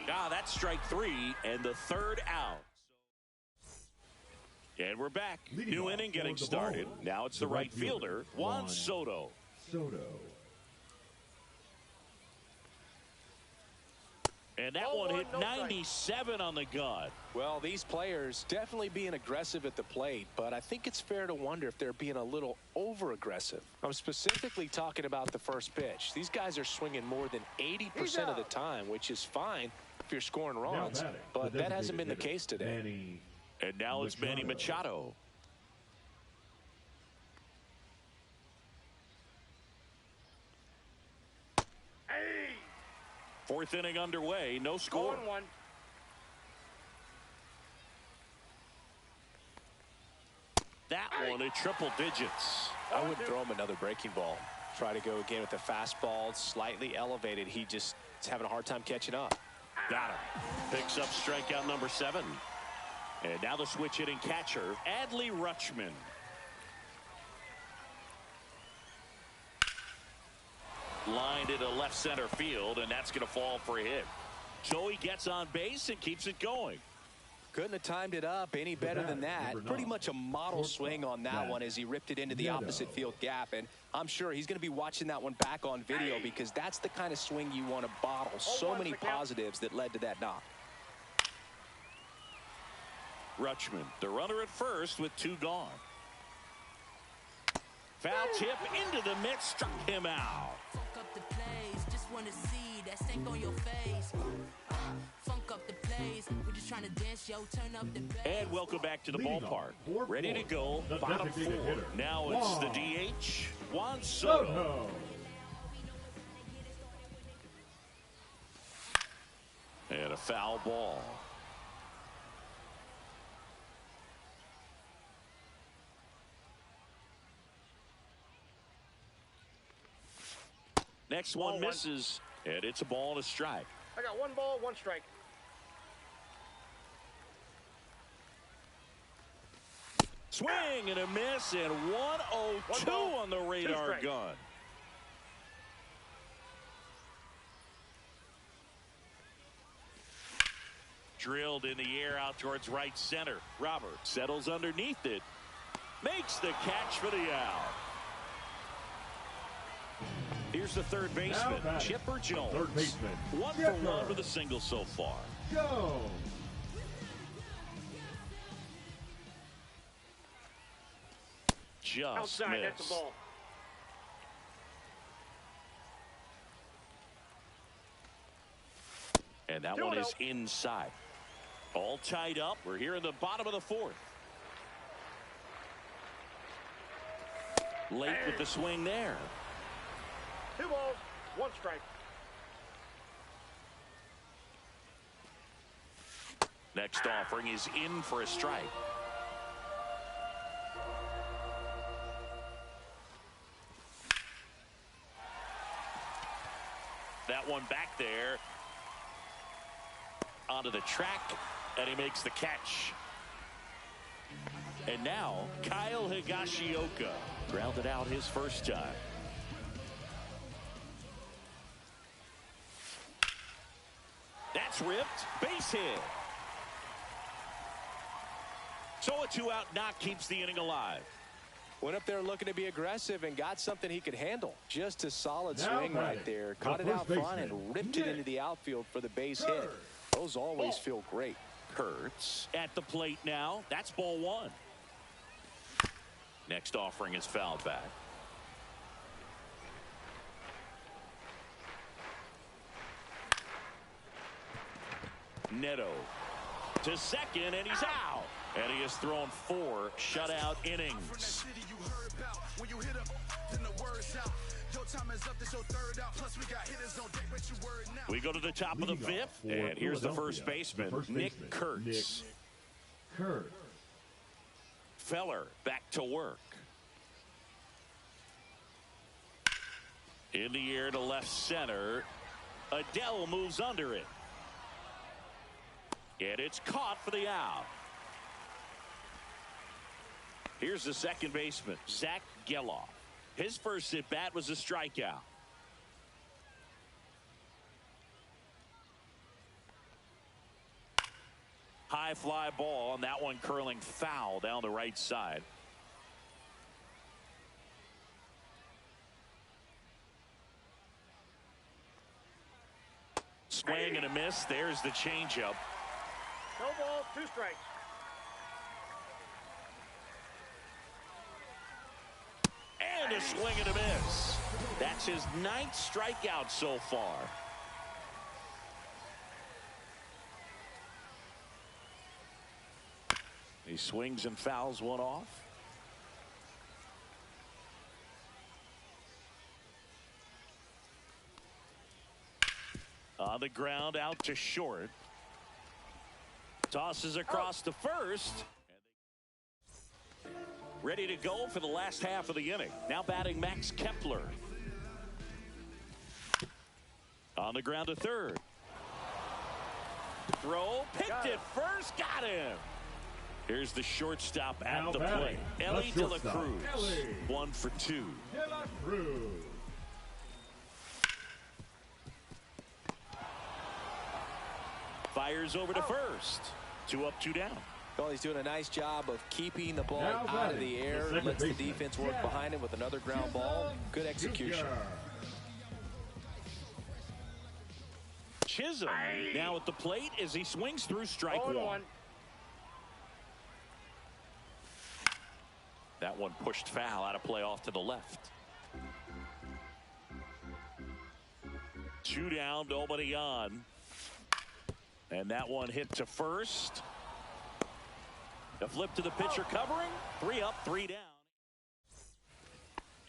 That's strike 3 and the third out. And we're back. New inning getting started. Now it's the right fielder, Juan Soto. And that one hit 97 on the gun. Well, these players definitely being aggressive at the plate, but I think it's fair to wonder if they're being a little over-aggressive. I'm specifically talking about the first pitch. These guys are swinging more than 80% of the time, which is fine if you're scoring runs, but that hasn't been the case today. And now it's Manny Machado. Fourth inning underway, no score. 1-1. That one at triple digits. I wouldn't throw him another breaking ball. Try to go again with the fastball, slightly elevated. He just is having a hard time catching up. Got him. Picks up strikeout number 7. And now the switch hitting catcher, Adley Rutschman. Lined into left center field, and that's going to fall for a hit. So he gets on base and keeps it going. Couldn't have timed it up any better than that. Pretty much a model swing on that one as he ripped it into the opposite field gap. And I'm sure he's going to be watching that one back on video because that's the kind of swing you want to bottle. So many positives that led to that knock. Rutschman, the runner at first with 2 gone. Foul tip into the mitt, struck him out. Funk up the plays, just wanna see that stank on your face. Funk up the plays, we're just trying to dance, yo, turn up the bass. And welcome back to the ballpark. Ready to go, bottom 4. Now it's the DH, Juan Soto. And a foul ball. Next one misses, and it's a ball and a strike. I got 1 ball, 1 strike. Swing and a miss, and 1-0-2 on the radar gun. Drilled in the air out towards right center. Robert settles underneath it. Makes the catch for the out. Here's the third baseman, Chipper Jones. 1 for 1 with a single so far. Just outside, missed. that's the ball. And that one is inside. All tied up. We're here in the bottom of the 4th. Late with the swing there. 2 balls, 1 strike. Next offering is in for a strike. That one back there. Onto the track, and he makes the catch. And now, Kyle Higashioka grounded out his first time. That's ripped. Base hit. So a 2-out knock keeps the inning alive. Went up there looking to be aggressive and got something he could handle. Just a solid swing right there. Caught it out front and ripped it into the outfield for the base hit. Those always feel great. Kurtz at the plate now. That's ball 1. Next offering is fouled back. Neto to second, and he's out. And he has thrown 4 shutout innings. We go to the top of the 5th, and here's the first baseman, Nick Kurtz. Feller back to work. In the air to left center. Adele moves under it. And it's caught for the out. Here's the second baseman, Zach Geloff. His first at-bat was a strikeout. High fly ball, and that one curling foul down the right side. Swing and a miss. There's the changeup. No ball, 2 strikes. And a swing and a miss. That's his 9th strikeout so far. He swings and fouls one off. On the ground, out to short. Tosses across to first. Ready to go for the last half of the inning. Now batting Max Kepler. On the ground to third. Throw, picked it first, got him. Here's the shortstop at Now the batting, plate. Ellie the De La shortstop, Cruz. Ellie 1 for 2. De La Cruz. Fires over to first. 2 up, 2 down. Well, he's doing a nice job of keeping the ball Now out of the batting, air. the second Lets the baseman, defense work Jeff behind him with another ground ball. Good execution. Chisholm now at the plate as he swings through strike 1. That one pushed foul, out of play off to the left. 2 down, nobody on. And that one hit to first. The flip to the pitcher covering. 3 up, 3 down.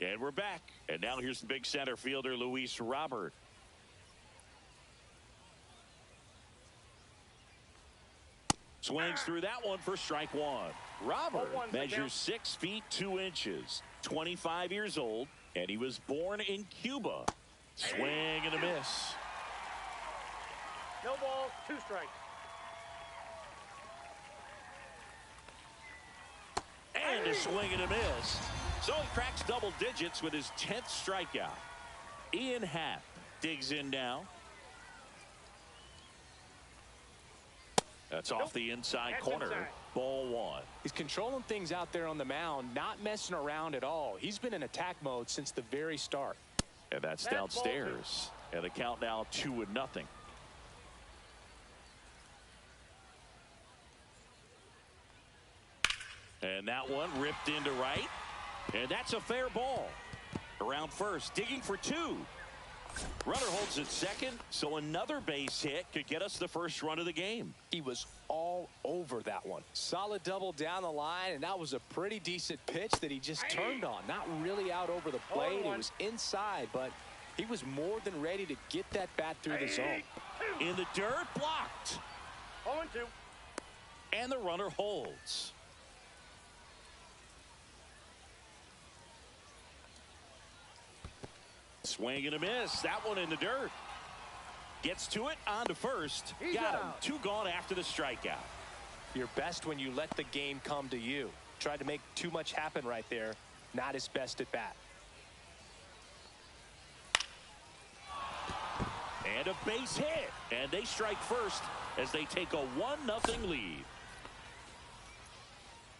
And we're back. And now here's the big center fielder, Luis Robert. Swings through that one for strike 1. Robert measures 6 feet 2 inches, 25 years old, and he was born in Cuba. Swing and a miss. No ball, 2 strikes. And a swing and a miss. So he cracks double digits with his 10th strikeout. Ian Happ digs in now. That's off the inside corner. Ball 1. He's controlling things out there on the mound, not messing around at all. He's been in attack mode since the very start. And that's downstairs. And the count now 2-0. And that one ripped into right. And that's a fair ball. Around first, digging for 2. Runner holds at second, so another base hit could get us the first run of the game. He was all over that one. Solid double down the line, and that was a pretty decent pitch that he just turned on. Not really out over the plate. It was inside, but he was more than ready to get that bat through the zone. In the dirt, blocked. 0-2. And the runner holds. Swing and a miss. That one in the dirt. Gets to it, on to first. He's Got him. out. 2 gone after the strikeout. You're best when you let the game come to you. Tried to make too much happen right there. Not his best at bat. And a base hit. And they strike first as they take a 1-0 lead.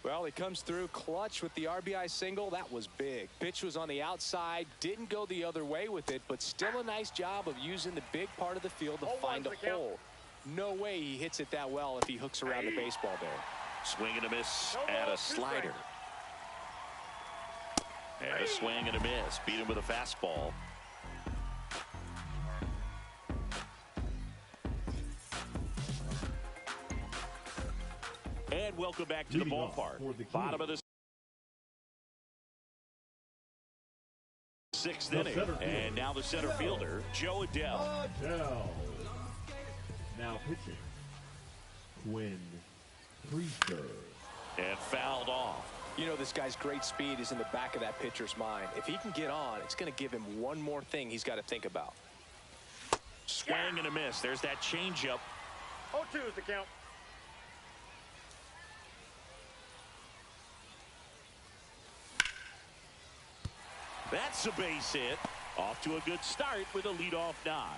Well, he comes through clutch with the RBI single. That was big. Pitch was on the outside. Didn't go the other way with it, but still a nice job of using the big part of the field to find a hole. No way he hits it that well if he hooks around the baseball there. Swing and a miss and a slider. And a swing and a miss. Beat him with a fastball. And welcome back to the ballpark. Bottom of the 6th inning. And now the center fielder, Joe Adell. Now pitching, Quinn Priester. And fouled off. You know, this guy's great speed is in the back of that pitcher's mind. If he can get on, it's going to give him one more thing he's got to think about. Swing and a miss. There's that changeup. 0-2 is the count. That's a base hit. Off to a good start with a leadoff nod.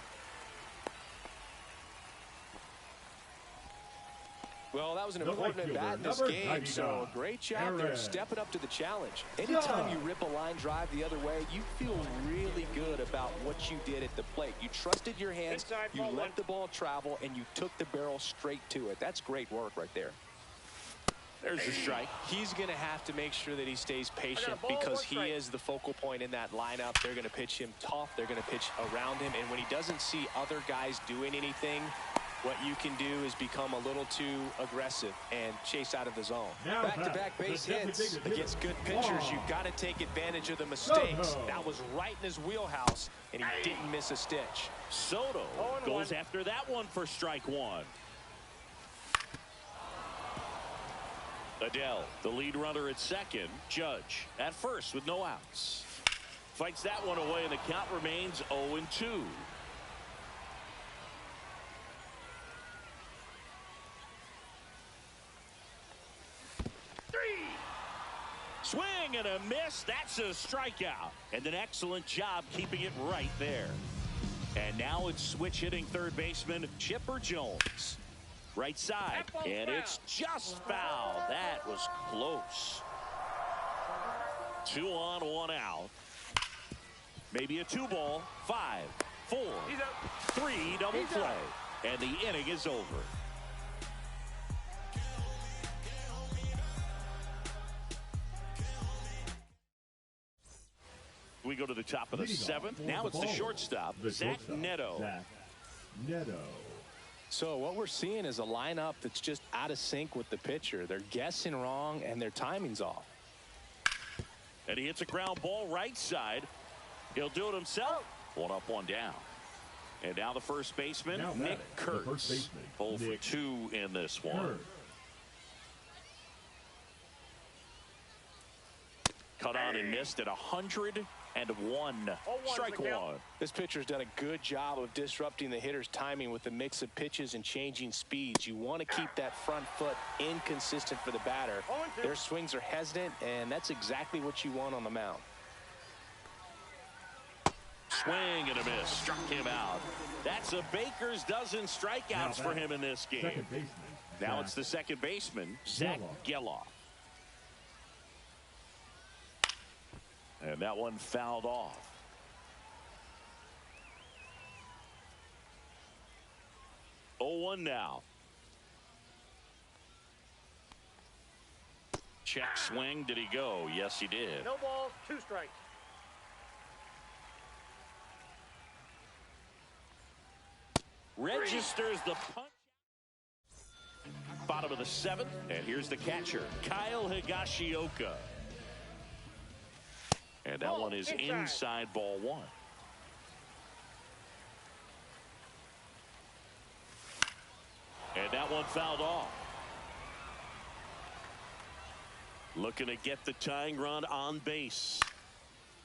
Well, that was an important at-bat in this game, so great job there stepping up to the challenge. Anytime you rip a line drive the other way, you feel really good about what you did at the plate. You trusted your hands, you let the ball travel, and you took the barrel straight to it. That's great work right there. There's the strike. He's going to have to make sure that he stays patient because he is the focal point in that lineup. They're going to pitch him tough. They're going to pitch around him, and when he doesn't see other guys doing anything, what you can do is become a little too aggressive and chase out of the zone. Back-to-back base hits against good pitchers. You've got to take advantage of the mistakes. That was right in his wheelhouse, and he didn't miss a stitch. Soto goes after that one for strike one. Adele, the lead runner at second. Judge at first with no outs. Fights that one away, and the count remains 0-2. Swing and a miss. That's a strikeout. And an excellent job keeping it right there. And now it's switch hitting third baseman Chipper Jones. Right side. And it's just foul. That was close. 2 on, 1 out. Maybe a 2-ball. 5, 4, 3 double play. And the inning is over. We go to the top of the 7th. Now it's the shortstop, Zach Neto. So what we're seeing is a lineup that's just out of sync with the pitcher. They're guessing wrong, and their timing's off. And he hits a ground ball right side. He'll do it himself. 1 up, 1 down. And now the first baseman, Nick Kurtz. 0 for 2 in this one. Cut on and missed at 101. Strike one. This pitcher's done a good job of disrupting the hitter's timing with a mix of pitches and changing speeds. You want to keep that front foot inconsistent for the batter. Their swings are hesitant, and that's exactly what you want on the mound. Swing and a miss. Struck him out. That's a baker's dozen strikeouts for him in this game. Now it's the second baseman, Zach Geloff. And that one fouled off. Oh, 1 now. Check swing. Did he go? Yes, he did. No balls, 2 strikes. Registers the punch. Bottom of the 7th. And here's the catcher, Kyle Higashioka. And that one is inside ball 1. And that one fouled off. Looking to get the tying run on base.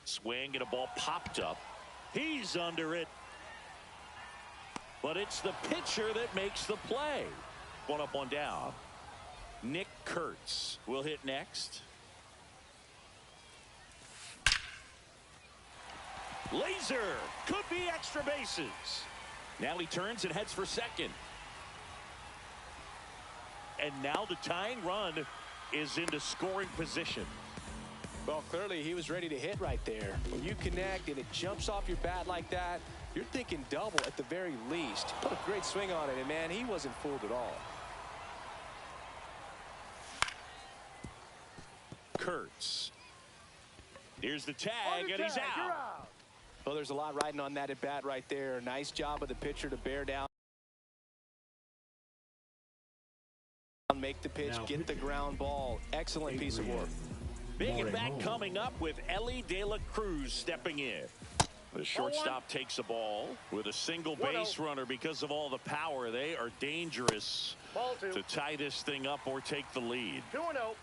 Swing and a ball popped up. He's under it. But it's the pitcher that makes the play. 1 up, 1 down. Nick Kurtz will hit next. Laser could be extra bases. Now he turns and heads for second. And now the tying run is into scoring position. Well, clearly he was ready to hit right there. When you connect and it jumps off your bat like that, you're thinking double at the very least. Put a great swing on it, and man, he wasn't fooled at all. Kurtz. Here's the tag, and he's out. Well, there's a lot riding on that at bat right there. Nice job of the pitcher to bear down. Make the pitch, get the ground ball. Excellent piece of work. Big at bat coming up with Ellie De La Cruz stepping in. The shortstop takes a ball with a single base runner. Because of all the power, they are dangerous to tie this thing up or take the lead. 2-0.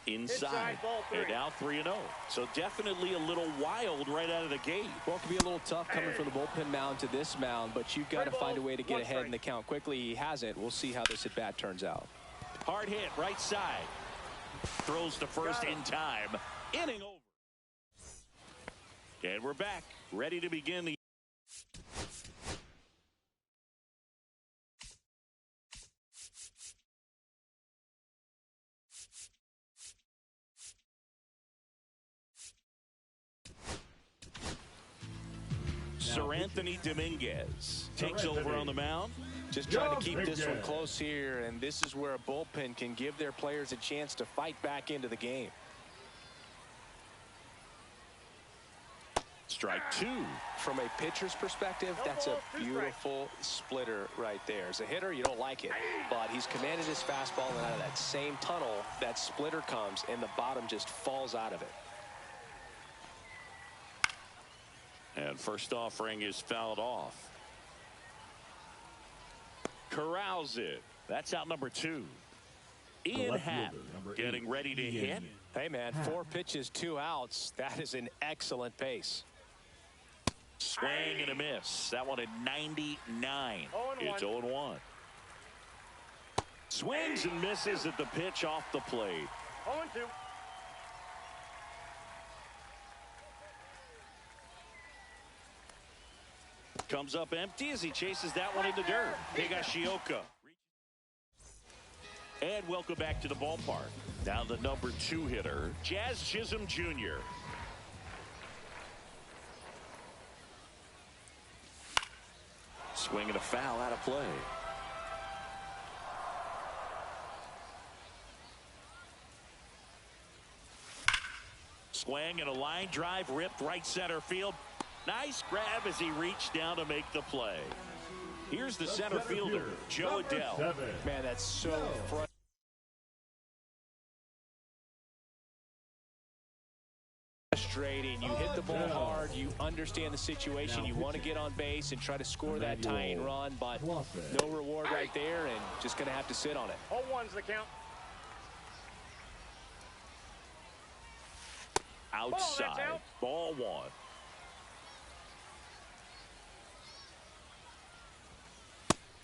Inside and now 3-0. So definitely a little wild right out of the gate. Well, it could be a little tough coming from the bullpen mound to this mound, but you've got to find a way to get ahead in the count quickly. He hasn't. We'll see how this at bat turns out. Hard hit right side. Throws to first in time. Inning over. And we're back, ready to begin the Sir Anthony Dominguez takes over on the mound. Just trying to keep this one close here, and this is where a bullpen can give their players a chance to fight back into the game. Strike two. From a pitcher's perspective, that's a beautiful splitter right there. As a hitter, you don't like it, but he's commanded his fastball, and out of that same tunnel, that splitter comes, and the bottom just falls out of it. And first offering is fouled off. Corrals it. That's out number 2. Ian Happ getting ready to hit. Hey, man, 4 pitches, 2 outs. That is an excellent pace. Swing and a miss. That one at 99. It's 0-1. Swings and misses at the pitch off the plate. 0-2. Comes up empty as he chases that one in the dirt. Higashioka. And welcome back to the ballpark. Now the number 2 hitter, Jazz Chisholm Jr. Swing and a foul out of play. Swing and a line drive ripped right center field. Nice grab as he reached down to make the play. Here's the center fielder, Joe Adell. Man, that's so frustrating. You hit the ball hard. You understand the situation. You want to get on base and try to score that tying run, but no reward right there, and just going to have to sit on it. 0-1's the count. Outside, ball 1.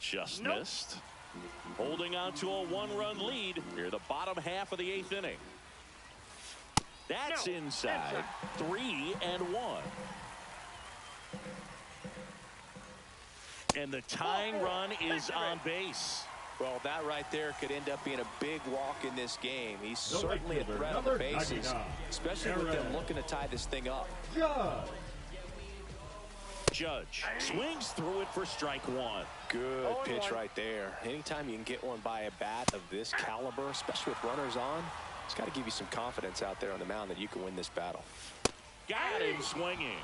Just missed. Holding on to a 1-run lead near the bottom half of the 8th inning. That's inside. 3-1. And the tying run is on base. Well, that right there could end up being a big walk in this game. He's certainly a threat on the bases, especially with them looking to tie this thing up. Judge swings through it for strike 1. Good pitch right there. Anytime you can get one by a bat of this caliber, especially with runners on, it's got to give you some confidence out there on the mound that you can win this battle. Got him swinging.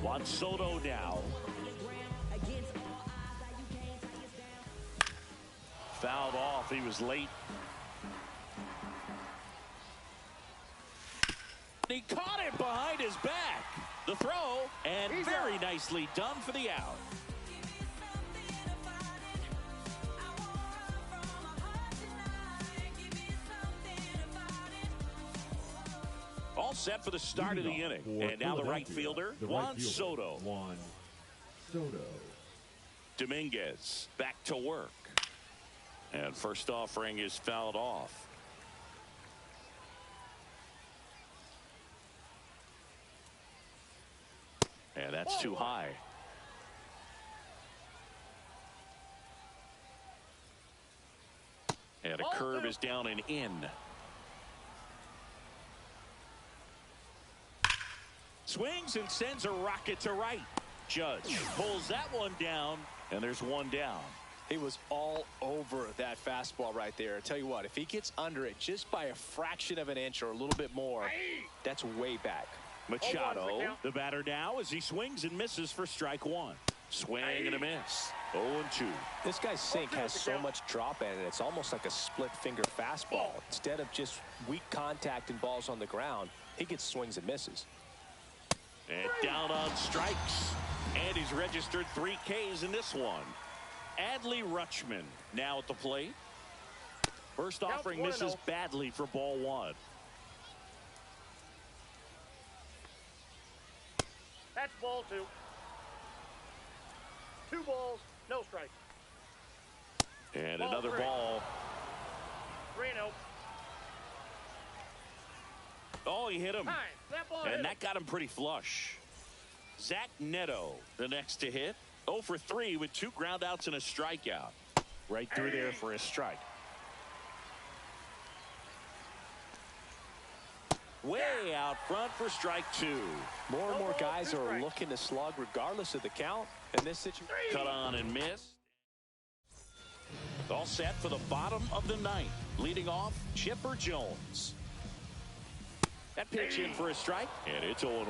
Juan Soto now. Fouled off. He was late. He caught it behind his back. The throw, and very nicely done for the out. All set for the start of the inning. And now the right fielder, Juan Soto. Dominguez back to work. And first offering is fouled off. And that's too high. And a curve is down and in. Swings and sends a rocket to right. Judge pulls that one down, and there's one down. He was all over that fastball right there. I tell you what, if he gets under it just by a fraction of an inch or a little bit more, that's way back. Machado, the batter now, as he swings and misses for strike 1. Swing and a miss. 0-2. This guy's sink has so much drop in it. It's almost like a split finger fastball. Instead of just weak contact and balls on the ground, he gets swings and misses. And down on strikes. And he's registered 3 Ks in this one. Adley Rutschman now at the plate. First offering misses badly for ball 1. That's ball 2. 2 balls, no strike. And another ball. 3-0. Oh, he hit him. Nice. That ball hit And him. that got him pretty flush. Zach Neto, the next to hit. 0 for 3 with 2 groundouts and a strikeout. Right through there for a strike. Way out front for strike 2. More and more guys are looking to slug regardless of the count. And this situation. Cut on and miss. All set for the bottom of the ninth. Leading off, Chipper Jones. That pitch in for a strike, and it's 0-1.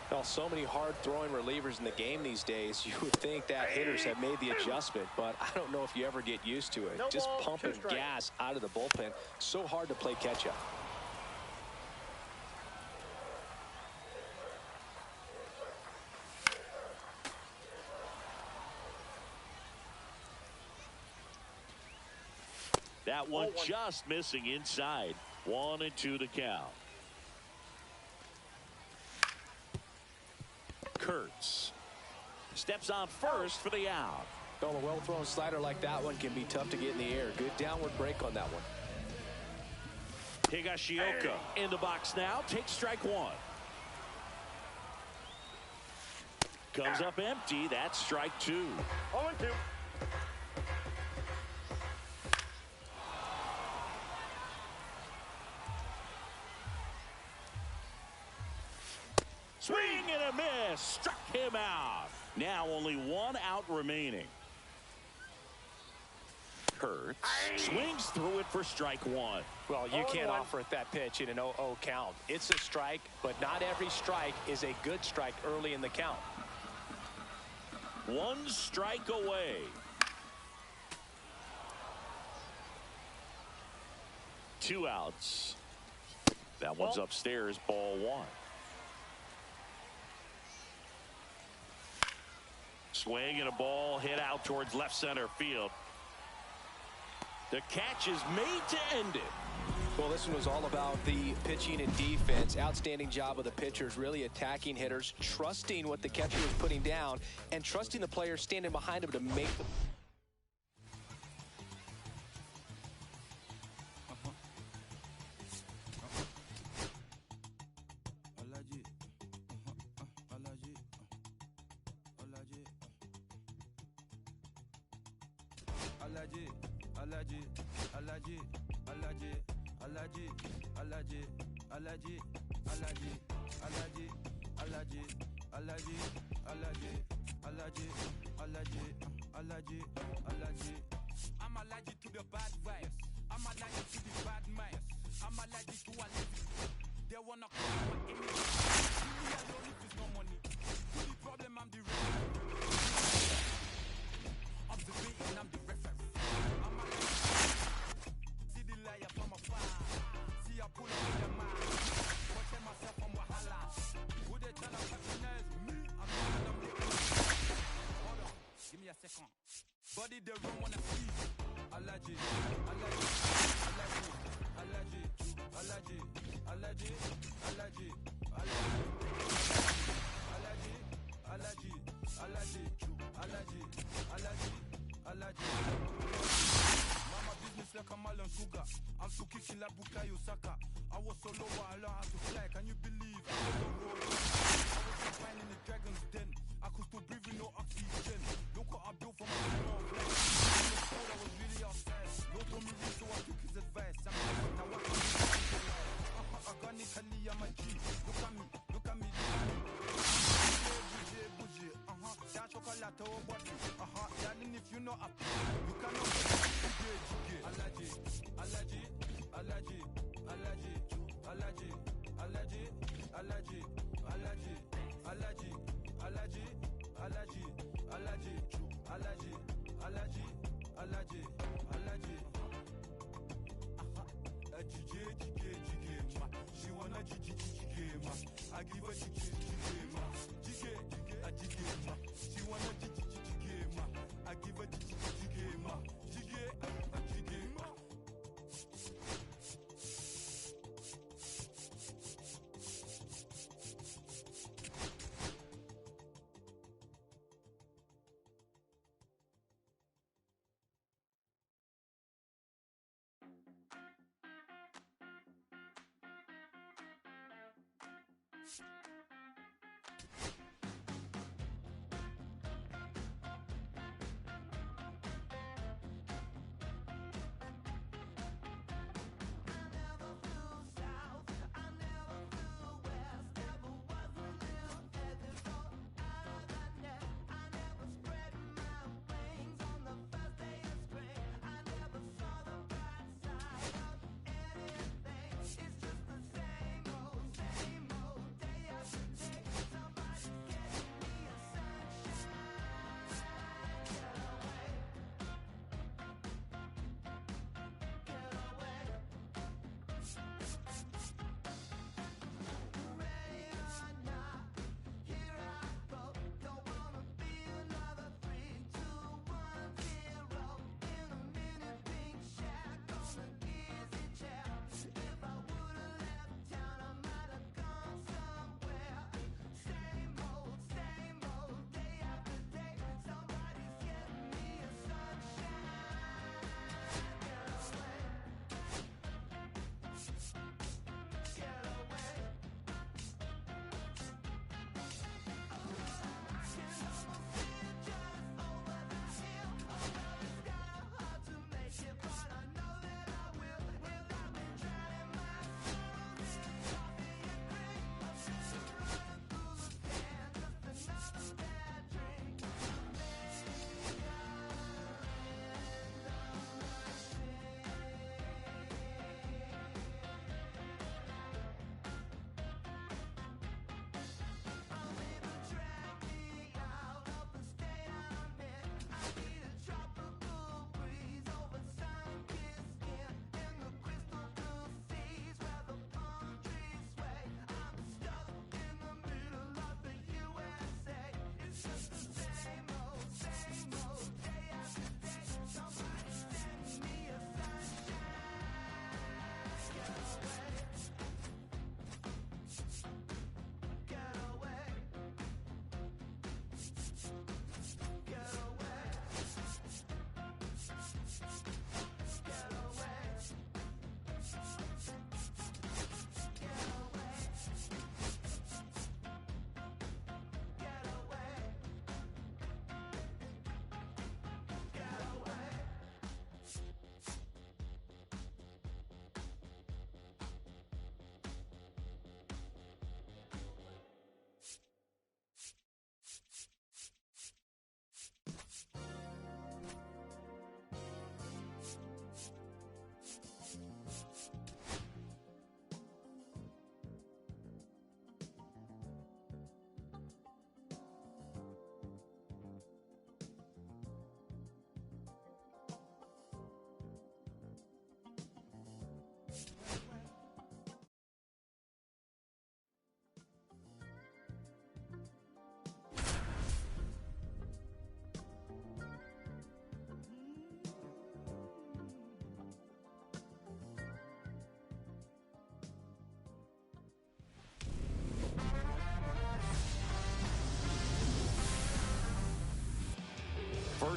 Well, so many hard-throwing relievers in the game these days, you would think that hitters have made the adjustment, but I don't know if you ever get used to it. No Just ball, pumping 2 strikes. gas out of the bullpen. So hard to play catch-up. That one just missing inside. 1-2 to count. Kurtz steps on first for the out. Well, a well-thrown slider like that one can be tough to get in the air. Good downward break on that one. Higashioka in the box now. Takes strike 1. Comes up empty. That's strike 2. 0-2. Swing and a miss. Struck him out. Now only 1 out remaining. Kurtz swings through it for strike 1. Well, you can't offer it that pitch in an 0-0 count. It's a strike, but not every strike is a good strike early in the count. 1 strike away. Two outs. That one's upstairs, ball 1. Swing and a ball hit out towards left center field. The catch is made to end it. Well, this one was all about the pitching and defense. Outstanding job of the pitchers, really attacking hitters, trusting what the catcher was putting down, and trusting the players standing behind him to make them. I'm allergic to the bad vibes. I'm allergic to the bad minds. I'm allergic to a they wanna call my enemy. Leave me alone if it's no money. To the problem, I'm the referee. I'm the bait and I'm the referee. I'm allergic. See the liar from afar. See I pull up in the mind. Watching myself from Wahala. Who they tryna patronize me? I'm not them licking. Hold on, give me a second. Body the room wanna see. Allergy, allergy, allergy, allergy, allergy, allergy, allergy, allergy, allergy, allergy, allergy, allergy, allergy. Mama business like a melon sugar. I'm too kicking like Bukayo Saka. I was so low, I learned how to fly. Can you believe I was on road? I was confined in the dragon's den. I could still breathe with no oxygen. Look what I built for my small flesh. I was really upset. No told me so I took his advice. I'm like, now what can you do? Organically, I'm a G. Look at me, look at me, look at me. Bougie, bougie, that chocolate or body. Darling, if you know up, you cannot get it. Allergy, allergy, allergy, allergy, allergy, allergy, allergy, allergy, allergy, allergy, allergy, allergy, allergy, allergy, allergy, allergy. She wanna ma. I give her ma. Ma. She wanna ma. I give her ma. Ma.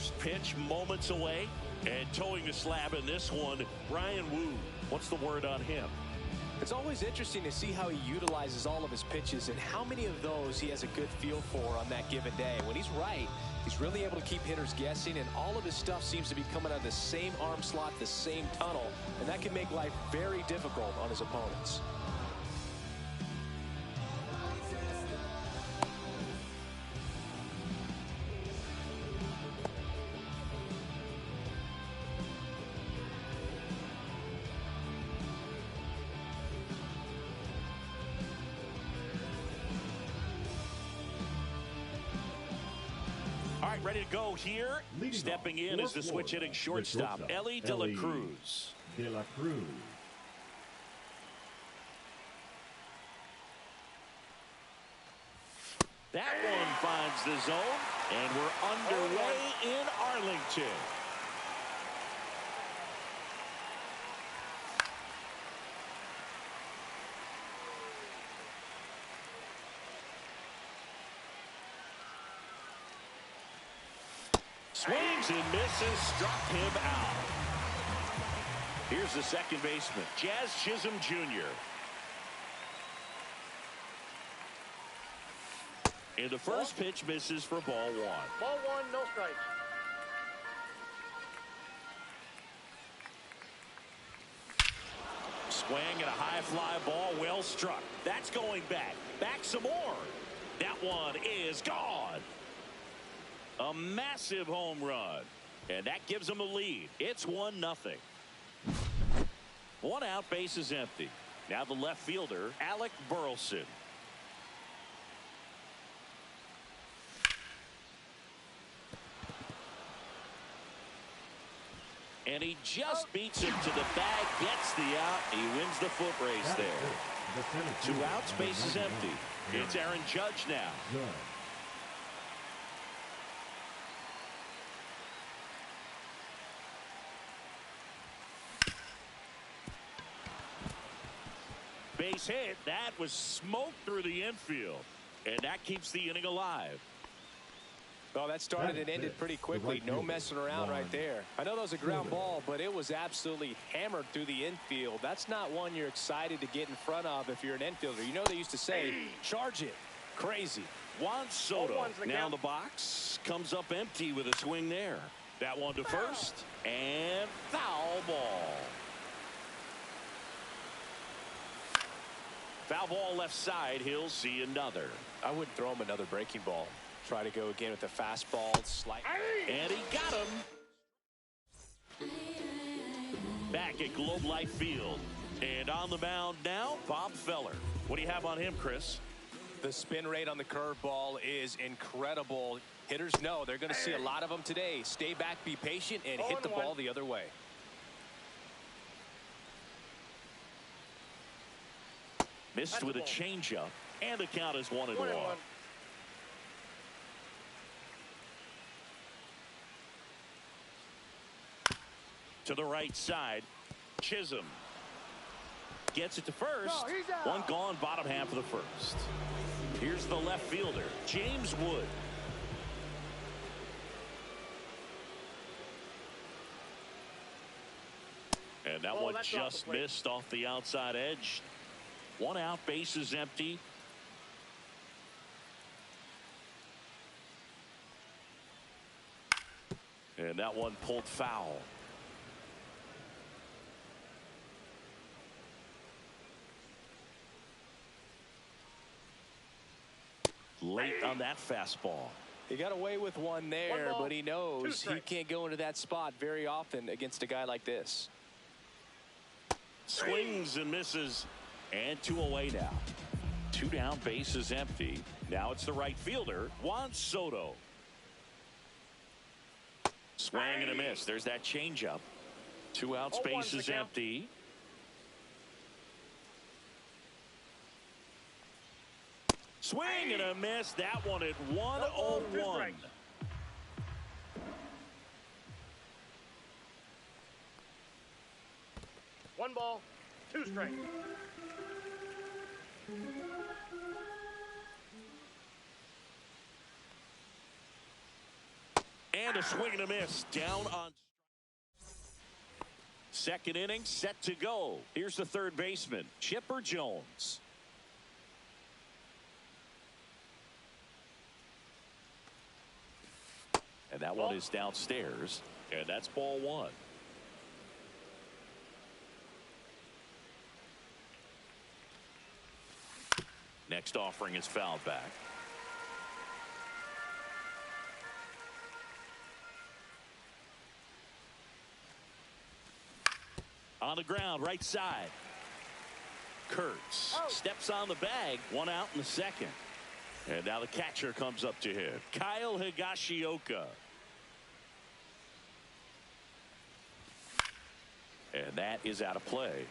first pitch moments away. And towing the slab in this one, Brian Wu. What's the word on him? It's always interesting to see how he utilizes all of his pitches and how many of those he has a good feel for on that given day. When he's right, he's really able to keep hitters guessing, and all of his stuff seems to be coming out of the same arm slot, the same tunnel, and that can make life very difficult on his opponents. Ready to go here. Leading Stepping off in for is the switch hitting shortstop, Ellie De La Cruz. De La Cruz. That one finds the zone, and we're underway in Arlington. Swings and misses, struck him out. Here's the second baseman, Jazz Chisholm Jr. And the first pitch misses for ball one. Ball one, no strikes. Swing and a high fly ball, well struck. That's going back. Back some more. That one is gone. A massive home run. And that gives them a lead. It's 1-0. One out, base is empty. Now the left fielder, Alec Burleson. And he just beats him to the bag, gets the out. He wins the foot race there. 2 outs, base is empty. It's Aaron Judge now. Base hit. That was smoked through the infield. And that keeps the inning alive. Well, that started and ended pretty quickly. No messing around right there. I know that was a ground ball, but it was absolutely hammered through the infield. That's not one you're excited to get in front of if you're an infielder. You know they used to say, charge it. Crazy. Juan Soto now in the box. Comes up empty with a swing there. That one to first. And foul ball. Foul ball left side. He'll see another. I wouldn't throw him another breaking ball. Try to go again with a fastball. And he got him. Back at Globe Life Field. And on the mound now, Bob Feller. What do you have on him, Chris? The spin rate on the curveball is incredible. Hitters know they're going to see a lot of them today. Stay back, be patient, and hit the ball the other way. Missed with a changeup, and the count is 1-1. To the right side, Chisholm gets it to first. One gone, bottom half of the first. Here's the left fielder, James Wood. And that one just missed off the outside edge. One out, base is empty. And that one pulled foul. Late on that fastball. He got away with one there, but he knows he can't go into that spot very often against a guy like this. Swings and misses, and 2 away now. 2 down, base is empty. Now it's the right fielder, Juan Soto. Swing and a miss. There's that changeup. 2 outs, base is empty. Swing and a miss. That one at 1-0-1. One ball, 2 strikes. And a swing and a miss down on. Second inning set to go. Here's the third baseman, Chipper Jones. And that one is downstairs. And that's ball one. Next offering is fouled back. On the ground, right side. Kurtz steps on the bag. One out in the second. And now the catcher comes up to him. Kyle Higashioka. And that is out of play.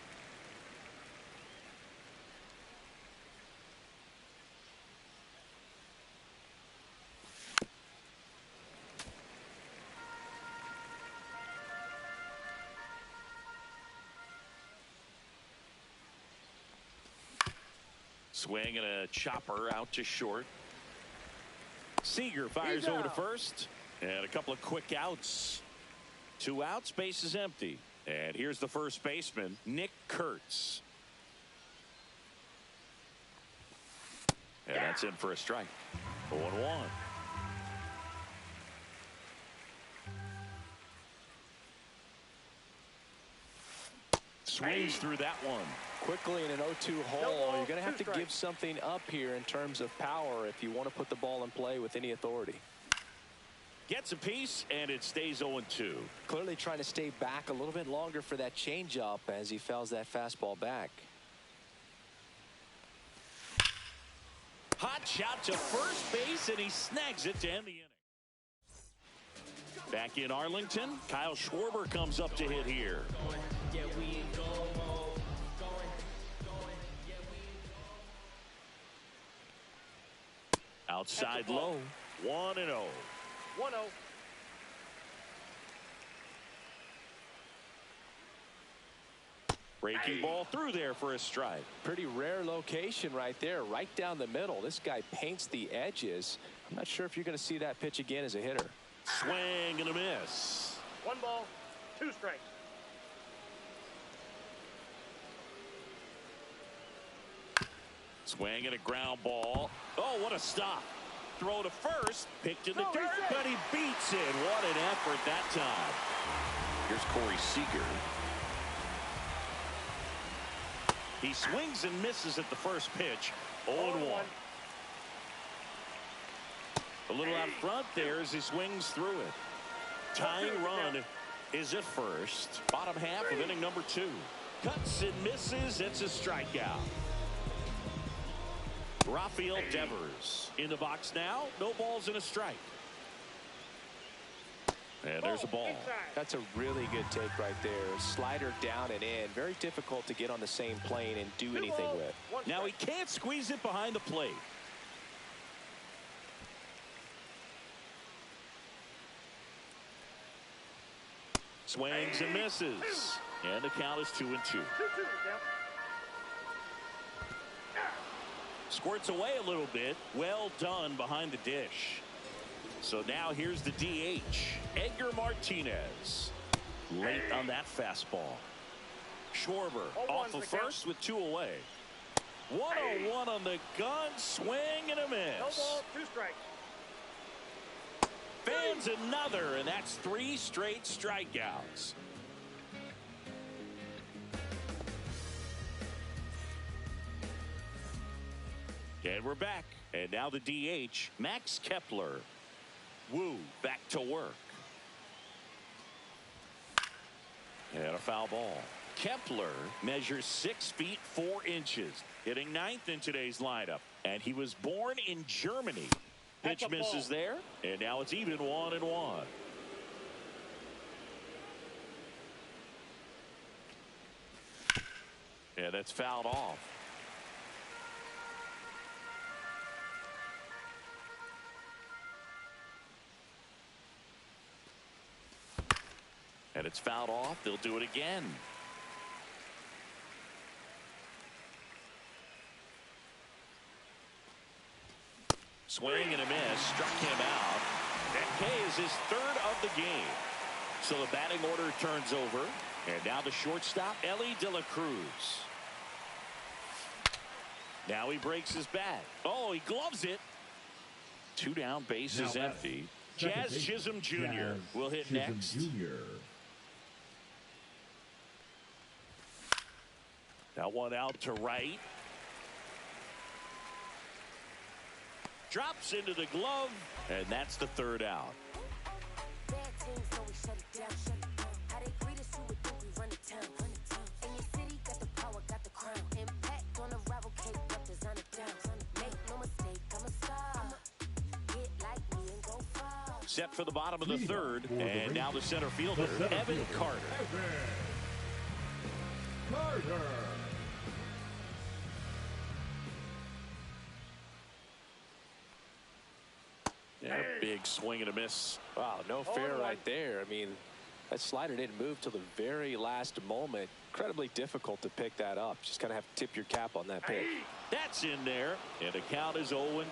Swing and a chopper out to short. Seager fires over to first. And a couple of quick outs. 2 outs, base is empty. And here's the first baseman, Nick Kurtz. And that's in for a strike. 0-1. Swings through that one. Quickly in an 0-2 hole, you're going to have to give something up here in terms of power if you want to put the ball in play with any authority. Gets a piece, and it stays 0-2. Clearly trying to stay back a little bit longer for that changeup as he fouls that fastball back. Hot shot to first base, and he snags it to end the inning. Back in Arlington, Kyle Schwarber comes up to hit here. Outside low, 1-0. 1-0. Breaking ball through there for a strike. Pretty rare location right there, right down the middle. This guy paints the edges. I'm not sure if you're going to see that pitch again as a hitter. Swing and a miss. 1 ball, 2 strikes. Swing and a ground ball. Oh, what a stop. Throw to first, picked in the dirt, but he beats it. What an effort that time. Here's Corey Seager. He swings and misses at the first pitch. 0-1. A little out front there as he swings through it. Tying run is at first. Bottom half of inning number 2. Cuts and misses. It's a strikeout. Rafael Devers in the box now. No balls and a strike. And there's a ball. That's a really good take right there. Slider down and in. Very difficult to get on the same plane and do anything with. Now he can't squeeze it behind the plate. Swings and misses. And the count is 2-2. Squirts away a little bit. Well done behind the dish. So now here's the DH, Edgar Martinez. Late on that fastball. Schwarber off of first with 2 away. 1-0-1 on the gun. Swing and a miss. No ball, 2 strikes. Fans another, and that's 3 straight strikeouts. And we're back. And now the DH, Max Kepler. Woo back to work. And a foul ball. Kepler measures 6 feet 4 inches, hitting 9th in today's lineup. And he was born in Germany. Pitch misses there, and now it's even 1-1. Yeah, that's fouled off. And it's fouled off. They'll do it again. Swing and a miss. Struck him out. That pays his third of the game. So the batting order turns over. And now the shortstop, Ellie De La Cruz. Now he breaks his bat. Oh, he gloves it. 2 down, base is empty. Jazz Chisholm Jr. will hit next. That one out to right. Drops into the glove, and that's the 3rd out. Set for the bottom of the 3rd, and now the center fielder, Evan Carter. Yeah, big swing and a miss. Wow, no fair right there. I mean, that slider didn't move till the very last moment. Incredibly difficult to pick that up. Just kind of have to tip your cap on that pick. That's in there, and the count is 0-2.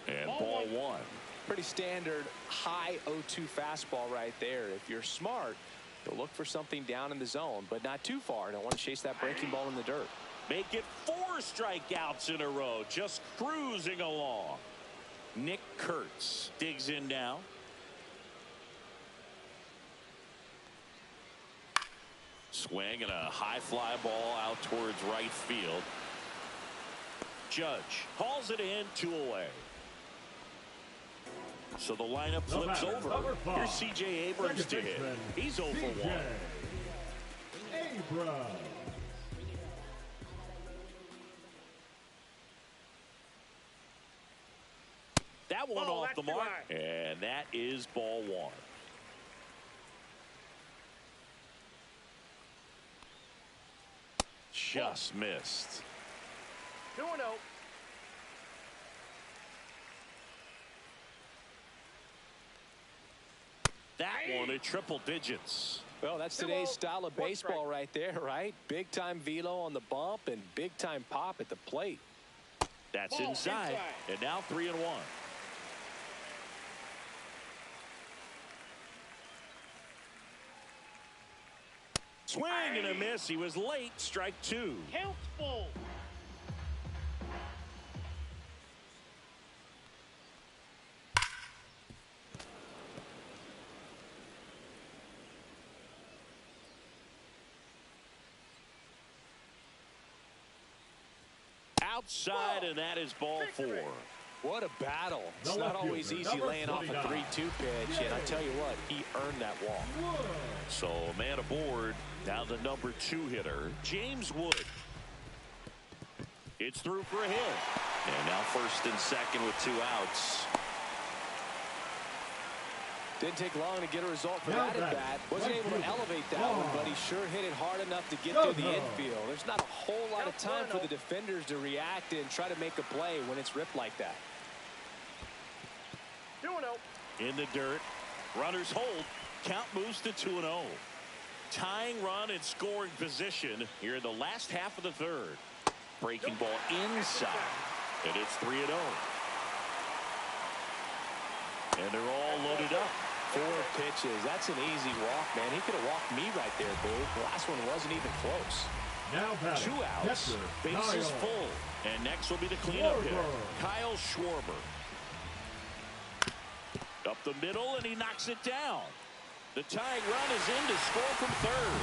And ball 1. Pretty standard high 0-2 fastball right there. If you're smart, you'll look for something down in the zone, but not too far. Don't want to chase that breaking ball in the dirt. Make it 4 strikeouts in a row, just cruising along. Nick Kurtz digs in now. Swing and a high fly ball out towards right field. Judge hauls it in, 2 away. So the lineup flips over. Here's C.J. Abrams to hit. He's 0 for 1. Abrams. That one off the mark, and that is ball 1. Just missed. 2-0. That one at triple digits. Well, that's today's style of baseball right there, right? Big time velo on the bump and big time pop at the plate. That's inside. And now 3-1. Swing and a miss. He was late. Strike 2. Count full. Outside, and that is ball 4. What a battle. It's not always easy laying off a 3-2 pitch, and I tell you what, he earned that walk. So man aboard. Now the number 2 hitter, James Wood. It's through for a hit. And now 1st and 2nd with 2 outs. Didn't take long to get a result for that at bat. Wasn't able to elevate that one, but he sure hit it hard enough to get through the infield. There's not a whole lot of time for the defenders to react and try to make a play when it's ripped like that. 2-0. In the dirt. Runners hold. Count moves to 2-0. Tying run and scoring position here in the last half of the 3rd. Breaking ball inside. And it's 3-0. And they're all loaded up. 4 pitches. That's an easy walk, man. He could have walked me right there, Boo. The last one wasn't even close. Now 2 outs. Bases full. And next will be the cleanup hitter, Kyle Schwarber. Up the middle, and he knocks it down. The tying run is in to score from 3rd.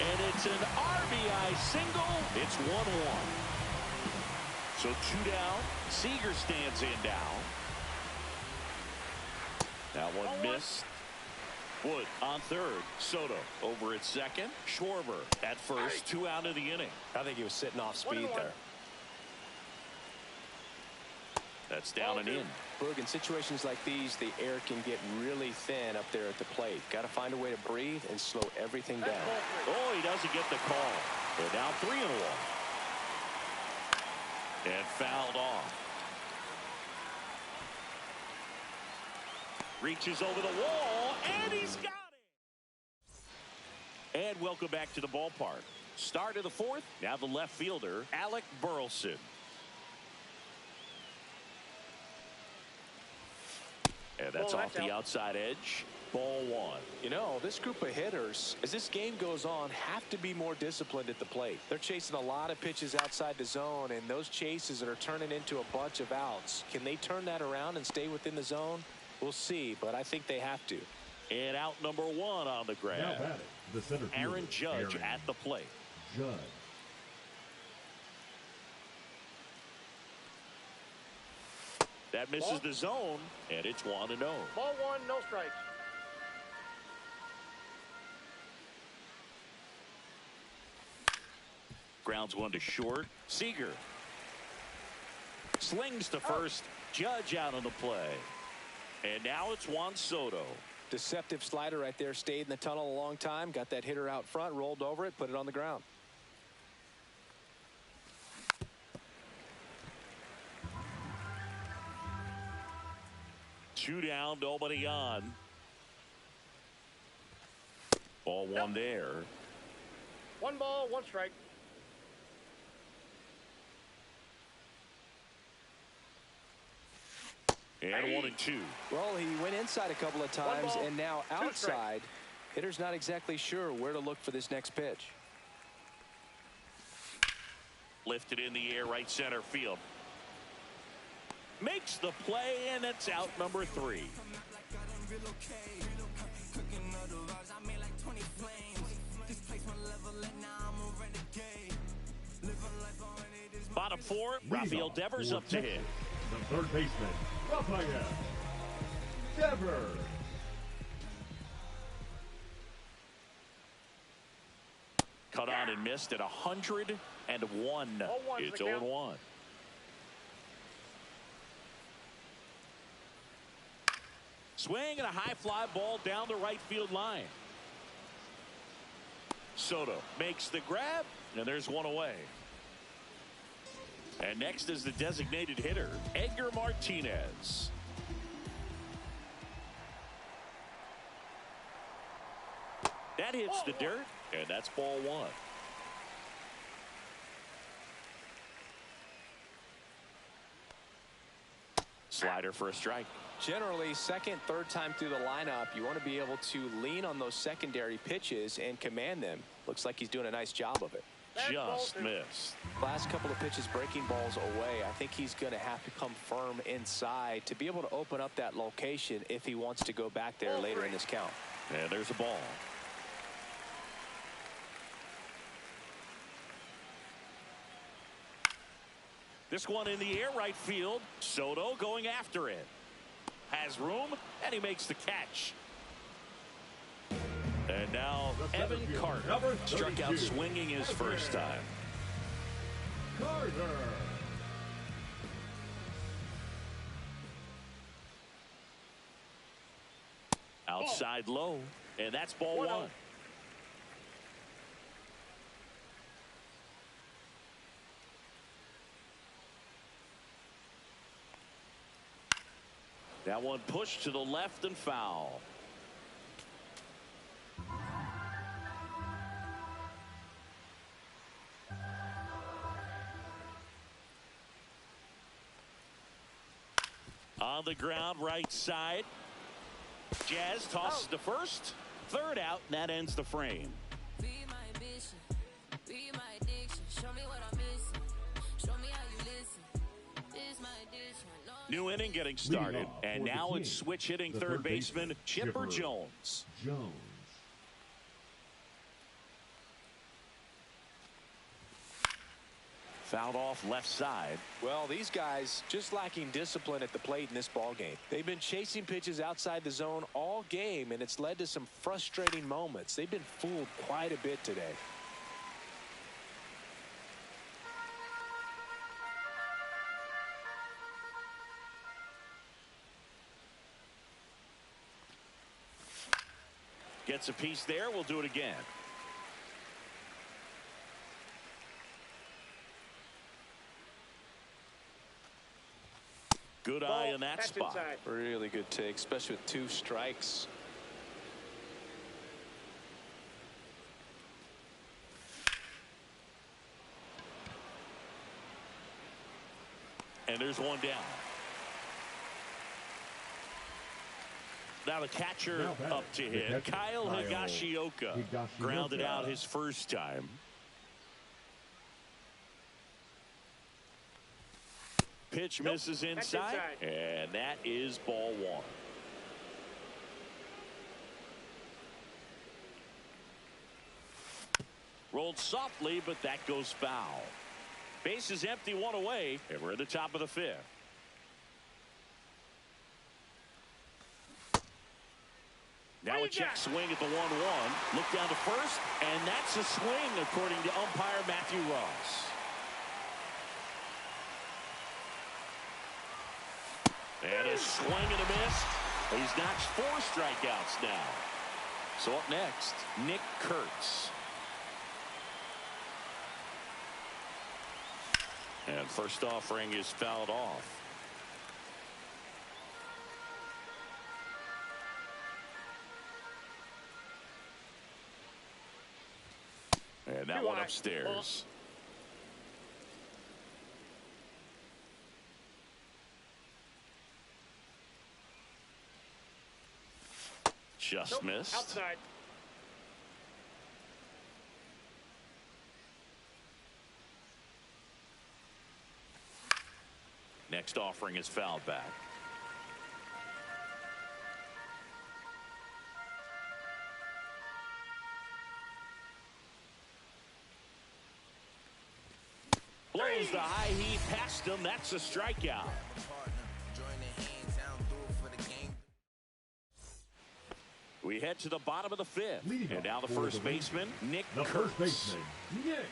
And it's an RBI single. It's 1-1. So 2 down. Seager stands in now. That one missed. Wood on 3rd. Soto over at 2nd. Schwarber at 1st. 2 out of the inning. I think he was sitting off speed there. That's down and in. Boog, in situations like these, the air can get really thin up there at the plate. Got to find a way to breathe and slow everything down. Oh, he doesn't get the call. They're now 3-1. And fouled off. Reaches over the wall, and he's got it! And welcome back to the ballpark. Start of the 4th, now the left fielder, Alec Burleson. And that's off the outside edge. Ball one. You know, this group of hitters, as this game goes on, have to be more disciplined at the plate. They're chasing a lot of pitches outside the zone, and those chases that are turning into a bunch of outs. Can they turn that around and stay within the zone? We'll see, but I think they have to. And out number one on the grab. Now batting, the center fielder, Aaron Judge at the plate. Judge. That misses the zone, and it's 1-0. Ball one, no strikes. Grounds one to short. Seager slings to first. Judge out on the play. And now it's Juan Soto. Deceptive slider right there. Stayed in the tunnel a long time. Got that hitter out front. Rolled over it. Put it on the ground. Two down, nobody on. Ball one there. One ball, one strike. And 1-2. Well, he went inside a couple of times, and now outside. Hitter's not exactly sure where to look for this next pitch. Lifted in the air, right center field. Makes the play, and it's out number 3. Bottom 4, Rafael Devers up to hit. The third baseman, Rafael Devers. Cut on and missed at 101. It's 0-1. Swing and a high fly ball down the right field line. Soto makes the grab, and there's one away. And next is the designated hitter, Edgar Martinez. That hits the dirt, and that's ball one. Slider for a strike. Generally, second, third time through the lineup, you want to be able to lean on those secondary pitches and command them. Looks like he's doing a nice job of it. Just missed. Last couple of pitches breaking balls away. I think he's going to have to come firm inside to be able to open up that location if he wants to go back there later in this count. And there's a ball. This one in the air, right field. Soto going after it. Has room, and he makes the catch. And now Evan Carter struck out swinging his first time. Carter. Outside low, and that's ball one. That one pushed to the left and foul. On the ground, right side. Jazz tosses to first. Third out, and that ends the frame. Be my ambition, be my addiction. Show me what I'm missing. Show me how you listen. This my addiction. New inning getting started, and now it's switch hitting third baseman Chipper Jones. Fouled off left side. Well, these guys just lacking discipline at the plate in this ball game. They've been chasing pitches outside the zone all game, and it's led to some frustrating moments. They've been fooled quite a bit today. Gets a piece there. We'll do it again. Good eye in that spot. Really good take, especially with 2 strikes. And there's one down. Now the catcher up to hit. Kyle Higashioka grounded out his first time. Pitch misses inside, and that is ball one. Rolled softly, but that goes foul. Base is empty, one away, and we're at the top of the fifth. Now a check swing at the 1-1. Look down to first, and that's a swing, according to umpire Matthew Ross. And a swing and a miss. He's notched 4 strikeouts now. So up next, Nick Kurtz. And first offering is fouled off. And that one upstairs. Just missed. Outside. Next offering is fouled back. Blows the high heat past him. That's a strikeout. We head to the bottom of the fifth. And now the first baseman, Nick Kurtz. First baseman, Nick.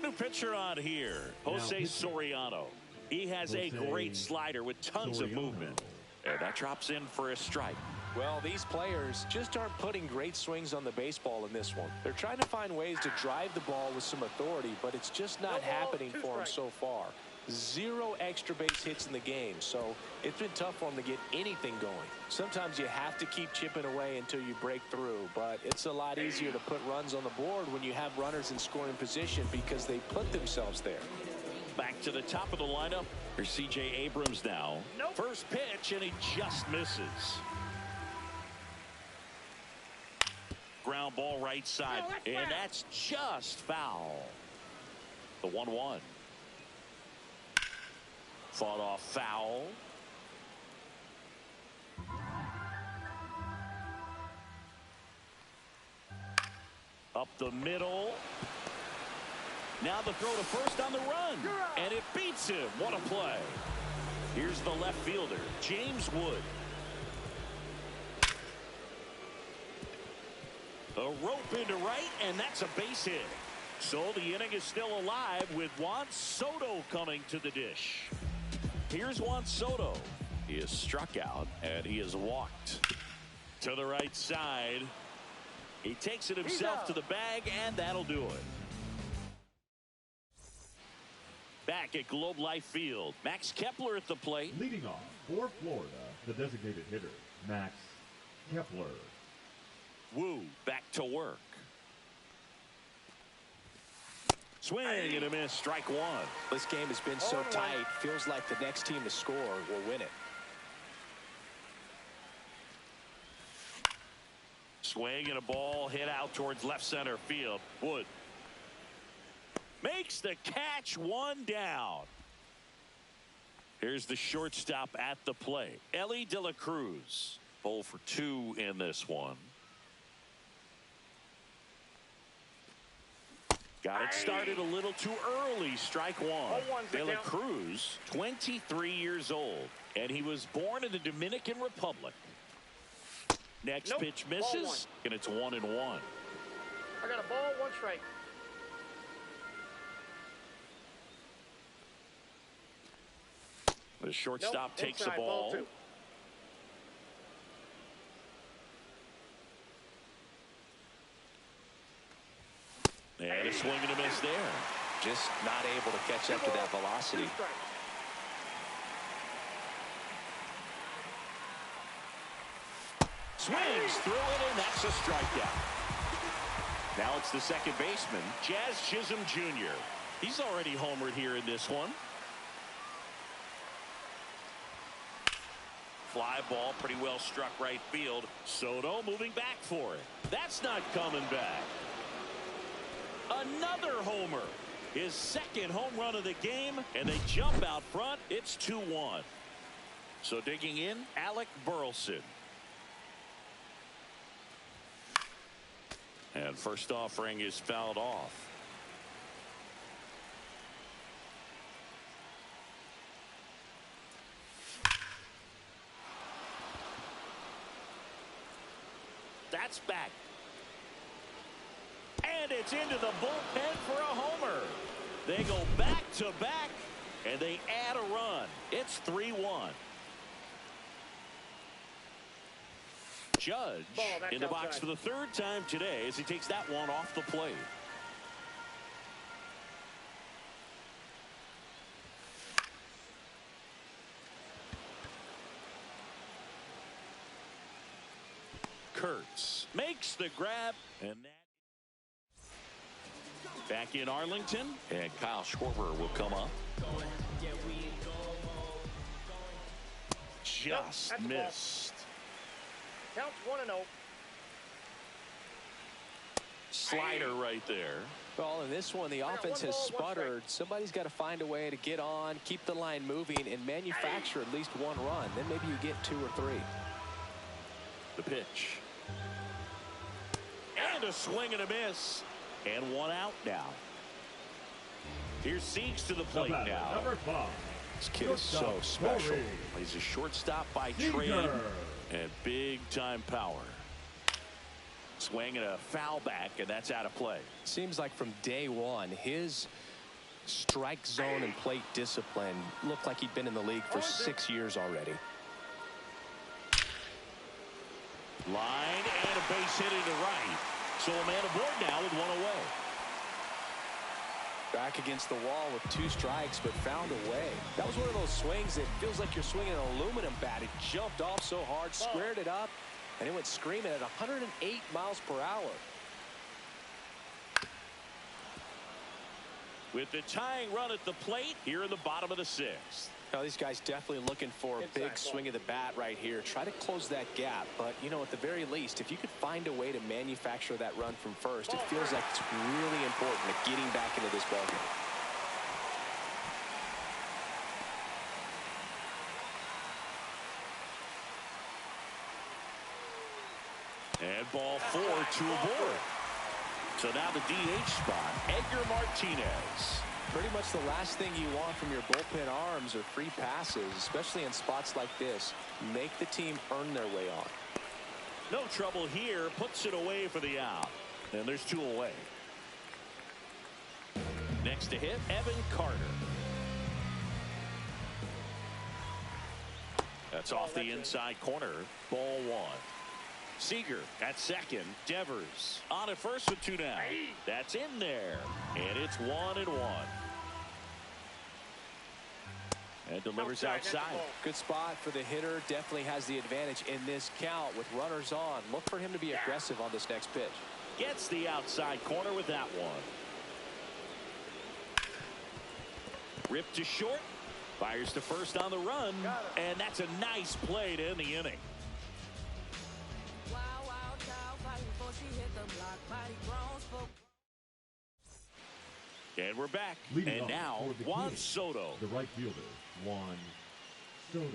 New pitcher on here, Jose Soriano. He has a great slider with tons of movement. And that drops in for a strike. Well, these players just aren't putting great swings on the baseball in this one. They're trying to find ways to drive the ball with some authority, but it's just not happening for them so far. 0 extra base hits in the game, so it's been tough for them to get anything going. Sometimes you have to keep chipping away until you break through, but it's a lot easier to put runs on the board when you have runners in scoring position because they put themselves there. Back to the top of the lineup. Here's C.J. Abrams now. First pitch, and he just misses. Ground ball right side, and that's just foul. The 1-1. Fought off foul. Up the middle. Now the throw to first on the run, and it beats him. What a play. Here's the left fielder, James Wood. A rope into right, and that's a base hit. So the inning is still alive with Juan Soto coming to the dish. Here's Juan Soto. He is struck out, and he is walked to the right side. He takes it himself to the bag, and that'll do it. Back at Globe Life Field, Max Kepler at the plate. Leading off for Florida, the designated hitter, Max Kepler. Wu back to work. Swing and a miss, strike one. This game has been so tight, feels like the next team to score will win it. Swing and a ball hit out towards left center field. Wood makes the catch, one down. Here's the shortstop at the plate, Ellie De La Cruz. 0 for 2 in this one. Got it started a little too early. Strike one. De La Cruz, 23 years old, and he was born in the Dominican Republic. Next pitch misses, and it's 1-1. I got a ball, 1 strike. The shortstop takes the ball. And a swing and a miss there. Just not able to catch up to that velocity. Swings through it, and that's a strikeout. Now it's the second baseman, Jazz Chisholm Jr. He's already homered here in this one. Fly ball, pretty well struck right field. Soto moving back for it. That's not coming back. Another homer. His second home run of the game, and they jump out front. It's 2-1. So digging in, Alec Burleson. And first offering is fouled off. That's back. And it's into the bullpen for a homer. They go back to back, and they add a run. It's 3-1. Judge in the box for the third time today as he takes that one off the plate. Kurtz makes the grab, and that back in Arlington, and Kyle Schwarber will come up. Just missed. Counts 1-0. Slider right there. Well, in this one, the offense has sputtered. Somebody's got to find a way to get on, keep the line moving, and manufacture at least one run. Then maybe you get 2 or 3. The pitch. And a swing and a miss. And one out now. Here's Seeks to the plate now. Number 5. This kid is so special. He's a shortstop by trade and big time power. Swing and a foul back, and that's out of play. Seems like from day one, his strike zone and plate discipline looked like he'd been in the league for 6 years already. Line and a base hit into right. So a man aboard now with one away. Back against the wall with 2 strikes, but found a way. That was one of those swings that feels like you're swinging an aluminum bat. It jumped off so hard, squared it up, and it went screaming at 108 miles per hour. With the tying run at the plate here in the bottom of the 6th. Now, these guys definitely looking for a big swing of the bat right here. Try to close that gap. But, you know, at the very least, if you could find a way to manufacture that run from first, it feels like it's really important to getting back into this ballgame. And ball 4, 2 aboard. So now the DH spot, Edgar Martinez. Pretty much the last thing you want from your bullpen arms are free passes, especially in spots like this. Make the team earn their way on. No trouble here, puts it away for the out. And there's 2 away. Next to hit, Evan Carter. That's off the inside corner. Ball 1. Seager at second. Devers on at first with 2 down. That's in there. And it's 1-1. And delivers outside. Good spot for the hitter. Definitely has the advantage in this count with runners on. Look for him to be aggressive on this next pitch. Gets the outside corner with that one. Ripped to short. Fires to first on the run. And that's a nice play to end the inning. And we're back. Leading and now, Juan Soto. The right fielder, Juan Soto.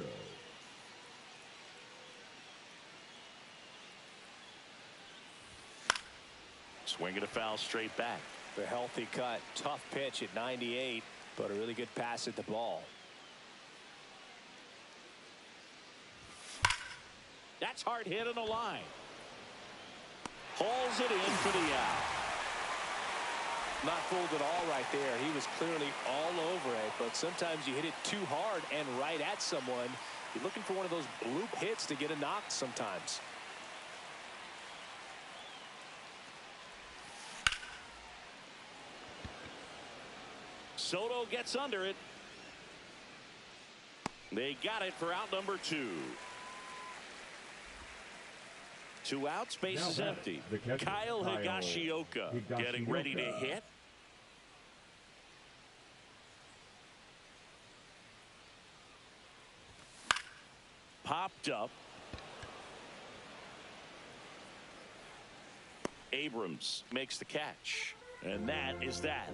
Swinging a foul straight back. The healthy cut. Tough pitch at 98, but a really good pass at the ball. That's hard hit on the line. Hauls it in for the out. Not fooled at all right there. He was clearly all over it, but sometimes you hit it too hard and right at someone. You're looking for one of those bloop hits to get a knock sometimes. Soto gets under it. They got it for out number 2. 2 outs, base is empty. Kyle Higashioka getting ready to hit. chopped up. Abrams makes the catch. And that is that.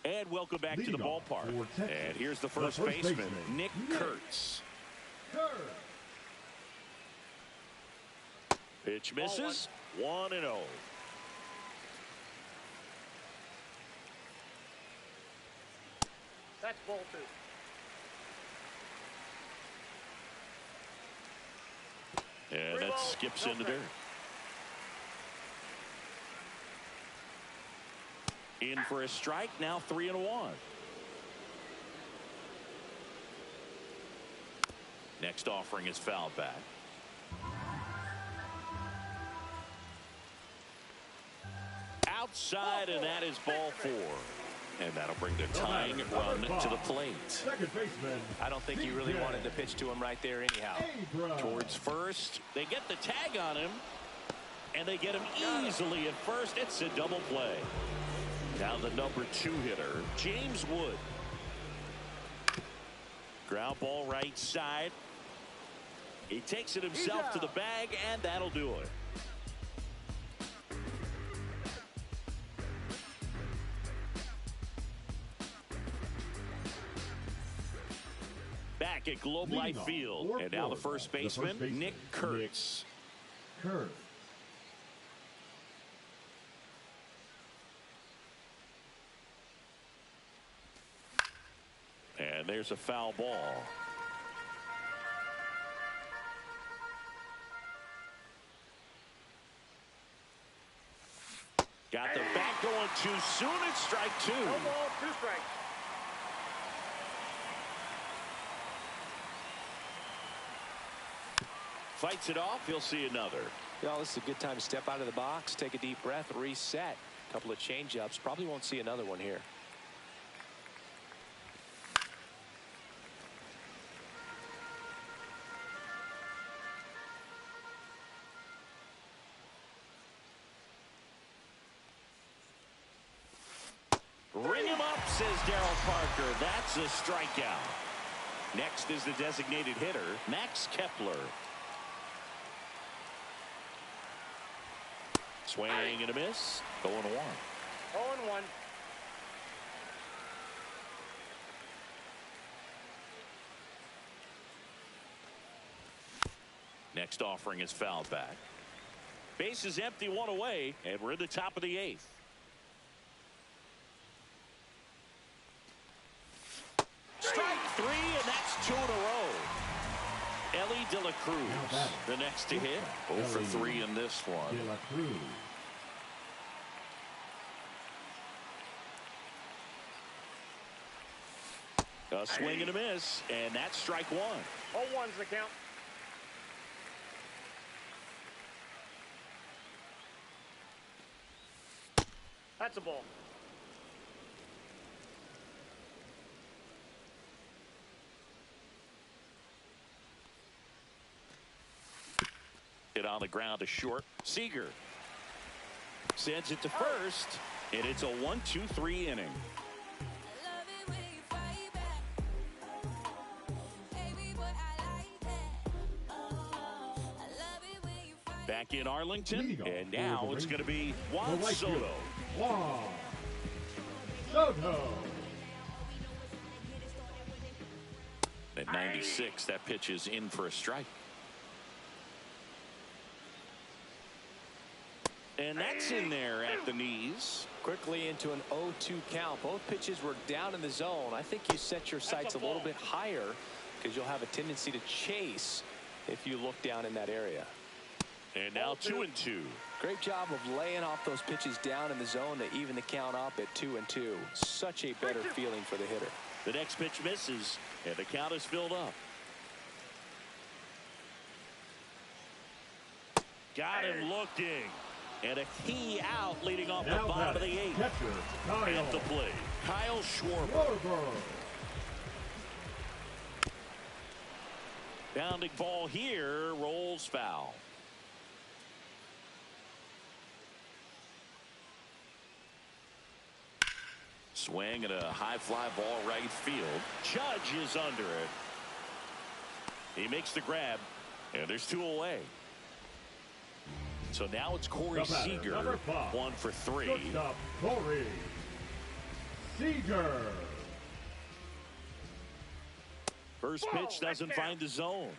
And welcome back to the ballpark. And here's the first baseman, Nick Kurtz. Pitch misses. 1-0. That's ball 2. And that skips into dirt. In for a strike, now 3-1. Next offering is fouled back. Outside, and that is ball 4. And that'll bring the tying run to the plate. Second baseman. I don't think he really wanted to pitch to him right there anyhow. Towards first. They get the tag on him. And they get him easily at first. It's a double play. Now the number 2 hitter, James Wood. Ground ball right side. He takes it himself to the bag, and that'll do it. Back at Globe Life Field. And now the first baseman, Nick Kurtz. And there's a foul ball. Got the bat going too soon. It's strike 2. No ball, 2 strikes. Fights it off. He'll see another. Well, this is a good time to step out of the box, take a deep breath, reset. A couple of change-ups. Probably won't see another one here. Ring him up, says Darryl Parker. That's a strikeout. Next is the designated hitter, Max Kepler. Swing and a miss. 0-1. 0-1. Next offering is fouled back. Base is empty, 1 away, and we're in the top of the 8th. Strike 3, and that's 2 in a row. Ellie De La Cruz, the next to hit. 0 for 3 in this one. De La Cruz. A swing and a miss, and that's strike 1. 0-1's the count. That's a ball. Hit on the ground to short. Seager sends it to first, and it's a 1-2-3 inning. Back in Arlington, and now it's going to be Juan Soto. Juan Soto. At 96, that pitch is in for a strike. And that's in there at the knees. Quickly into an 0-2 count. Both pitches were down in the zone. I think you set your sights a little bit higher because you'll have a tendency to chase if you look down in that area. And now 2-2. Great job of laying off those pitches down in the zone to even the count up at 2-2. Such a better feeling for the hitter. The next pitch misses, and the count is filled up. Got him looking. And a key out leading off Now the bottom of the 8th. Catcher, At the plate, Kyle Schwarber. Bounding ball here, rolls foul. Swing and a high fly ball right field. Judge is under it. He makes the grab, and there's 2 away. So now it's Corey Seager, 1 for 3. Shortstop, Corey Seager. First pitch doesn't find the zone.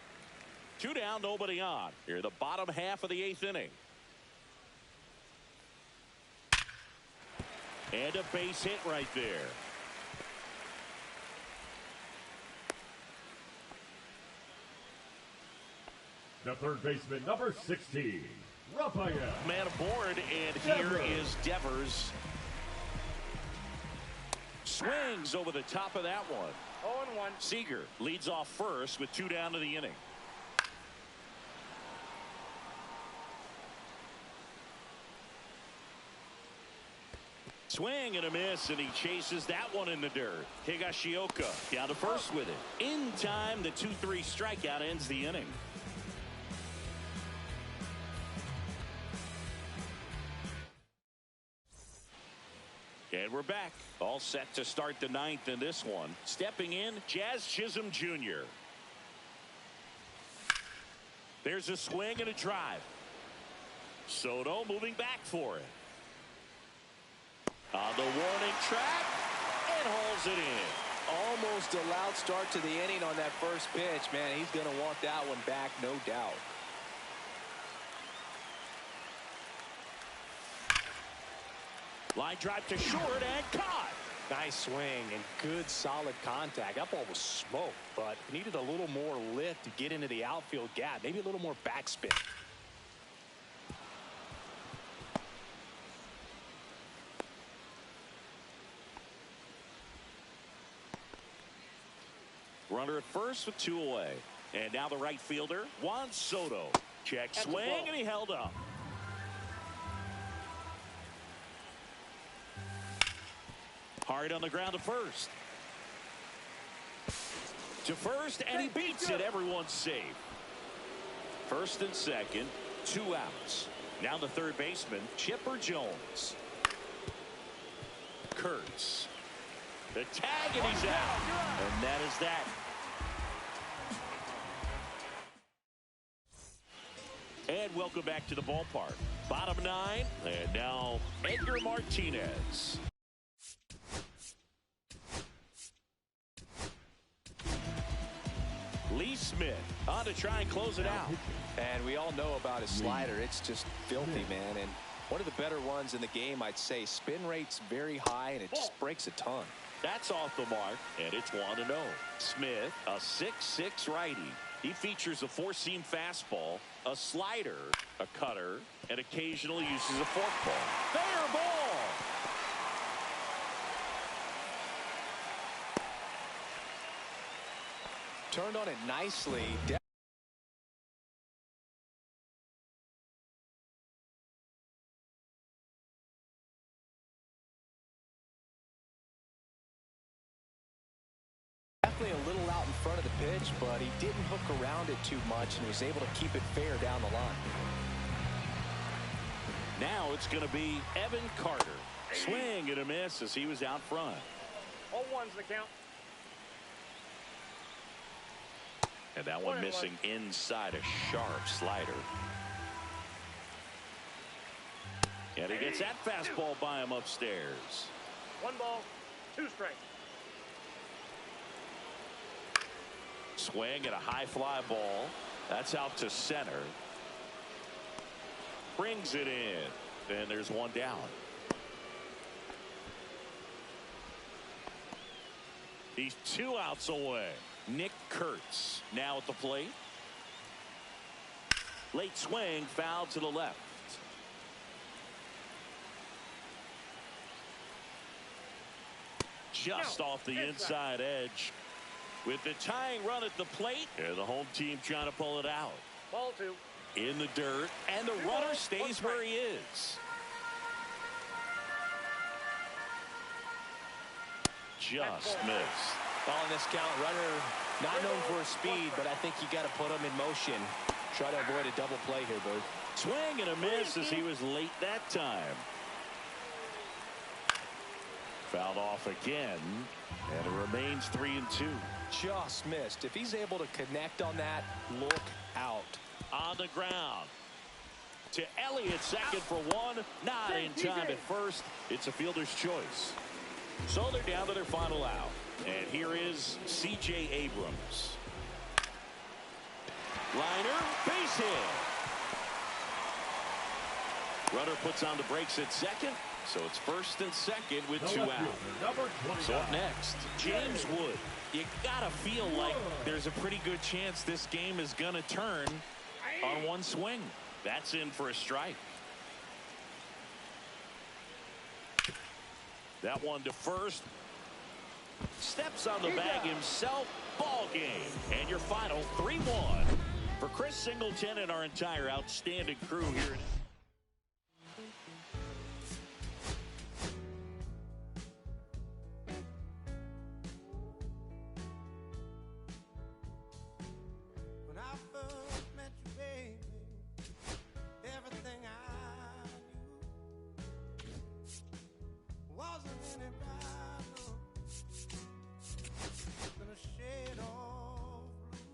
2 down, nobody on. Here, the bottom half of the 8th inning. And a base hit right there. The third baseman, number 16, Raphael. Man aboard, and here is Devers. Swings over the top of that one. 0-1. Seager leads off first with 2 down to the inning. Swing and a miss, and he chases that one in the dirt. Higashioka down to first with it. In time, the 2-3 strikeout ends the inning. And we're back. All set to start the 9th in this one. Stepping in, Jazz Chisholm Jr. There's a swing and a drive. Soto moving back for it. On the warning track, and hauls it in. Almost a loud start to the inning on that first pitch. Man, he's going to want that one back, no doubt. Line drive to short and caught. Nice swing and good solid contact. That ball was smoked, but needed a little more lift to get into the outfield gap. Maybe a little more backspin. Runner at first with 2 away. And now the right fielder, Juan Soto. Check swing, and he held up. Hard on the ground to first. To first, and he beats it. Everyone's safe. First and second, 2 outs. Now the third baseman, Chipper Jones. Kurtz. The tag, and he's out. And that is that. And welcome back to the ballpark. Bottom 9, and now Edgar Martinez. Lee Smith on to try and close it out. And we all know about his slider. It's just filthy, man. And one of the better ones in the game, I'd say. Spin rate's very high, and it just breaks a ton. That's off the mark, and it's 1-0. Smith, a 6'6" righty. He features a 4-seam fastball, a slider, a cutter, and occasionally uses a forkball. Fair ball! Turned on it nicely. Definitely a little out in front of the pitch, but he didn't hook around it too much and was able to keep it fair down the line. Now it's going to be Evan Carter. Swing and a miss as he was out front. 0-1's the count. And that one missing inside a sharp slider. And he gets that fastball by him upstairs. 1 ball, 2 strikes. Swing and a high fly ball. That's out to center. Brings it in. And there's 1 down. He's 2 outs away. Nick Kurtz now at the plate. Late swing, foul to the left. Just off the inside edge. With the tying run at the plate, and the home team trying to pull it out. Ball 2. In the dirt, and the runner stays where he is. Just missed. Well, in this count, runner not known for his speed, but I think you got to put him in motion. Try to avoid a double play here, Bird. Swing and a miss as he was late that time. Fouled off again, and it remains 3-2. Just missed. If he's able to connect on that, look out. On the ground to Elliott, second for one. Not in time at first. It's a fielder's choice. So they're down to their final out. And here is C.J. Abrams. Liner, base hit. Runner puts on the brakes at second. So it's first and second with two out. So up next, James Wood. You gotta feel like there's a pretty good chance this game is gonna turn on one swing. That's in for a strike. That one to first. Steps on the bag himself. Ball game. And your final 3-1 for Chris Singleton and our entire outstanding crew here. When I first met you, baby, everything I knew wasn't any brighter than a shade of blue.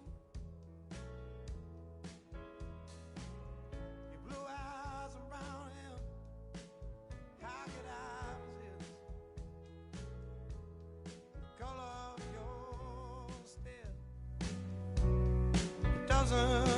Your blue eyes around him, how could I resist? The color of your stare doesn't